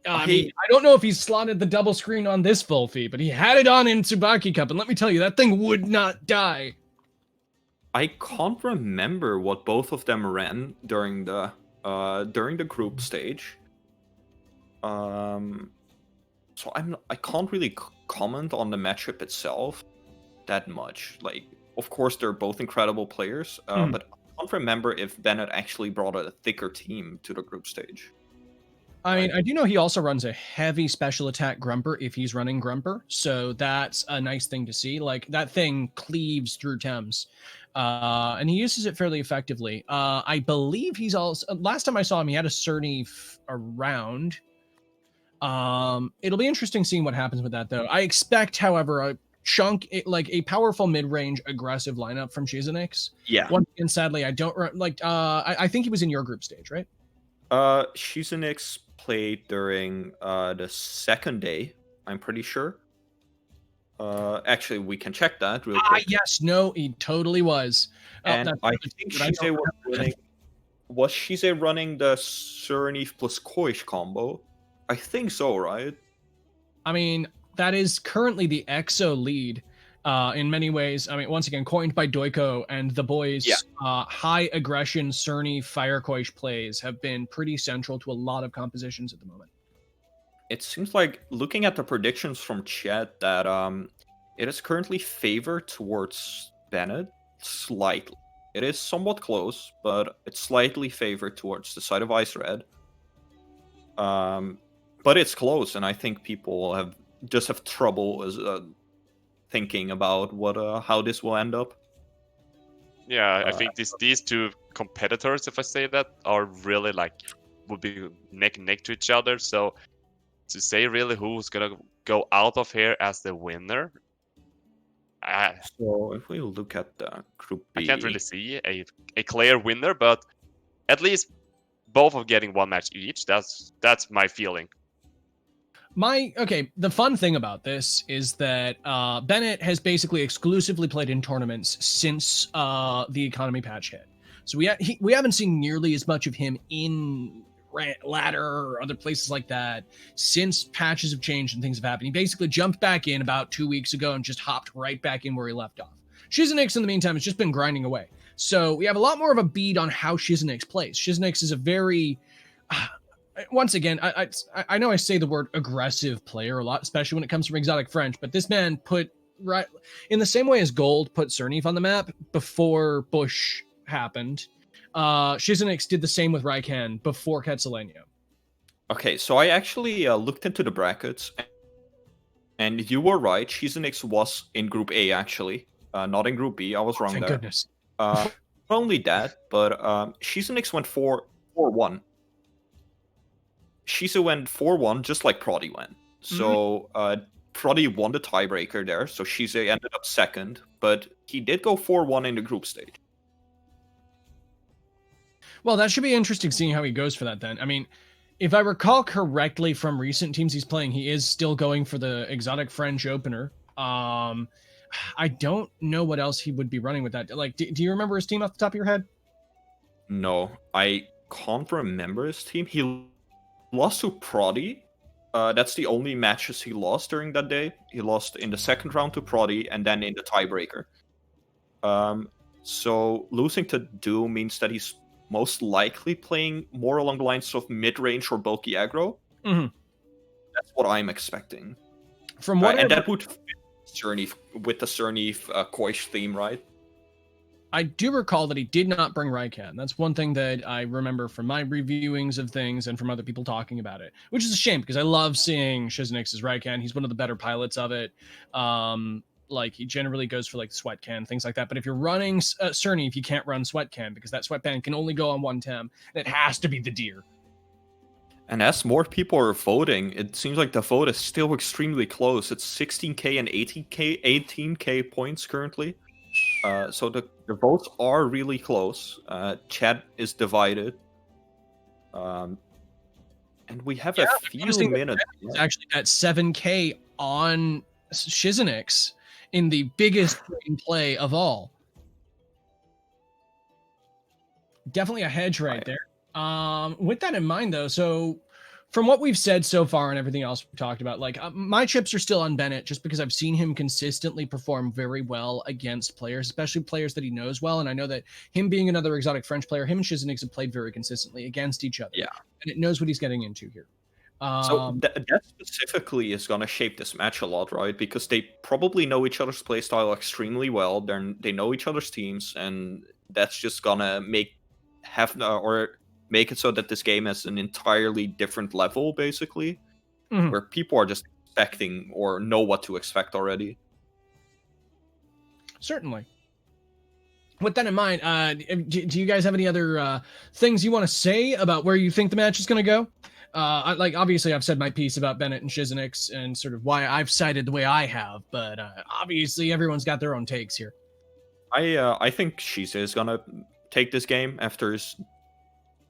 I mean, I don't know if he's slotted the double screen on this full feed, but he had it on in Tsubakki Cup, and let me tell you, that thing would not die. I can't remember what both of them ran during the group stage. So I can't really comment on the matchup itself that much. Like, of course, they're both incredible players, but I can't remember if Bennett actually brought a thicker team to the group stage. I mean, I do know he also runs a heavy special attack Grumper if he's running Grumper, so that's a nice thing to see. Like, that thing cleaves through Thames, and he uses it fairly effectively. I believe he's also, last time I saw him, he had a Cerny around. It'll be interesting seeing what happens with that, though. I expect, however, a chunk, like a powerful mid-range aggressive lineup from Shizenix. Yeah. Once again, sadly, I don't like. I think he was in your group stage, right? Shizenix played during the second day, I'm pretty sure. Actually, we can check that real quick. Yes, no, he totally was. And I think Shize was running. Was Shize running the Cernif plus Koish combo? I think so, right? I mean, that is currently the EXO lead. In many ways, I mean, once again, coined by Doiko and the boys, high aggression Cerny Firecoish plays have been pretty central to a lot of compositions at the moment. It seems like, looking at the predictions from chat, that it is currently favored towards Bennett slightly. It is somewhat close, but it's slightly favored towards the side of Ice Red. But it's close, and I think people have trouble as thinking about how this will end up. Yeah, I think these two competitors, if I say that, are really would be neck and neck to each other. So to say really who's gonna go out of here as the winner, so if we look at the group B, I can't really see a clear winner, but at least both are getting one match each. That's my feeling. The fun thing about this is that Bennett has basically exclusively played in tournaments since the economy patch hit. So we haven't seen nearly as much of him in ladder or other places like that since patches have changed and things have happened. He basically jumped back in about 2 weeks ago and just hopped right back in where he left off. Shizenix, in the meantime, has just been grinding away. So we have a lot more of a beat on how Shizenix plays. Shizenix is a very... once again, I know I say the word aggressive player a lot, especially when it comes from exotic French, but this man put right in the same way as Golld put Cernif on the map before Bush happened. Shizenix did the same with Raikan before Quetzaleno. Okay, so I actually looked into the brackets, and you were right. Shizenix was in Group A, actually, not in Group B. I was wrong Thank there. Goodness. Not only that, but Shizenix went 4-1. Shizu went 4-1, just like Prody went. So Prody won the tiebreaker there, so Shizu ended up second, but he did go 4-1 in the group stage. Well, that should be interesting seeing how he goes for that then. I mean, if I recall correctly from recent teams he's playing, he is still going for the exotic French opener. I don't know what else he would be running with that. Like, do you remember his team off the top of your head? No, I can't remember his team. He lost to Prody. That's the only matches he lost during that day. He lost in the second round to Prody and then in the tiebreaker. So losing to Doom means that he's most likely playing more along the lines of mid-range or bulky aggro. Mm-hmm. That's what I'm expecting. From what and that would fit with the Cernif Koish theme, right? I do recall that he did not bring Raikan. That's one thing that I remember from my reviewings of things and from other people talking about it, which is a shame because I love seeing Shizenix's Raikan. He's one of the better pilots of it. Like, he generally goes for like sweat can, things like that. But if you're running Cernif, you can't run sweat can because that sweat can can only go on one tem. And it has to be the deer. And as more people are voting, it seems like the vote is still extremely close. It's 16k and 18k points currently. So the votes are really close. Chat is divided. And we have a few minutes. It's actually at 7k on Shizenix in the biggest play of all. Definitely a hedge right there. With that in mind, though, so from what we've said so far and everything else we've talked about, like my chips are still on Bennett just because I've seen him consistently perform very well against players, especially players that he knows well. And I know that him being another exotic French player, him and Shizenix have played very consistently against each other. Yeah. And it knows what he's getting into here. So that specifically is going to shape this match a lot, right? Because they probably know each other's playstyle extremely well. They know each other's teams, and that's just going to make it so that this game has an entirely different level, basically, where people are just expecting or know what to expect already. Certainly. With that in mind, do you guys have any other things you want to say about where you think the match is going to go? Obviously, I've said my piece about Bennett and Shizenix and sort of why I've sided the way I have, but obviously everyone's got their own takes here. I think Shize is going to take this game after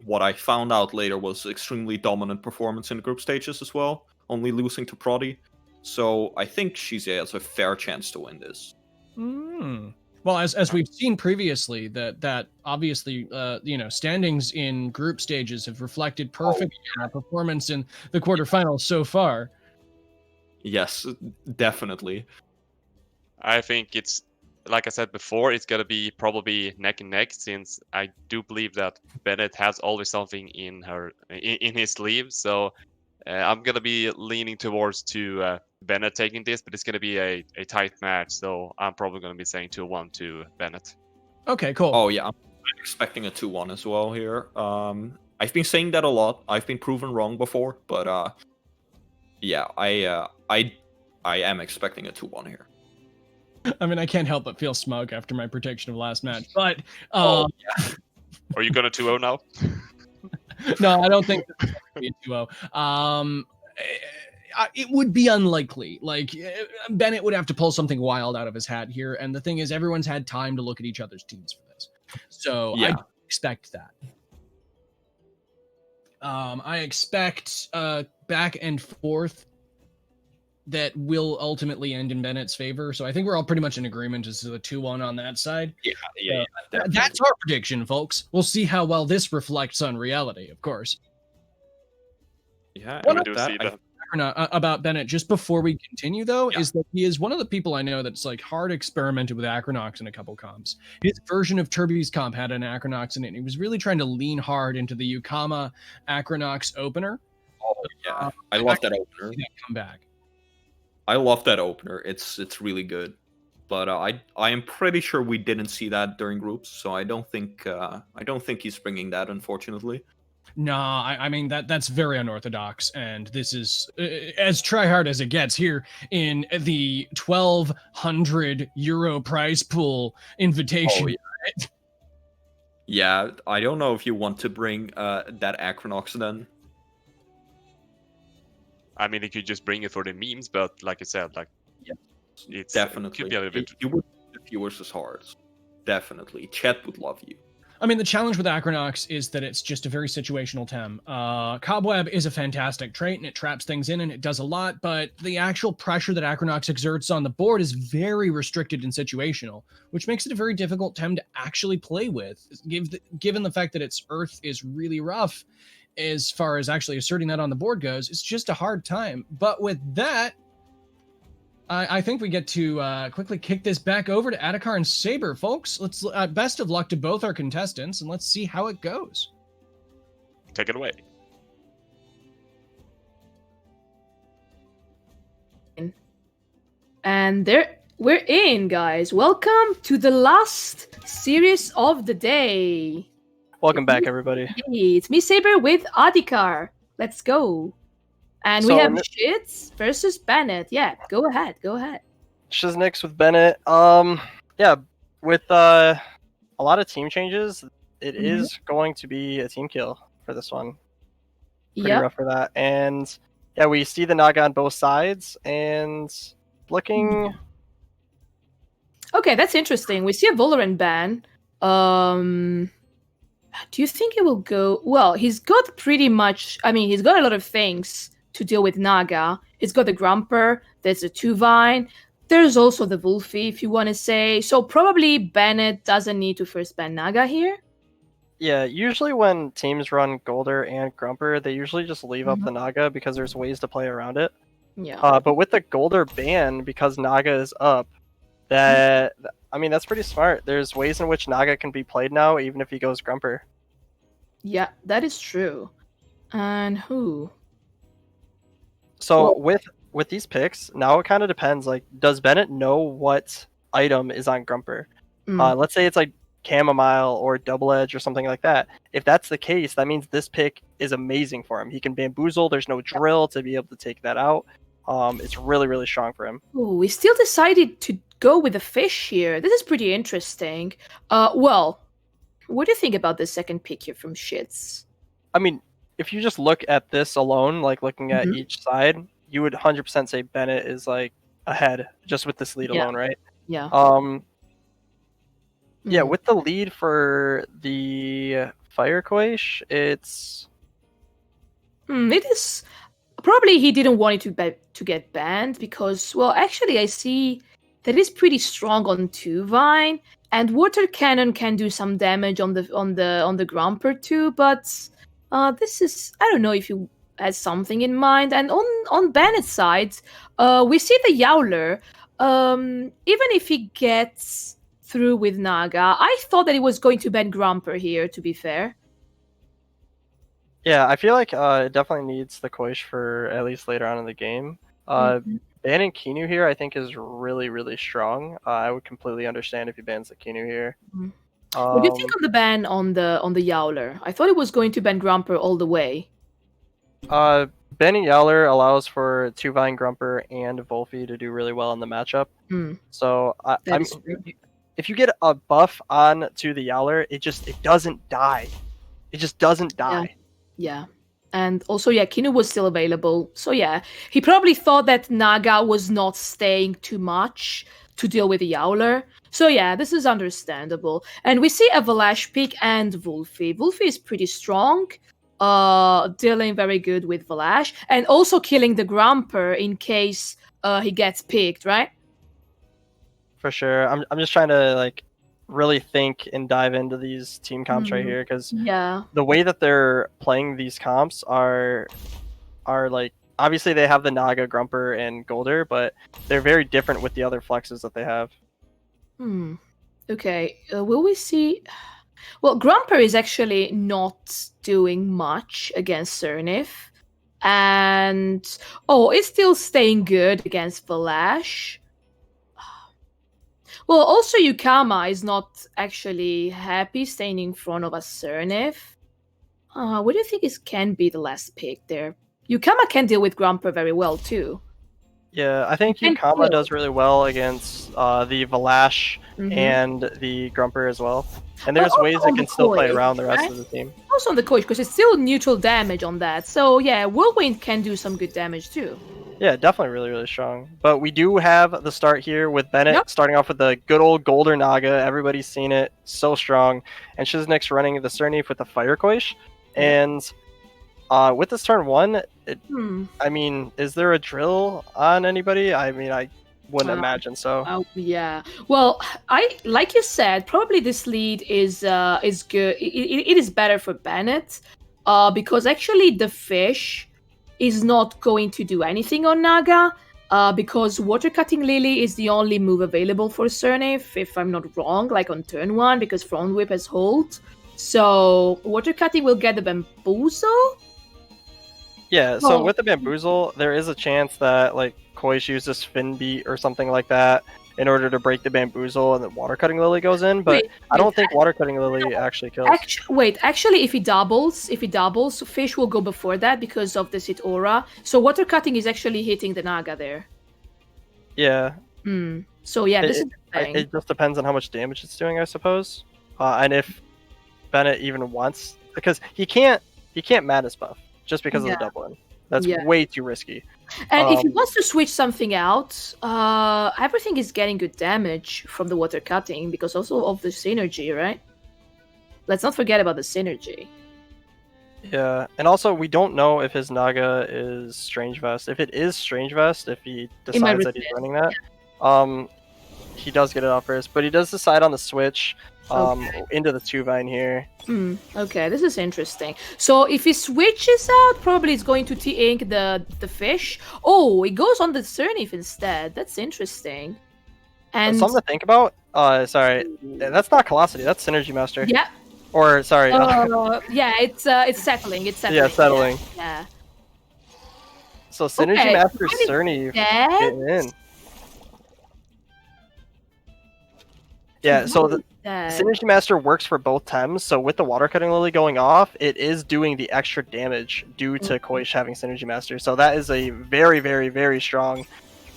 what I found out later was extremely dominant performance in the group stages as well, only losing to Prody. So I think Shize has a fair chance to win this. Well, as we've seen previously, that obviously, standings in group stages have reflected perfectly our performance in the quarterfinals so far. Yes, definitely. I think it's, like I said before, it's going to be probably neck and neck, since I do believe that Bennett has always something in his sleeve. So I'm going to be leaning towards Bennett taking this, but it's going to be a tight match. So I'm probably going to be saying 2-1 to Bennett. Okay, cool. Oh, yeah. I'm expecting a 2-1 as well here. I've been saying that a lot. I've been proven wrong before, but yeah, I am expecting a 2-1 here. I mean, I can't help but feel smug after my prediction of last match, but Are you going to 2-0 now? No, I don't think it's going to be a 2-0. It would be unlikely. Like, Bennett would have to pull something wild out of his hat here, and the thing is, everyone's had time to look at each other's teams for this, so I expect that. I expect back and forth that will ultimately end in Bennett's favor. So I think we're all pretty much in agreement as to a 2-1 on that side. Yeah. That's our prediction, folks. We'll see how well this reflects on reality, of course. Yeah, we do see that. About Bennett, just before we continue, though, is that he is one of the people I know that's like hard experimented with Acronox in a couple comps. His version of Turbi's comp had an Acronox in it, and he was really trying to lean hard into the Yukama Acronox opener. Oh, yeah. I love that opener. Come back. I love that opener. It's really good, but I am pretty sure we didn't see that during groups, so I don't think he's bringing that, unfortunately. Nah, I mean that's very unorthodox, and this is as tryhard as it gets here in the 1,200 euro prize pool invitation. Oh, yeah, I don't know if you want to bring that Acronox then. I mean, you could just bring it for the memes, but like I said, it's definitely it could be a little bit. You would the viewers' hearts. Definitely, chat would love you. I mean, the challenge with Acronox is that it's just a very situational tem. Cobweb is a fantastic trait, and it traps things in, and it does a lot, but the actual pressure that Acronox exerts on the board is very restricted and situational, which makes it a very difficult tem to actually play with, given the fact that its Earth is really rough. As far as actually asserting that on the board goes, it's just a hard time. But with that, I think we get to quickly kick this back over to Adhikar and Saber, folks. Let's best of luck to both our contestants, and let's see how it goes. Take it away. And we're in, guys. Welcome to the last series of the day. Welcome back, everybody. Hey, it's me, Saber, with Adhikar. Let's go. And we have Shiz versus Bennett. Yeah, go ahead. Shizenix with Bennett. Yeah, with a lot of team changes, it is going to be a team kill for this one. Pretty rough for that. And yeah, we see the Naga on both sides, and looking. Okay, that's interesting. We see a Valorant ban. Do you think it will go? Well, he's got pretty much. I mean, he's got a lot of things to deal with Naga. He's got the Grumper. There's a Tuvine. There's also the Wolfie, if you want to say. So probably Bennett doesn't need to first ban Naga here. Yeah, usually when teams run Golder and Grumper, they usually just leave up Mhm. the Naga because there's ways to play around it. Yeah. But with the Golder ban, because Naga is up, that I mean that's pretty smart. There's ways in which Naga can be played now, even if he goes Grumper. Yeah, that is true. And who? So Well- with these picks, now it kind of depends. Like, does Bennett know what item is on Grumper? Mm. Let's say it's like Chamomile or Double Edge or something like that. If that's the case, that means this pick is amazing for him. He can bamboozle. There's no drill to be able to take that out. It's really, really strong for him. Oh, we still decided to go with the fish here. This is pretty interesting. Well, what do you think about the second pick here from Shits? I mean, if you just look at this alone, like looking at Mhm. each side, you would 100% say Bennett is like ahead just with this lead Yeah. alone, right? Yeah. Yeah, Mm. with the lead for the Fire Quaish, it's It is probably he didn't want it to get banned because, well, actually, I see that it's pretty strong on 2 Vine, and Water Cannon can do some damage on the Grumper too. But this is, I don't know if you had something in mind. And on Bannett's side, we see the Yowler. Even if he gets through with Naga, I thought that he was going to ban Grumper here. To be fair. yeah, I feel like it definitely needs the Quaish for at least later on in the game. Mhm. Banning Kinu here, I think, is really, really strong. I would completely understand if he bans the Kinu here. Mhm. What do you think of the ban on the Yowler? I thought it was going to ban Grumper all the way. Banning Yowler allows for 2 Vine Grumper and Volphy to do really well in the matchup. Mm. So I That mean, is true. if you get a buff on to the Yowler, it doesn't die. It just doesn't die. Yeah. And also, yeah, Kinu was still available. So yeah, he probably thought that Naga was not staying too much to deal with the Yowler. So yeah, this is understandable. And we see a Valash pick and Wolfie. Wolfie is pretty strong, dealing very good with Valash, and also killing the Grumper in case he gets picked, right? For sure. I'm just trying to like really think and dive into these team comps right Mhm. here because Yeah. the way that they're playing these comps are like obviously they have the Naga, Grumper, and Golder, but they're very different with the other flexes that they have. Okay. Will we see? Well, Grumper is actually not doing much against Cernif. And it's still staying good against Valash. Well, also Yukama is not actually happy staying in front of a Cernif. What do you think can be the last pick there? Yukama can deal with Grumper very well too. Yeah, I think And Yukama kill. does really well against the Valash Mhm. and the Grumper as well. And there's also ways on it the can still play Koi, around the rest right? of the team. Also on the coach, because it's still neutral damage on that. So yeah, Whirlwind can do some good damage too. Yeah, definitely really, really strong. But we do have the start here with Bennett Yep. starting off with the good old Golder Naga. Everybody's seen it. So strong. And Shizenix running the Cernif with the Fire Quaish. And with this turn 1, I mean, is there a drill on anybody? I mean, I wouldn't imagine so. Oh yeah. Well, like you said, probably this lead is good. It is better for Bennett, because actually the fish is not going to do anything on Naga, because Water Cutting Lily is the only move available for Cernif, if I'm not wrong, like on turn 1, because Front Whip has hold. So Water Cutting will get the Bamboozle. Yeah, so with the Bamboozle, there is a chance that like Koish uses Fin Beat or something like that in order to break the Bamboozle, and then Water Cutting Lily goes in. But I don't think Water Cutting Lily actually kills. Actually, if he doubles, Fish will go before that because of the Sit Aura. So Water Cutting is actually hitting the Naga there. Yeah. So yeah, this is the thing. It just depends on how much damage it's doing, I suppose, and if Bennett even wants, because he can't Madness buff just because of the double in. That's way too risky. And if he wants to switch something out, everything is getting good damage from the Water Cutting because also of the synergy, right? Let's not forget about the synergy. Yeah, and also we don't know if his Naga is Strange Vest. If it is Strange Vest, if he decides that he's running that, he does get it off first, but he does decide on the switch into the 2-vine here. Okay, this is interesting. So if he switches out, probably it's going to T-Ink the fish. Oh, it goes on the Cernif instead. That's interesting. And something to think about. Sorry, that's not Velocity. That's Synergy Master. Yeah. Or sorry. Yeah, it's settling. It's settling. Yeah, settling. Yeah. So Synergy Master Cernif getting in. Yeah, so the Synergy Master works for both Tems, so with the Water Cutting Lily going off, it is doing the extra damage due to Koish having Synergy Master. So that is a very, very, very strong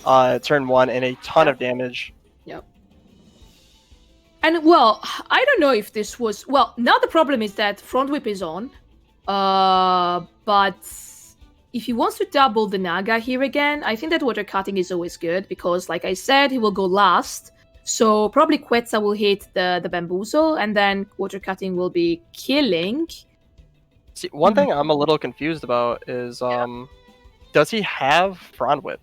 turn 1 and a ton of damage. Yep. And, well, I don't know if this was... Well, now the problem is that Front Whip is on, but if he wants to double the Naga here again, I think that Water Cutting is always good, because, like I said, he will go last. So probably Quetzal will hit the Bamboozle, and then Water Cutting will be killing. See, one thing I'm a little confused about is, does he have Frond Whip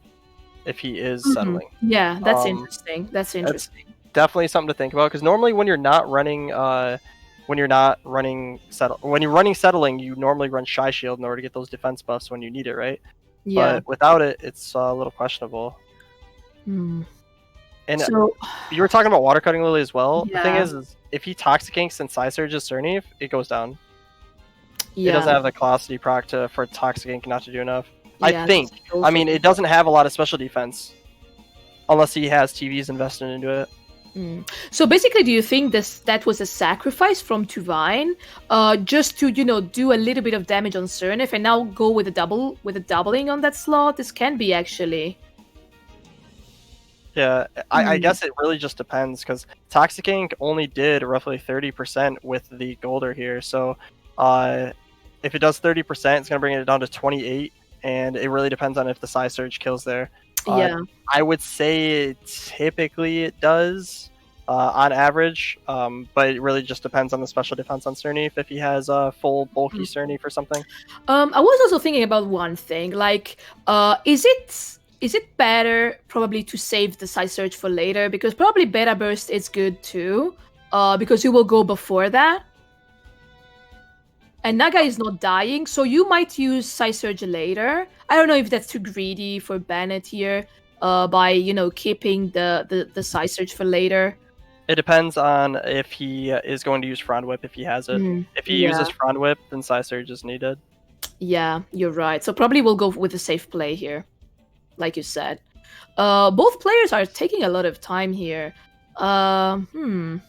if he is settling? Yeah, that's interesting. That's interesting. That's definitely something to think about, because normally when you're not running, when you're running settling, you normally run Shy Shield in order to get those defense buffs when you need it, right? Yeah. But without it, it's a little questionable. And so, you were talking about Water Cutting Lily as well. Yeah. The thing is if he Toxic Inks and Psysurges Cernif, it goes down. Yeah. It doesn't have the Velocity proc for Toxic Ink not to do enough. Yeah, I think. I mean, it doesn't have a lot of special defense. Unless he has TVs invested into it. So basically, do you think that was a sacrifice from Tuvine, just to do a little bit of damage on Cernif and now go with a doubling on that slot? This can be actually. Yeah, I guess it really just depends, because Toxic Ink only did roughly 30% with the Golder here. So if it does 30%, it's going to bring it down to 28, and it really depends on if the Psy Surge kills there. Yeah. I would say typically it does on average, but it really just depends on the special defense on Cernif if he has a full bulky Cernif or something. I was also thinking about one thing, like, is it better probably to save the Psy Surge for later? Because probably Beta Burst is good too, because you will go before that. And Naga is not dying, so you might use Psy Surge later. I don't know if that's too greedy for Bennett here, by, keeping the Psy Surge for later. It depends on if he is going to use Frond Whip if he has it. If he uses Frond Whip, then Psy Surge is needed. Yeah, you're right. So probably we'll go with a safe play here, like you said. Both players are taking a lot of time here. Do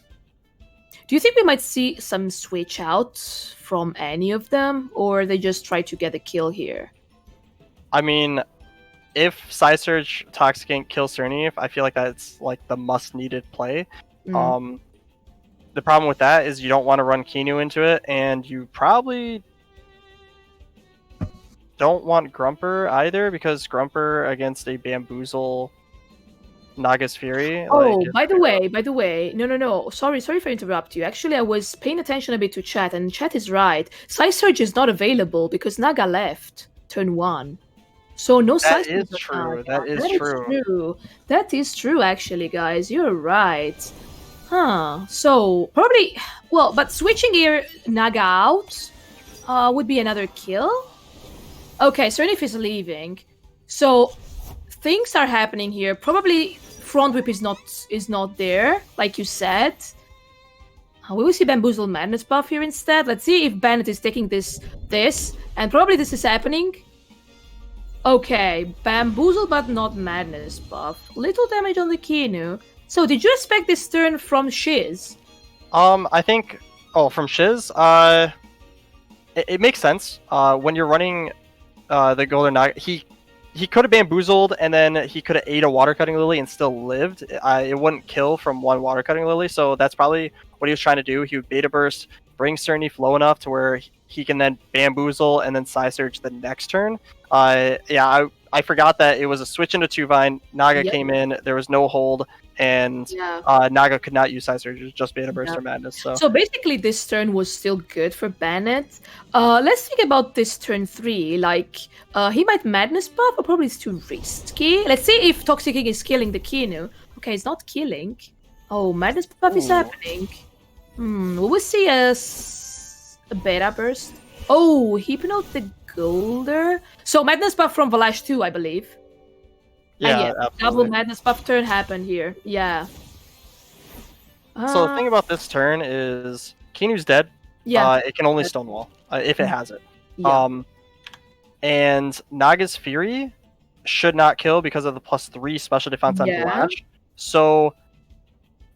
you think we might see some switch out from any of them, or they just try to get a kill here? I mean, if Psy Surge Toxic Ink kills Cernif, I feel like that's like the must-needed play. The problem with that is you don't want to run Kinu into it, and you probably don't want Grumper either, because Grumper against a Bamboozle Naga's Fury. Oh, by the way, no. Sorry for interrupt you. Actually, I was paying attention a bit to chat, and chat is right. Psy Surge is not available because Naga left turn 1. So no Psy Surge. That is true. That is true. That is true, actually, guys. You're right. So probably, well, but switching here Naga out would be another kill. Okay, Cernif is leaving. So things are happening here. Probably Front Whip is not there, like you said. We will see Bamboozle Madness buff here instead. Let's see if Bennett is taking this, and probably this is happening. Okay, Bamboozle but not Madness buff. Little damage on the Kinu. So did you expect this turn from Shiz? I think, from Shiz, it makes sense. When you're running the Golden Naga, he could have Bamboozled, and then he could have ate a Water Cutting Lily and still lived. It wouldn't kill from one Water Cutting Lily, so that's probably what he was trying to do. He would Beta Burst, bring Cernif low enough to where he can then Bamboozle and then Psy Surge the next turn. I forgot that it was a switch into 2-Vine. Naga came in, there was no hold, and Naga could not use Psy Surge, it was just Beta Burst or Madness. So basically this turn was still good for Bennett. Let's think about this turn 3. Like, he might Madness buff, or probably it's too risky. Let's see if Toxic Ink is killing the Kinu. Okay, it's not killing. Oh, madness buff is happening. Will we see a beta burst? Oh, Hypno the Golder. So madness buff from Valash 2, I believe. Yeah, double absolutely. madness buff turn happened here. Yeah. So the thing about this turn is Kinu's dead. Yeah. It can only stonewall if it has it. Yeah. And Naga's Fury should not kill because of the +3 special defense on Valash. So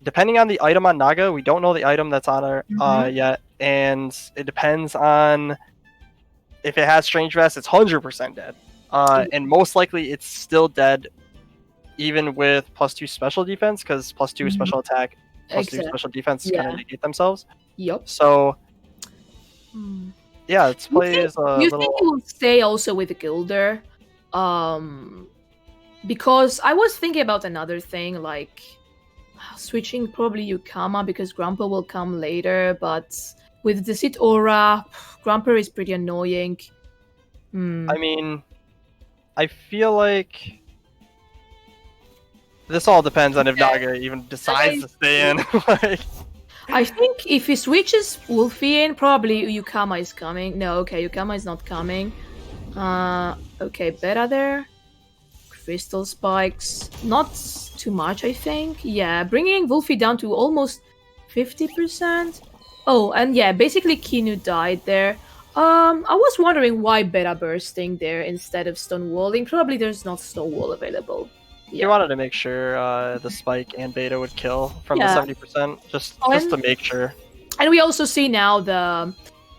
depending on the item on Naga, we don't know the item that's on her yet, and it depends on if it has Strange Vest. It's 100% dead, and most likely it's still dead, even with +2 special defense, because +2 special attack, +2 special defense kind of negate themselves. Yep. So yeah, this play is a you little. think he will stay also with the Gilder? Because I was thinking about another thing, like switching probably Yukama because Grumper will come later, but with the Sit Aura, Grumper is pretty annoying. I mean, I feel like this all depends on if Naga even decides to stay in. Like, I think if he switches Wolfie in, probably Yukama is coming. No, okay, Yukama is not coming. Okay, better there. Crystal Spikes. Not too much, I think. Yeah, bringing Wolfie down to almost 50%. Oh, and yeah, basically Kinu died there. I was wondering why beta bursting there instead of stonewalling. Probably there's not stonewall available. he wanted to make sure the spike and beta would kill from the 70%, just to make sure. And we also see now the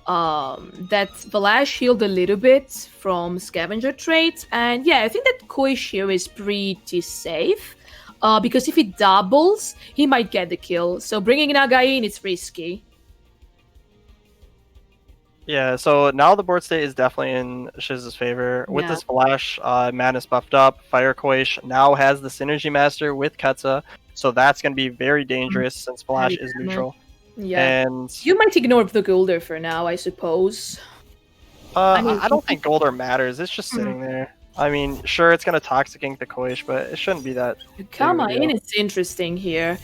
that Valash healed a little bit from scavenger traits, and yeah, I think that Koish here is pretty safe. Because if he doubles, he might get the kill. So bringing Naga in, it's risky. Yeah, so now the board state is definitely in Shiz's favor. With this Flash, Madness buffed up, Fire Koish now has the Synergy Master with Ketsa, so that's going to be very dangerous since Flash is neutral. Yeah, and you might ignore the Golder for now, I suppose. I don't think Golder matters, it's just sitting there. I mean, sure, it's going to Toxic Ink the Koish, but it shouldn't be that. Yukama in is interesting here.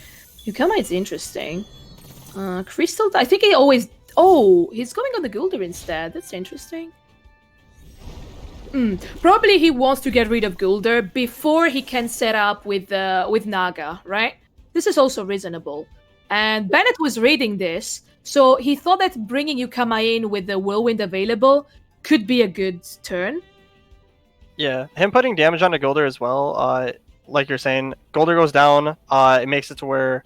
Yukama is interesting. Crystal, I think he always... Oh, he's going on the Gulder instead. That's interesting. Probably he wants to get rid of Gulder before he can set up with Naga, right? This is also reasonable. And Bennett was reading this, so he thought that bringing Yukama in with the Whirlwind available could be a good turn. Yeah, him putting damage on the Gulder as well, like you're saying, Gulder goes down, it makes it to where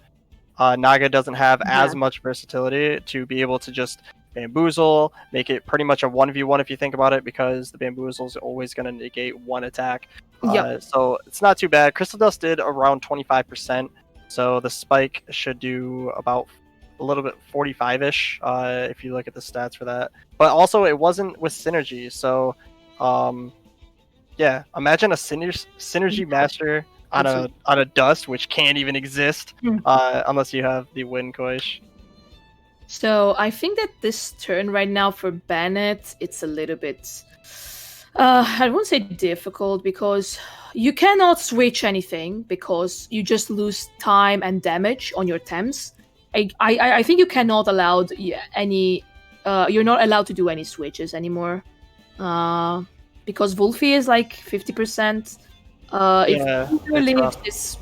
Naga doesn't have as much versatility to be able to just bamboozle, make it pretty much a 1v1 if you think about it, because the bamboozle is always going to negate one attack. So it's not too bad. Crystal Dust did around 25%, so the spike should do about a little bit 45-ish if you look at the stats for that. But also it wasn't with synergy, so yeah, imagine a synergy master on a dust, which can't even exist unless you have the Wind Koish. So I think that this turn right now for Bennett, it's a little bit, I won't say difficult, because you cannot switch anything because you just lose time and damage on your Thames. I think you cannot allow any, you're not allowed to do any switches anymore, because Wolfie is like 50%. If leaves this,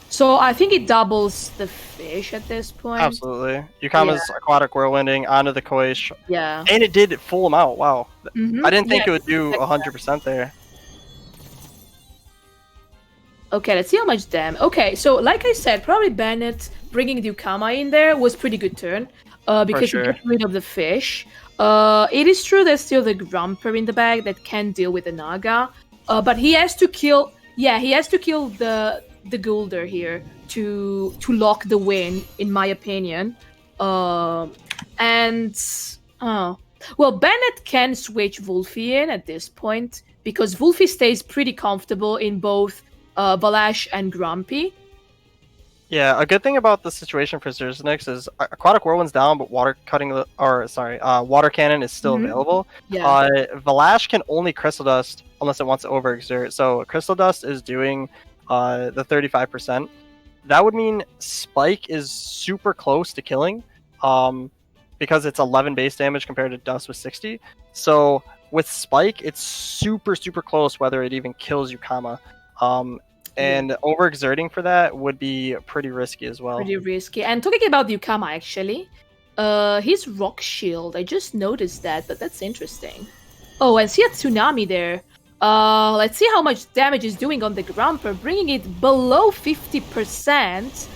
so I think it doubles the fish at this point. Absolutely. Yukama's Aquatic Whirlwinding onto the Koish. Yeah. And it did full him out. Wow. I didn't think it would do 100% there. Okay, let's see how much damage. Okay, so like I said, probably Bennett bringing the Yukama in there was pretty good turn. Because you get rid of the fish. It is true there's still the Grumper in the bag that can deal with the Naga. But he has to kill. Yeah, he has to kill the Gulder here to lock the win, in my opinion. Well, Bennett can switch Wolfie in at this point because Wolfie stays pretty comfortable in both Valash and Grumpy. Yeah, a good thing about the situation for Shizenix is Aquatic Whirlwind's down, but Water Cannon is still available. Yeah. Valash can only Crystal Dust unless it wants to overexert. So Crystal Dust is doing the 35%. That would mean Spike is super close to killing, because it's 11 base damage compared to Dust with 60. So with Spike, it's super close whether it even kills Yukama. And overexerting for that would be pretty risky as well. Pretty risky. And talking about Yukama, actually, his rock shield, I just noticed that, but that's interesting. Oh, and see a tsunami there. Let's see how much damage is doing on the Grumper, bringing it below 50%.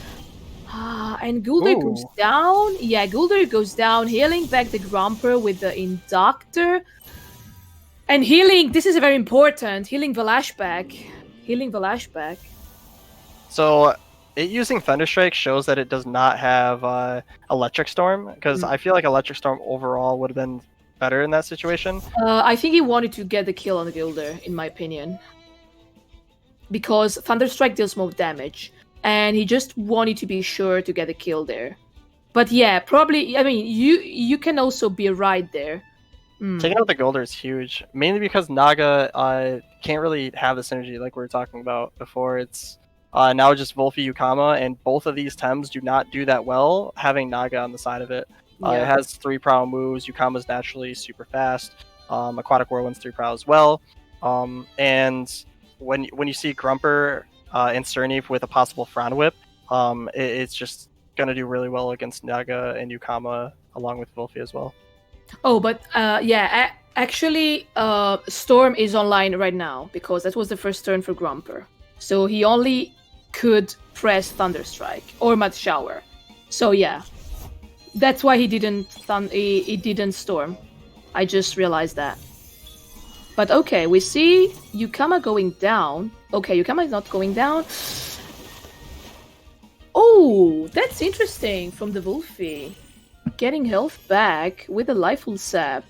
And Gulder goes down. Yeah, Gulder goes down, healing back the Grumper with the Inductor. And healing, this is very important, healing Valash back. So it using Thunderstrike shows that it does not have Electric Storm, because I feel like Electric Storm overall would have been better in that situation. I think he wanted to get the kill on Gilder, in my opinion. Because Thunderstrike deals more damage. And he just wanted to be sure to get a kill there. But yeah, probably, I mean, you can also be right there. Taking out the Golder is huge, mainly because Naga can't really have the synergy like we were talking about before. It's now just Wolfie Yukama, and both of these Tems do not do that well having Naga on the side of it. It has 3 prow moves. Yukama's naturally super fast. Aquatic Whirlwind's 3 prow as well. And when you see Grumper and Cerneef with a possible Frown Whip, it's just going to do really well against Naga and Yukama along with Wolfie as well. Oh, but actually, Storm is online right now because that was the first turn for Grumper. So he only could press Thunderstrike or Mud Shower. So yeah, that's why he didn't Storm. I just realized that. But okay, we see Yukama going down. Okay, Yukama is not going down. Oh, that's interesting from the Wolfie. Getting health back with a Lifeful Sap.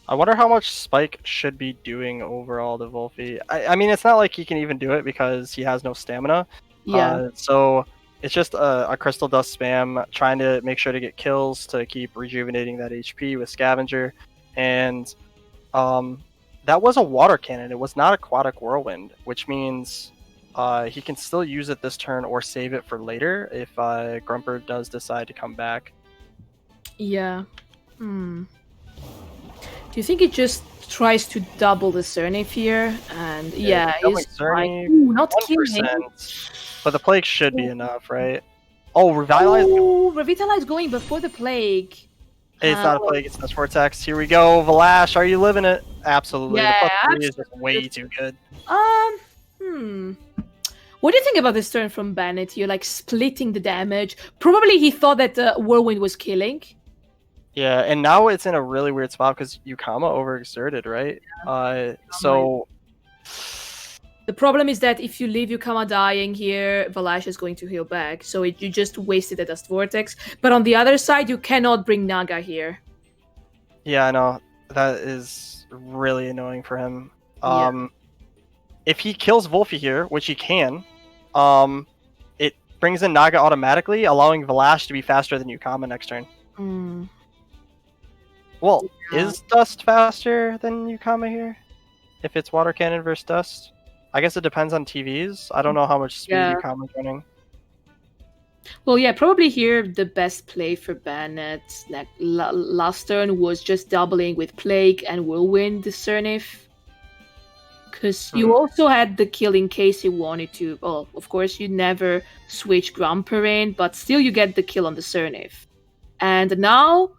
I wonder how much Spike should be doing overall to Wolfie. I mean, it's not like he can even do it because he has no stamina. Yeah. So it's just a Crystal Dust spam, trying to make sure to get kills to keep rejuvenating that HP with Scavenger. And that was a Water Cannon. It was not Aquatic Whirlwind, which means he can still use it this turn or save it for later if Grumper does decide to come back. Yeah. Do you think it just tries to double the Cerneef here? And yeah, he's Cerneef, not 1%, killing. but the Plague should be enough, right? Oh, Revitalize. Oh, Revitalize going before the Plague. It's not a Plague, it's a Vortex. Here we go. Valash, are you living it? Absolutely. Yeah, the +3 is just way too good. What do you think about this turn from Bennett? You're like splitting the damage. Probably he thought that Whirlwind was killing. Yeah, and now it's in a really weird spot because Yukama overexerted, right? So the problem is that if you leave Yukama dying here, Valash is going to heal back. So you just wasted a Dust Vortex. But on the other side, you cannot bring Naga here. Yeah, I know. That is really annoying for him. If he kills Wolfie here, which he can, it brings in Naga automatically, allowing Valash to be faster than Yukama next turn. Well, is Dust faster than Yukama here? If it's Water Cannon versus Dust? I guess it depends on TVs. I don't know how much speed Yukama's running. Well, yeah, probably here the best play for Bennett like, last turn was just doubling with Plague and Whirlwind the Cerneef. Because you also had the kill in case you wanted to. Well, of course, you never switch Grumper in, but still you get the kill on the Cerneef. And now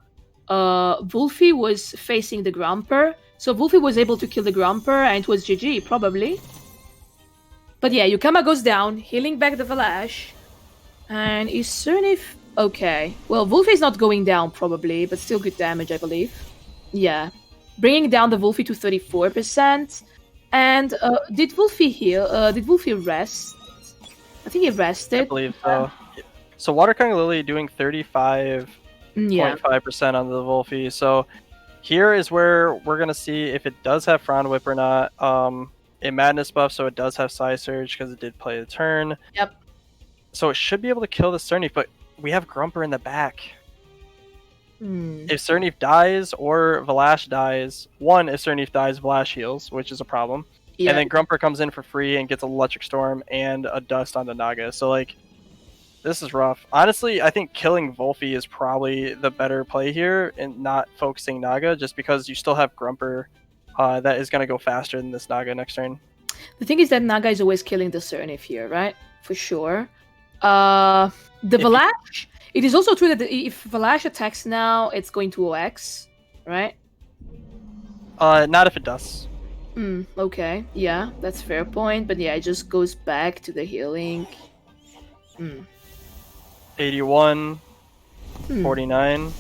Wolfie was facing the Grumper. So Wolfie was able to kill the Grumper, and it was GG, probably. But yeah, Yukama goes down, healing back the Valash. And is Cerneef... Okay. Well, Wolfie is not going down, probably, but still good damage, I believe. Yeah. Bringing down the Wolfie to 34%. And did Wolfie heal? Did Wolfie rest? I think he rested. I believe so. So Water Cannon Lily doing 35.5% on the Wolfie. So here is where we're going to see if it does have Frown Whip or not. It Madness buff, so it does have Psy Surge because it did play the turn. Yep. So it should be able to kill the Cerneef, but we have Grumper in the back. If Cerneef dies or Valash dies, if Cerneef dies, Valash heals, which is a problem. Yeah. And then Grumper comes in for free and gets an Electric Storm and a Dust onto Naga. So, like, this is rough. Honestly, I think killing Wolfie is probably the better play here and not focusing Naga, just because you still have Grumper that is going to go faster than this Naga next turn. The thing is that Naga is always killing the Cernif here, right? For sure. The Valash, it is also true that if Valash attacks now, it's going to OX, right? Not if it does. Okay, yeah, that's fair point. But yeah, it just goes back to the healing. 81, 49.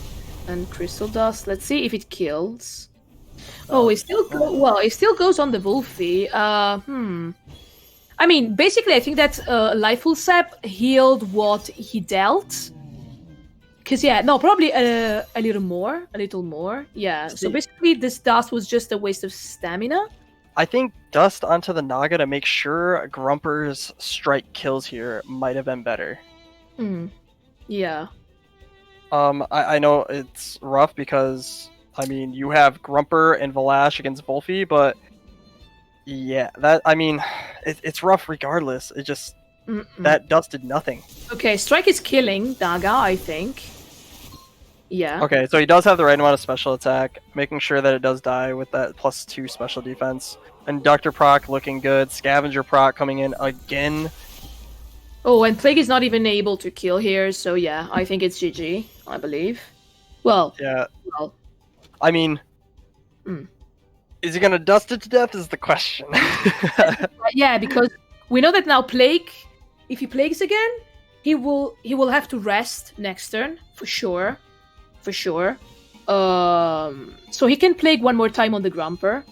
And Crystal Dust. Let's see if it kills. Oh, it still it still goes on the Wolfie. I mean, basically, I think that Lifeful Sap healed what he dealt. Because yeah, no, probably a little more. Yeah. So basically, this dust was just a waste of stamina. I think Dust onto the Naga to make sure Grumper's strike kills here might have been better. Yeah. I know it's rough because, I mean, you have Grumper and Valash against Wolfie, but yeah, it's rough regardless. It just, that Dust did nothing. Okay, Strike is killing Naga, I think. Yeah. Okay, so he does have the right amount of special attack, making sure that it does die with that +2 special defense. And Dr. Proc looking good. Scavenger Proc coming in again. Oh, and Plague is not even able to kill here, so yeah, I think it's GG, I believe. Well, yeah. Well. I mean, is he gonna dust it to death is the question. Yeah, because we know that now Plague, if he plagues again, he will have to rest next turn, for sure. For sure. So he can plague one more time on the Grumper.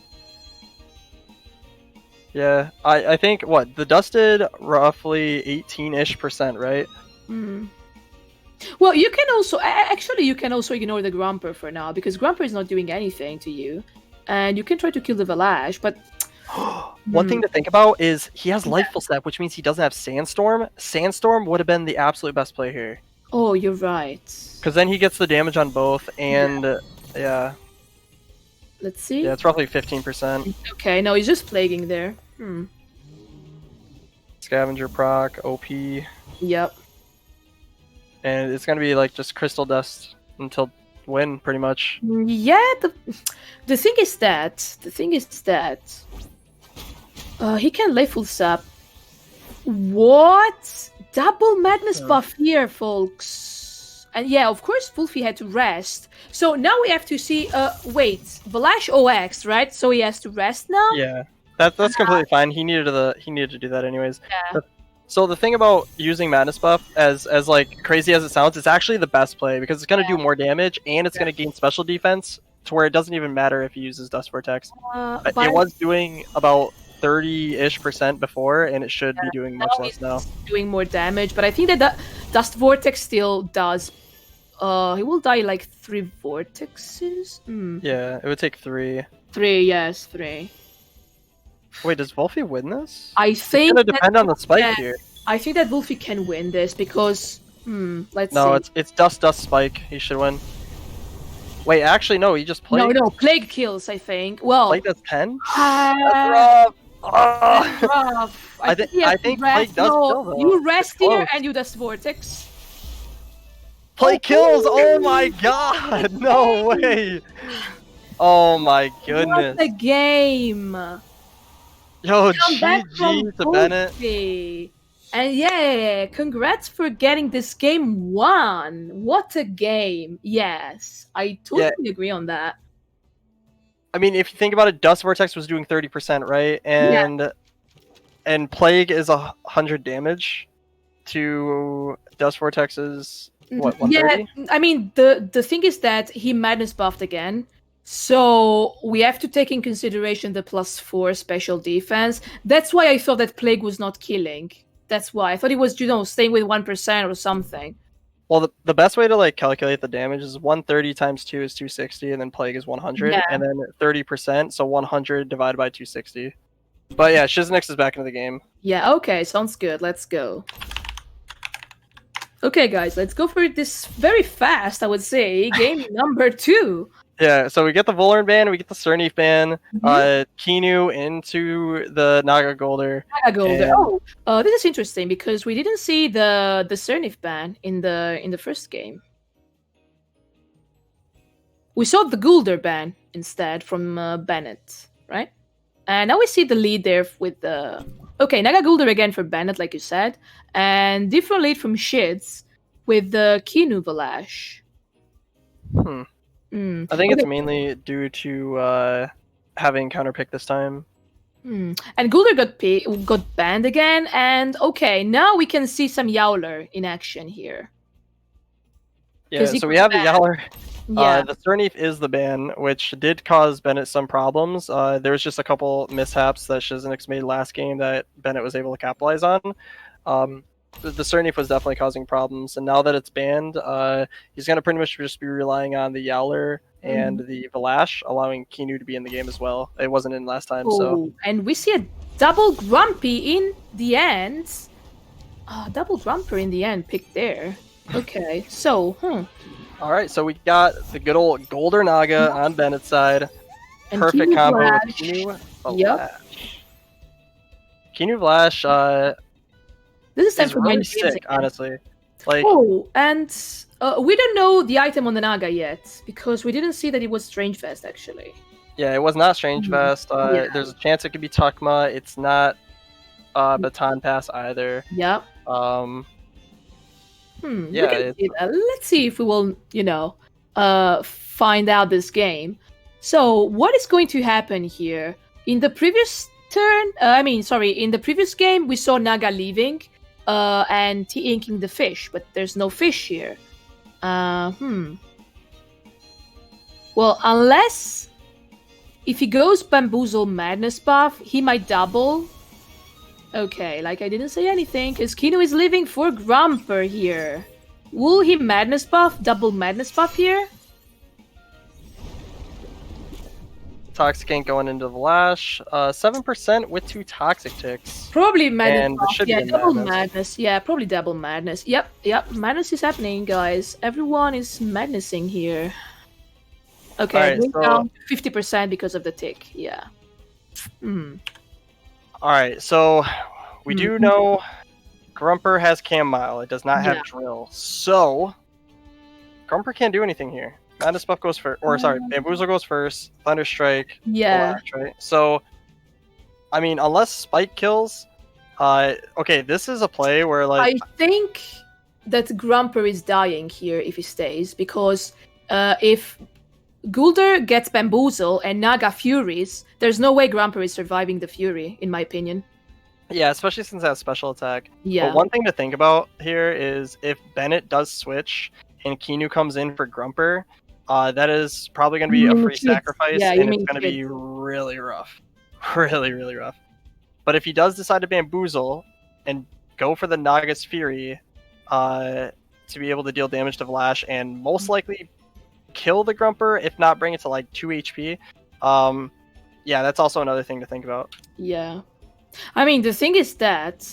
Yeah, I think, what, the dust did roughly 18-ish%, right? Well, you can also, actually, you can also ignore the Grumper for now, because Grumper is not doing anything to you. And you can try to kill the Valash, but... One thing to think about is he has Lifeful Step, which means he doesn't have Sandstorm. Sandstorm would have been the absolute best play here. Oh, you're right. Because then he gets the damage on both, and yeah. Let's see. Yeah, it's roughly 15%. Okay, no, he's just plaguing there. Scavenger Proc, OP. Yep. And it's gonna be like just Crystal Dust until win, pretty much. Yeah, the thing is that he can Lifeful Sap. What? Double Madness buff here, folks. And yeah, of course, Wolfie had to rest. So now we have to see. Wait, Valash OX, right? So he has to rest now. Yeah, that's completely fine. He needed to do that anyways. Yeah. So the thing about using Madness buff, as like crazy as it sounds, it's actually the best play because it's gonna do more damage and it's gonna gain special defense to where it doesn't even matter if he uses Dust Vortex. It was doing about 30-ish% before, and it should be doing much less now. Doing more damage, but I think that the Dust Vortex still does. He will die like 3 vortexes. Yeah, it would take 3. 3, yes, 3. Wait, does Wolfie win this? I think it's gonna depend on the spike here. I think that Wolfie can win this because let's see. No, it's Dust Spike. He should win. Wait, actually, no. He just played. No, Plague kills. I think. Well, Plague does 10. That's rough. That's rough. I think Plague does kill though. You rest here and you Dust Vortex. Plague kills! Oh my god! No way! Oh my goodness! What a game! Yo, GG to Bennett. And yeah, congrats for getting this game won. What a game! Yes, I totally agree on that. I mean, if you think about it, Dust Vortex was doing 30%, right? And Plague is 100 damage to Dust Vortex's what, 130? Yeah, I mean the thing is that he Madness buffed again. So we have to take in consideration the +4 special defense. That's why I thought that Plague was not killing. That's why I thought he was, staying with 1% or something. Well, the best way to like calculate the damage is 130 times 2 is 260, and then Plague is 100, and then 30%, so 100 divided by 260. But yeah, Shizenix is back into the game. Yeah, okay, sounds good. Let's go. Okay, guys, let's go for this very fast, I would say. Game number 2. Yeah, so we get the Volarn ban, we get the Cernif ban, Kinu into the Naga Golder. Naga Golder. and- Oh, this is interesting because we didn't see the Cernif ban in the first game. We saw the Golder ban instead from Bennett, right? And now we see the lead there with the Naga Golder again for Bennett, like you said, and different lead from Shiz with the Kinu Valash. I think it's mainly due to having counterpick this time. And Golder got banned again, and now we can see some Yowler in action here. Yeah, so we have the Yowler. The Cernif is the ban, which did cause Bennett some problems. There was just a couple mishaps that Shizenix made last game that Bennett was able to capitalize on. The Cernif was definitely causing problems, and now that it's banned, he's going to pretty much just be relying on the Yowler and the Valash, allowing Kinu to be in the game as well. It wasn't in last time, so... And we see a double Grumpy in the end. Double Grumper in the end picked there. Okay, so, Alright, so we got the good old Golder Naga on Bennett's side. And Perfect Kinu combo Valash. with Kinu Valash. Yep. Kinu Valash, This is is really sick, honestly. Like, and we don't know the item on the Naga yet because we didn't see that it was Strange Fest actually. yeah, it was not Strange Vest. There's a chance it could be Tukma. It's not Baton Pass either. Yep. Yeah, we can see that. Let's see if we will, find out this game. So, what is going to happen here? In the previous in the previous game, we saw Naga leaving and T-inking the fish, but there's no fish here. Well, unless if he goes Bamboozle Madness buff, he might double. Okay, like I didn't say anything, because Kinu is leaving for Grumper here. Will he Madness buff, double Madness buff here? Toxic ain't going into Valash. 7% with 2 Toxic ticks. Probably Madness And it buff, should be yeah, a double Madness. Madness. Yeah, probably double Madness. Yep, Madness is happening, guys. Everyone is madnessing here. Okay, Alright, we're so- down 50% because of the tick, yeah. Alright, so we do know Grumper has Cam Mile. It does not have Drill. So, Grumper can't do anything here. Madness buff goes first. Or, sorry, Bamboozle goes first. Thunderstrike. Yeah. Valash, right? So, I mean, unless Spike kills... okay, this is a play where, like... I think that Grumper is dying here if he stays, because if Golder gets Bamboozle and Naga Furies, there's no way Grumper is surviving the Fury, in my opinion. Yeah, especially since it has special attack. Yeah. But one thing to think about here is if Bennett does switch and Kinu comes in for Grumper, that is probably going to be a free sacrifice, Yeah, you and it's mean going to be really rough. Really, really rough. But if he does decide to Bamboozle and go for the Naga's Fury to be able to deal damage to Vlash and most likely kill the Grumper, if not bring it to like 2 HP, yeah, that's also another thing to think about. Yeah. I mean, the thing is that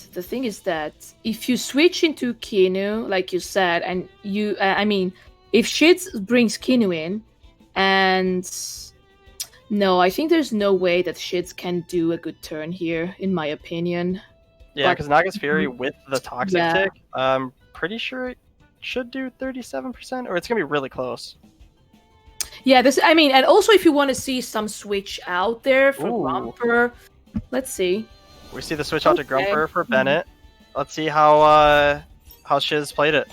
if you switch into Kinu, like you said, and you, if Shiz brings Kinu in, and no, I think there's no way that Shiz can do a good turn here, in my opinion. Yeah, But- because Naga's Fury with the Toxic Yeah. tick, I'm pretty sure it should do 37%, or it's going to be really close. Yeah, and also if you want to see some switch out there for Ooh. Grumper, let's see. We see the switch out to Okay. Grumper for Bennett. Let's see how Shiz played it.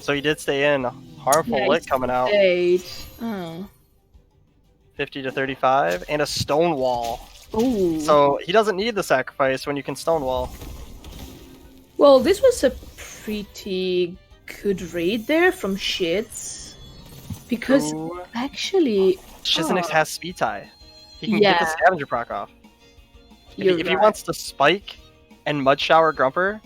So he did stay in. Harmful Yeah, Lick he coming out. stayed. Oh. 50 to 35. And a Stonewall. Ooh. So he doesn't need the sacrifice when you can Stonewall. Well, this was a pretty good read there from Shiz. Because Ooh. actually... Shizenix Oh. has Speed Tie. He can get the Yeah. Scavenger proc off. You're If he right. wants to Spike and Mud Shower Grumper,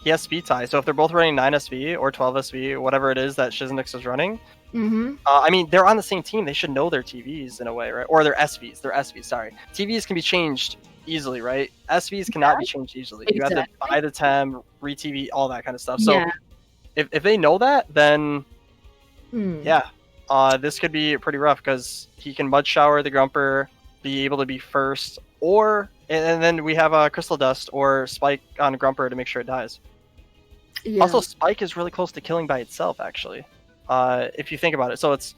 he has Speed Tie. So if they're both running 9 SV or 12 SV, whatever it is that Shizenix is running, Mm-hmm. I mean, they're on the same team. They should know their TVs in a way, right? Or their SVs. Their SVs, sorry. TVs can be changed easily, right? SVs cannot be changed easily. You have to Exactly. buy the TEM, re-TV, all that kind of stuff. So Yeah. if they know that, then Hmm. yeah, this could be pretty rough because he can Mud Shower the Grumper, be able to be first, and then we have a Crystal Dust or Spike on Grumper to make sure it dies. Yeah. Also, Spike is really close to killing by itself, actually. If you think about it. So it's,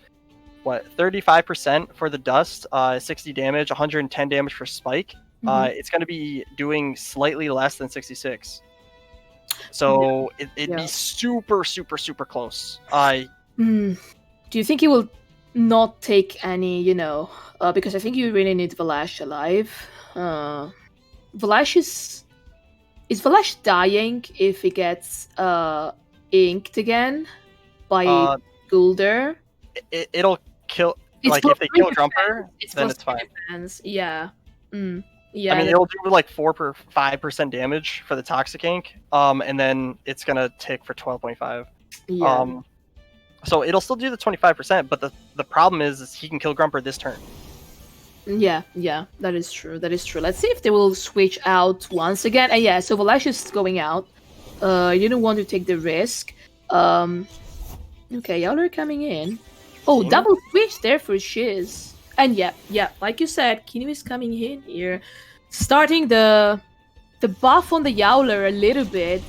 35% for the Dust, 60 damage, 110 damage for Spike. It's going to be doing slightly less than 66. So it'd be super, super, super close. Do you think he will not take any, because I think you really need Valash alive. Valash is Valash dying if he gets inked again by Golder? It'll kill, It's if they kill Grumper, then it's fine. Defense. Yeah. Yeah. I mean, it'll do like 5% damage for the Toxic Ink, and then it's gonna tick for 12.5. Yeah. So it'll still do the 25%, but the problem is he can kill Grumper this turn. Yeah, that is true. Let's see if they will switch out once again. And so Valash is going out. You don't want to take the risk. Okay, y'all are coming in. Oh, double switch there for Shiz. And yeah, like you said, Kinu is coming in here, starting the buff on the Yowler a little bit.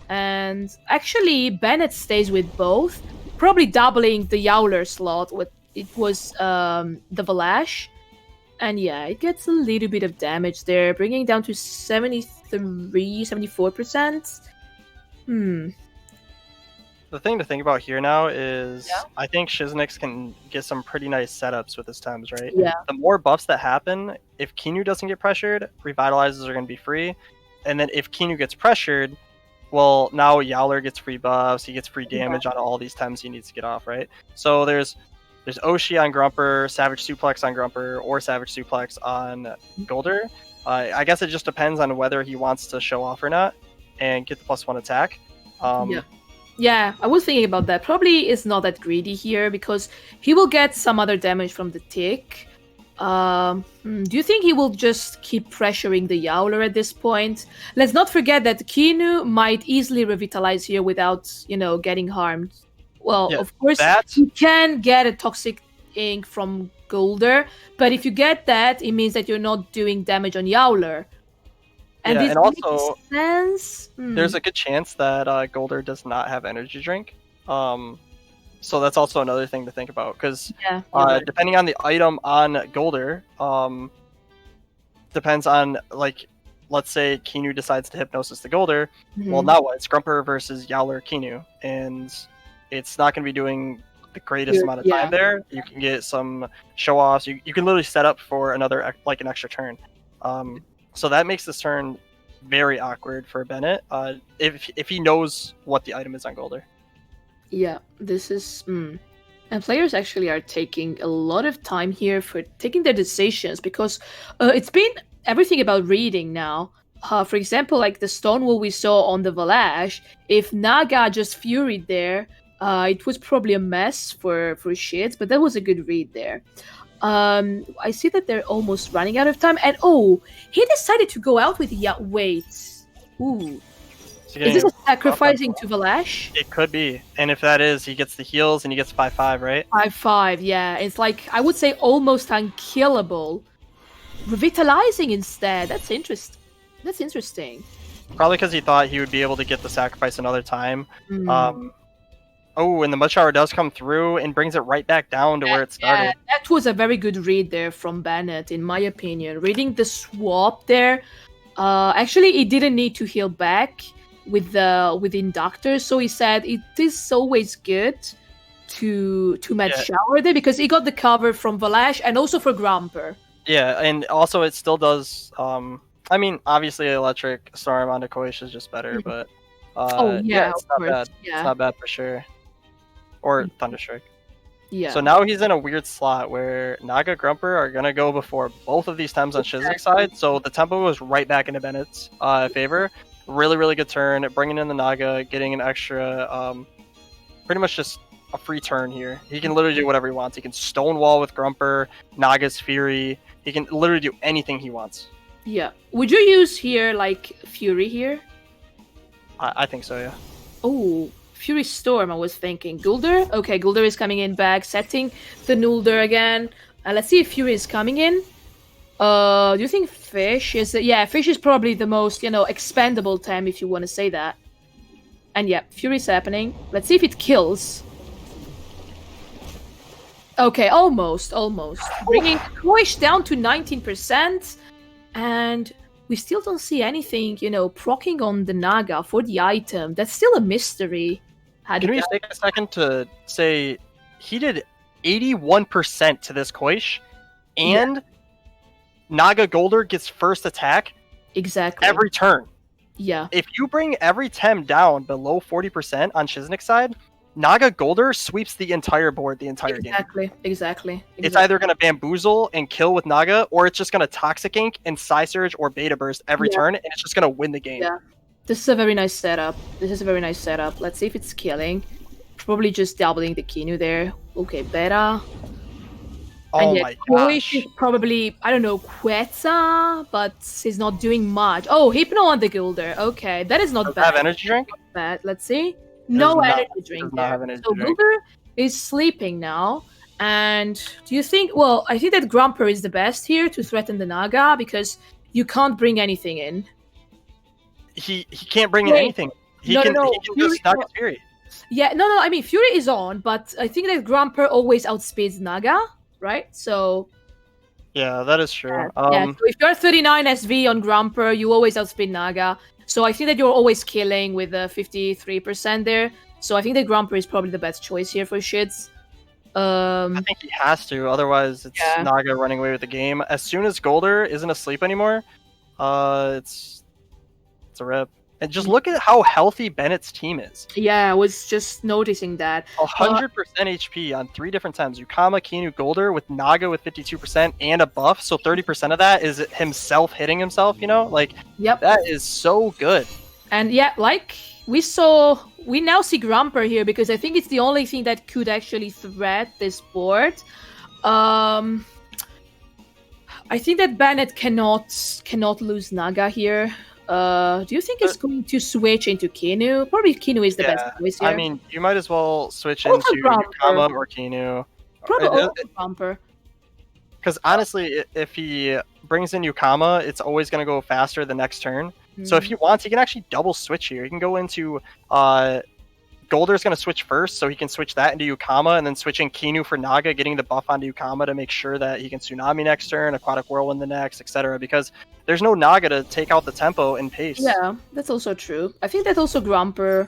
And actually, Bennett stays with both, probably doubling the Yowler slot. It was the Valash. And it gets a little bit of damage there, bringing it down to 74%. The thing to think about here now is I think Shizenix can get some pretty nice setups with his Thames, right? Yeah. The more buffs that happen, if Kinu doesn't get pressured, Revitalizes are going to be free. And then if Kinu gets pressured, well, now Yowler gets free buffs, he gets free damage on all these Thames he needs to get off, right? So there's Oshi on Grumper, Savage Suplex on Grumper, or Savage Suplex on Golder. I guess it just depends on whether he wants to show off or not and get the +1 attack. Yeah, I was thinking about that. Probably is not that greedy here because he will get some other damage from the tick. Do you think he will just keep pressuring the Yowler at this point? Let's not forget that Kinu might easily revitalize here without, getting harmed. Well, of course, you can get a Toxic Ink from Golder, but if you get that, it means that you're not doing damage on Yowler. And this also, makes sense. There's a good chance that Golder does not have Energy Drink. So that's also another thing to think about, because depending on the item on Golder, depends on, let's say Kinu decides to Hypnosis the Golder. Well, now what? It's Grumper versus Yowler Kinu, and it's not going to be doing the greatest amount of time there. You can get some show-offs. You can literally set up for an extra turn. So that makes this turn very awkward for Bennett, if he knows what the item is on Golder. Yeah, this is... And players actually are taking a lot of time here for taking their decisions, because it's been everything about reading now. For example, like the Stonewall we saw on the Valash, if Naga just furied there, it was probably a mess for shit, but that was a good read there. I see that they're almost running out of time, and he decided to go out with wait. Ooh. Is this a sacrificing to Valash? It could be, and if that is, he gets the heals and he gets 5/5, right? 5/5, yeah. It's like, I would say almost unkillable. Revitalizing instead. That's interesting. Probably because he thought he would be able to get the sacrifice another time. And the Mud Shower does come through and brings it right back down to where it started. Yeah, that was a very good read there from Bennett, in my opinion. Reading the swap there. Actually, he didn't need to heal back with Inductor, so he said it is always good to Mud Shower there, because he got the cover from Valash and also for Grumper. Yeah, and also it still does... I mean, obviously Electric Storm on Koish is just better, but... it's not bad. Yeah. It's not bad for sure. Or Thunderstrike. Yeah. So now he's in a weird slot where Naga Grumper are going to go before both of these Thames on Shizenix's side, so the tempo goes right back into Bennett's favor. Really, really good turn, bringing in the Naga, getting an extra, pretty much just a free turn here. He can literally do whatever he wants. He can Stonewall with Grumper, Naga's Fury. He can literally do anything he wants. Yeah. Would you use here, like, Fury here? I think so, yeah. Oh, Fury Storm, I was thinking. Gulder? Okay, Gulder is coming in back, setting the Nulder again. Let's see if Fury is coming in. Do you think Fish is... Yeah, Fish is probably the most, expendable time, if you want to say that. And yeah, Fury's happening. Let's see if it kills. Okay, almost. Bringing Koish down to 19%. And we still don't see anything, proccing on the Naga for the item. That's still a mystery. Can we just take a second to say he did 81% to this Koish, and Naga Golder gets first attack exactly every turn. Yeah. If you bring every Tem down below 40% on Shizenix side, Naga Golder sweeps the entire board the entire game. Exactly. It's either going to bamboozle and kill with Naga, or it's just going to Toxic Ink and Psy Surge or Beta Burst every turn, and it's just going to win the game. Yeah. This is a very nice setup. Let's see if it's killing. Probably just doubling the Kinu there. Okay, Beta. Oh and my gosh. Is probably, I don't know, Quetzal, but he's not doing much. Oh, Hypno on the Gilder. Okay, that is not Does bad. it have energy drink? Not bad. Let's see. No energy drink there. So Gilder is sleeping now. And do you think... Well, I think that Grumper is the best here to threaten the Naga, because you can't bring anything in. He can't bring in anything. He can just knock his Fury. Yeah, no, I mean, Fury is on, but I think that Grumper always outspeeds Naga, right? So... Yeah, that is true. So if you're 39 SV on Grumper, you always outspeed Naga. So I think that you're always killing with 53% there. So I think that Grumper is probably the best choice here for Shids. I think he has to, otherwise it's Naga running away with the game. As soon as Golder isn't asleep anymore, it's a rip. And just look at how healthy Bennett's team is. Yeah, I was just noticing that. 100% HP on 3 different times. Yukama, Kinu, Golder with Naga with 52% and a buff. So 30% of that is himself hitting himself, Like, that is so good. And yeah, like we now see Grumper here, because I think it's the only thing that could actually threat this board. I think that Bennett cannot lose Naga here. Do you think it's going to switch into Kinu? Probably Kinu is the best choice here. I mean, you might as well switch into Yukama or Kinu. Probably also Grumper. Because honestly, if he brings in Yukama, it's always going to go faster the next turn. So if he wants, he can actually double switch here. He can go into... Golder's going to switch first, so he can switch that into Yukama, and then switch in Kinu for Naga, getting the buff onto Yukama to make sure that he can Tsunami next turn, Aquatic Whirlwind the next, etc. Because there's no Naga to take out the tempo and pace. Yeah, that's also true. I think that's also Grumper.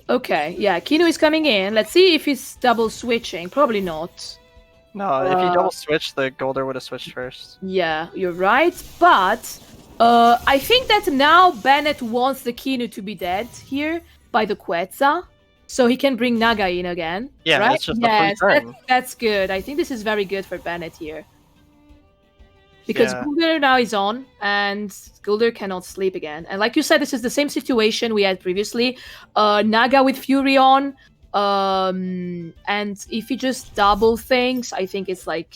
Okay, yeah, Kinu is coming in. Let's see if he's double switching. Probably not. No, if he double switched, the Golder would have switched first. Yeah, you're right. But I think that now Bennett wants the Kinu to be dead here by the Quetzal, so he can bring Naga in again. Yeah, right? that's just a free turn. That's good. I think this is very good for Bennett here. Because Gulder now is on, and Gulder cannot sleep again. And like you said, this is the same situation we had previously. Naga with Fury on, and if he just double things, I think it's like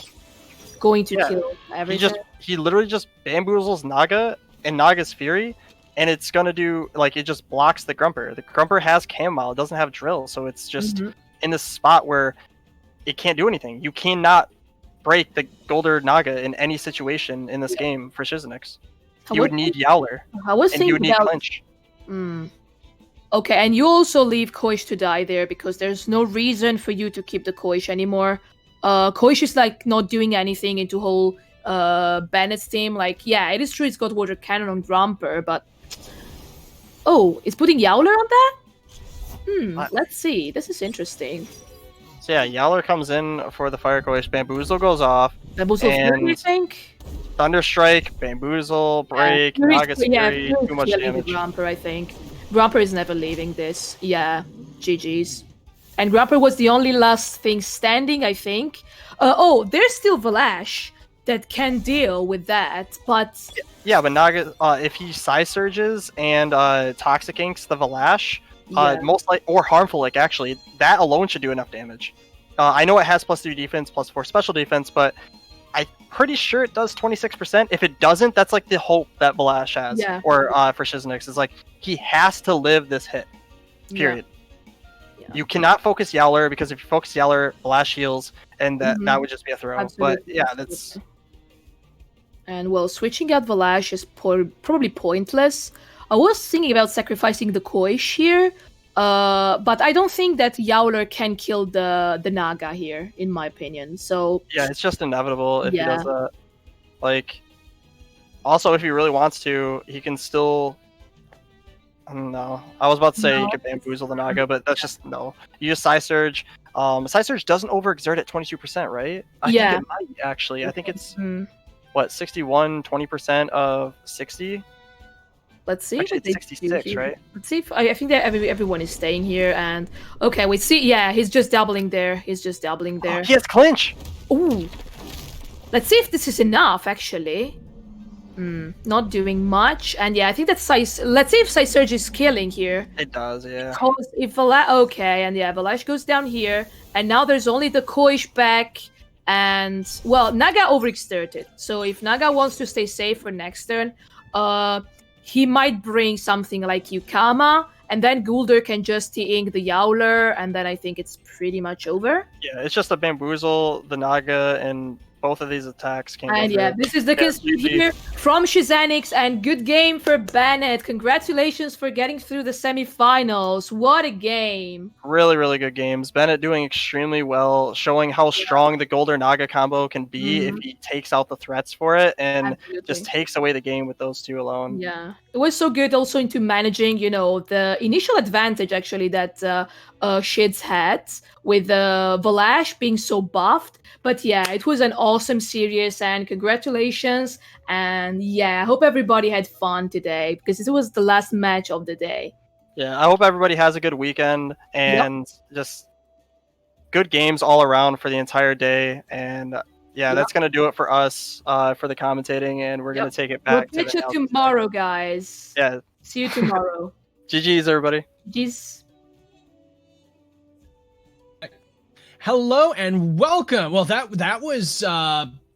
going to kill everything. He literally just bamboozles Naga and Naga's Fury, and it's gonna do, like, it just blocks the Grumper. The Grumper has Chamomile, it doesn't have Drill, so it's just in this spot where it can't do anything. You cannot break the Golder Naga in any situation in this game for Shizenix. You would need Yowler, and you would need Clinch. Okay, and you also leave Koish to die there, because there's no reason for you to keep the Koish anymore. Koish is like not doing anything into whole Bennett's team. Like, yeah, it is true it's got Water Cannon on Grumper, but oh, it's putting Yowler on that? Let's see. This is interesting. So yeah, Yowler comes in for the Fire Koish, Bamboozle goes off. Bamboozle Fury, I think? Thunderstrike, Bamboozle, Break, Naga's Fury, too much damage. Grumper, I think. Grumper is never leaving this. Yeah, GG's. And Grumper was the only last thing standing, I think. Oh, there's still Valash that can deal with that, but... Yeah, but Naga, if he Psy Surges and Toxic Inks the Valash, most like, or Harmful Lick, actually, that alone should do enough damage. I know it has +3 defense, +4 special defense, but I'm pretty sure it does 26%. If it doesn't, that's like the hope that Valash has, or for Shizenix, is like, he has to live this hit, period. Yeah. You cannot focus Yowler, because if you focus Yowler, Flash heals, and that Mhm. would just be a throw. Absolutely, But yeah, absolutely. that's And well, switching out Valash is probably pointless. I was thinking about sacrificing the Koish here, but I don't think that Yowler can kill the Naga here, in my opinion. So yeah, it's just inevitable if he Yeah. does that. Like, also if he really wants to, he can still. No, I was about to say No. he could bamboozle the Naga, but that's just no. You use Psy Surge. Psy Surge doesn't overexert at 22%, right? I Yeah. think it might actually. I think it's mm, what 61, 20% of 60. let's see. Actually, what they it's 66, do here. right? Let's see if I think that everyone is staying here. And okay, we see. Yeah, he's just doubling there. He's just doubling there. Oh, he has clinch. Ooh. Let's see if this is enough, actually. Not doing much. And yeah, I think that's let's see if Psy Surge is killing here. It does, yeah. Because if okay, and yeah, Valash goes down here, and now there's only the Koish back, and well, Naga overexerted. So if Naga wants to stay safe for next turn, he might bring something like Yukama, and then Gulder can just T-ink the Yowler, and then I think it's pretty much over. Yeah, it's just a bamboozle, the Naga, and both of these attacks can And go yeah, through. this is the kill streak GG. here from Shizenix, and good game for Bennett. Congratulations for getting through the semifinals. What a game. Really, really good games. Bennett doing extremely well, showing how strong the Golder Naga combo can be if he takes out the threats for it and Absolutely. just takes away the game with those two alone. Yeah, it was so good also into managing, the initial advantage actually that Shids had with Valash being so buffed. But yeah, it was an awesome series, and congratulations. And yeah, I hope everybody had fun today, because it was the last match of the day. Yeah, I hope everybody has a good weekend and just good games all around for the entire day. And yeah, that's going to do it for us for the commentating, and we're going to take it back We'll to catch the you announcement. tomorrow, guys. Yeah. See you tomorrow. GG's, everybody. GG's. Hello and welcome. Well, that was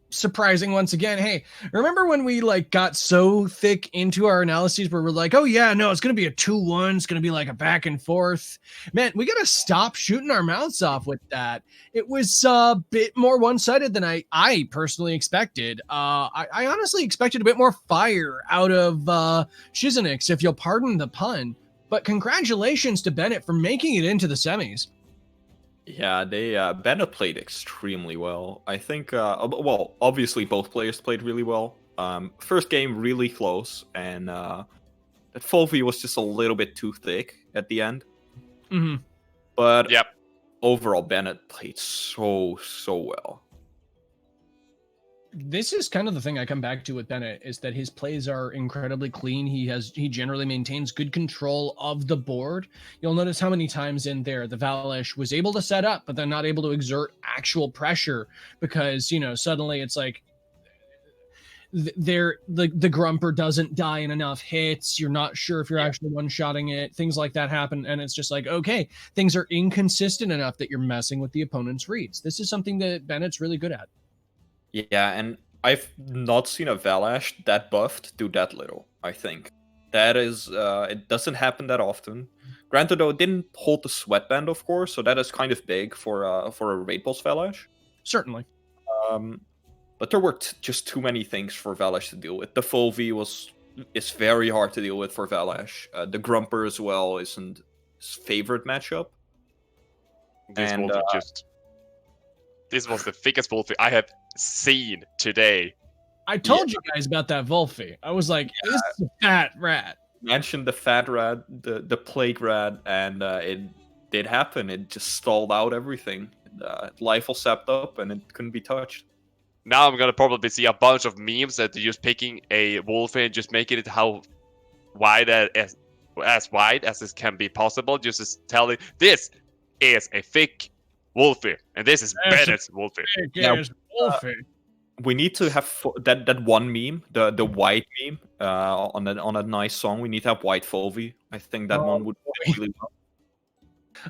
surprising once again. Hey, remember when we got so thick into our analyses where we're like, oh yeah, no, it's gonna be a 2-1, it's gonna be like a back and forth. Man, we gotta stop shooting our mouths off with that. It was a bit more one-sided than I personally expected. I honestly expected a bit more fire out of Shizenix, if you'll pardon the pun. But congratulations to Bennett for making it into the semis. Yeah, Bennett played extremely well. I think, well, obviously both players played really well. First game really close, and that 4v was just a little bit too thick at the end. Mm-hmm. But Yep. overall, Bennett played so well. This is kind of the thing I come back to with Bennett, is that his plays are incredibly clean. He generally maintains good control of the board. You'll notice how many times in there the Valash was able to set up, but then not able to exert actual pressure because, suddenly it's like the Grumper doesn't die in enough hits. You're not sure if you're actually one-shotting it. Things like that happen, and it's just like, okay, things are inconsistent enough that you're messing with the opponent's reads. This is something that Bennett's really good at. Yeah, and I've not seen a Valash that buffed do that little, I think. That is, it doesn't happen that often. Granted, though, it didn't hold the sweatband, of course, so that is kind of big for a raid boss Valash. Certainly. But there were just too many things for Valash to deal with. The full V is very hard to deal with for Valash. The Grumper as well isn't his favorite matchup. This And, Wolfie this was the thickest Wolfie I have seen today. I told you guys about that Wolfie. I was like, this is a fat rat. Mentioned the fat rat, the plague rat, and it did happen. It just stalled out everything. Life was sapped up, and it couldn't be touched. Now I'm gonna probably see a bunch of memes that they're just picking a Wolfie and just making it how wide as wide as this can be possible. Just as telling this is a thick Wolfie, and this is That's Bennett's Wolfie. Now, Wolfie. We need to have that one meme, the white meme, on a nice song. We need to have white Volvi. I think that one would fit really well.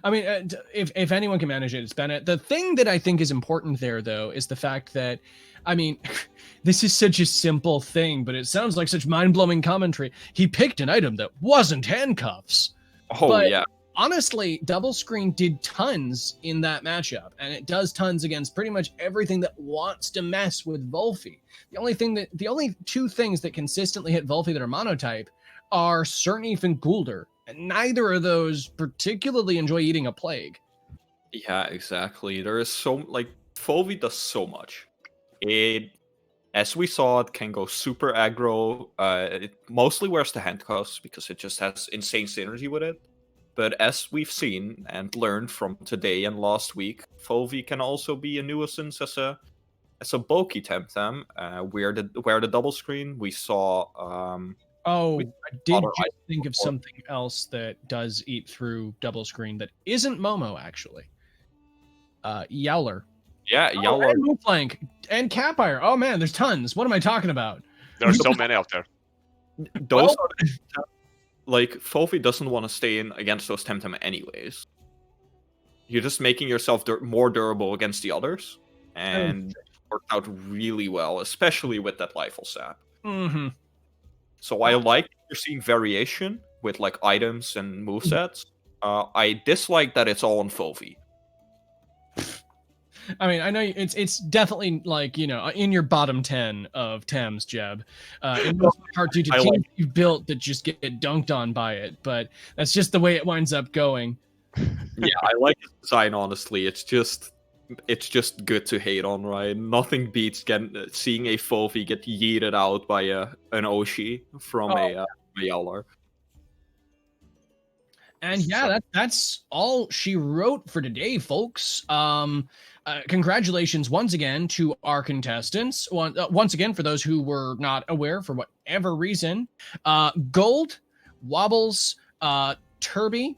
I mean, if anyone can manage it, it's Bennett. The thing that I think is important there, though, is the fact that, I mean, this is such a simple thing, but it sounds like such mind-blowing commentary. He picked an item that wasn't handcuffs. Oh, But yeah. honestly, Double Screen did tons in that matchup, and it does tons against pretty much everything that wants to mess with Volfi. The only two things that consistently hit Volfi that are monotype are Cernif and Goulder, and neither of those particularly enjoy eating a plague. Yeah, exactly. There is Volvi does so much. It, as we saw, it can go super aggro. It mostly wears the handcuffs because it just has insane synergy with it. But as we've seen and learned from today and last week, Volvi can also be a nuisance as a bulky Temtem. Where the double screen we saw. I did other just think of before. something else that does eat through double screen that isn't Momo, actually. Yowler. Yeah, Yowler. And Moonflank and Capire. Oh man, there's tons. What am I talking about? There's so many out there. Those are Volvi doesn't want to stay in against those Temtem anyways. You're just making yourself more durable against the others, and it worked out really well, especially with that Lifle Sap. Mm-hmm. So I like you're seeing variation with like items and movesets. I dislike that it's all on Volvi. I mean, I know it's definitely like, in your bottom 10 of Thames, Jeb. In most part due to teams you've built that just get dunked on by it, but that's just the way it winds up going. Yeah, I like his design, honestly. It's just good to hate on, right? Nothing beats seeing a Volvi get yeeted out by an Oshi from a Yowler. And yeah, that's all she wrote for today, folks. Congratulations once again to our contestants. Once again, for those who were not aware for whatever reason, Golld, Wobbles, Turbi.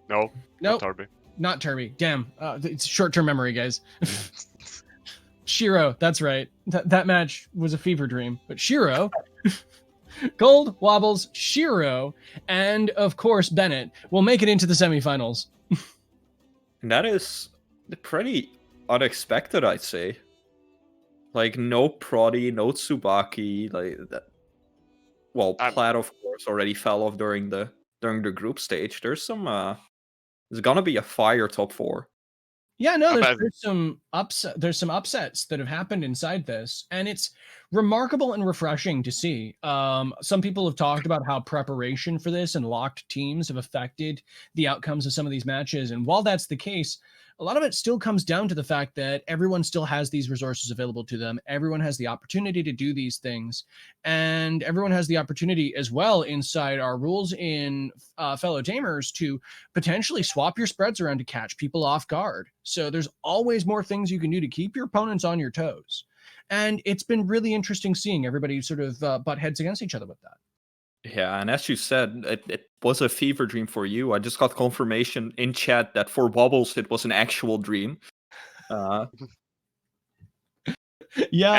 No, not Turbi. Not Turbi. Damn, it's short-term memory, guys. Shiro, that's right. That match was a fever dream. But Shiro, Golld, Wobbles, Shiro, and of course Bennett will make it into the semifinals. And that is pretty unexpected, I'd say. Like no Prody, no Tsubakki, like that. Well, Plaid of course already fell off during the group stage. There's gonna be a fire top 4. Yeah, no, there's some upsets that have happened inside this, and it's remarkable and refreshing to see. Some people have talked about how preparation for this and locked teams have affected the outcomes of some of these matches, and while that's the case, a lot of it still comes down to the fact that everyone still has these resources available to them. Everyone has the opportunity to do these things, and everyone has the opportunity as well inside our rules in Fellow Tamers to potentially swap your spreads around to catch people off guard. So there's always more things you can do to keep your opponents on your toes. And it's been really interesting seeing everybody sort of butt heads against each other with that. Yeah, and as you said, it was a fever dream for you. I just got confirmation in chat that for Wobbles, it was an actual dream. Yeah.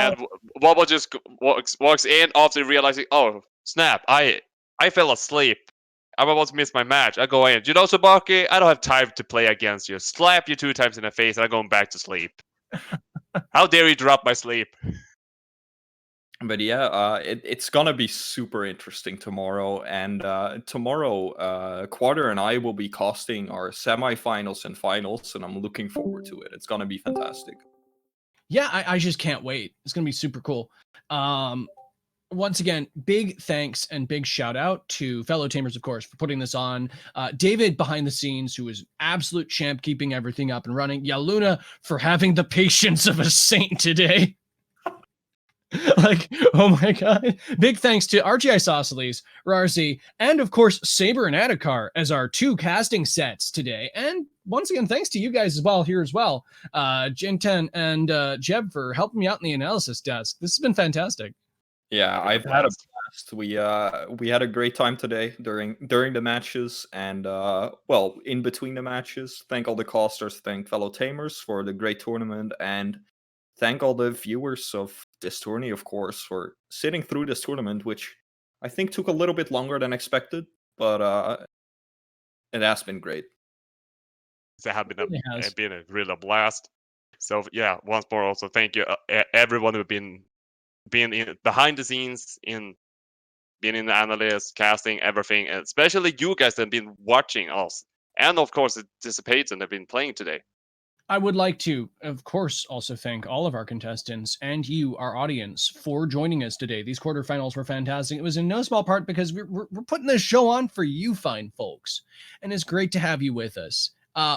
And Wobble just walks in after realizing, oh, snap, I fell asleep. I'm about to miss my match. I go in. You know, Tsubakki, I don't have time to play against you. Slap you 2 times in the face, and I'm going back to sleep. How dare you drop my sleep? But yeah, it's gonna be super interesting tomorrow. And tomorrow, Quarter and I will be casting our semifinals and finals, and I'm looking forward to it. It's gonna be fantastic. Yeah, I just can't wait. It's gonna be super cool. Once again, big thanks and big shout out to Fellow Tamers, of course, for putting this on. David behind the scenes, who is absolute champ, keeping everything up and running. Yaluna for having the patience of a saint today. Like, oh my god. Big thanks to RG Isosceles, Rarzi, and of course Saber and Adhikar as our 2 casting sets today. And once again, thanks to you guys as well here as well. Jinten and Jeb for helping me out in the analysis desk. This has been fantastic. Yeah, I've had a blast. We had a great time today during the matches, and well, in between the matches. Thank all the casters, thank Fellow Tamers for the great tournament, and thank all the viewers of this tourney, of course, for sitting through this tournament, which I think took a little bit longer than expected, but it has been great. It has been a real blast. So yeah, once more, also thank you everyone who've been in behind the scenes, being in the analyst, casting, everything, and especially you guys that have been watching us and of course it dissipates and have been playing today. I would like to, of course, also thank all of our contestants and you, our audience, for joining us today. These quarterfinals were fantastic. It was in no small part because we're putting this show on for you fine folks, and it's great to have you with us.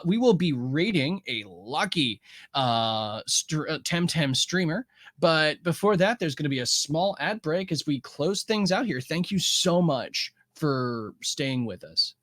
We will be rating a lucky Temtem streamer, but before that, there's going to be a small ad break as we close things out here. Thank you so much for staying with us.